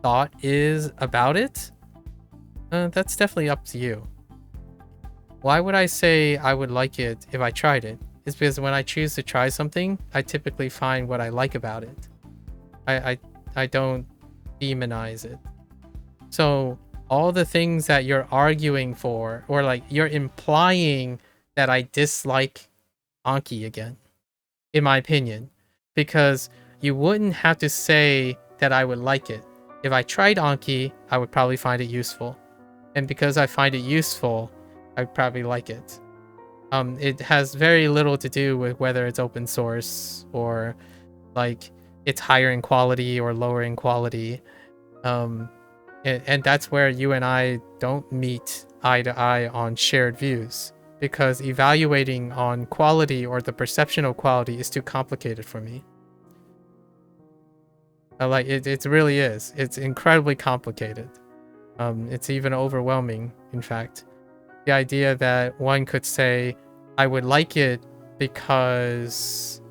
thought is about it? That's definitely up to you. Why would I say I would like it if I tried it? It's because when I choose to try something, I typically find what I like about it. I don't demonize it. So all the things that you're arguing for, or like you're implying that I dislike Anki again, in my opinion, because you wouldn't have to say that I would like it. If I tried Anki, I would probably find it useful. And because I find it useful, I'd probably like it. It has very little to do with whether it's open source or like it's higher in quality or lower in quality. And that's where you and I don't meet eye to eye on shared views, because evaluating on quality or the perception of quality is too complicated for me. Like it really is. It's incredibly complicated. It's even overwhelming, in fact. The idea that one could say, I would like it because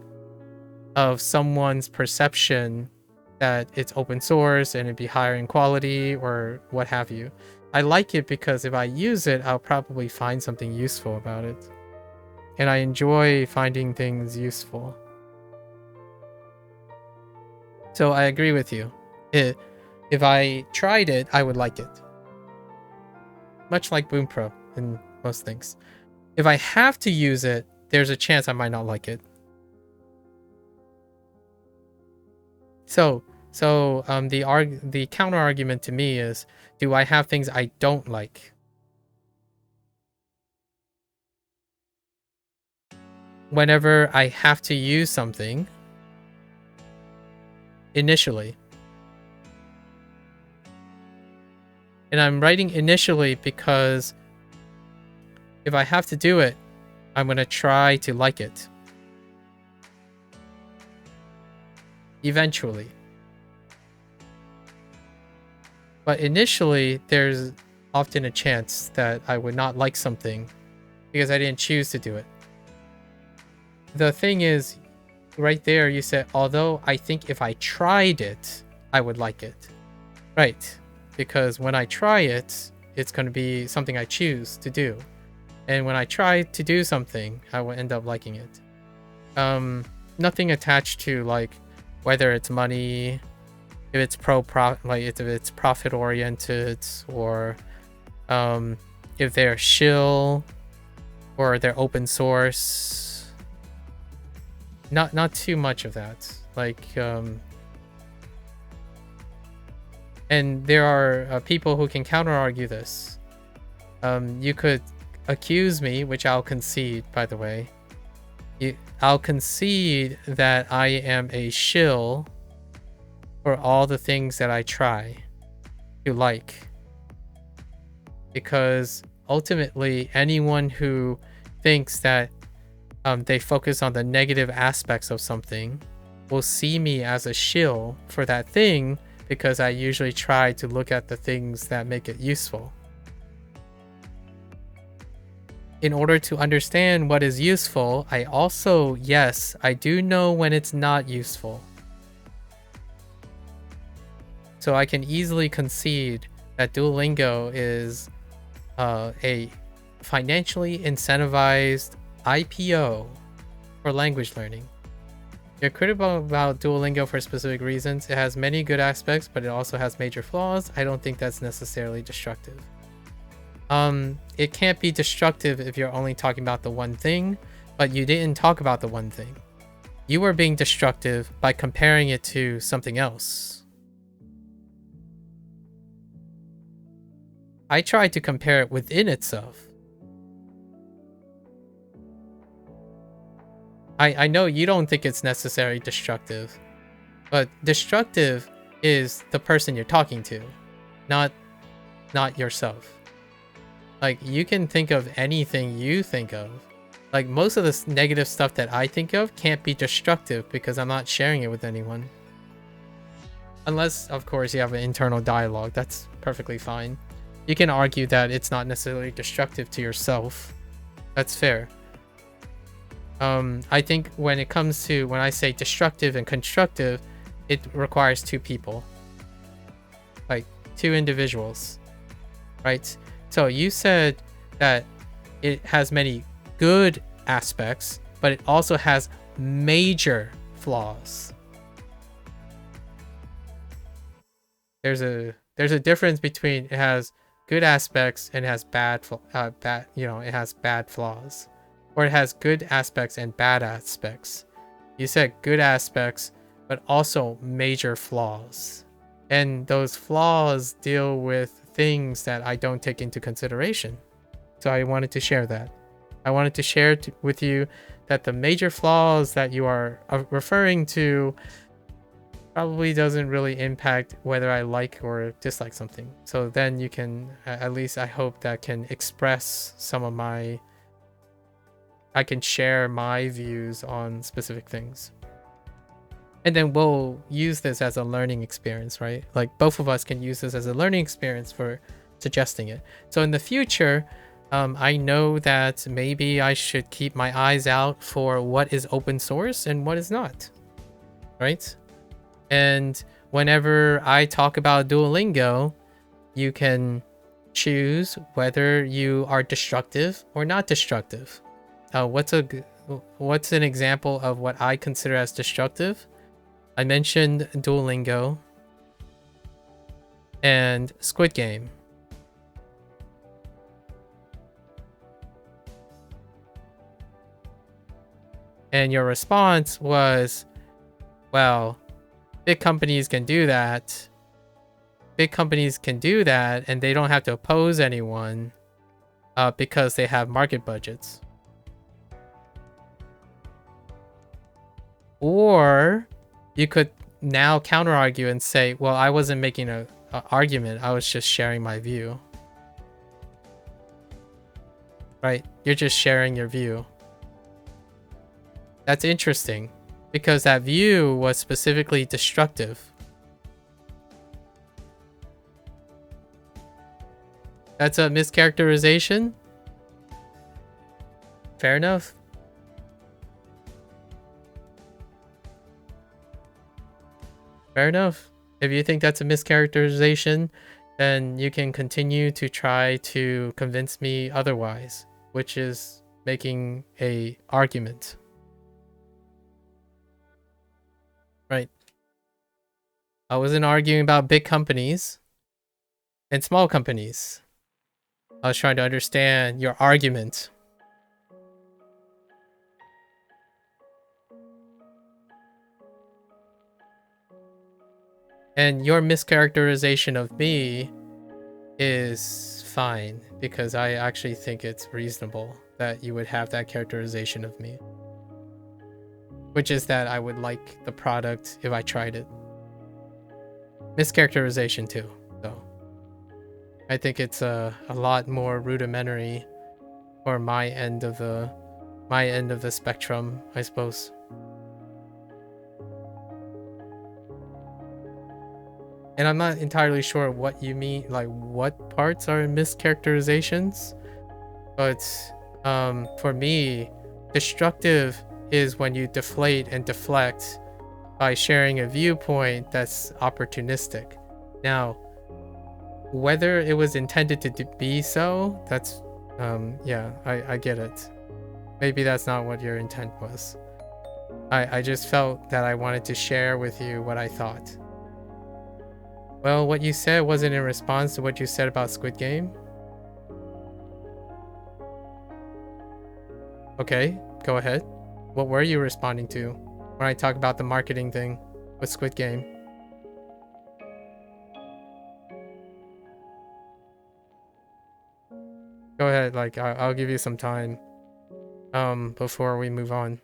of someone's perception that it's open source and it'd be higher in quality or what have you. I like it because if I use it, I'll probably find something useful about it. And I enjoy finding things useful. So I agree with you. If I tried it, I would like it. Much like Bunpro in most things. If I have to use it, there's a chance I might not like it. So the counter argument to me is, do I have things I don't like? Whenever I have to use something initially. And I'm writing initially because if I have to do it, I'm going to try to like it. Eventually. But initially, there's often a chance that I would not like something because I didn't choose to do it. The thing is, right there, you said, although I think if I tried it, I would like it. Right. Because when I try it, it's going to be something I choose to do. And when I try to do something, I will end up liking it. Nothing attached to like whether it's money, if it's if it's profit oriented, or if they're shill or they're open source. Not too much of that. Like and there are people who can counter argue this. You could accuse me, which I'll concede, by the way. I'll concede that I am a shill for all the things that I try to like. Because ultimately, anyone who thinks that they focus on the negative aspects of something will see me as a shill for that thing, because I usually try to look at the things that make it useful. In order to understand what is useful, I also, yes, I do know when it's not useful. So I can easily concede that Duolingo is a financially incentivized IPO for language learning. You're critical about Duolingo for specific reasons. It has many good aspects, but it also has major flaws. I don't think that's necessarily destructive. It can't be destructive if you're only talking about the one thing, but you didn't talk about the one thing. You were being destructive by comparing it to something else. I tried to compare it within itself. I know you don't think it's necessarily destructive, but destructive is the person you're talking to, not yourself. Like, you can think of anything you think of. Like, most of this negative stuff that I think of can't be destructive because I'm not sharing it with anyone. Unless, of course, you have an internal dialogue. That's perfectly fine. You can argue that it's not necessarily destructive to yourself. That's fair. I think when it comes to, when I say destructive and constructive, it requires two people. Like, two individuals. Right? So you said that it has many good aspects, but it also has major flaws. There's a difference between it has good aspects and it has it has bad flaws, or it has good aspects and bad aspects. You said good aspects, but also major flaws, and those flaws deal with things that I don't take into consideration. So I wanted to share that. I wanted to share with you that the major flaws that you are referring to probably doesn't really impact whether I like or dislike something. So then you can, at least I hope that can express some of my, I can share my views on specific things. And then we'll use this as a learning experience, right? Like both of us can use this as a learning experience for suggesting it. So in the future, I know that maybe I should keep my eyes out for what is open source and what is not, right? And whenever I talk about Duolingo, you can choose whether you are destructive or not destructive. What's an example of what I consider as destructive? I mentioned Duolingo and Squid Game. And your response was, well, big companies can do that. Big companies can do that and they don't have to oppose anyone because they have market budgets. Or you could now counter argue and say, well, I wasn't making an argument. I was just sharing my view. Right? You're just sharing your view. That's interesting because that view was specifically destructive. That's a mischaracterization. Fair enough. Fair enough. If you think that's a mischaracterization, then you can continue to try to convince me otherwise, which is making a argument. Right. I wasn't arguing about big companies and small companies. I was trying to understand your argument. And your mischaracterization of me is fine because I actually think it's reasonable that you would have that characterization of me. Which is that I would like the product if I tried it. Mischaracterization too, though. I think it's a lot more rudimentary for my end of the spectrum, I suppose. And I'm not entirely sure what you mean, like what parts are mischaracterizations. But for me, destructive is when you deflate and deflect by sharing a viewpoint that's opportunistic. Now, whether it was intended to be so, that's, yeah, I get it. Maybe that's not what your intent was. I just felt that I wanted to share with you what I thought. Well, what you said wasn't in response to what you said about Squid Game. Okay, go ahead. What were you responding to when I talk about the marketing thing with Squid Game? Go ahead, like I'll give you some time before we move on.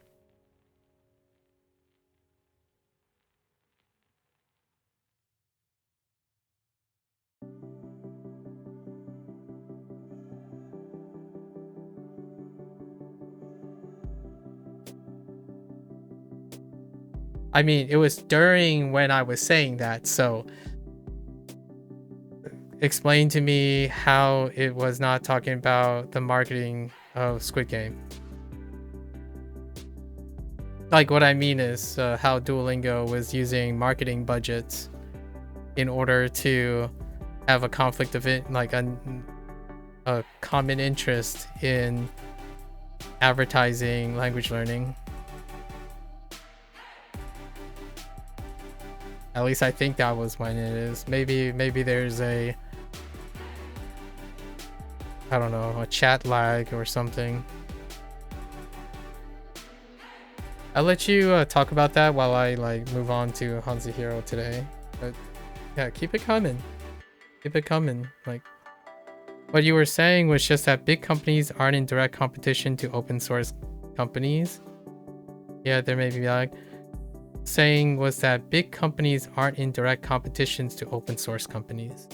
I mean, it was during when I was saying that, so explain to me how it was not talking about the marketing of Squid Game. Like, what I mean is how Duolingo was using marketing budgets in order to have a conflict of it, like a common interest in advertising language learning. At least I think that was when it is. Maybe there's a, I don't know, a chat lag or something. I'll let you talk about that while I like move on to Hanzuhiro today. But yeah, keep it coming. Keep it coming. Like, what you were saying was just that big companies aren't in direct competition to open source companies. Yeah, there may be like. saying was that big companies aren't in direct competitions to open source companies.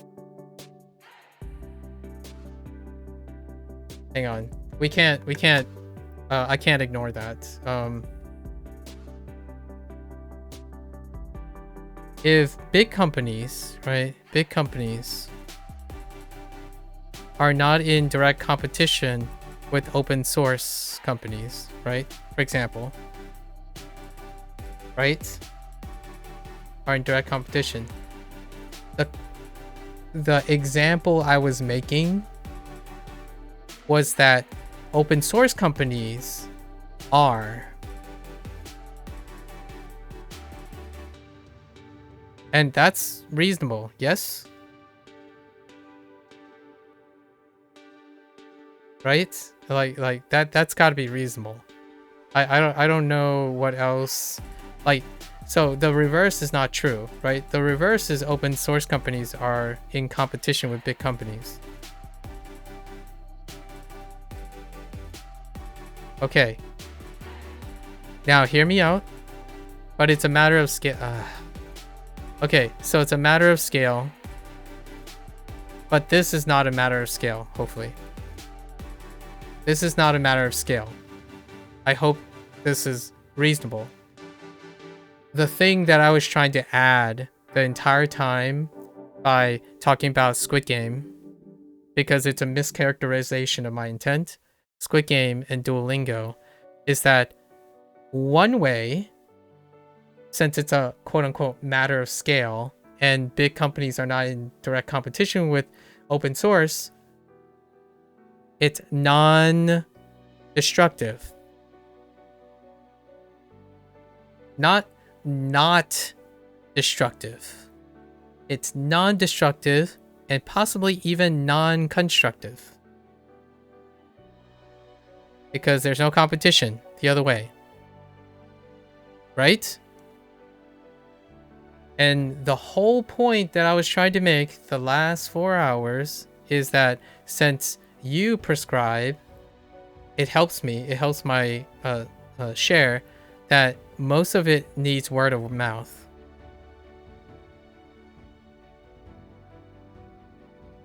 Hang on. We can't, I can't ignore that. If big companies, right, big companies are not in direct competition with open source companies, right, for example, right, are in direct competition. The example I was making was that open source companies are. And that's reasonable, yes? Right? Like that's got to be reasonable. I don't know what else. Like, so the reverse is not true, right? The reverse is open source companies are in competition with big companies. Okay. Now hear me out. But it's a matter of scale. Okay, so it's a matter of scale. But this is not a matter of scale, hopefully. This is not a matter of scale. I hope this is reasonable. The thing that I was trying to add the entire time by talking about Squid Game, because it's a mischaracterization of my intent, Squid Game and Duolingo, is that one way, since it's a quote-unquote matter of scale and big companies are not in direct competition with open source, it's non-destructive. Not destructive. It's non-destructive and possibly even non-constructive. Because there's no competition the other way. Right? And the whole point that I was trying to make the last 4 hours is that since you prescribe, it helps me, it helps my share, that most of it needs word of mouth.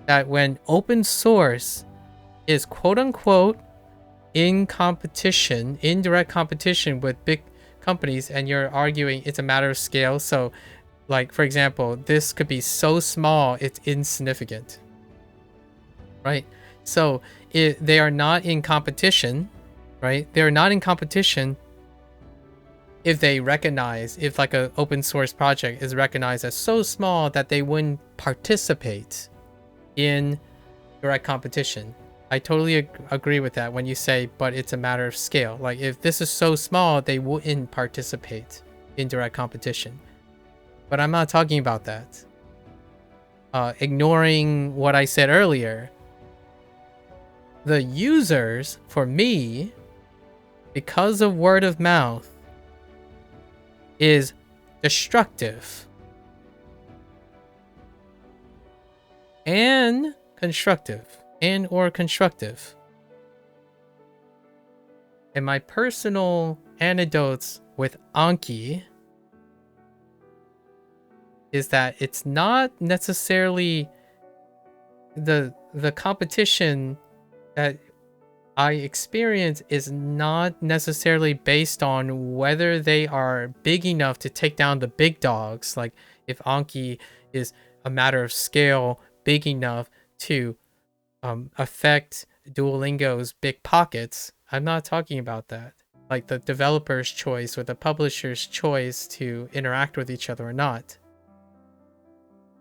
That when open source is quote unquote in competition, in direct competition with big companies, and you're arguing it's a matter of scale. So like, for example, this could be so small, it's insignificant, right? So they are not in competition, right? They're not in competition if they recognize, if like an open source project is recognized as so small that they wouldn't participate in direct competition. I totally agree with that when you say, but it's a matter of scale. Like if this is so small, they wouldn't participate in direct competition. But I'm not talking about that. Ignoring what I said earlier, the users, for me, because of word of mouth, is destructive and constructive, and or constructive. And my personal anecdotes with Anki is that it's not necessarily the competition that I experience is not necessarily based on whether they are big enough to take down the big dogs. Like if Anki is a matter of scale big enough to affect Duolingo's big pockets. I'm not talking about that. Like the developer's choice or the publisher's choice to interact with each other or not.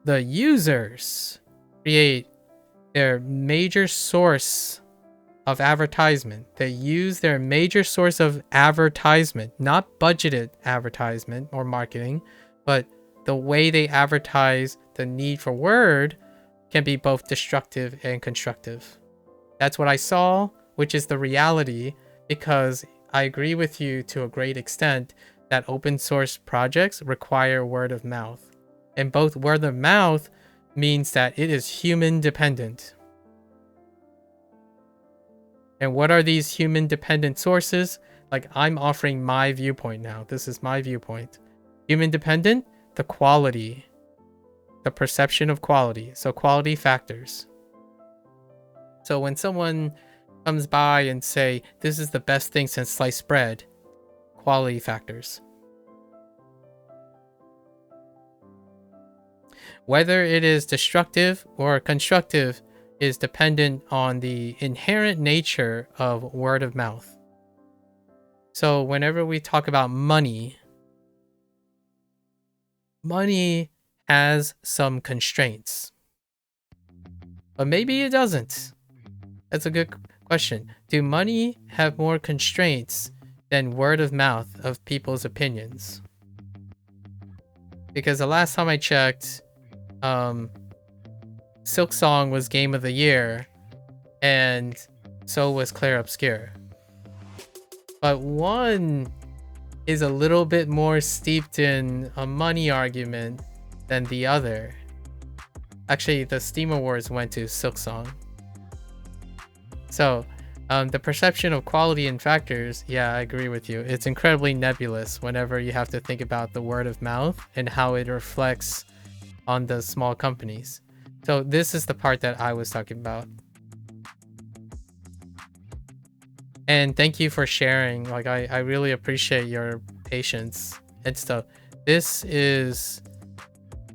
The users create their major source of advertisement. They use their major source of advertisement, not budgeted advertisement or marketing, but the way they advertise the need for word can be both destructive and constructive. That's what I saw, which is the reality, because I agree with you to a great extent that open source projects require word of mouth. And both word of mouth means that it is human dependent. And what are these human dependent sources? Like I'm offering my viewpoint now. This is my viewpoint. Human dependent, the quality, the perception of quality. So quality factors. So when someone comes by and say, this is the best thing since sliced bread, quality factors. Whether it is destructive or constructive is dependent on the inherent nature of word of mouth. So whenever we talk about money, money has some constraints. But maybe it doesn't. That's a good question. Do money have more constraints than word of mouth of people's opinions? Because the last time I checked, Silk Song was Game of the Year, and so was Clair Obscur. But one is a little bit more steeped in a money argument than the other. Actually, the Steam Awards went to Silk Song. So, the perception of quality and factors, yeah, I agree with you. It's incredibly nebulous whenever you have to think about the word of mouth and how it reflects on the small companies. So this is the part that I was talking about. And thank you for sharing. Like, I really appreciate your patience and stuff. This is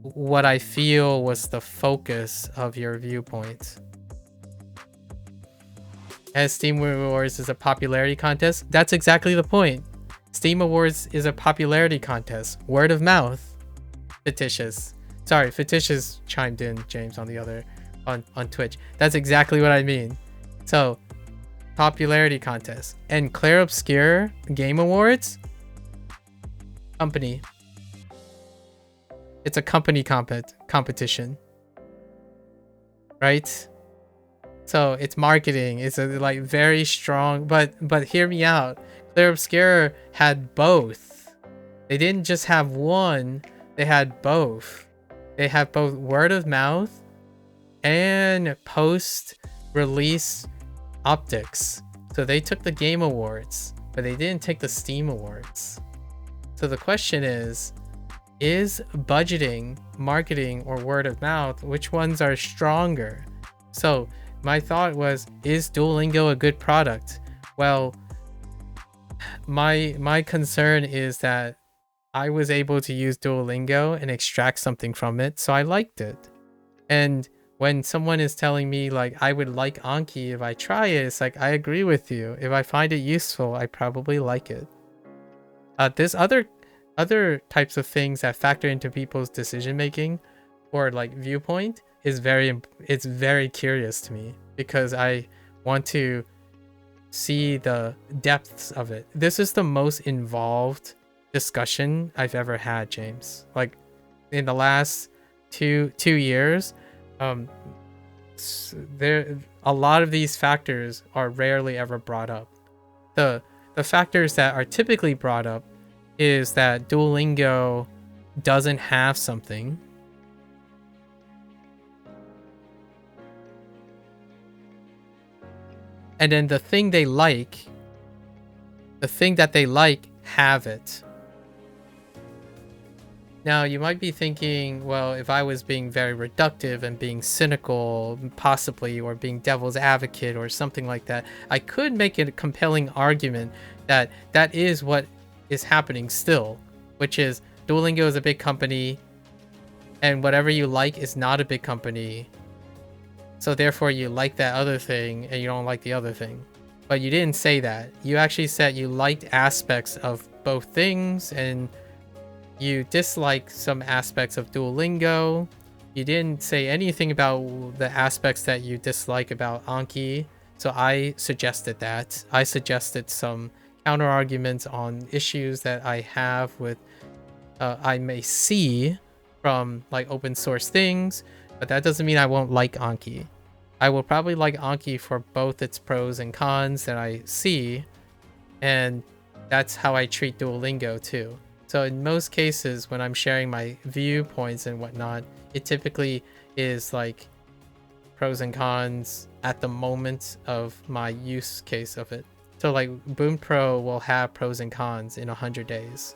what I feel was the focus of your viewpoint. As Steam Awards is a popularity contest, that's exactly the point. Steam Awards is a popularity contest. Word of mouth. Fictitious. Sorry, fictitious chimed in, James, on the other on Twitch. That's exactly what I mean. So, popularity contest. And Clair Obscur Game Awards, company. It's a company competition. Right? So it's marketing. It's a like very strong, but hear me out. Clair Obscur had both. They didn't just have one, they had both. They have both word of mouth and post-release optics. So they took the Game Awards, but they didn't take the Steam Awards. So the question is budgeting, marketing, or word of mouth, which ones are stronger? So my thought was, is Duolingo a good product? Well, my concern is that I was able to use Duolingo and extract something from it, so I liked it. And when someone is telling me like I would like Anki if I try it, it's like I agree with you. If I find it useful, I probably like it. There's other types of things that factor into people's decision making or like viewpoint is it's very curious to me because I want to see the depths of it. This is the most involved discussion I've ever had, James. Like in the last two years, there a lot of these factors are rarely ever brought up. The factors that are typically brought up is that Duolingo doesn't have something. And then the thing that they like, have it. Now, you might be thinking, well, if I was being very reductive and being cynical, possibly, or being devil's advocate or something like that, I could make a compelling argument that that is what is happening still, which is Duolingo is a big company, and whatever you like is not a big company. So therefore, you like that other thing, and you don't like the other thing. But you didn't say that. You actually said you liked aspects of both things, and you dislike some aspects of Duolingo. You didn't say anything about the aspects that you dislike about Anki. So I suggested that. I suggested some counter arguments on issues that I have with I may see from like open source things, but that doesn't mean I won't like Anki. I will probably like Anki for both its pros and cons that I see, and that's how I treat Duolingo too. So in most cases, when I'm sharing my viewpoints and whatnot, it typically is like pros and cons at the moment of my use case of it. So like Bunpro will have pros and cons in 100 days.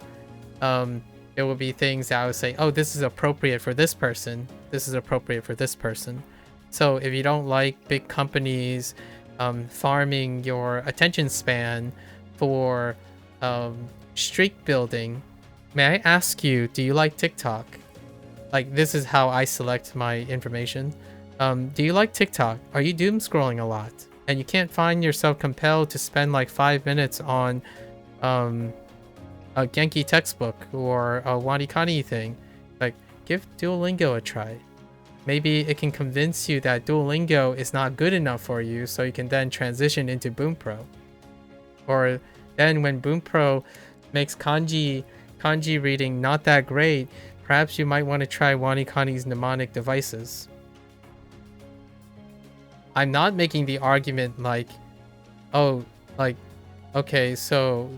there will be things that I would say, oh, this is appropriate for this person. This is appropriate for this person. So if you don't like big companies farming your attention span for streak building, may I ask you, do you like TikTok? Like, this is how I select my information. Do you like TikTok? Are you doom scrolling a lot? And you can't find yourself compelled to spend like 5 minutes on a Genki textbook or a Wanikani thing. Like, give Duolingo a try. Maybe it can convince you that Duolingo is not good enough for you, so you can then transition into Bunpro. Or then when Bunpro makes kanji reading not that great, perhaps you might want to try Wanikani's mnemonic devices. I'm not making the argument like, oh, like, okay, so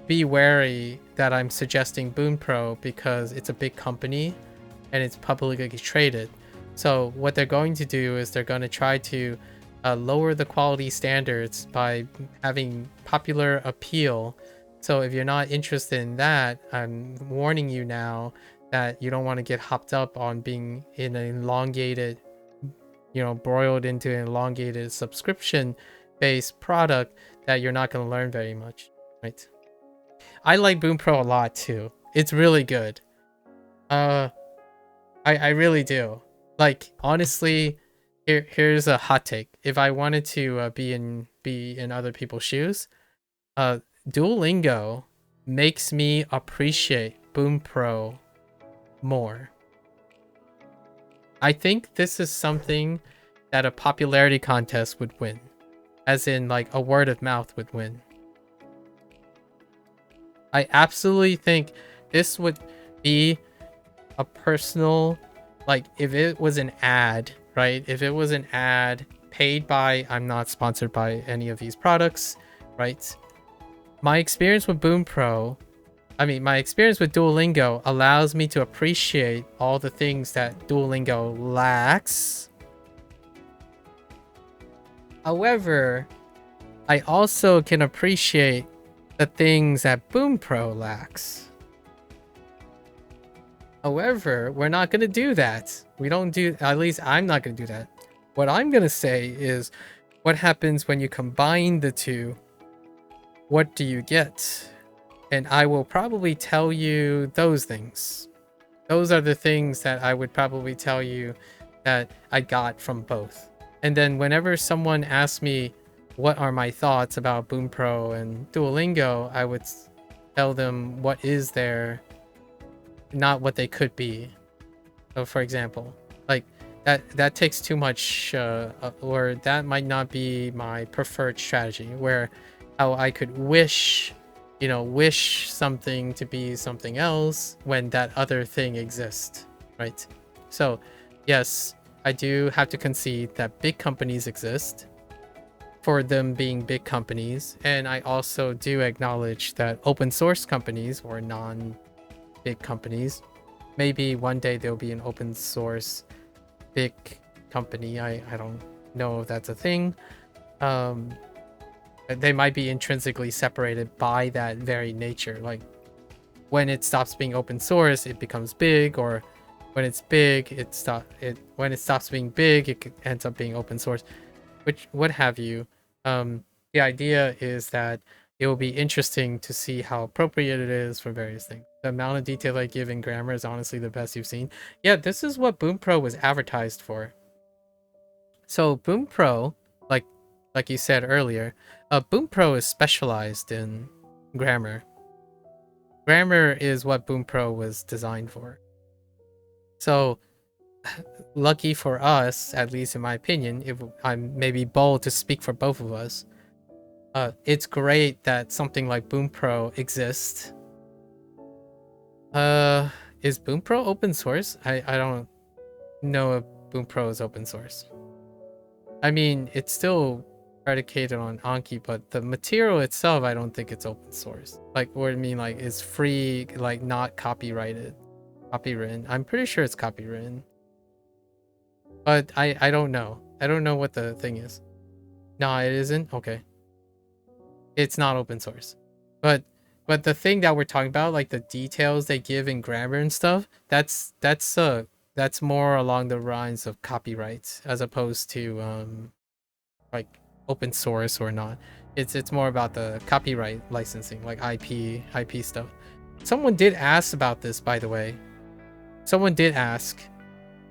be wary that I'm suggesting Bunpro because it's a big company and it's publicly traded. So what they're going to do is they're going to try to lower the quality standards by having popular appeal. So if you're not interested in that, I'm warning you now that you don't want to get hopped up on being in an elongated, broiled into an elongated subscription-based product that you're not going to learn very much, right? I like Bunpro a lot too. It's really good. I really do. Like, honestly, here's a hot take. If I wanted to be in other people's shoes, Duolingo makes me appreciate Bunpro more. I think this is something that a popularity contest would win, as in like a word of mouth would win. I absolutely think this would be a personal, like, if it was an ad, right? If it was an ad paid by, I'm not sponsored by any of these products, right? My experience with Bunpro, my experience with Duolingo allows me to appreciate all the things that Duolingo lacks. However, I also can appreciate the things that Bunpro lacks. However, we're not going to do that. We don't do, at least I'm not going to do that. What I'm going to say is, what happens when you combine the two? What do you get? And I will probably tell you those things. Those are the things that I would probably tell you that I got from both. And then whenever someone asks me what are my thoughts about Bunpro and Duolingo, I would tell them what is there, not what they could be. So for example, like that takes too much, or that might not be my preferred strategy, where how I could wish something to be something else when that other thing exists, right? So yes, I do have to concede that big companies exist for them being big companies, and I also do acknowledge that open source companies or non-big companies, maybe one day there'll be an open source big company. I don't know if that's a thing. They might be intrinsically separated by that very nature. Like, when it stops being open source, it becomes big, or when it's big, when it stops being big, it ends up being open source, which what have you. The idea is that it will be interesting to see how appropriate it is for various things. The amount of detail I give in grammar is honestly the best you've seen. Yeah, this is what Bunpro was advertised for. So Bunpro, like you said earlier, Bunpro is specialized in grammar. Grammar is what Bunpro was designed for. So, lucky for us, at least in my opinion, if I'm maybe bold to speak for both of us, it's great that something like Bunpro exists. Is Bunpro open source? I don't know if Bunpro is open source. I mean, it's still predicated on Anki, but the material itself, I don't think it's open source. Like, what I mean, like, it's free, like, not copyrighted, copywritten. I'm pretty sure it's copywritten, but I don't know. I don't know what the thing is. No, it isn't. Okay, it's not open source, but But the thing that we're talking about, like the details they give in grammar and stuff, that's more along the lines of copyright as opposed to like open source or not. It's more about the copyright licensing, like IP stuff. Someone did ask about this, by the way. Someone did ask.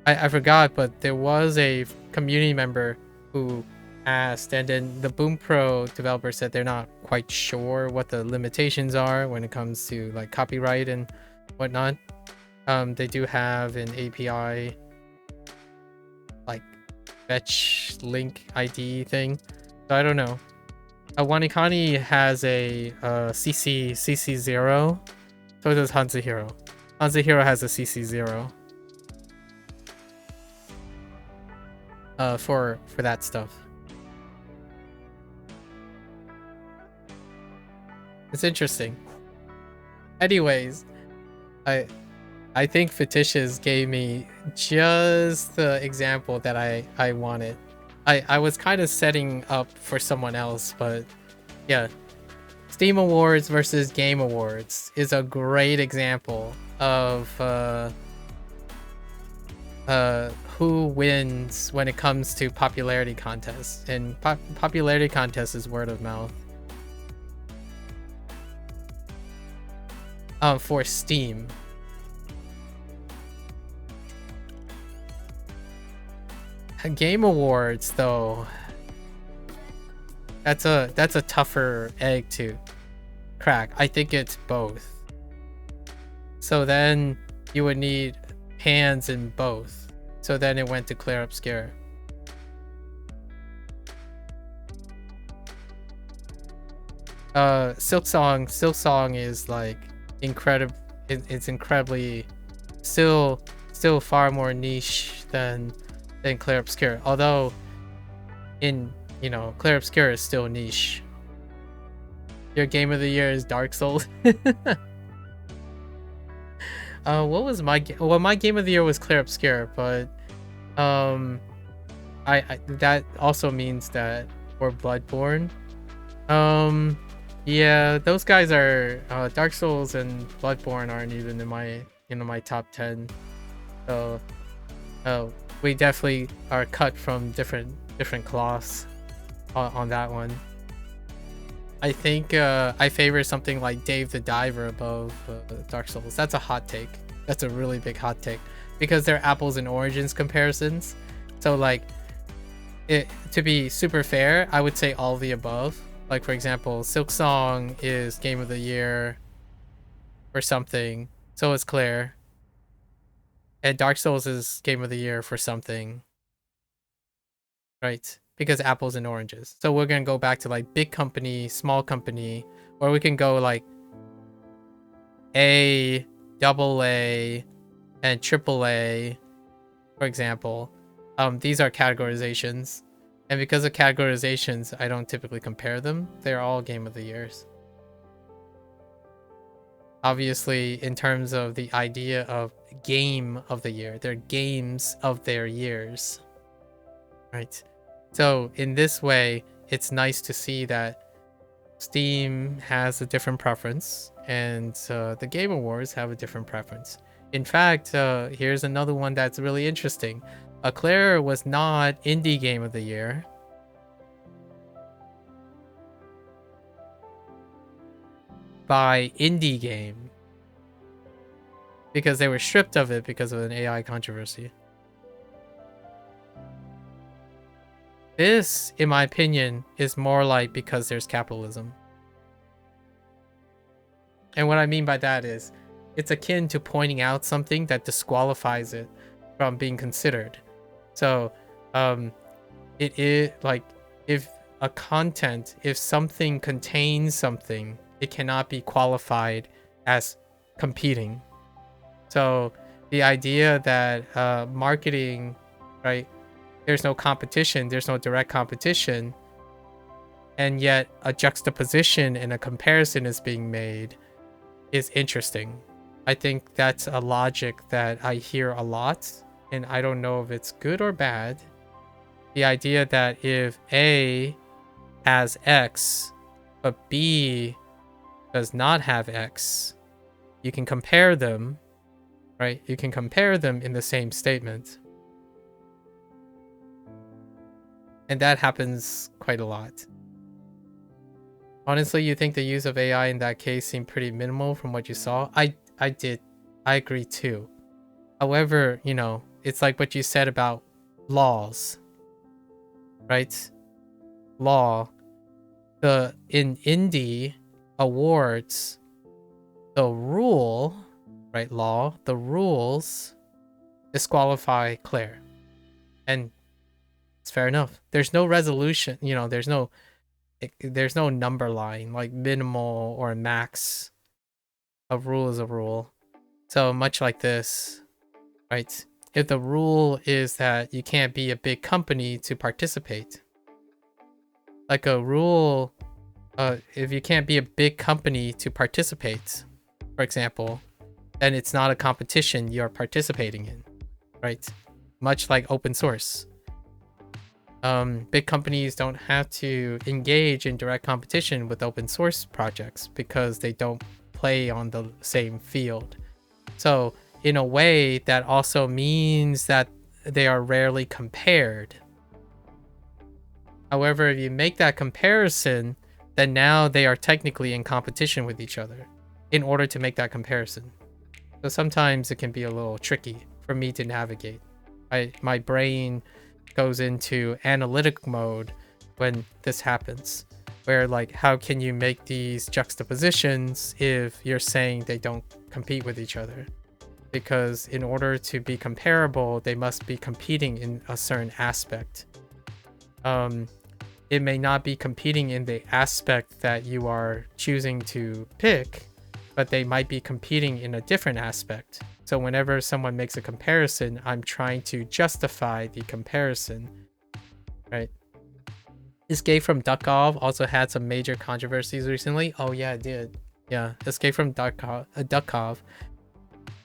I forgot, but there was a community member who asked, and then the Bunpro developer said they're not quite sure what the limitations are when it comes to like copyright and whatnot. They do have an API like fetch link ID thing, so I don't know. Wanikani has a CC0, so does Hanzahiro. Hanzahiro has a CC0 for that stuff. It's interesting. Anyways, I think Fetishes gave me just the example that I wanted. I was kind of setting up for someone else, but yeah. Steam Awards versus Game Awards is a great example of who wins when it comes to popularity contests. And popularity contest is word of mouth. For Steam. Game Awards, though, that's a tougher egg to crack. I think it's both. So then you would need hands in both. So then it went to Clear Obscure. Silksong is like incredible. It's incredibly still far more niche than Clear Obscure. Although Clear Obscure is still niche. Your game of the year is Dark Souls. What was my my game of the year was Clear Obscure, but I that also means that for Bloodborne. Yeah, those guys are Dark Souls and Bloodborne aren't even in my top 10. So we definitely are cut from different cloths on that one. I think I favor something like Dave the Diver above Dark Souls. That's a hot take. That's a really big hot take because they're apples and oranges comparisons. So like, to be super fair, I would say all of the above. Like for example, Silksong is Game of the Year or something. So is Claire. And Dark Souls is Game of the Year for something. Right? Because apples and oranges. So we're gonna go back to like big company, small company, or we can go like A, AA, and AAA, for example. These are categorizations. And because of categorizations, I don't typically compare them. They're all Game of the Years. Obviously, in terms of the idea of Game of the Year, they're games of their years. Right? So in this way, it's nice to see that Steam has a different preference and the Game Awards have a different preference. In fact, here's another one that's really interesting. Claire was not Indie Game of the Year. By Indie Game. Because they were stripped of it because of an AI controversy. This, in my opinion, is more like because there's capitalism. And what I mean by that is, it's akin to pointing out something that disqualifies it from being considered. So, it is like if something contains something, it cannot be qualified as competing. So the idea that marketing, right? There's no competition, there's no direct competition, and yet a juxtaposition and a comparison is being made is interesting. I think that's a logic that I hear a lot, and I don't know if it's good or bad. The idea that if A has X, but B does not have X, you can compare them, right? You can compare them in the same statement. And that happens quite a lot. Honestly, you think the use of AI in that case seemed pretty minimal from what you saw? I agree too. However, you know, it's like what you said about laws, right? Law. In indie awards, the rule, right? Law, the rules disqualify Claire. And it's fair enough. There's no resolution, you know, there's no number line, like minimal or max. A rule is a rule. So much like this, right? If the rule is that you can't be a big company to participate, like a rule, if you can't be a big company to participate, for example, then it's not a competition you're participating in, right? Much like open source. Big companies don't have to engage in direct competition with open source projects because they don't play on the same field. So in a way, that also means that they are rarely compared. However, if you make that comparison, then now they are technically in competition with each other in order to make that comparison. So sometimes it can be a little tricky for me to navigate. My brain goes into analytic mode when this happens, where like, how can you make these juxtapositions if you're saying they don't compete with each other? Because in order to be comparable, they must be competing in a certain aspect. It may not be competing in the aspect that you are choosing to pick, but they might be competing in a different aspect. So whenever someone makes a comparison, I'm trying to justify the comparison, right? Escape from Duckov also had some major controversies recently. Oh yeah, it did. Yeah, Escape from Duckov.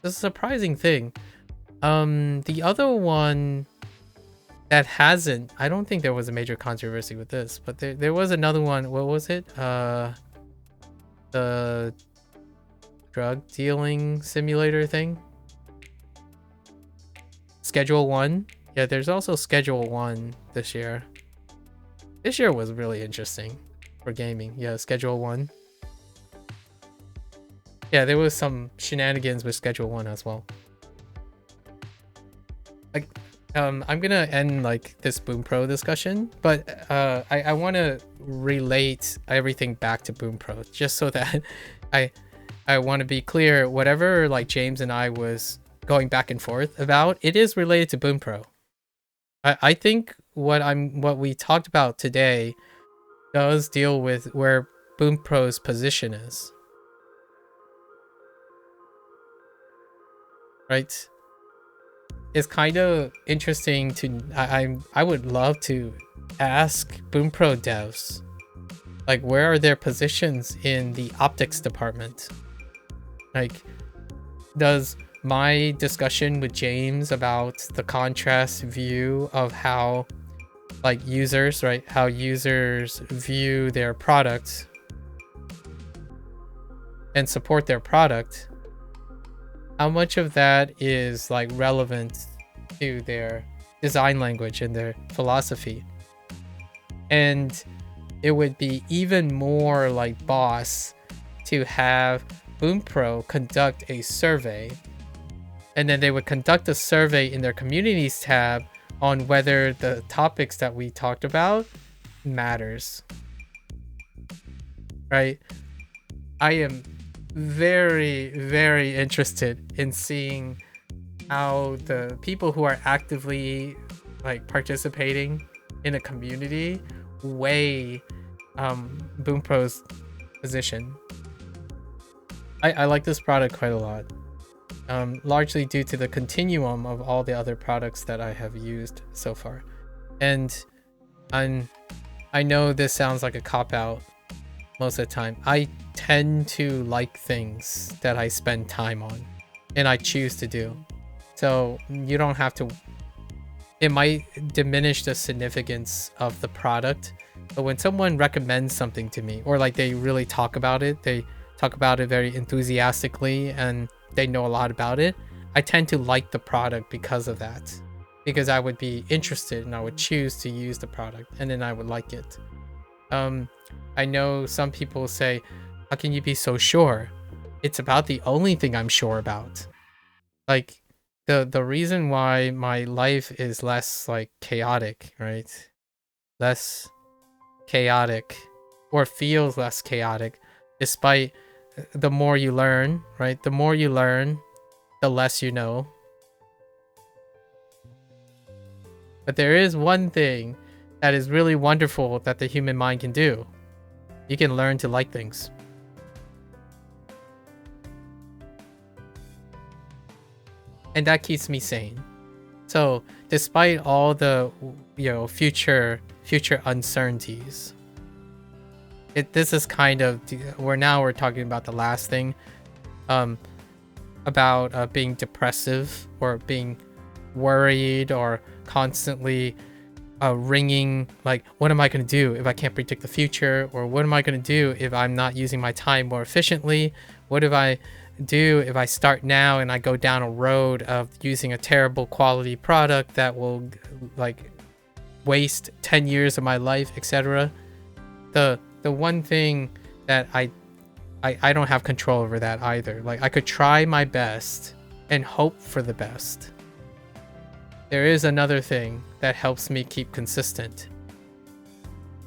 This is a surprising thing. The other one that hasn't, I don't think there was a major controversy with this, but there was another one. What was it? The drug dealing simulator thing. Schedule 1. Yeah, there's also Schedule 1 this year. This year was really interesting for gaming. Yeah, Schedule 1. Yeah, there was some shenanigans with Schedule 1 as well. Like, I'm gonna end like this Bunpro discussion, but I want to relate everything back to Bunpro just so that I want to be clear. Whatever like James and I was going back and forth about, it is related to Bunpro. I think what we talked about today does deal with where Bunpro's position is. Right? It's kind of interesting to I would love to ask Bunpro devs, like, where are their positions in the optics department? Like, does my discussion with James about the contrast view of how like users, right, how users view their product and support their product, how much of that is like relevant to their design language and their philosophy? And it would be even more like boss to have Bunpro conduct a survey, and then they would conduct a survey in their communities tab on whether the topics that we talked about matters, right? I am very, very interested in seeing how the people who are actively like participating in a community weigh Bunpro's position. I like this product quite a lot, largely due to the continuum of all the other products that I have used so far. And I know this sounds like a cop-out most of the time. I tend to like things that I spend time on and I choose to do. So you don't have to, it might diminish the significance of the product, but when someone recommends something to me, or like they really talk about it, they talk about it very enthusiastically and they know a lot about it, I tend to like the product because of that. Because I would be interested and I would choose to use the product and then I would like it. I know some people say, how can you be so sure? It's about the only thing I'm sure about. Like the reason why my life is less like chaotic, right? Less chaotic, or feels less chaotic, despite the more you learn, right? The more you learn, the less you know. But there is one thing that is really wonderful that the human mind can do. You can learn to like things. And that keeps me sane. So despite all the future uncertainties, this is kind of we're talking about the last thing, about being depressive or being worried or constantly ringing, like, what am I going to do if I can't predict the future? Or what am I going to do if I'm not using my time more efficiently? What if I do if I start now and I go down a road of using a terrible quality product that will like waste 10 years of my life, etc. The one thing that I don't have control over that either. Like, I could try my best and hope for the best. There is another thing that helps me keep consistent.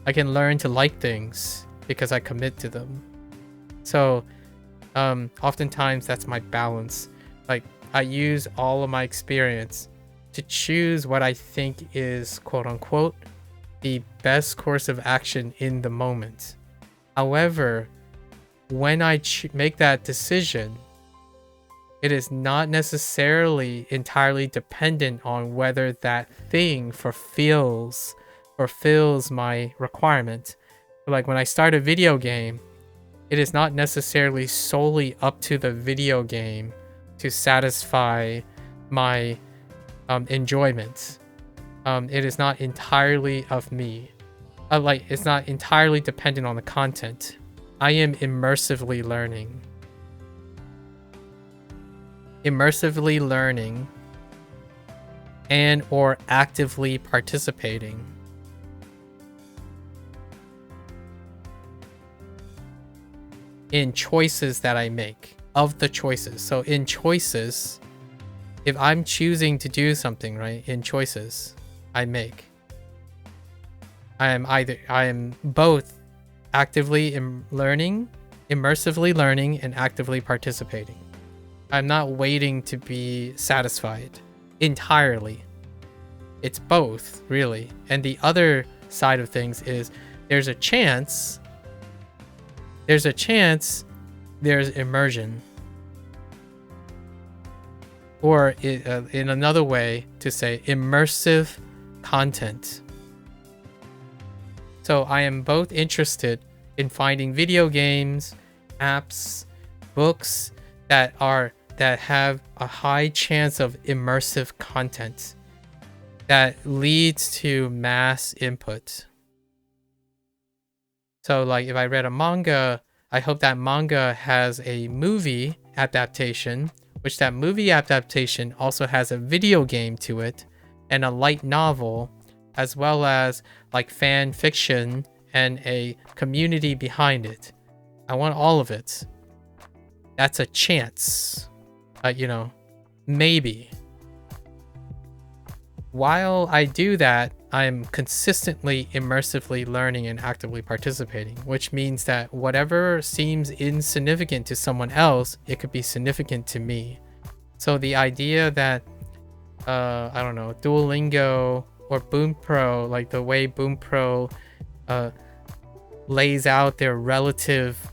I can learn to like things because I commit to them. So oftentimes that's my balance. Like, I use all of my experience to choose what I think is, quote unquote, the best course of action in the moment. However, when I make that decision, it is not necessarily entirely dependent on whether that thing fulfills my requirement. Like, when I start a video game, it is not necessarily solely up to the video game to satisfy my enjoyment. It is not entirely of me. It's not entirely dependent on the content. I am immersively learning. Immersively learning and or actively participating. In choices that I make, of the choices. So in choices, if I'm choosing to do something, right, in choices I make, I am both actively learning, immersively learning, and actively participating. I'm not waiting to be satisfied entirely. It's both, really. And the other side of things is there's a chance there's immersion. Or in another way to say, immersive content. So I am both interested in finding video games, apps, books that have a high chance of immersive content that leads to mass input. So, like, if I read a manga, I hope that manga has a movie adaptation, which that movie adaptation also has a video game to it, and a light novel, as well as like fan fiction and a community behind it. I want all of it. That's a chance. Maybe. While I do that, I'm consistently immersively learning and actively participating, which means that whatever seems insignificant to someone else, it could be significant to me. So the idea that, Duolingo or Bunpro, like the way Bunpro lays out their relative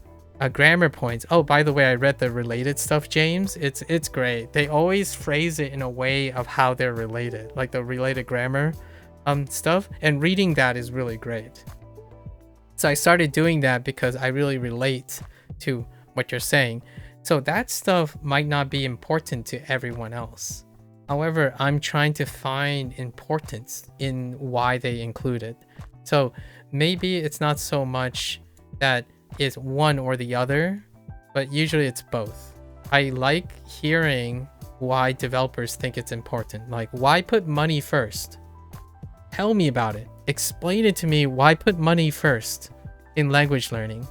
grammar points. Oh, by the way, I read the related stuff, James. It's great. They always phrase it in a way of how they're related, like the related grammar stuff. And reading that is really great. So I started doing that because I really relate to what you're saying. So that stuff might not be important to everyone else. However, I'm trying to find importance in why they include it. So maybe it's not so much that it's one or the other, but usually it's both. I like hearing why developers think it's important. Like, why put money first? Tell me about it. Explain it to me. Why put money first in language learning?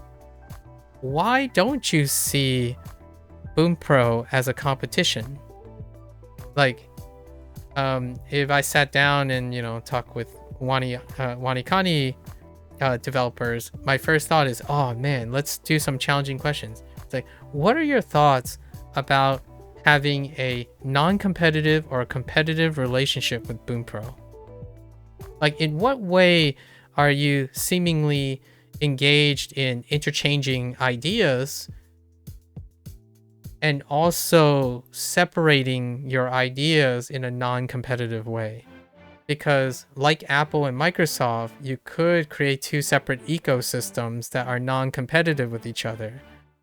Why don't you see Bunpro as a competition? Like, if I sat down and, you know, talk with Wanikani developers, my first thought is, oh man, let's do some challenging questions. It's like, what are your thoughts about having a non-competitive or a competitive relationship with Bunpro? Like, in what way are you seemingly engaged in interchanging ideas and also separating your ideas in a non-competitive way? Because like Apple and Microsoft, you could create two separate ecosystems that are non-competitive with each other.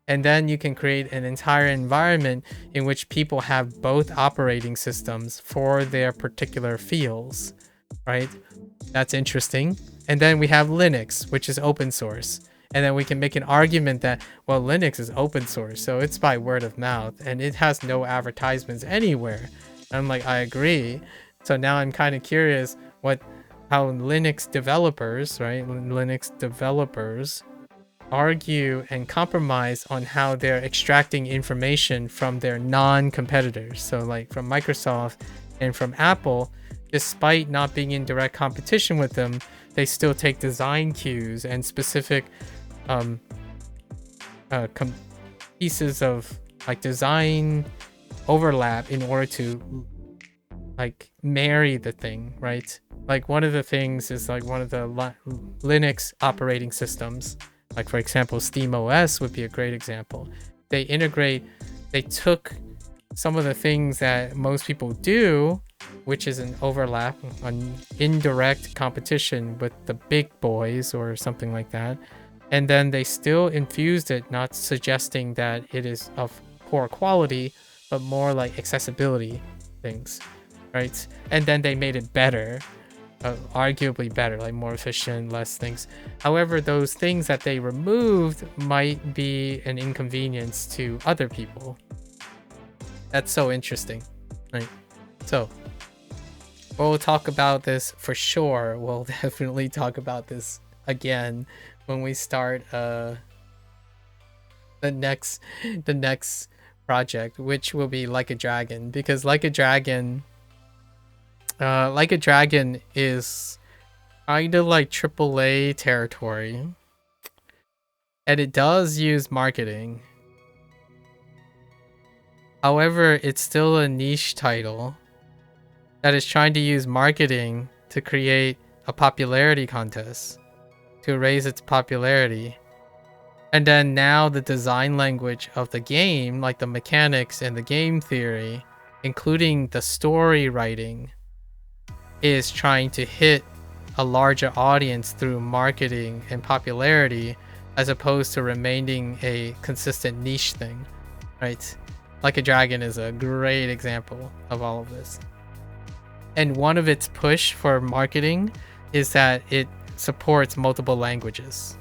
And then you can create an entire environment in which people have both operating systems for their particular fields, right? That's interesting. And then we have Linux, which is open source. And then we can make an argument that, well, Linux is open source, so it's by word of mouth and it has no advertisements anywhere. And I'm like, I agree. So now I'm kind of curious how Linux developers, right? Linux developers argue and compromise on how they're extracting information from their non-competitors. So like from Microsoft and from Apple, despite not being in direct competition with them, they still take design cues and specific pieces of like design overlap in order to like marry the thing, right? Like one of the things is like one of the Linux operating systems, like for example, SteamOS would be a great example. They took some of the things that most people do, which is an overlap, an indirect competition with the big boys or something like that. And then they still infused it, not suggesting that it is of poor quality, but more like accessibility things, right? And then they made it better, arguably better, like more efficient, less things. However, those things that they removed might be an inconvenience to other people. That's so interesting, right? So we'll talk about this for sure. We'll definitely talk about this again when we start the next project, which will be Like a Dragon, because Like a Dragon is kind of like AAA territory, and it does use marketing. However, it's still a niche title that is trying to use marketing to create a popularity contest, to raise its popularity. And then now the design language of the game, like the mechanics and the game theory, including the story writing, is trying to hit a larger audience through marketing and popularity, as opposed to remaining a consistent niche thing, right? Like a Dragon is a great example of all of this. And one of its push for marketing is that it supports multiple languages.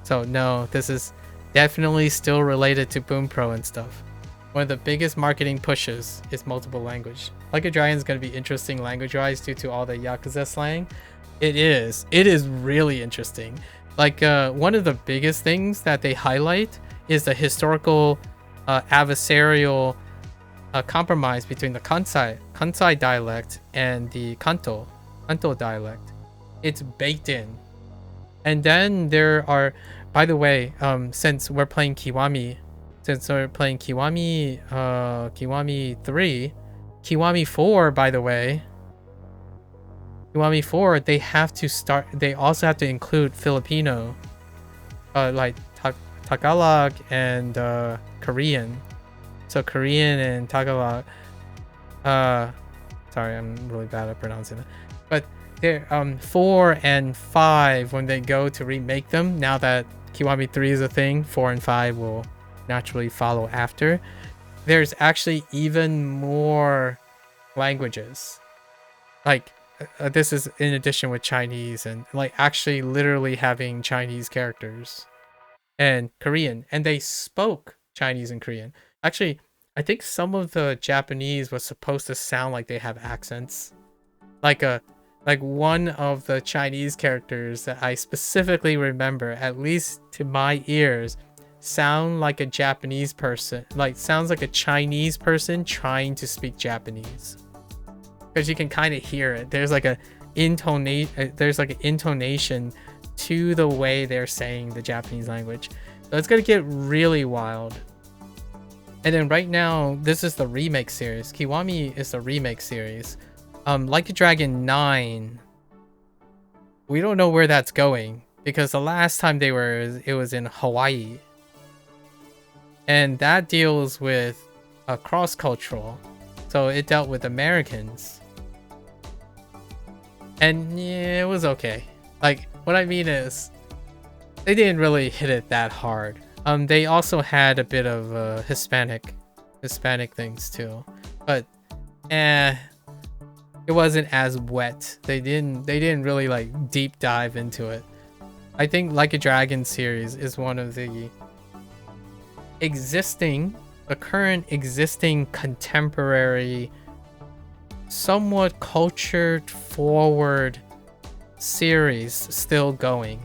So no, this is definitely still related to Bunpro and stuff. One of the biggest marketing pushes is multiple language. Like a Dragon is going to be interesting language-wise due to all the Yakuza slang. It is really interesting. Like one of the biggest things that they highlight is the historical adversarial compromise between the Kansai dialect and the Kanto dialect. It's baked in. And then there are, by the way, since we're playing Kiwami 3, Kiwami 4, by the way, Kiwami 4, they also have to include Filipino, like Tagalog and Korean. So Korean and Tagalog, sorry, I'm really bad at pronouncing it. But they're 4 and 5, when they go to remake them, now that Kiwami 3 is a thing, 4 and 5 will naturally follow after. There's actually even more languages. Like this is in addition with Chinese, and like actually literally having Chinese characters and Korean, and they spoke Chinese and Korean. Actually, I think some of the Japanese was supposed to sound like they have accents. Like one of the Chinese characters that I specifically remember, at least to my ears, sound like a Japanese person, like sounds like a Chinese person trying to speak Japanese. Because you can kind of hear it. There's like an intonation to the way they're saying the Japanese language. So it's gonna get really wild. And then right now, this is the remake series. Kiwami is the remake series. Like a Dragon 9, we don't know where that's going because the last time it was in Hawaii. And that deals with cross-cultural. So it dealt with Americans. And yeah, it was okay. Like, what I mean is, they didn't really hit it that hard. They also had a bit of Hispanic things too. But it wasn't as wet. They didn't really like deep dive into it. I think Like a Dragon series is one of the current existing contemporary, somewhat cultured forward series still going.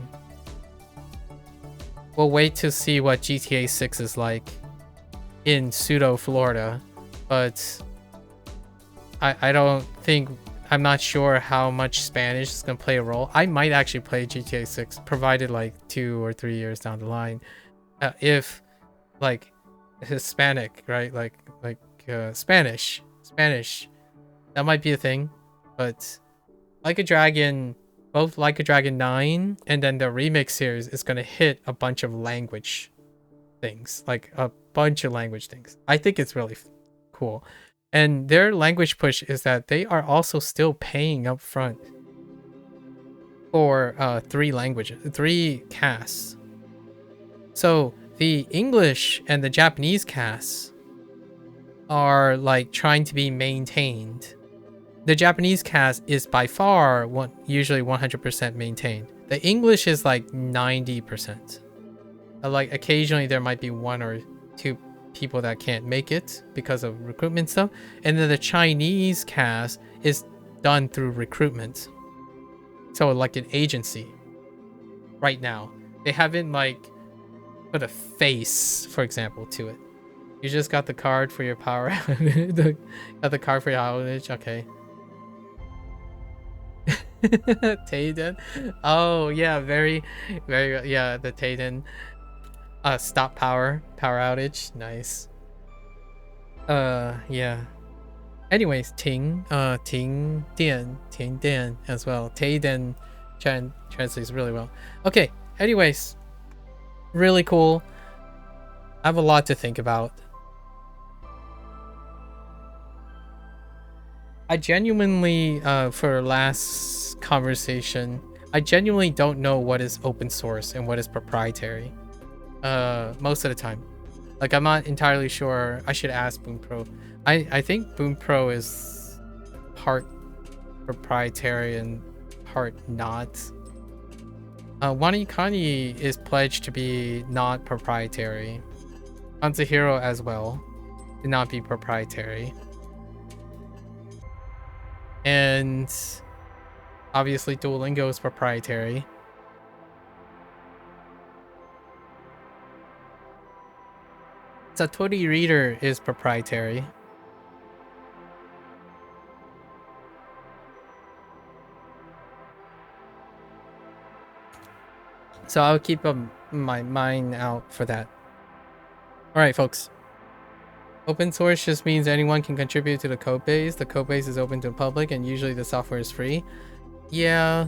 We'll wait to see what GTA 6 is like in pseudo Florida, but I'm not sure how much Spanish is going to play a role. I might actually play GTA 6 provided like 2 or 3 years down the line. If like Hispanic, right? Like Spanish, that might be a thing. But Like a Dragon, both Like a Dragon 9 and then the remix series is going to hit a bunch of language things, like a bunch of language things. I think it's really cool. And their language push is that they are also still paying up front for 3 casts. So the English and the Japanese casts are like trying to be maintained. The Japanese cast is by far usually 100% maintained. The English is like 90%. Like occasionally there might be 1 or 2 people that can't make it because of recruitment stuff, and then the Chinese cast is done through recruitment, so like an agency. Right now they haven't like put a face, for example, to it. You just got the card for your power got the card for your outage. Okay. Tayden. Oh yeah, very yeah, the Tayden stop power outage. Nice. Yeah. Anyways, Ting Dian as well. Tayden translates really well. Okay, anyways, really cool. I have a lot to think about. I genuinely, for last conversation, I genuinely don't know what is open source and what is proprietary. Most of the time. Like, I'm not entirely sure. I should ask Bunpro. I think Bunpro is part proprietary and part not. Wanikani is pledged to be not proprietary. Anzahiro as well to not be proprietary. And obviously Duolingo is proprietary. Satori Reader is proprietary. So I'll keep my mind out for that. Alright, folks. Open source just means anyone can contribute to the code base. The code base is open to the public and usually the software is free. Yeah.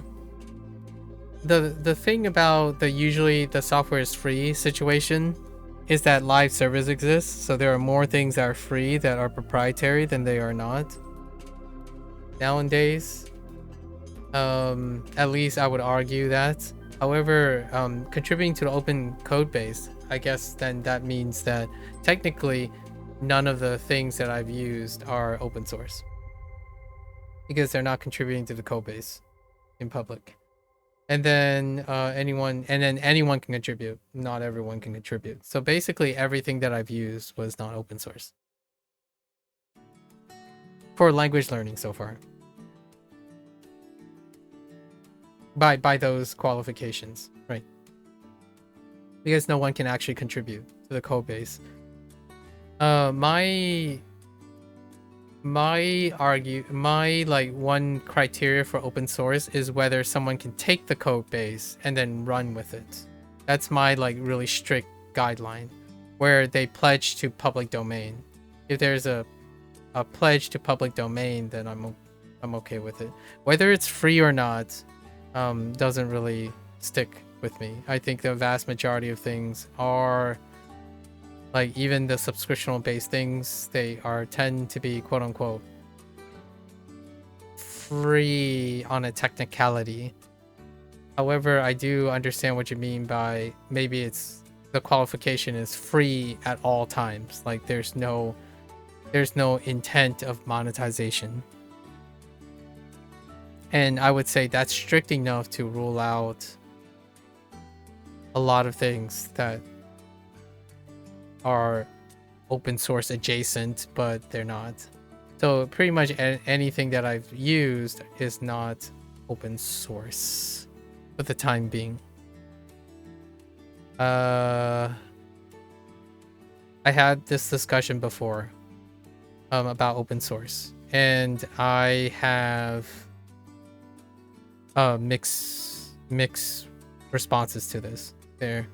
The thing about the usually the software is free situation is that live servers exist, so there are more things that are free that are proprietary than they are not. Nowadays. At least I would argue that. However, contributing to the open code base, I guess then that means that technically none of the things that I've used are open source. Because they're not contributing to the code base in public. And then anyone can contribute. Not everyone can contribute. So basically everything that I've used was not open source for language learning so far. By those qualifications, right? Because no one can actually contribute to the code base. My like one criteria for open source is whether someone can take the code base and then run with it. That's my like really strict guideline, where they pledge to public domain. If there's a pledge to public domain, then I'm okay with it. Whether it's free or not doesn't really stick with me. I think the vast majority of things are, like, even the subscriptional based things, they tend to be quote unquote free on a technicality. However, I do understand what you mean by maybe it's the qualification is free at all times. Like there's no intent of monetization. And I would say that's strict enough to rule out a lot of things that are open source adjacent, but they're not. So pretty much anything that I've used is not open source for the time being. I had this discussion before about open source, and I have mixed responses to this there.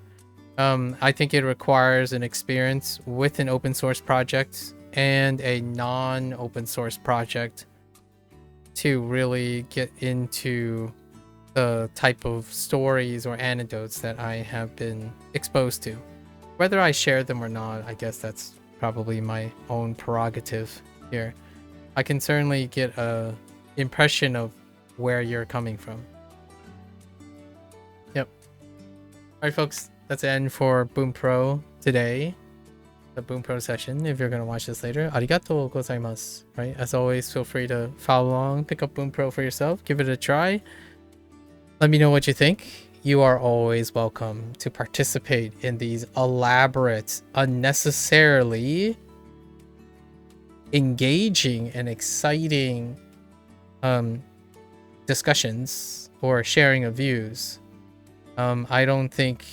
I think it requires an experience with an open source project and a non-open source project to really get into the type of stories or anecdotes that I have been exposed to. Whether I share them or not, I guess that's probably my own prerogative here. I can certainly get a impression of where you're coming from. Yep. Alright folks, that's the end for Bunpro today. The Bunpro session. If you're gonna watch this later, arigatou gozaimasu. Right? As always, feel free to follow along, pick up Bunpro for yourself, give it a try. Let me know what you think. You are always welcome to participate in these elaborate, unnecessarily engaging and exciting discussions or sharing of views. I don't think,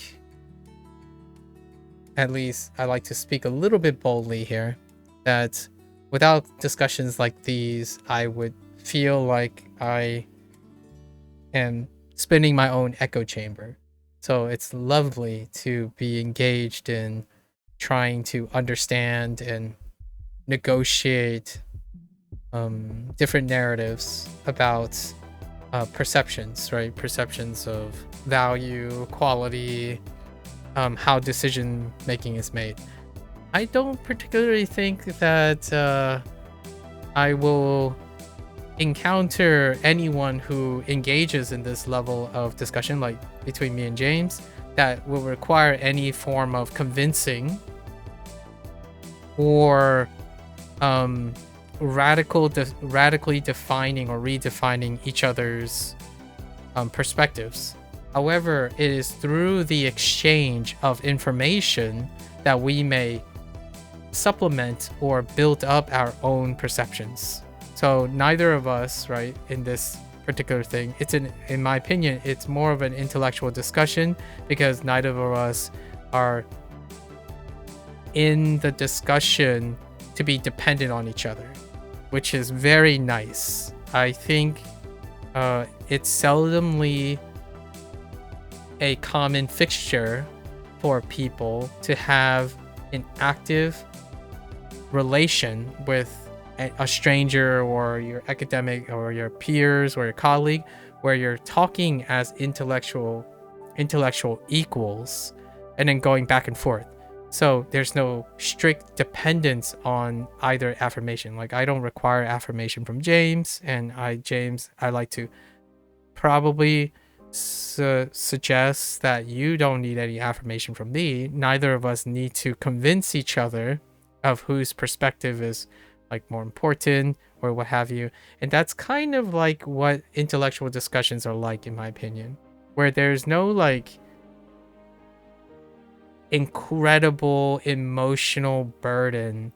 at least I like to speak a little bit boldly here, that without discussions like these, I would feel like I am spinning my own echo chamber. So it's lovely to be engaged in trying to understand and negotiate different narratives about perceptions, right? Perceptions of value, quality, how decision making is made. I don't particularly think that I will encounter anyone who engages in this level of discussion, like between me and James, that will require any form of convincing or radically defining or redefining each other's perspectives. However, it is through the exchange of information that we may supplement or build up our own perceptions. So neither of us, right, in this particular thing, in my opinion, it's more of an intellectual discussion because neither of us are in the discussion to be dependent on each other, which is very nice. I think it's seldomly a common fixture for people to have an active relation with a stranger or your academic or your peers or your colleague, where you're talking as intellectual equals and then going back and forth. So there's no strict dependence on either affirmation. Like I don't require affirmation from James, and I like to probably suggest that you don't need any affirmation from me. Neither of us need to convince each other of whose perspective is like more important or what have you. And that's kind of like what intellectual discussions are like, in my opinion. where there's no like incredible emotional burden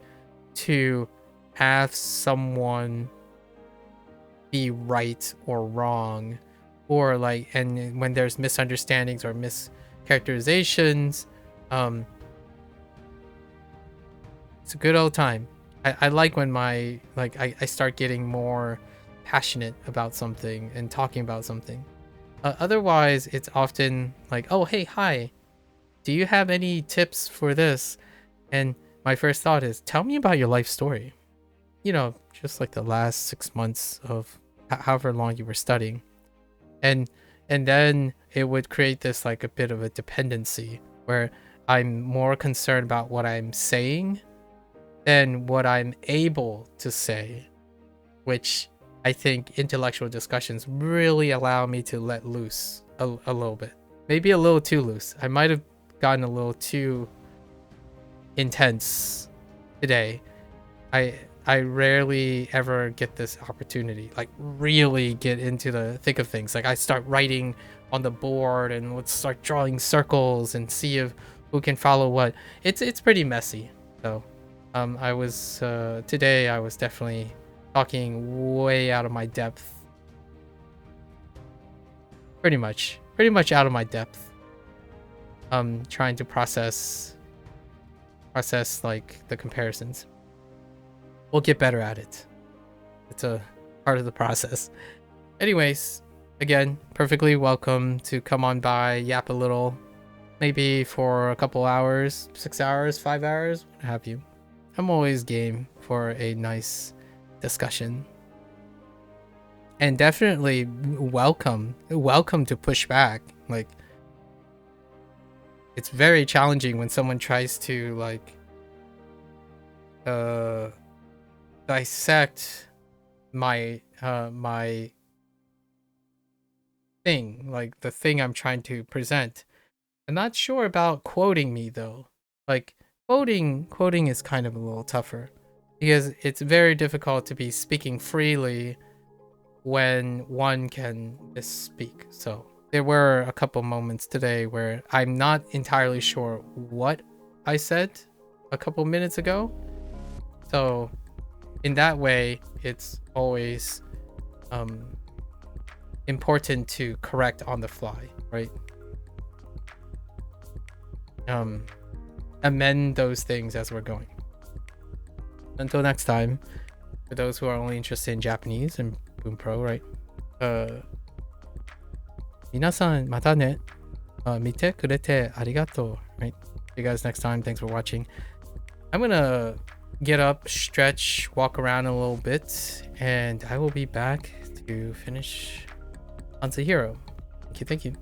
to have someone be right or wrong, or like, and when there's misunderstandings or mischaracterizations, it's a good old time. I like when I start getting more passionate about something and talking about something. Otherwise, it's often like, oh, hey, hi, do you have any tips for this? And my first thought is, tell me about your life story. You know, just like the last 6 months of however long you were studying. And then it would create this like a bit of a dependency where I'm more concerned about what I'm saying than what I'm able to say, which I think intellectual discussions really allow me to let loose a little bit. Maybe a little too loose. I might have gotten a little too intense today. I rarely ever get this opportunity, like really get into the thick of things. Like I start writing on the board and let's start drawing circles and see if who can follow what. It's pretty messy. So I was today I was definitely talking way out of my depth. Pretty much out of my depth. Trying to process like the comparisons. We'll get better at it. It's a part of the process. Anyways, again, perfectly welcome to come on by, yap a little, maybe for a couple hours, 6 hours, 5 hours, what have you. I'm always game for a nice discussion. And definitely welcome to push back. Like, it's very challenging when someone tries to like dissect my my thing, like the thing I'm trying to present. I'm not sure about quoting me though. Like quoting is kind of a little tougher because it's very difficult to be speaking freely when one can misspeak. So there were a couple moments today where I'm not entirely sure what I said a couple minutes ago. So in that way, it's always important to correct on the fly, right? Amend those things as we're going. Until next time, for those who are only interested in Japanese and Bunpro, right? 皆さんまたね。見てくれてありがとう. Right? See you guys next time. Thanks for watching. I'm gonna get up, stretch, walk around a little bit, and I will be back to finish Ansahiro. Thank you.